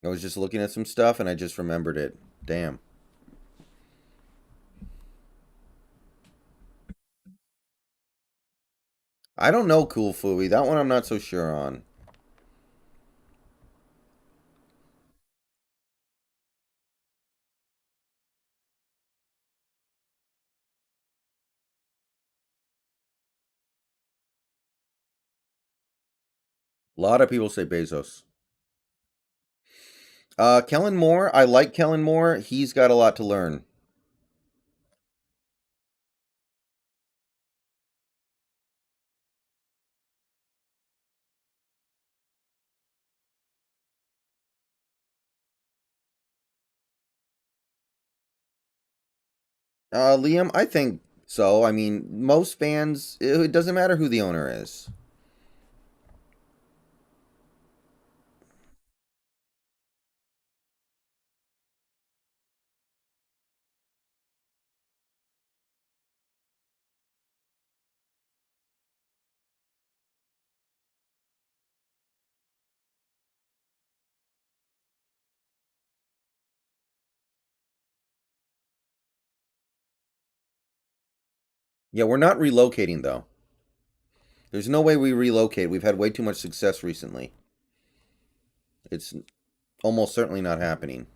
A: I was just looking at some stuff and I just remembered it. Damn. I don't know Cool Fooey. That one I'm not so sure on. A lot of people say Bezos. Kellen Moore. I like Kellen Moore. He's got a lot to learn. Liam, I think so. I mean, most fans, it doesn't matter who the owner is. Yeah, we're not relocating though. There's no way we relocate. We've had way too much success recently. It's almost certainly not happening.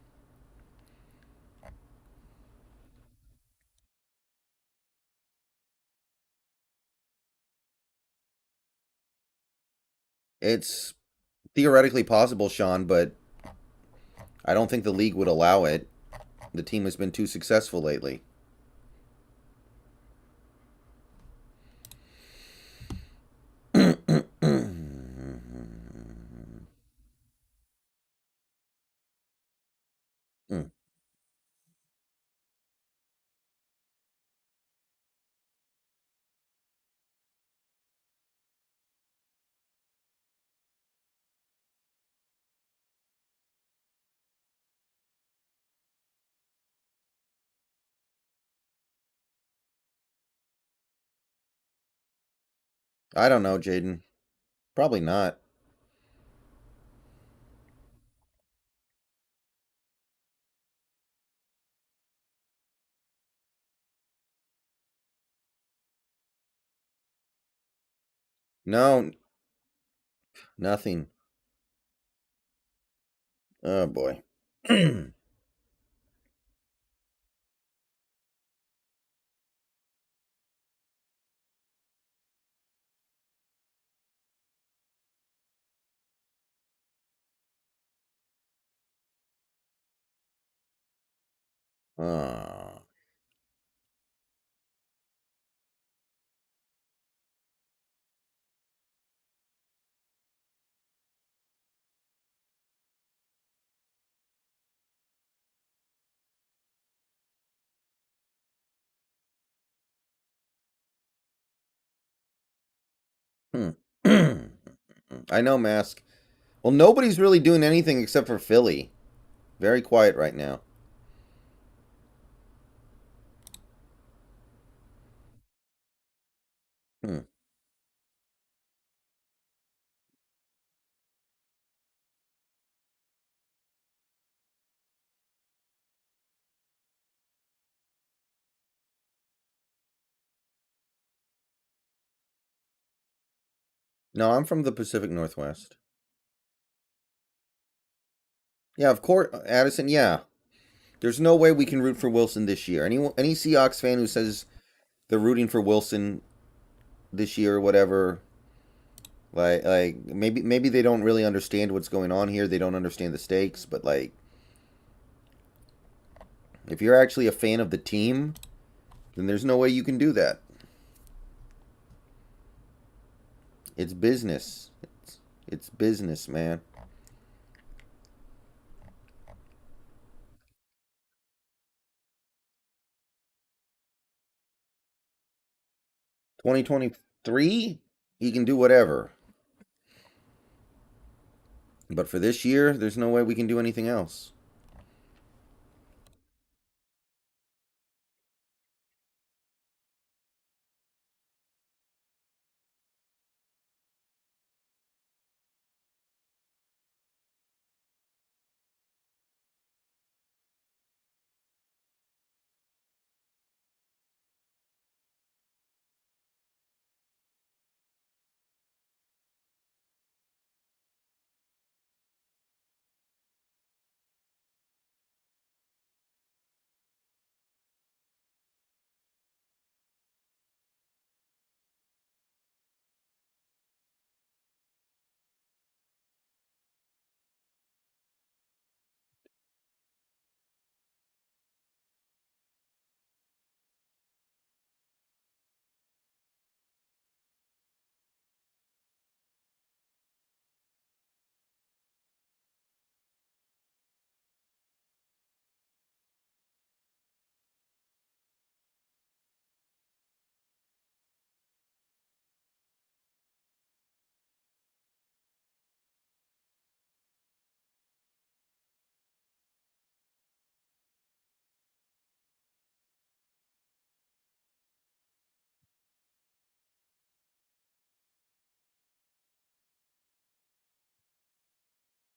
A: It's theoretically possible, Sean, but I don't think the league would allow it. The team has been too successful lately. I don't know, Jaden. Probably not. No, nothing. Oh boy. Ah. Hmm. I know, Mask. Well, nobody's really doing anything except for Philly. Very quiet right now. Hmm. No, I'm from the Pacific Northwest. Yeah, of course, Addison. Yeah, there's no way we can root for Wilson this year. Any Seahawks fan who says they're rooting for Wilson this year or whatever, like maybe they don't really understand what's going on here. They don't understand the stakes. But like, if you're actually a fan of the team, then there's no way you can do that. It's business. It's business, man. 2023, he can do whatever. But for this year, there's no way we can do anything else.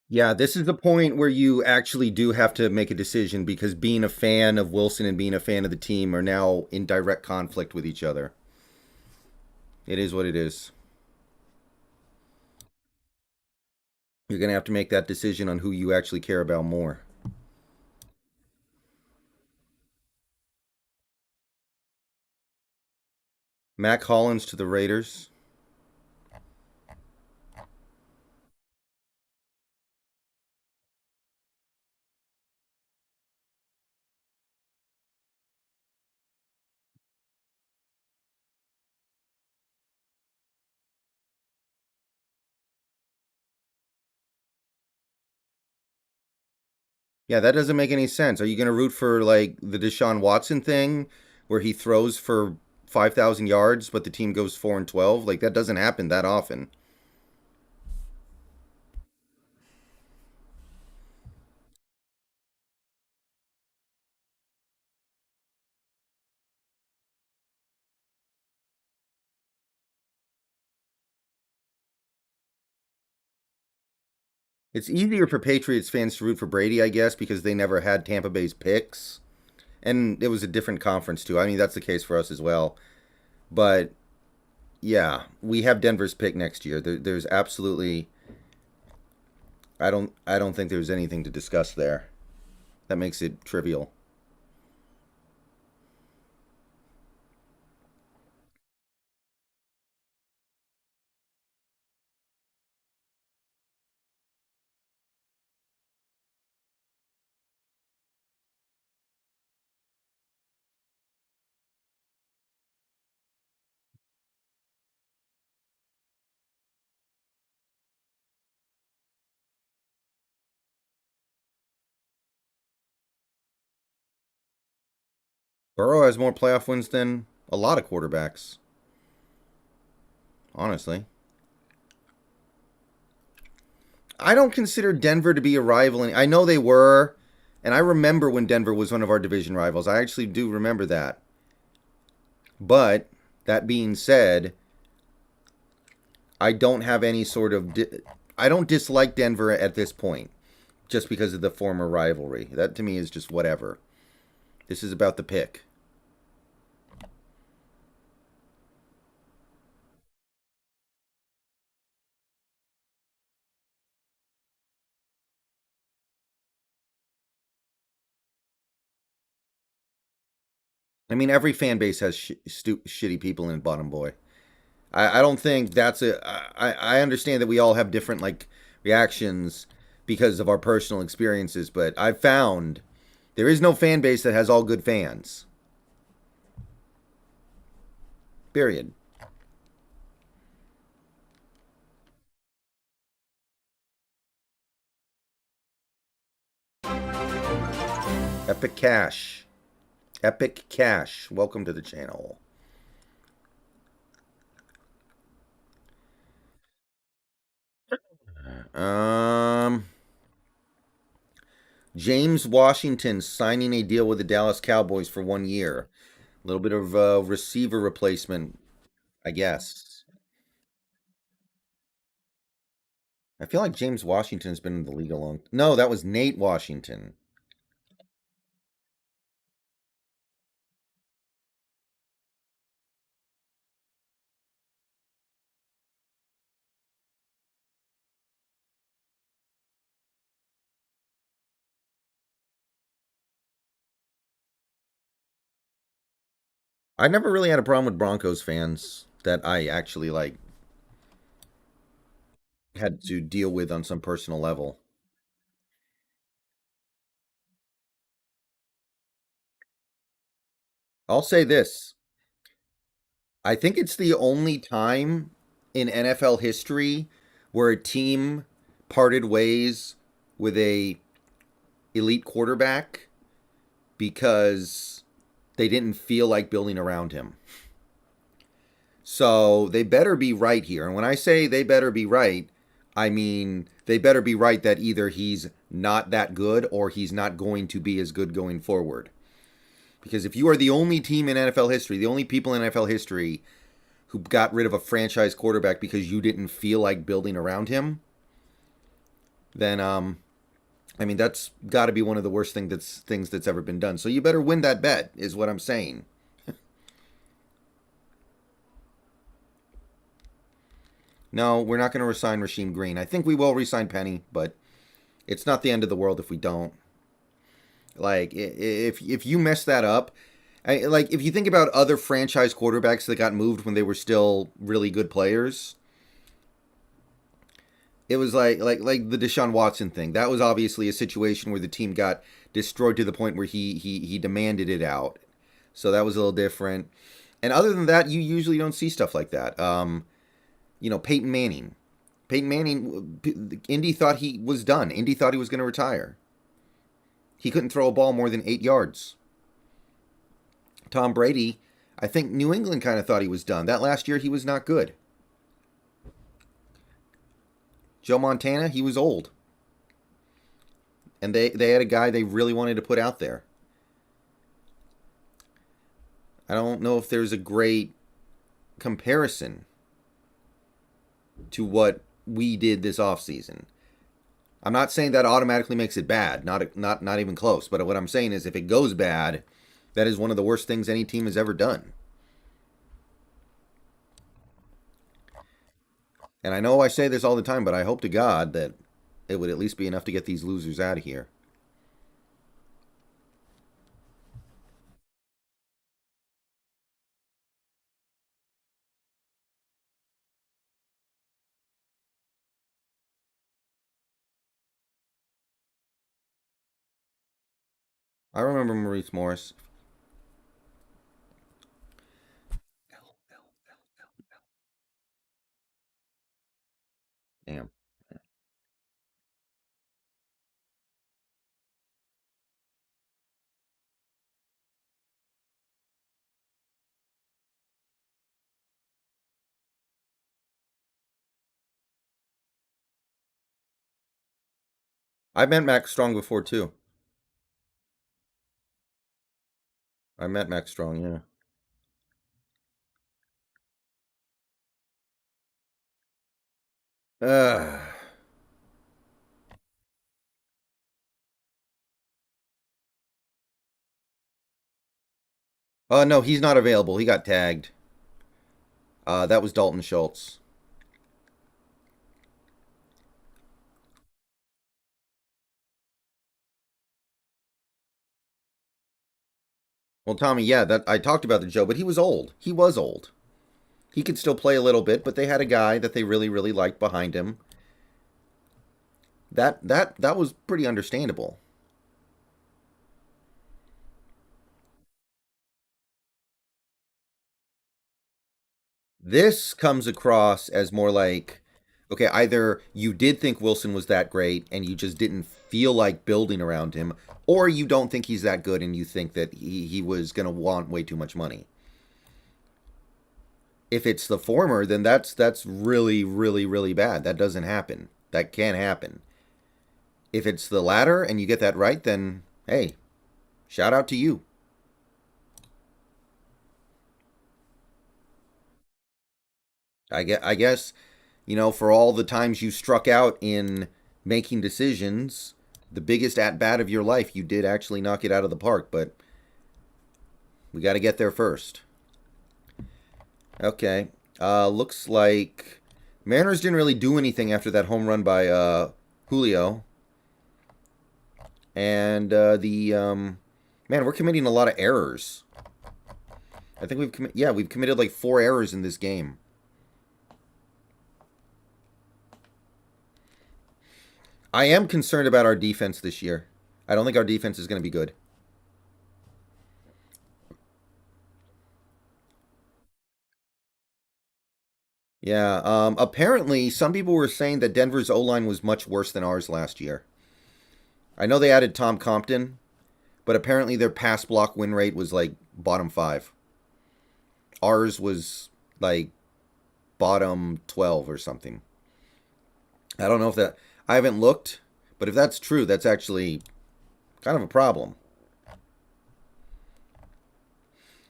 A: Yeah, this is the point where you actually do have to make a decision because being a fan of Wilson and being a fan of the team are now in direct conflict with each other. It is what it is. You're going to have to make that decision on who you actually care about more. Mac Hollins to the Raiders. Yeah, that doesn't make any sense. Are you going to root for like the Deshaun Watson thing where he throws for 5,000 yards but the team goes 4 and 12? Like that doesn't happen that often. It's easier for Patriots fans to root for Brady, I guess, because they never had Tampa Bay's picks. And it was a different conference too. I mean, that's the case for us as well. But yeah, we have Denver's pick next year. There's absolutely I don't think there's anything to discuss there. That makes it trivial. Burrow has more playoff wins than a lot of quarterbacks, honestly. I don't consider Denver to be a rival. I know they were, and I remember when Denver was one of our division rivals. I actually do remember that. But that being said, I don't have any sort of. I don't dislike Denver at this point just because of the former rivalry. That to me is just whatever. This is about the pick. I mean, every fan base has shitty people in Bottom Boy. I don't think that's a. I understand that we all have different like reactions because of our personal experiences, but I've found there is no fan base that has all good fans. Period. Epic Cash. Epic Cash. Welcome to the channel. Um, James Washington signing a deal with the Dallas Cowboys for 1 year. A little bit of receiver replacement, I guess. I feel like James Washington's been in the league a long. No, that was Nate Washington. I never really had a problem with Broncos fans that I actually like had to deal with on some personal level. I'll say this. I think it's the only time in NFL history where a team parted ways with a elite quarterback because they didn't feel like building around him. So they better be right here. And when I say they better be right, I mean they better be right that either he's not that good or he's not going to be as good going forward. Because if you are the only team in NFL history, the only people in NFL history who got rid of a franchise quarterback because you didn't feel like building around him, then I mean that's got to be one of the worst things that's ever been done. So you better win that bet, is what I'm saying. No, we're not going to resign Rasheem Green. I think we will resign Penny, but it's not the end of the world if we don't. Like if you mess that up, like if you think about other franchise quarterbacks that got moved when they were still really good players, it was like the Deshaun Watson thing. That was obviously a situation where the team got destroyed to the point where he demanded it out. So that was a little different. And other than that, you usually don't see stuff like that. Peyton Manning. Peyton Manning, Indy thought he was done. Indy thought he was going to retire. He couldn't throw a ball more than 8 yards. Tom Brady, I think New England kind of thought he was done. That last year, he was not good. Joe Montana, he was old. And they had a guy they really wanted to put out there. I don't know if there's a great comparison to what we did this offseason. I'm not saying that automatically makes it bad, not even close. But what I'm saying is, if it goes bad, that is one of the worst things any team has ever done. And I know I say this all the time, but I hope to God that it would at least be enough to get these losers out of here. I remember Maurice Morris. Damn. I met Max Strong before too. I met Max Strong, yeah. Uh, no, he's not available. He got tagged. That was Dalton Schultz. Well, Tommy, yeah, that I talked about the Joe, but he was old. He was old. He could still play a little bit, but they had a guy that they really, really liked behind him. That was pretty understandable. This comes across as more like, okay, either you did think Wilson was that great and you just didn't feel like building around him, or you don't think he's that good and you think that he was going to want way too much money. If it's the former, then that's really, really, really bad. That doesn't happen. That can't happen. If it's the latter and you get that right, then hey, shout out to you. I guess, for all the times you struck out in making decisions, the biggest at bat of your life, you did actually knock it out of the park, but we got to get there first. Okay. Looks like Mariners didn't really do anything after that home run by Julio. And man, we're committing a lot of errors. I think we've committed like 4 errors in this game. I am concerned about our defense this year. I don't think our defense is going to be good. Yeah. Apparently, some people were saying that Denver's O line was much worse than ours last year. I know they added Tom Compton, but apparently their pass block win rate was like bottom five. Ours was like bottom 12 or something. I don't know if that. I haven't looked, but if that's true, that's actually kind of a problem.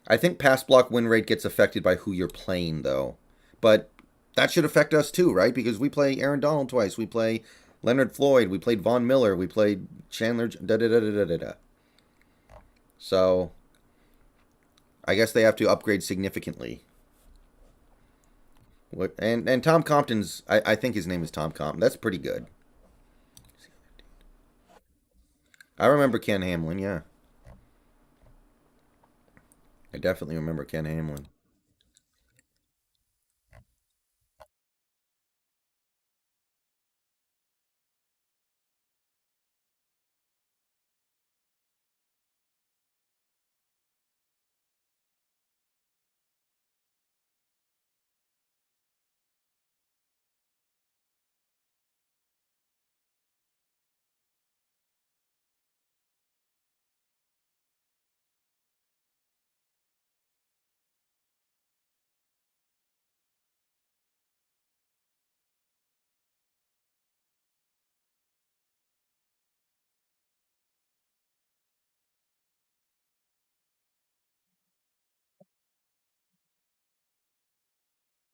A: I think pass block win rate gets affected by who you're playing, though. But that should affect us too, right? Because we play Aaron Donald twice. We play Leonard Floyd. We played Von Miller. We played Chandler. Da da da da da da. So I guess they have to upgrade significantly. What and Tom Compton's? I think his name is Tom Compton. That's pretty good. I remember Ken Hamlin. Yeah, I definitely remember Ken Hamlin.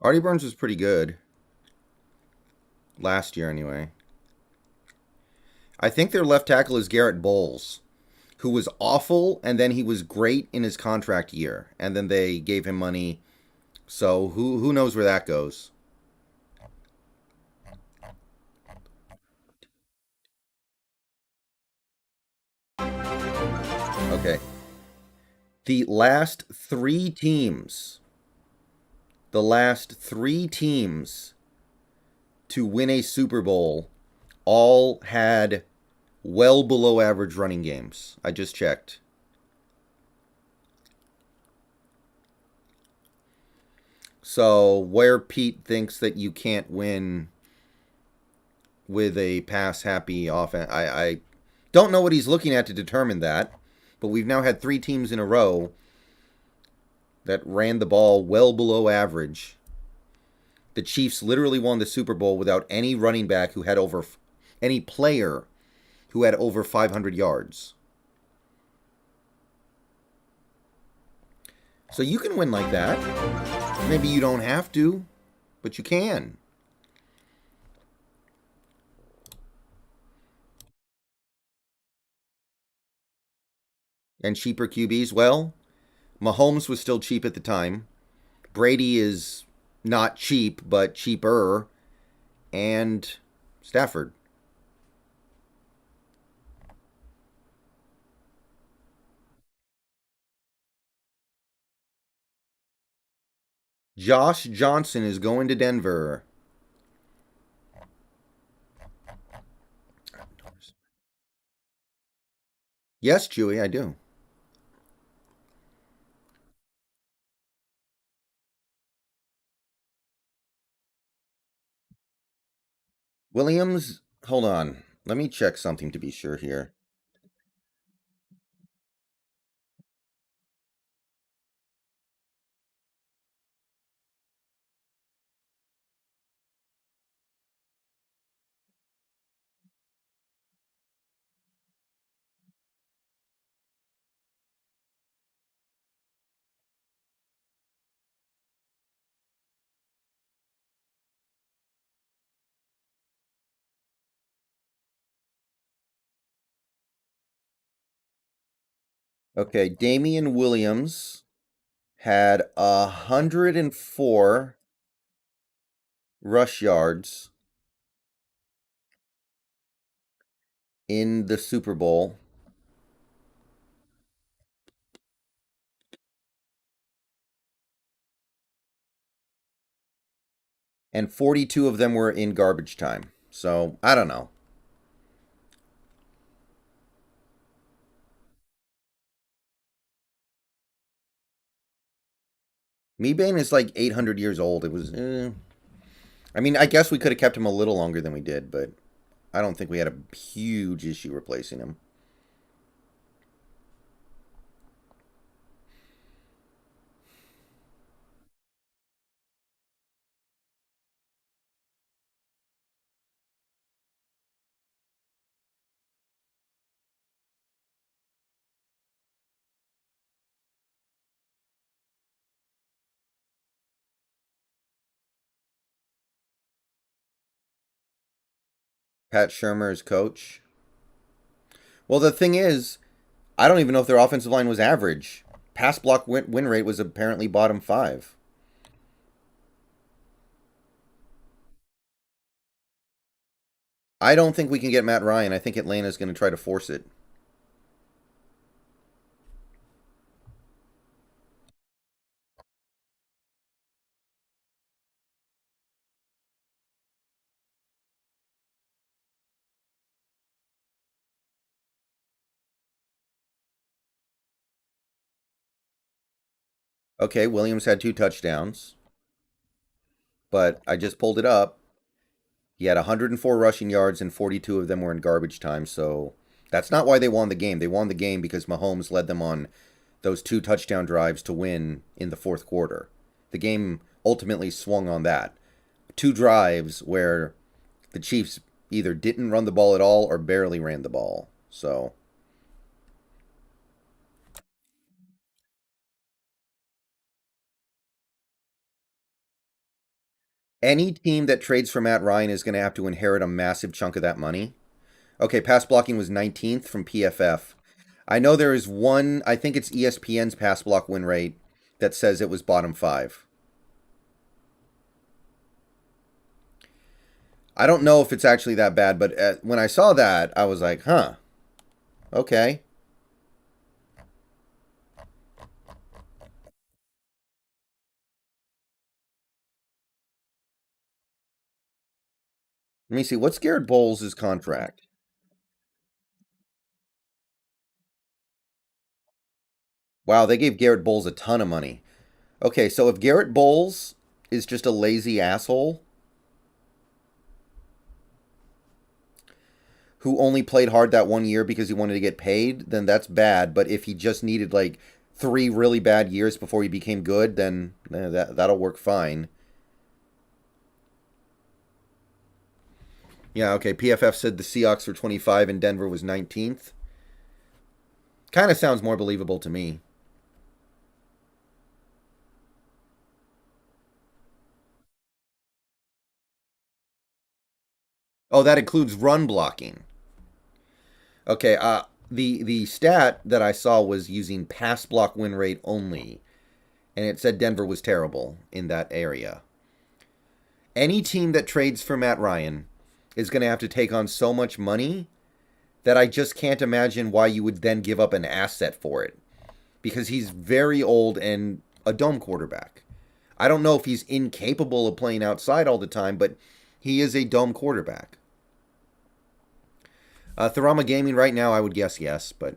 A: Artie Burns was pretty good last year, anyway. I think their left tackle is Garrett Bowles, who was awful, and then he was great in his contract year, and then they gave him money. So who knows where that goes? Okay, the last three teams, the last three teams to win a Super Bowl, all had well below average running games. I just checked. So where Pete thinks that you can't win with a pass happy offense, I don't know what he's looking at to determine that. But we've now had three teams in a row that ran the ball well below average. The Chiefs literally won the Super Bowl without any running back who had over any player who had over 500 yards. So you can win like that. Maybe you don't have to, but you can. And cheaper QBs, well, Mahomes was still cheap at the time. Brady is not cheap, but cheaper. And Stafford. Josh Johnson is going to Denver. Yes, Chewy, I do. Williams, hold on. Let me check something to be sure here. Okay, Damian Williams had 104 rush yards in the Super Bowl. And 42 of them were in garbage time. So, I don't know. Mebane is like 800 years old. It was, I mean, I guess we could have kept him a little longer than we did, but I don't think we had a huge issue replacing him. Pat Shermer is coach. Well, the thing is, I don't even know if their offensive line was average. Pass block win rate was apparently bottom five. I don't think we can get Matt Ryan. I think Atlanta's going to try to force it. Okay, Williams had 2 touchdowns, but I just pulled it up. He had 104 rushing yards, and 42 of them were in garbage time. So that's not why they won the game. They won the game because Mahomes led them on those 2 touchdown drives to win in the fourth quarter. The game ultimately swung on that. 2 drives where the Chiefs either didn't run the ball at all or barely ran the ball. So any team that trades for Matt Ryan is going to have to inherit a massive chunk of that money. Okay, pass blocking was 19th from PFF. I know there is one, I think it's ESPN's pass block win rate that says it was bottom five. I don't know if it's actually that bad, but when I saw that, I was like, huh, okay. Let me see. What's Garrett Bowles' contract? Wow, they gave Garrett Bowles a ton of money. Okay, so if Garrett Bowles is just a lazy asshole who only played hard that one year because he wanted to get paid, then that's bad. But if he just needed like 3 really bad years before he became good, then that'll work fine. Yeah, okay. PFF said the Seahawks were 25 and Denver was 19th. Kind of sounds more believable to me. Oh, that includes run blocking. Okay, the stat that I saw was using pass block win rate only, and it said Denver was terrible in that area. Any team that trades for Matt Ryan is going to have to take on so much money that I just can't imagine why you would then give up an asset for it, because he's very old and a dome quarterback. I don't know if he's incapable of playing outside all the time, but he is a dome quarterback. Thurama Gaming right now, I would guess yes, but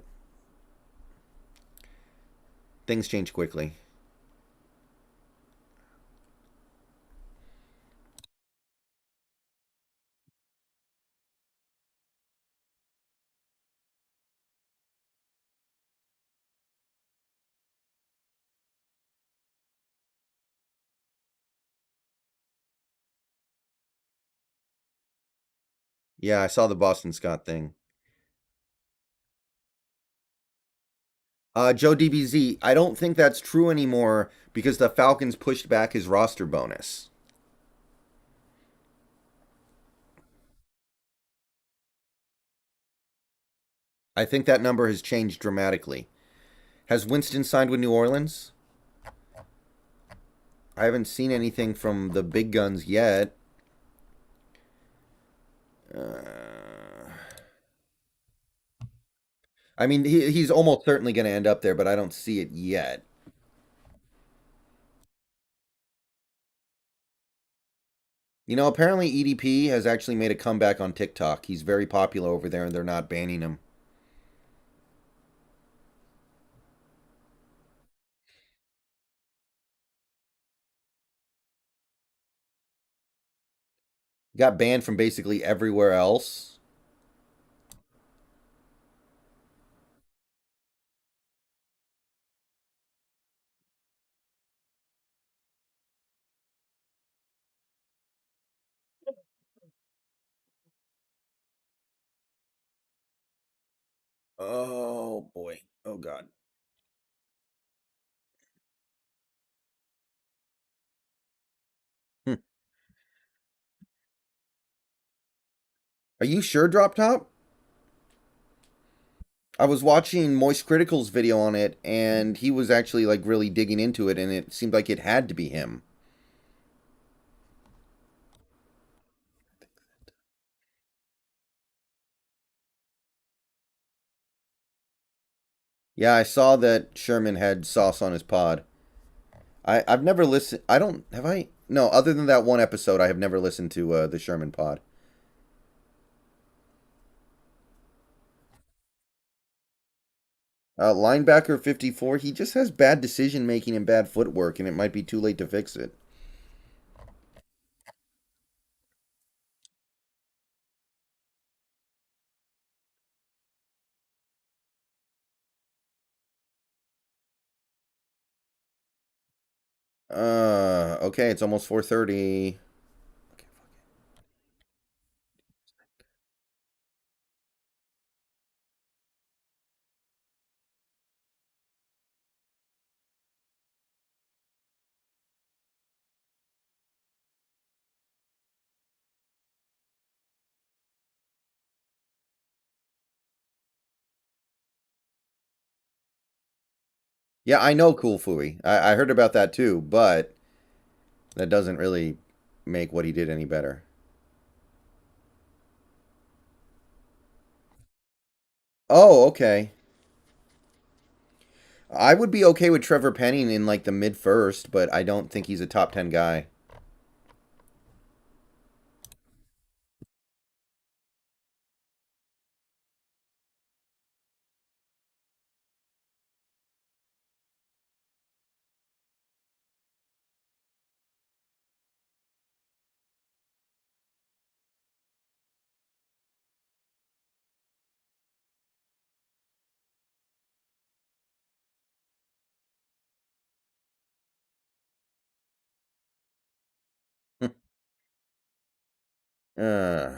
A: things change quickly. Yeah, I saw the Boston Scott thing. Joe DBZ, I don't think that's true anymore because the Falcons pushed back his roster bonus. I think that number has changed dramatically. Has Winston signed with New Orleans? I haven't seen anything from the big guns yet. Uh, I mean, he's almost certainly going to end up there, but I don't see it yet. You know, apparently EDP has actually made a comeback on TikTok. He's very popular over there, and they're not banning him. Got banned from basically everywhere else. Oh boy. Oh god. Hmm. Are you sure, Drop Top? I was watching Moist Critical's video on it, and he was actually like really digging into it, and it seemed like it had to be him. Yeah, I saw that Sherman had sauce on his pod. I've never listened. I don't have I. No, other than that one episode, I have never listened to the Sherman pod. Linebacker 54. He just has bad decision making and bad footwork, and it might be too late to fix it. Okay, it's almost 4:30. Yeah, I know Cool Fooey. I heard about that too, but that doesn't really make what he did any better. Oh, okay. I would be okay with Trevor Penning in like the mid first, but I don't think he's a top 10 guy. uh,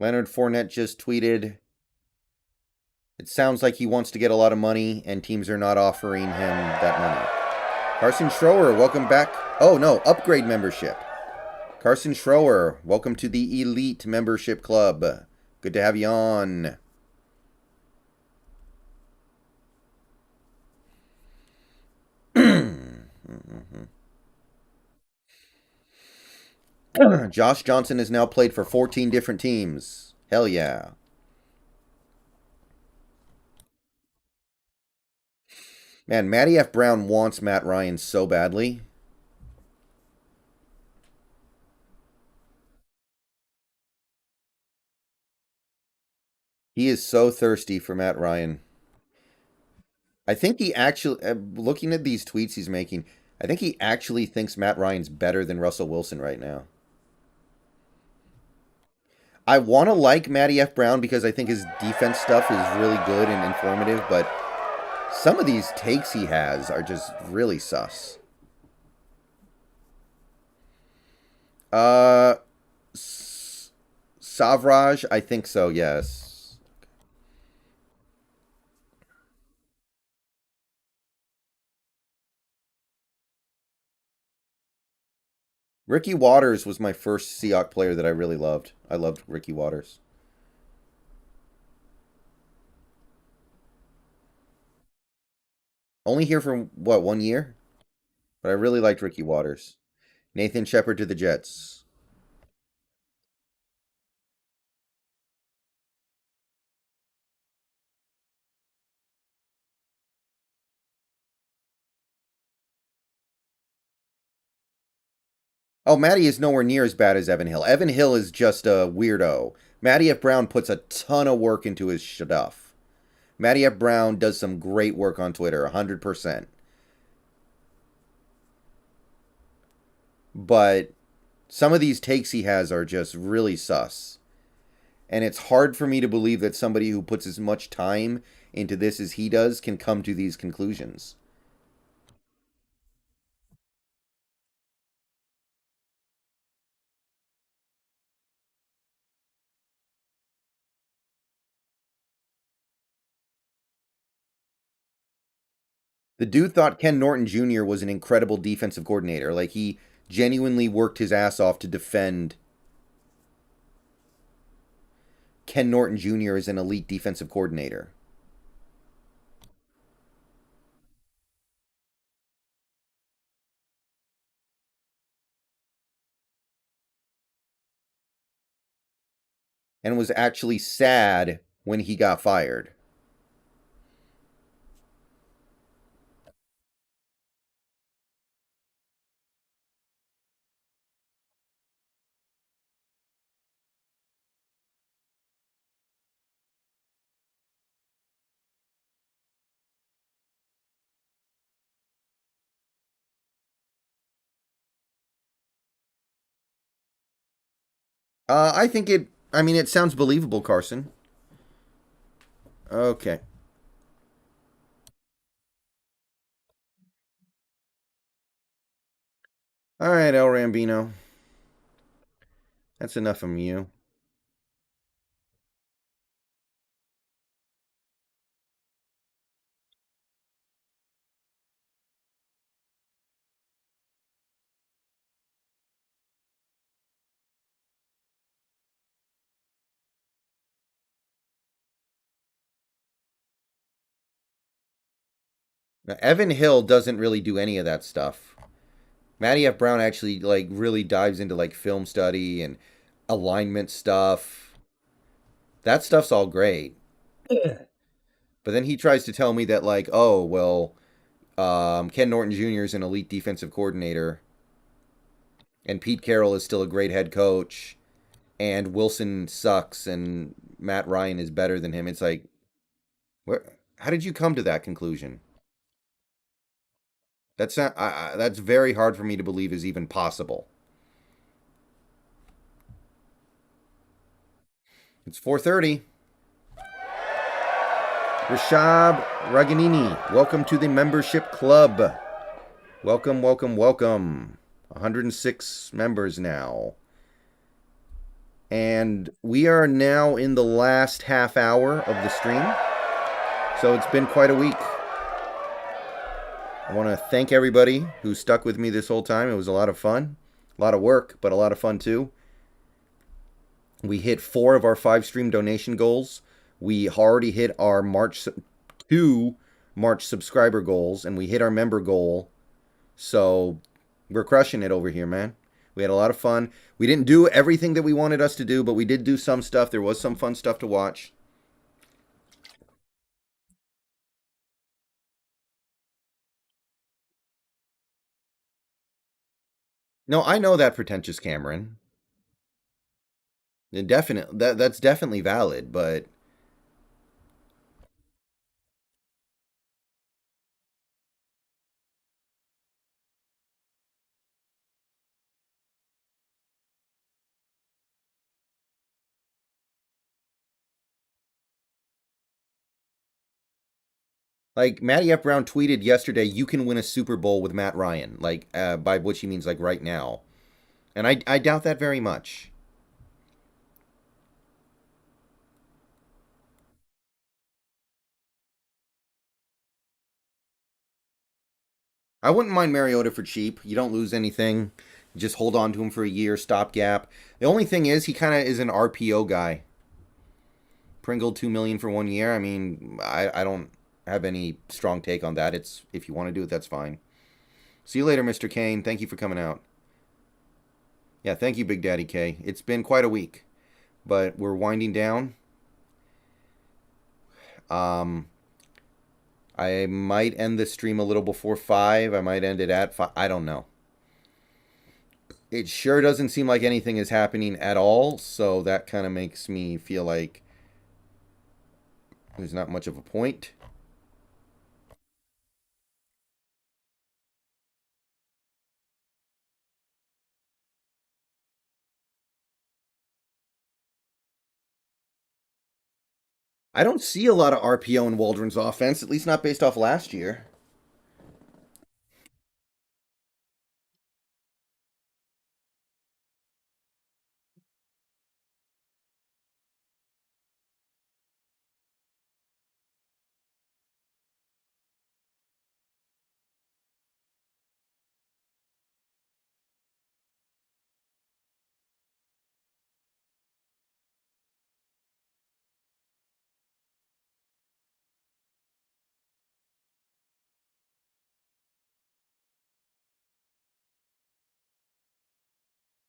A: Leonard Fournette just tweeted, it sounds like he wants to get a lot of money and teams are not offering him that money. Carson Schroer, welcome back. Oh, no, upgrade membership. Carson Schroer, welcome to the Elite Membership Club. Good to have you on. Josh Johnson has now played for 14 different teams. Hell yeah. Man, Matty F. Brown wants Matt Ryan so badly. He is so thirsty for Matt Ryan. I think he actually, looking at these tweets he's making, I think he actually thinks Matt Ryan's better than Russell Wilson right now. I want to like Matty F. Brown because I think his defense stuff is really good and informative, but some of these takes he has are just really sus. Savraj, I think so, yes. Ricky Waters was my first Seahawks player that I really loved. I loved Ricky Waters. Only here for, what, 1 year? But I really liked Ricky Waters. Nathan Shepard to the Jets. Oh, Matty is nowhere near as bad as Evan Hill. Evan Hill is just a weirdo. Matty F. Brown puts a ton of work into his stuff. Matty F. Brown does some great work on Twitter, 100%. But some of these takes he has are just really sus. And it's hard for me to believe that somebody who puts as much time into this as he does can come to these conclusions. The dude thought Ken Norton Jr. was an incredible defensive coordinator. Like, he genuinely worked his ass off to defend Ken Norton Jr. as an elite defensive coordinator. And was actually sad when he got fired. I think it. I mean, it sounds believable, Carson. Okay. All right, El Rambino. That's enough from you. Now, Evan Hill doesn't really do any of that stuff. Matty F. Brown actually like really dives into like film study and alignment stuff. That stuff's all great. But then he tries to tell me that like, oh well, Ken Norton Jr. is an elite defensive coordinator, and Pete Carroll is still a great head coach, and Wilson sucks, and Matt Ryan is better than him. It's like, where? How did you come to that conclusion? That's not. That's very hard for me to believe is even possible. It's 4:30. Rashab Raganini, welcome to the membership club. Welcome, welcome, welcome. 106 members now. And we are now in the last half hour of the stream. So it's been quite a week. I want to thank everybody who stuck with me this whole time. It was a lot of fun. A lot of work, but a lot of fun too. We hit 4 of our 5 stream donation goals. We already hit our March subscriber goals, and we hit our member goal. So we're crushing it over here, man. We had a lot of fun. We didn't do everything that we wanted us to do, but we did do some stuff. There was some fun stuff to watch. No, I know that, pretentious Cameron. That's definitely valid, but like Matty F. Brown tweeted yesterday, you can win a Super Bowl with Matt Ryan, like by which he means like right now. And I doubt that very much. I wouldn't mind Mariota for cheap. You don't lose anything. Just hold on to him for a year, stopgap. The only thing is, he kind of is an RPO guy. Pringle 2 million for 1 year. I mean, I don't have any strong take on that. It's if you want to do it, that's fine. See you later, Mr. Kane. Thank you for coming out. Yeah, thank you, Big Daddy K. It's been quite a week, but we're winding down. Um, I might end the stream a little before 5. I might end it at 5. I don't know. It sure doesn't seem like anything is happening at all, so that kind of makes me feel like there's not much of a point. I don't see a lot of RPO in Waldron's offense, at least not based off last year.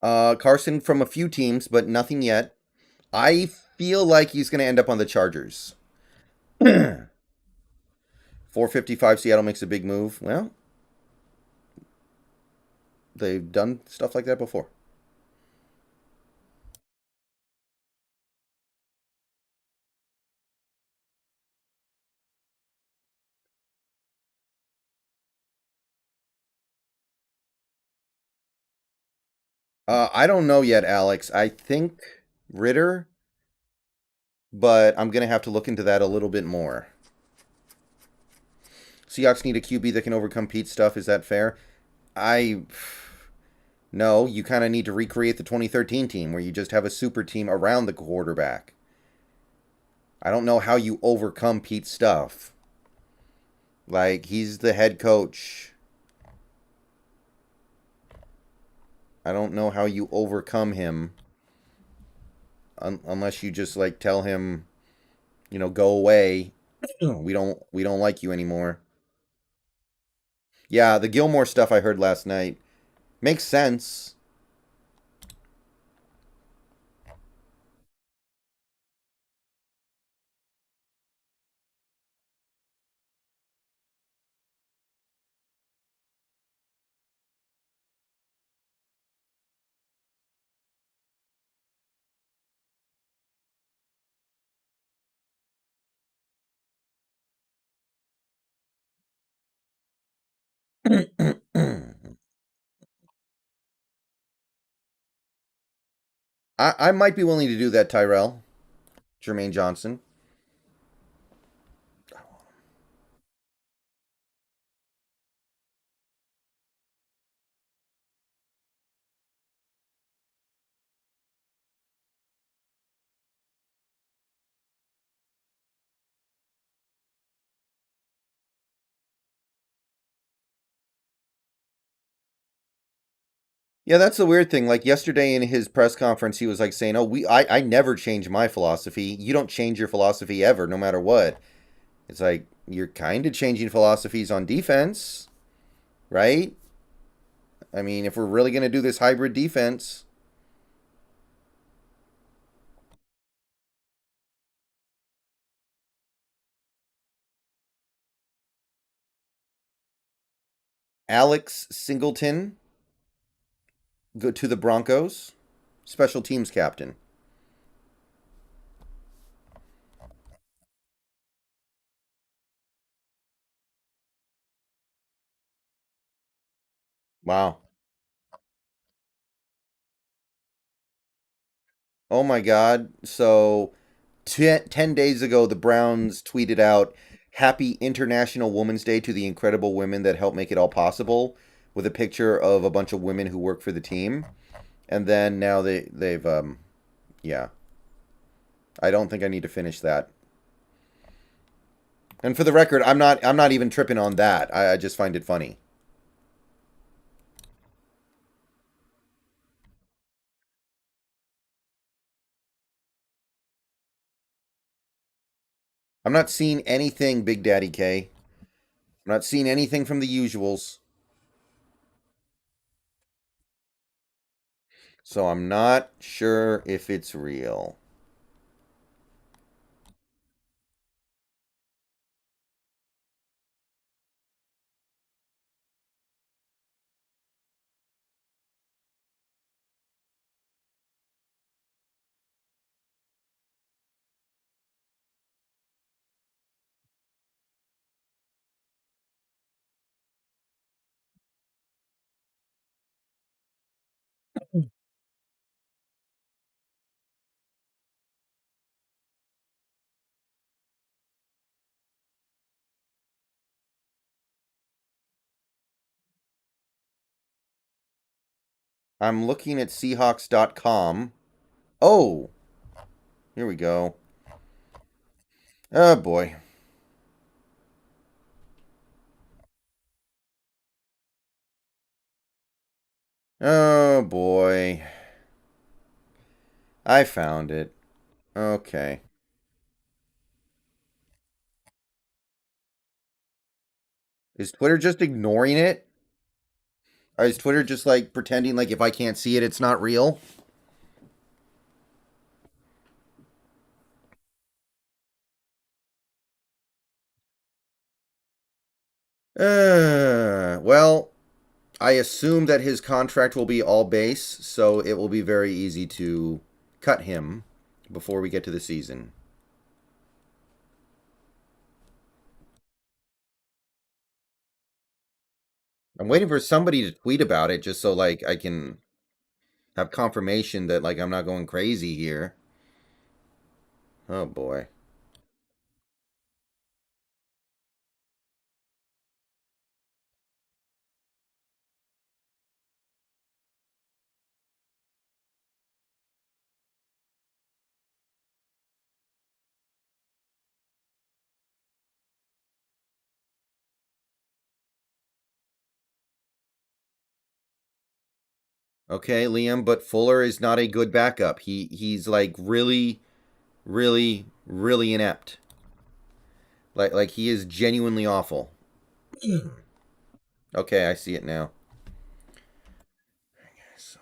A: Carson from a few teams, but nothing yet. I feel like he's going to end up on the Chargers. 455 Seattle makes a big move. Well, they've done stuff like that before. I don't know yet, Alex. I think Ritter, but I'm going to have to look into that a little bit more. Seahawks need a QB that can overcome Pete's stuff. Is that fair? I. No, you kind of need to recreate the 2013 team where you just have a super team around the quarterback. I don't know how you overcome Pete's stuff. Like, he's the head coach. I don't know how you overcome him unless you just like tell him, go away. We don't like you anymore. Yeah, the Gilmore stuff I heard last night makes sense. I might be willing to do that, Tyrell. Jermaine Johnson. Yeah, that's the weird thing. Like yesterday in his press conference, he was like saying, "Oh, I never change my philosophy. You don't change your philosophy ever, no matter what." It's like you're kind of changing philosophies on defense, right? I mean, if we're really going to do this hybrid defense, Alex Singleton go to the Broncos, special teams captain. Wow. Oh my God. So 10 days ago, the Browns tweeted out, "Happy International Women's Day to the incredible women that helped make it all possible," with a picture of a bunch of women who work for the team. And then now they've yeah. I don't think I need to finish that. And for the record, I'm not even tripping on that. I just find it funny. I'm not seeing anything, Big Daddy K. I'm not seeing anything from the usuals. So I'm not sure if it's real. I'm looking at Seahawks.com. Oh, here we go. Oh boy. Oh boy. I found it. Okay. Is Twitter just ignoring it? Or is Twitter just like pretending like if I can't see it, it's not real? Well, I assume that his contract will be all base, so it will be very easy to cut him before we get to the season. I'm waiting for somebody to tweet about it just so like I can have confirmation that like I'm not going crazy here. Oh boy. Okay, Liam, but Fuller is not a good backup. He's like really, really, really inept. Like he is genuinely awful. Okay, I see it now. So-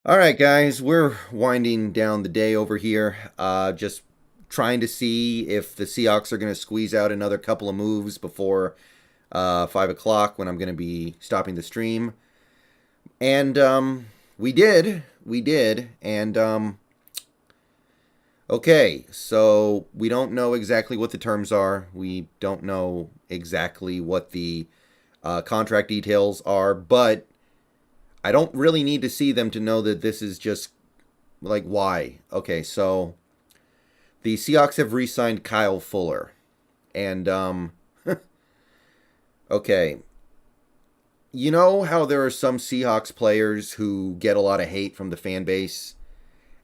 A: All right, guys, we're winding down the day over here. Just trying to see if the Seahawks are going to squeeze out another couple of moves before 5 o'clock when I'm going to be stopping the stream. And we did, and okay, so we don't know exactly what the terms are. We don't know exactly what the contract details are, but I don't really need to see them to know that this is just like why. Okay, so the Seahawks have re-signed Kyle Fuller, and okay, you know how there are some Seahawks players who get a lot of hate from the fan base,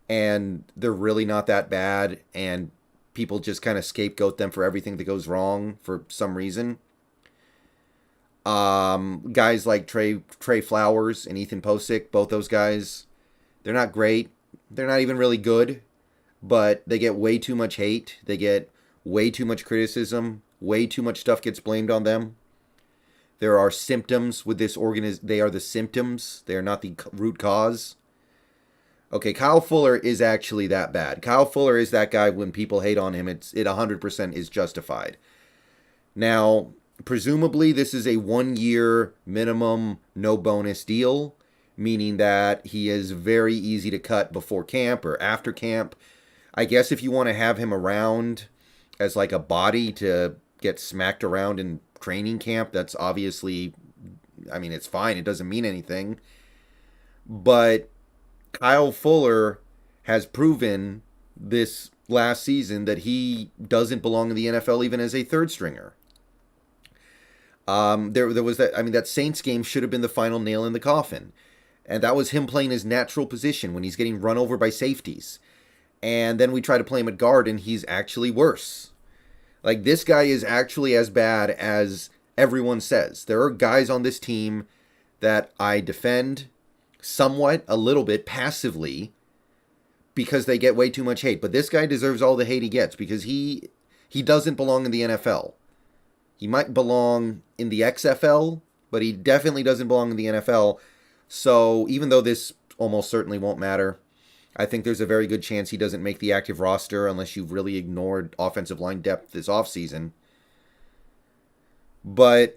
A: and they're really not that bad, and people just kind of scapegoat them for everything that goes wrong for some reason. Guys like Trey Flowers and Ethan Posick, both those guys, they're not great. They're not even really good, but they get way too much hate. They get way too much criticism. Way too much stuff gets blamed on them. There are symptoms with this They are the symptoms. They are not the root cause. Okay, Kyle Fuller is actually that bad. Kyle Fuller is that guy when people hate on him, it 100% is justified. Now, presumably this is a 1-year minimum no bonus deal, meaning that he is very easy to cut before camp or after camp. I guess if you want to have him around as like a body to get smacked around in training camp, that's obviously, I mean, it's fine. It doesn't mean anything. But Kyle Fuller has proven this last season that he doesn't belong in the NFL even as a third stringer. There was that. I mean, that Saints game should have been the final nail in the coffin, and that was him playing his natural position when he's getting run over by safeties. And then we try to play him at guard, and he's actually worse. Like, this guy is actually as bad as everyone says. There are guys on this team that I defend somewhat, a little bit, passively, because they get way too much hate. But this guy deserves all the hate he gets because he doesn't belong in the NFL. He might belong in the XFL, but he definitely doesn't belong in the NFL. So even though this almost certainly won't matter, I think there's a very good chance he doesn't make the active roster unless you've really ignored offensive line depth this offseason. But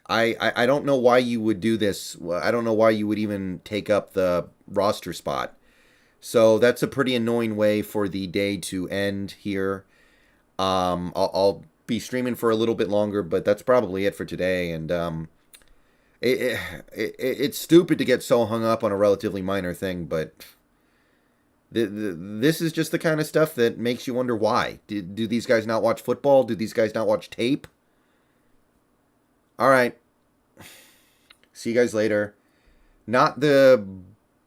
A: I don't know why you would do this. I don't know why you would even take up the roster spot. So that's a pretty annoying way for the day to end here. I'll be streaming for a little bit longer, but that's probably it for today. And it's stupid to get so hung up on a relatively minor thing, but this is just the kind of stuff that makes you wonder why. Do these guys not watch football? Do these guys not watch tape? All right. See you guys later. Not the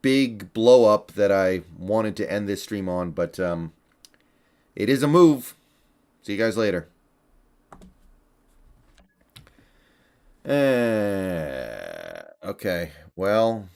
A: big blow up that I wanted to end this stream on, but it is a move. See you guys later. Okay. Well,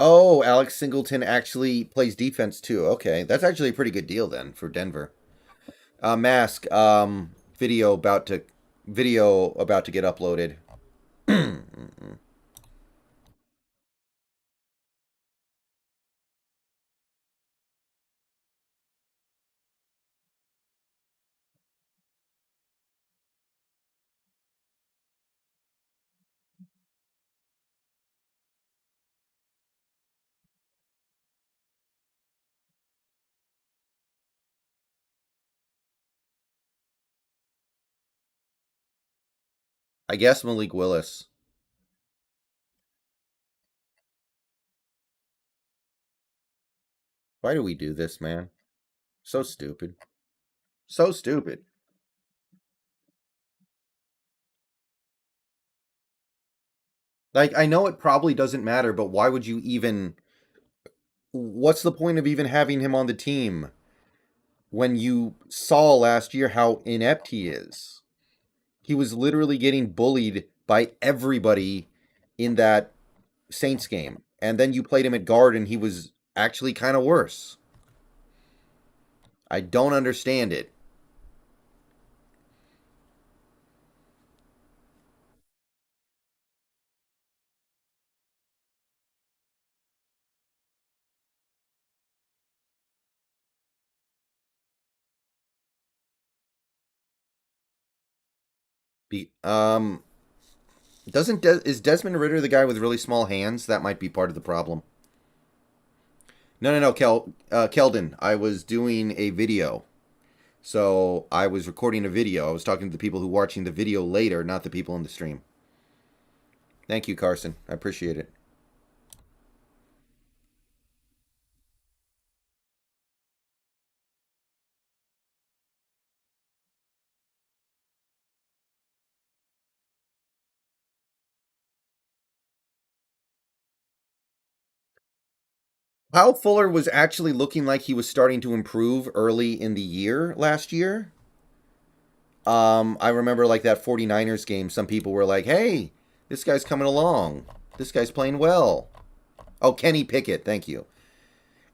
A: oh, Alex Singleton actually plays defense too. Okay, that's actually a pretty good deal then for Denver. Mask video about to get uploaded. I guess Malik Willis. Why do we do this, man? So stupid. So stupid. Like, I know it probably doesn't matter, but why would you even. What's the point of even having him on the team when you saw last year how inept he is? He was literally getting bullied by everybody in that Saints game. And then you played him at guard and he was actually kind of worse. I don't understand it. Be doesn't is Desmond Ritter the guy with really small hands? That might be part of the problem. No, Keldon. I was doing a video. So I was recording a video. I was talking to the people who are watching the video later, not the people in the stream. Thank you, Carson. I appreciate it. Kyle Fuller was actually looking like he was starting to improve early in the year last year. I remember like that 49ers game, some people were like, hey, this guy's coming along. This guy's playing well. Oh, Kenny Pickett, thank you.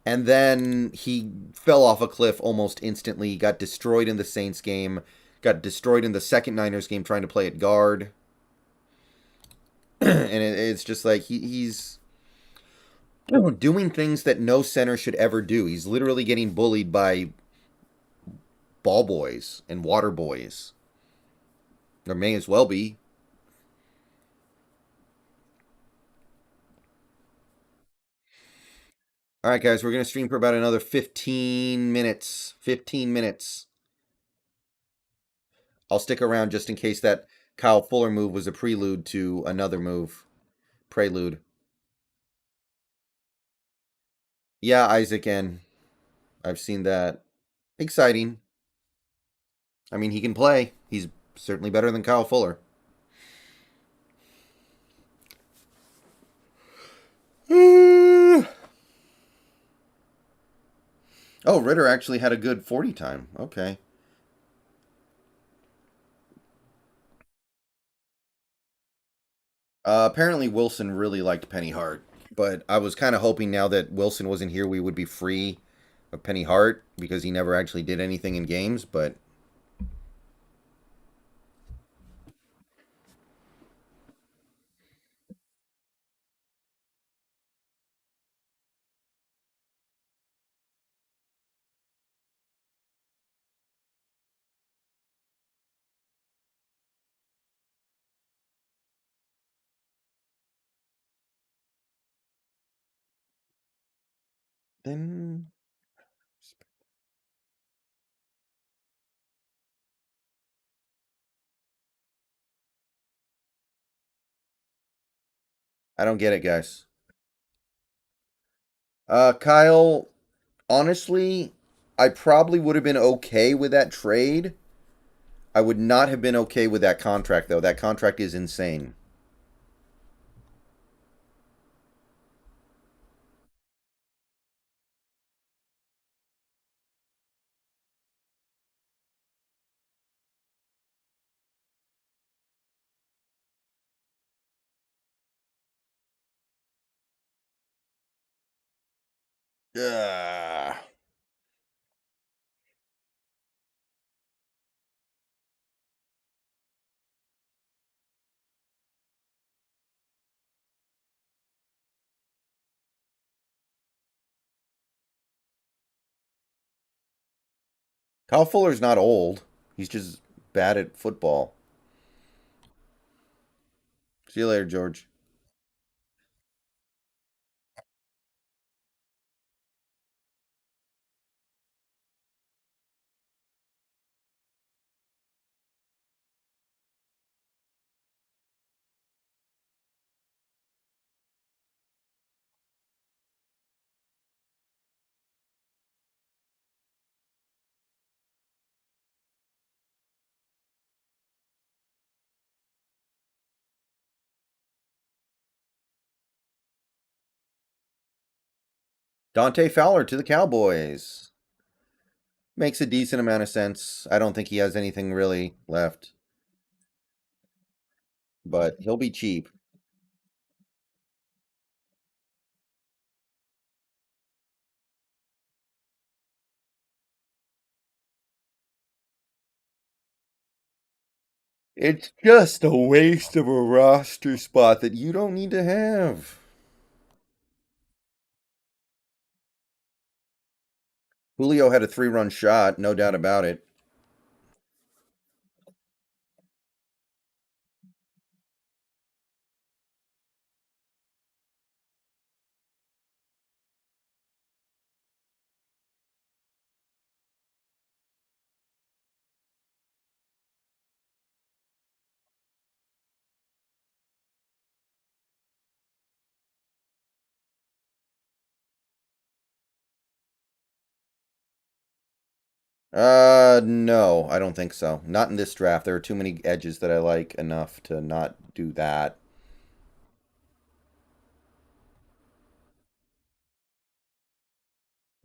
A: And then he fell off a cliff almost instantly, got destroyed in the Saints game, got destroyed in the second Niners game trying to play at guard. And it's just like he's doing things that no center should ever do. He's literally getting bullied by ball boys and water boys. There may as well be. All right, guys, we're going to stream for about another 15 minutes. 15 minutes. I'll stick around just in case that Kyle Fuller move was a prelude to another move. Prelude. Yeah, Isaac N. I've seen that. Exciting. I mean, he can play. He's certainly better than Kyle Fuller. Oh, Ritter actually had a good 40 time. Okay. Apparently, Wilson really liked Penny Hart, but I was kind of hoping now that Wilson wasn't here, we would be free of Penny Hart because he never actually did anything in games. But then I don't get it, guys. Kyle, honestly, I probably would have been okay with that trade. I would not have been okay with that contract, though. That contract is insane. Ugh. Kyle Fuller's not old. He's just bad at football. See you later, George. Dante Fowler to the Cowboys. Makes a decent amount of sense. I don't think he has anything really left, but he'll be cheap. It's just a waste of a roster spot that you don't need to have. Julio had a 3-run shot, no doubt about it. No, I don't think so. Not in this draft. There are too many edges that I like enough to not do that.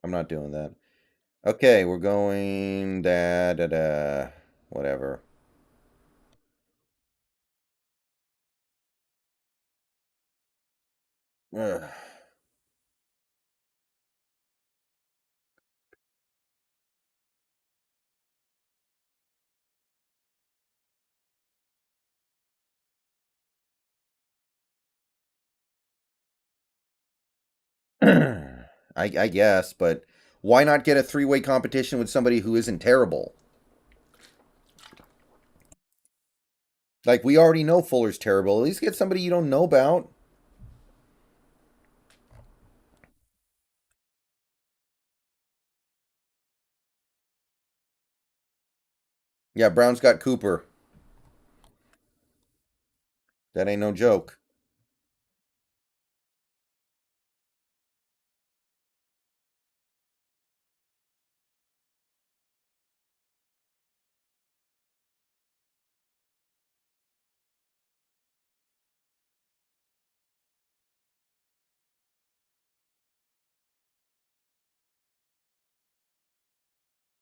A: I'm not doing that. Okay, we're going da da da. Whatever. Ugh. I guess, but why not get a three-way competition with somebody who isn't terrible? Like we already know Fuller's terrible. At least get somebody you don't know about. Yeah, Brown's got Cooper. That ain't no joke.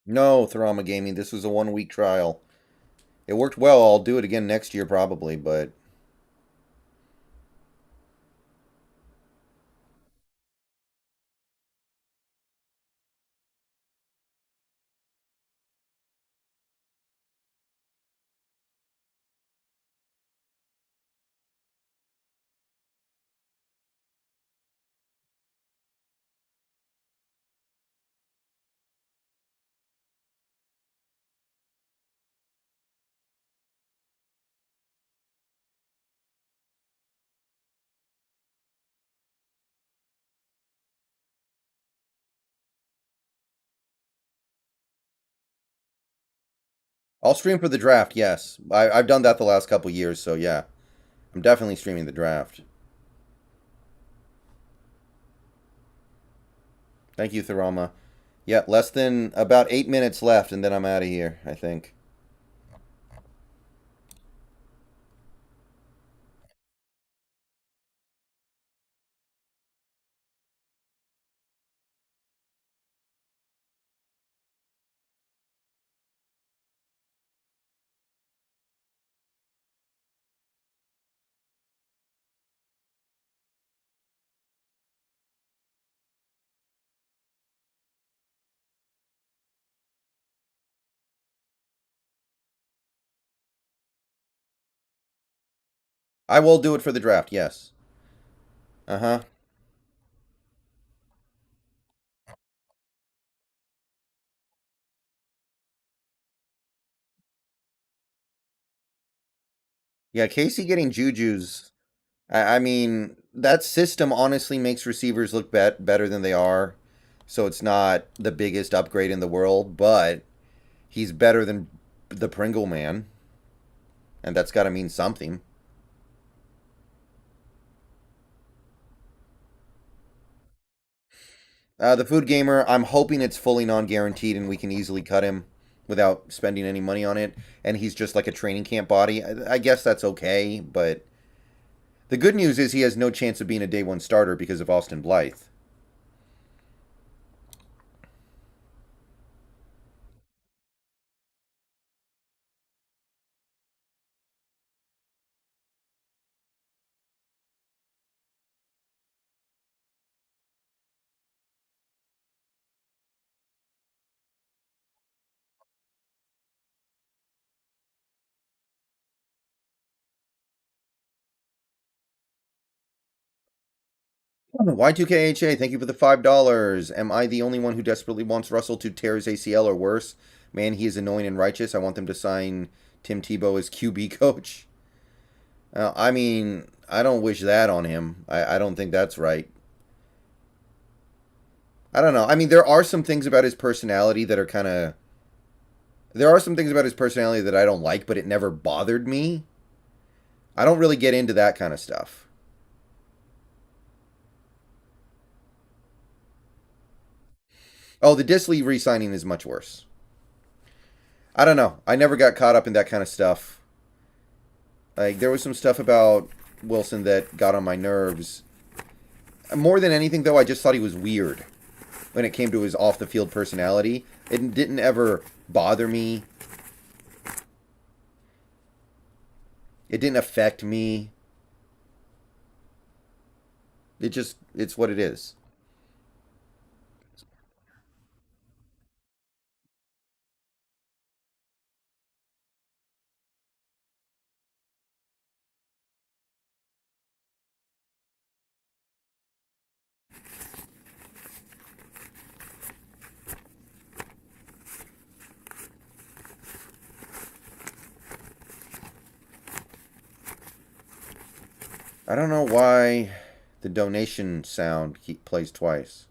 A: No, Therama Gaming. This was a 1 week trial. It worked well. I'll do it again next year probably, but I'll stream for the draft. Yes, I've done that the last couple years, so yeah, I'm definitely streaming the draft. Thank you, Therama. Yeah, less than about 8 minutes left, and then I'm out of here. I think. I will do it for the draft. Yes. Uh huh. Yeah, Casey getting Juju's. I mean, that system honestly makes receivers look better than they are. So it's not the biggest upgrade in the world, but he's better than the Pringle man, and that's got to mean something. The Food Gamer, I'm hoping it's fully non guaranteed and we can easily cut him without spending any money on it. And he's just like a training camp body. I guess that's okay, but the good news is he has no chance of being a day one starter because of Austin Blythe. Y2KHA, thank you for the $5. Am I the only one who desperately wants Russell to tear his ACL or worse? Man, he is annoying and righteous. I want them to sign Tim Tebow as QB coach. I mean, I don't wish that on him. I don't think that's right. I don't know. I mean, there are some things about his personality that are kind of. There are some things about his personality that I don't like, but it never bothered me. I don't really get into that kind of stuff. Oh, the Disley re signing is much worse. I don't know. I never got caught up in that kind of stuff. Like, there was some stuff about Wilson that got on my nerves. More than anything, though, I just thought he was weird when it came to his off the field personality. It didn't ever bother me. It didn't affect me. It's what it is. I don't know why the donation sound plays twice.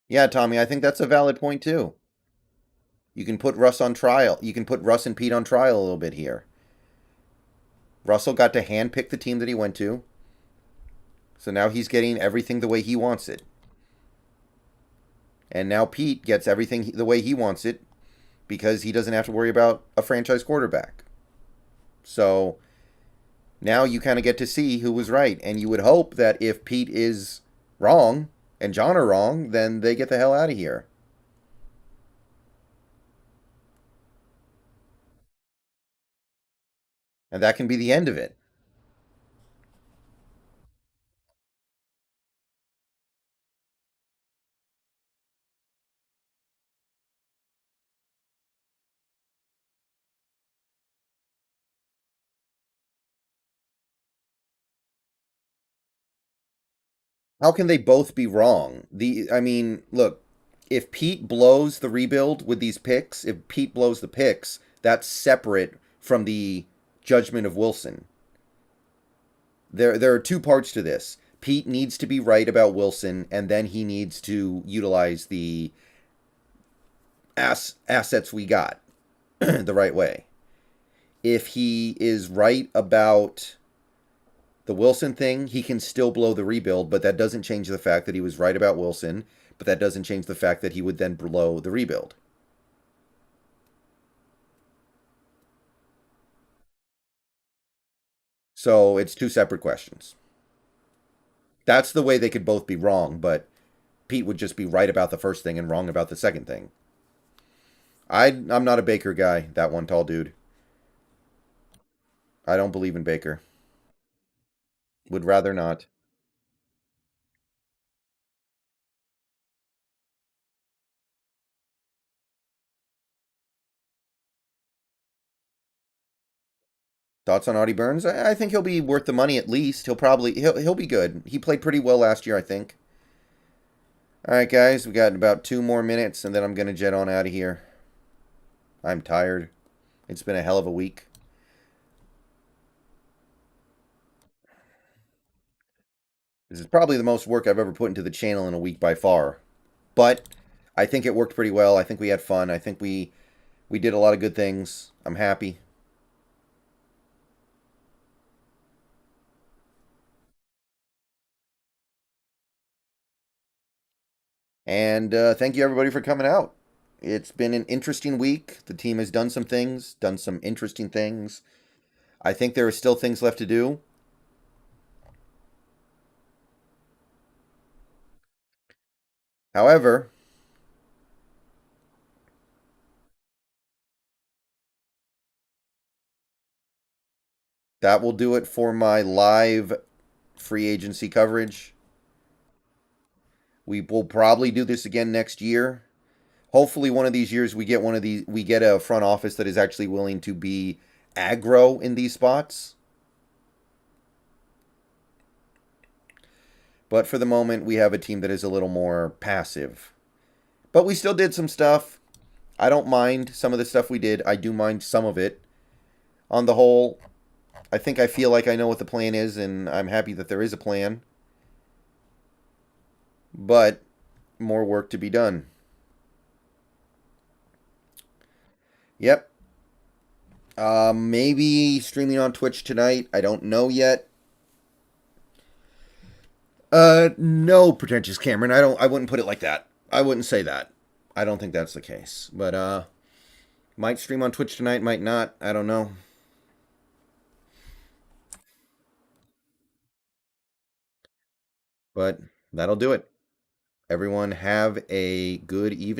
A: Yeah, Tommy, I think that's a valid point too. You can put Russ on trial. You can put Russ and Pete on trial a little bit here. Russell got to handpick the team that he went to, so now he's getting everything the way he wants it. And now Pete gets everything the way he wants it because he doesn't have to worry about a franchise quarterback. So now you kind of get to see who was right. And you would hope that if Pete is wrong and John are wrong, then they get the hell out of here. And that can be the end of it. How can they both be wrong? I mean, look, if Pete blows the rebuild with these picks, if Pete blows the picks, that's separate from the judgment of Wilson. There are two parts to this. Pete needs to be right about Wilson, and then he needs to utilize the assets we got the right way. If he is right about the Wilson thing, he can still blow the rebuild, but that doesn't change the fact that he was right about Wilson, but that doesn't change the fact that he would then blow the rebuild. So it's two separate questions. That's the way they could both be wrong, but Pete would just be right about the first thing and wrong about the second thing. I'm not a Baker guy, that one tall dude. I don't believe in Baker. Would rather not. Thoughts on Audie Burns? I think he'll be worth the money at least. He'll be good. He played pretty well last year, I think. All right, guys, we got about 2 more minutes, and then I'm gonna jet on out of here. I'm tired. It's been a hell of a week. This is probably the most work I've ever put into the channel in a week by far. But I think it worked pretty well. I think we had fun. I think we did a lot of good things. I'm happy. And thank you everybody for coming out. It's been an interesting week. The team has done some things, done some interesting things. I think there are still things left to do. However, that will do it for my live free agency coverage. We will probably do this again next year. Hopefully one of these years we get a front office that is actually willing to be aggro in these spots. But for the moment we have a team that is a little more passive. But we still did some stuff. I don't mind some of the stuff we did. I do mind some of it. On the whole, I feel like I know what the plan is, and I'm happy that there is a plan. But more work to be done. Yep. Maybe streaming on Twitch tonight. I don't know yet. No, pretentious Cameron. I don't. I wouldn't put it like that. I wouldn't say that. I don't think that's the case. But might stream on Twitch tonight. Might not. I don't know. But that'll do it. Everyone have a good evening.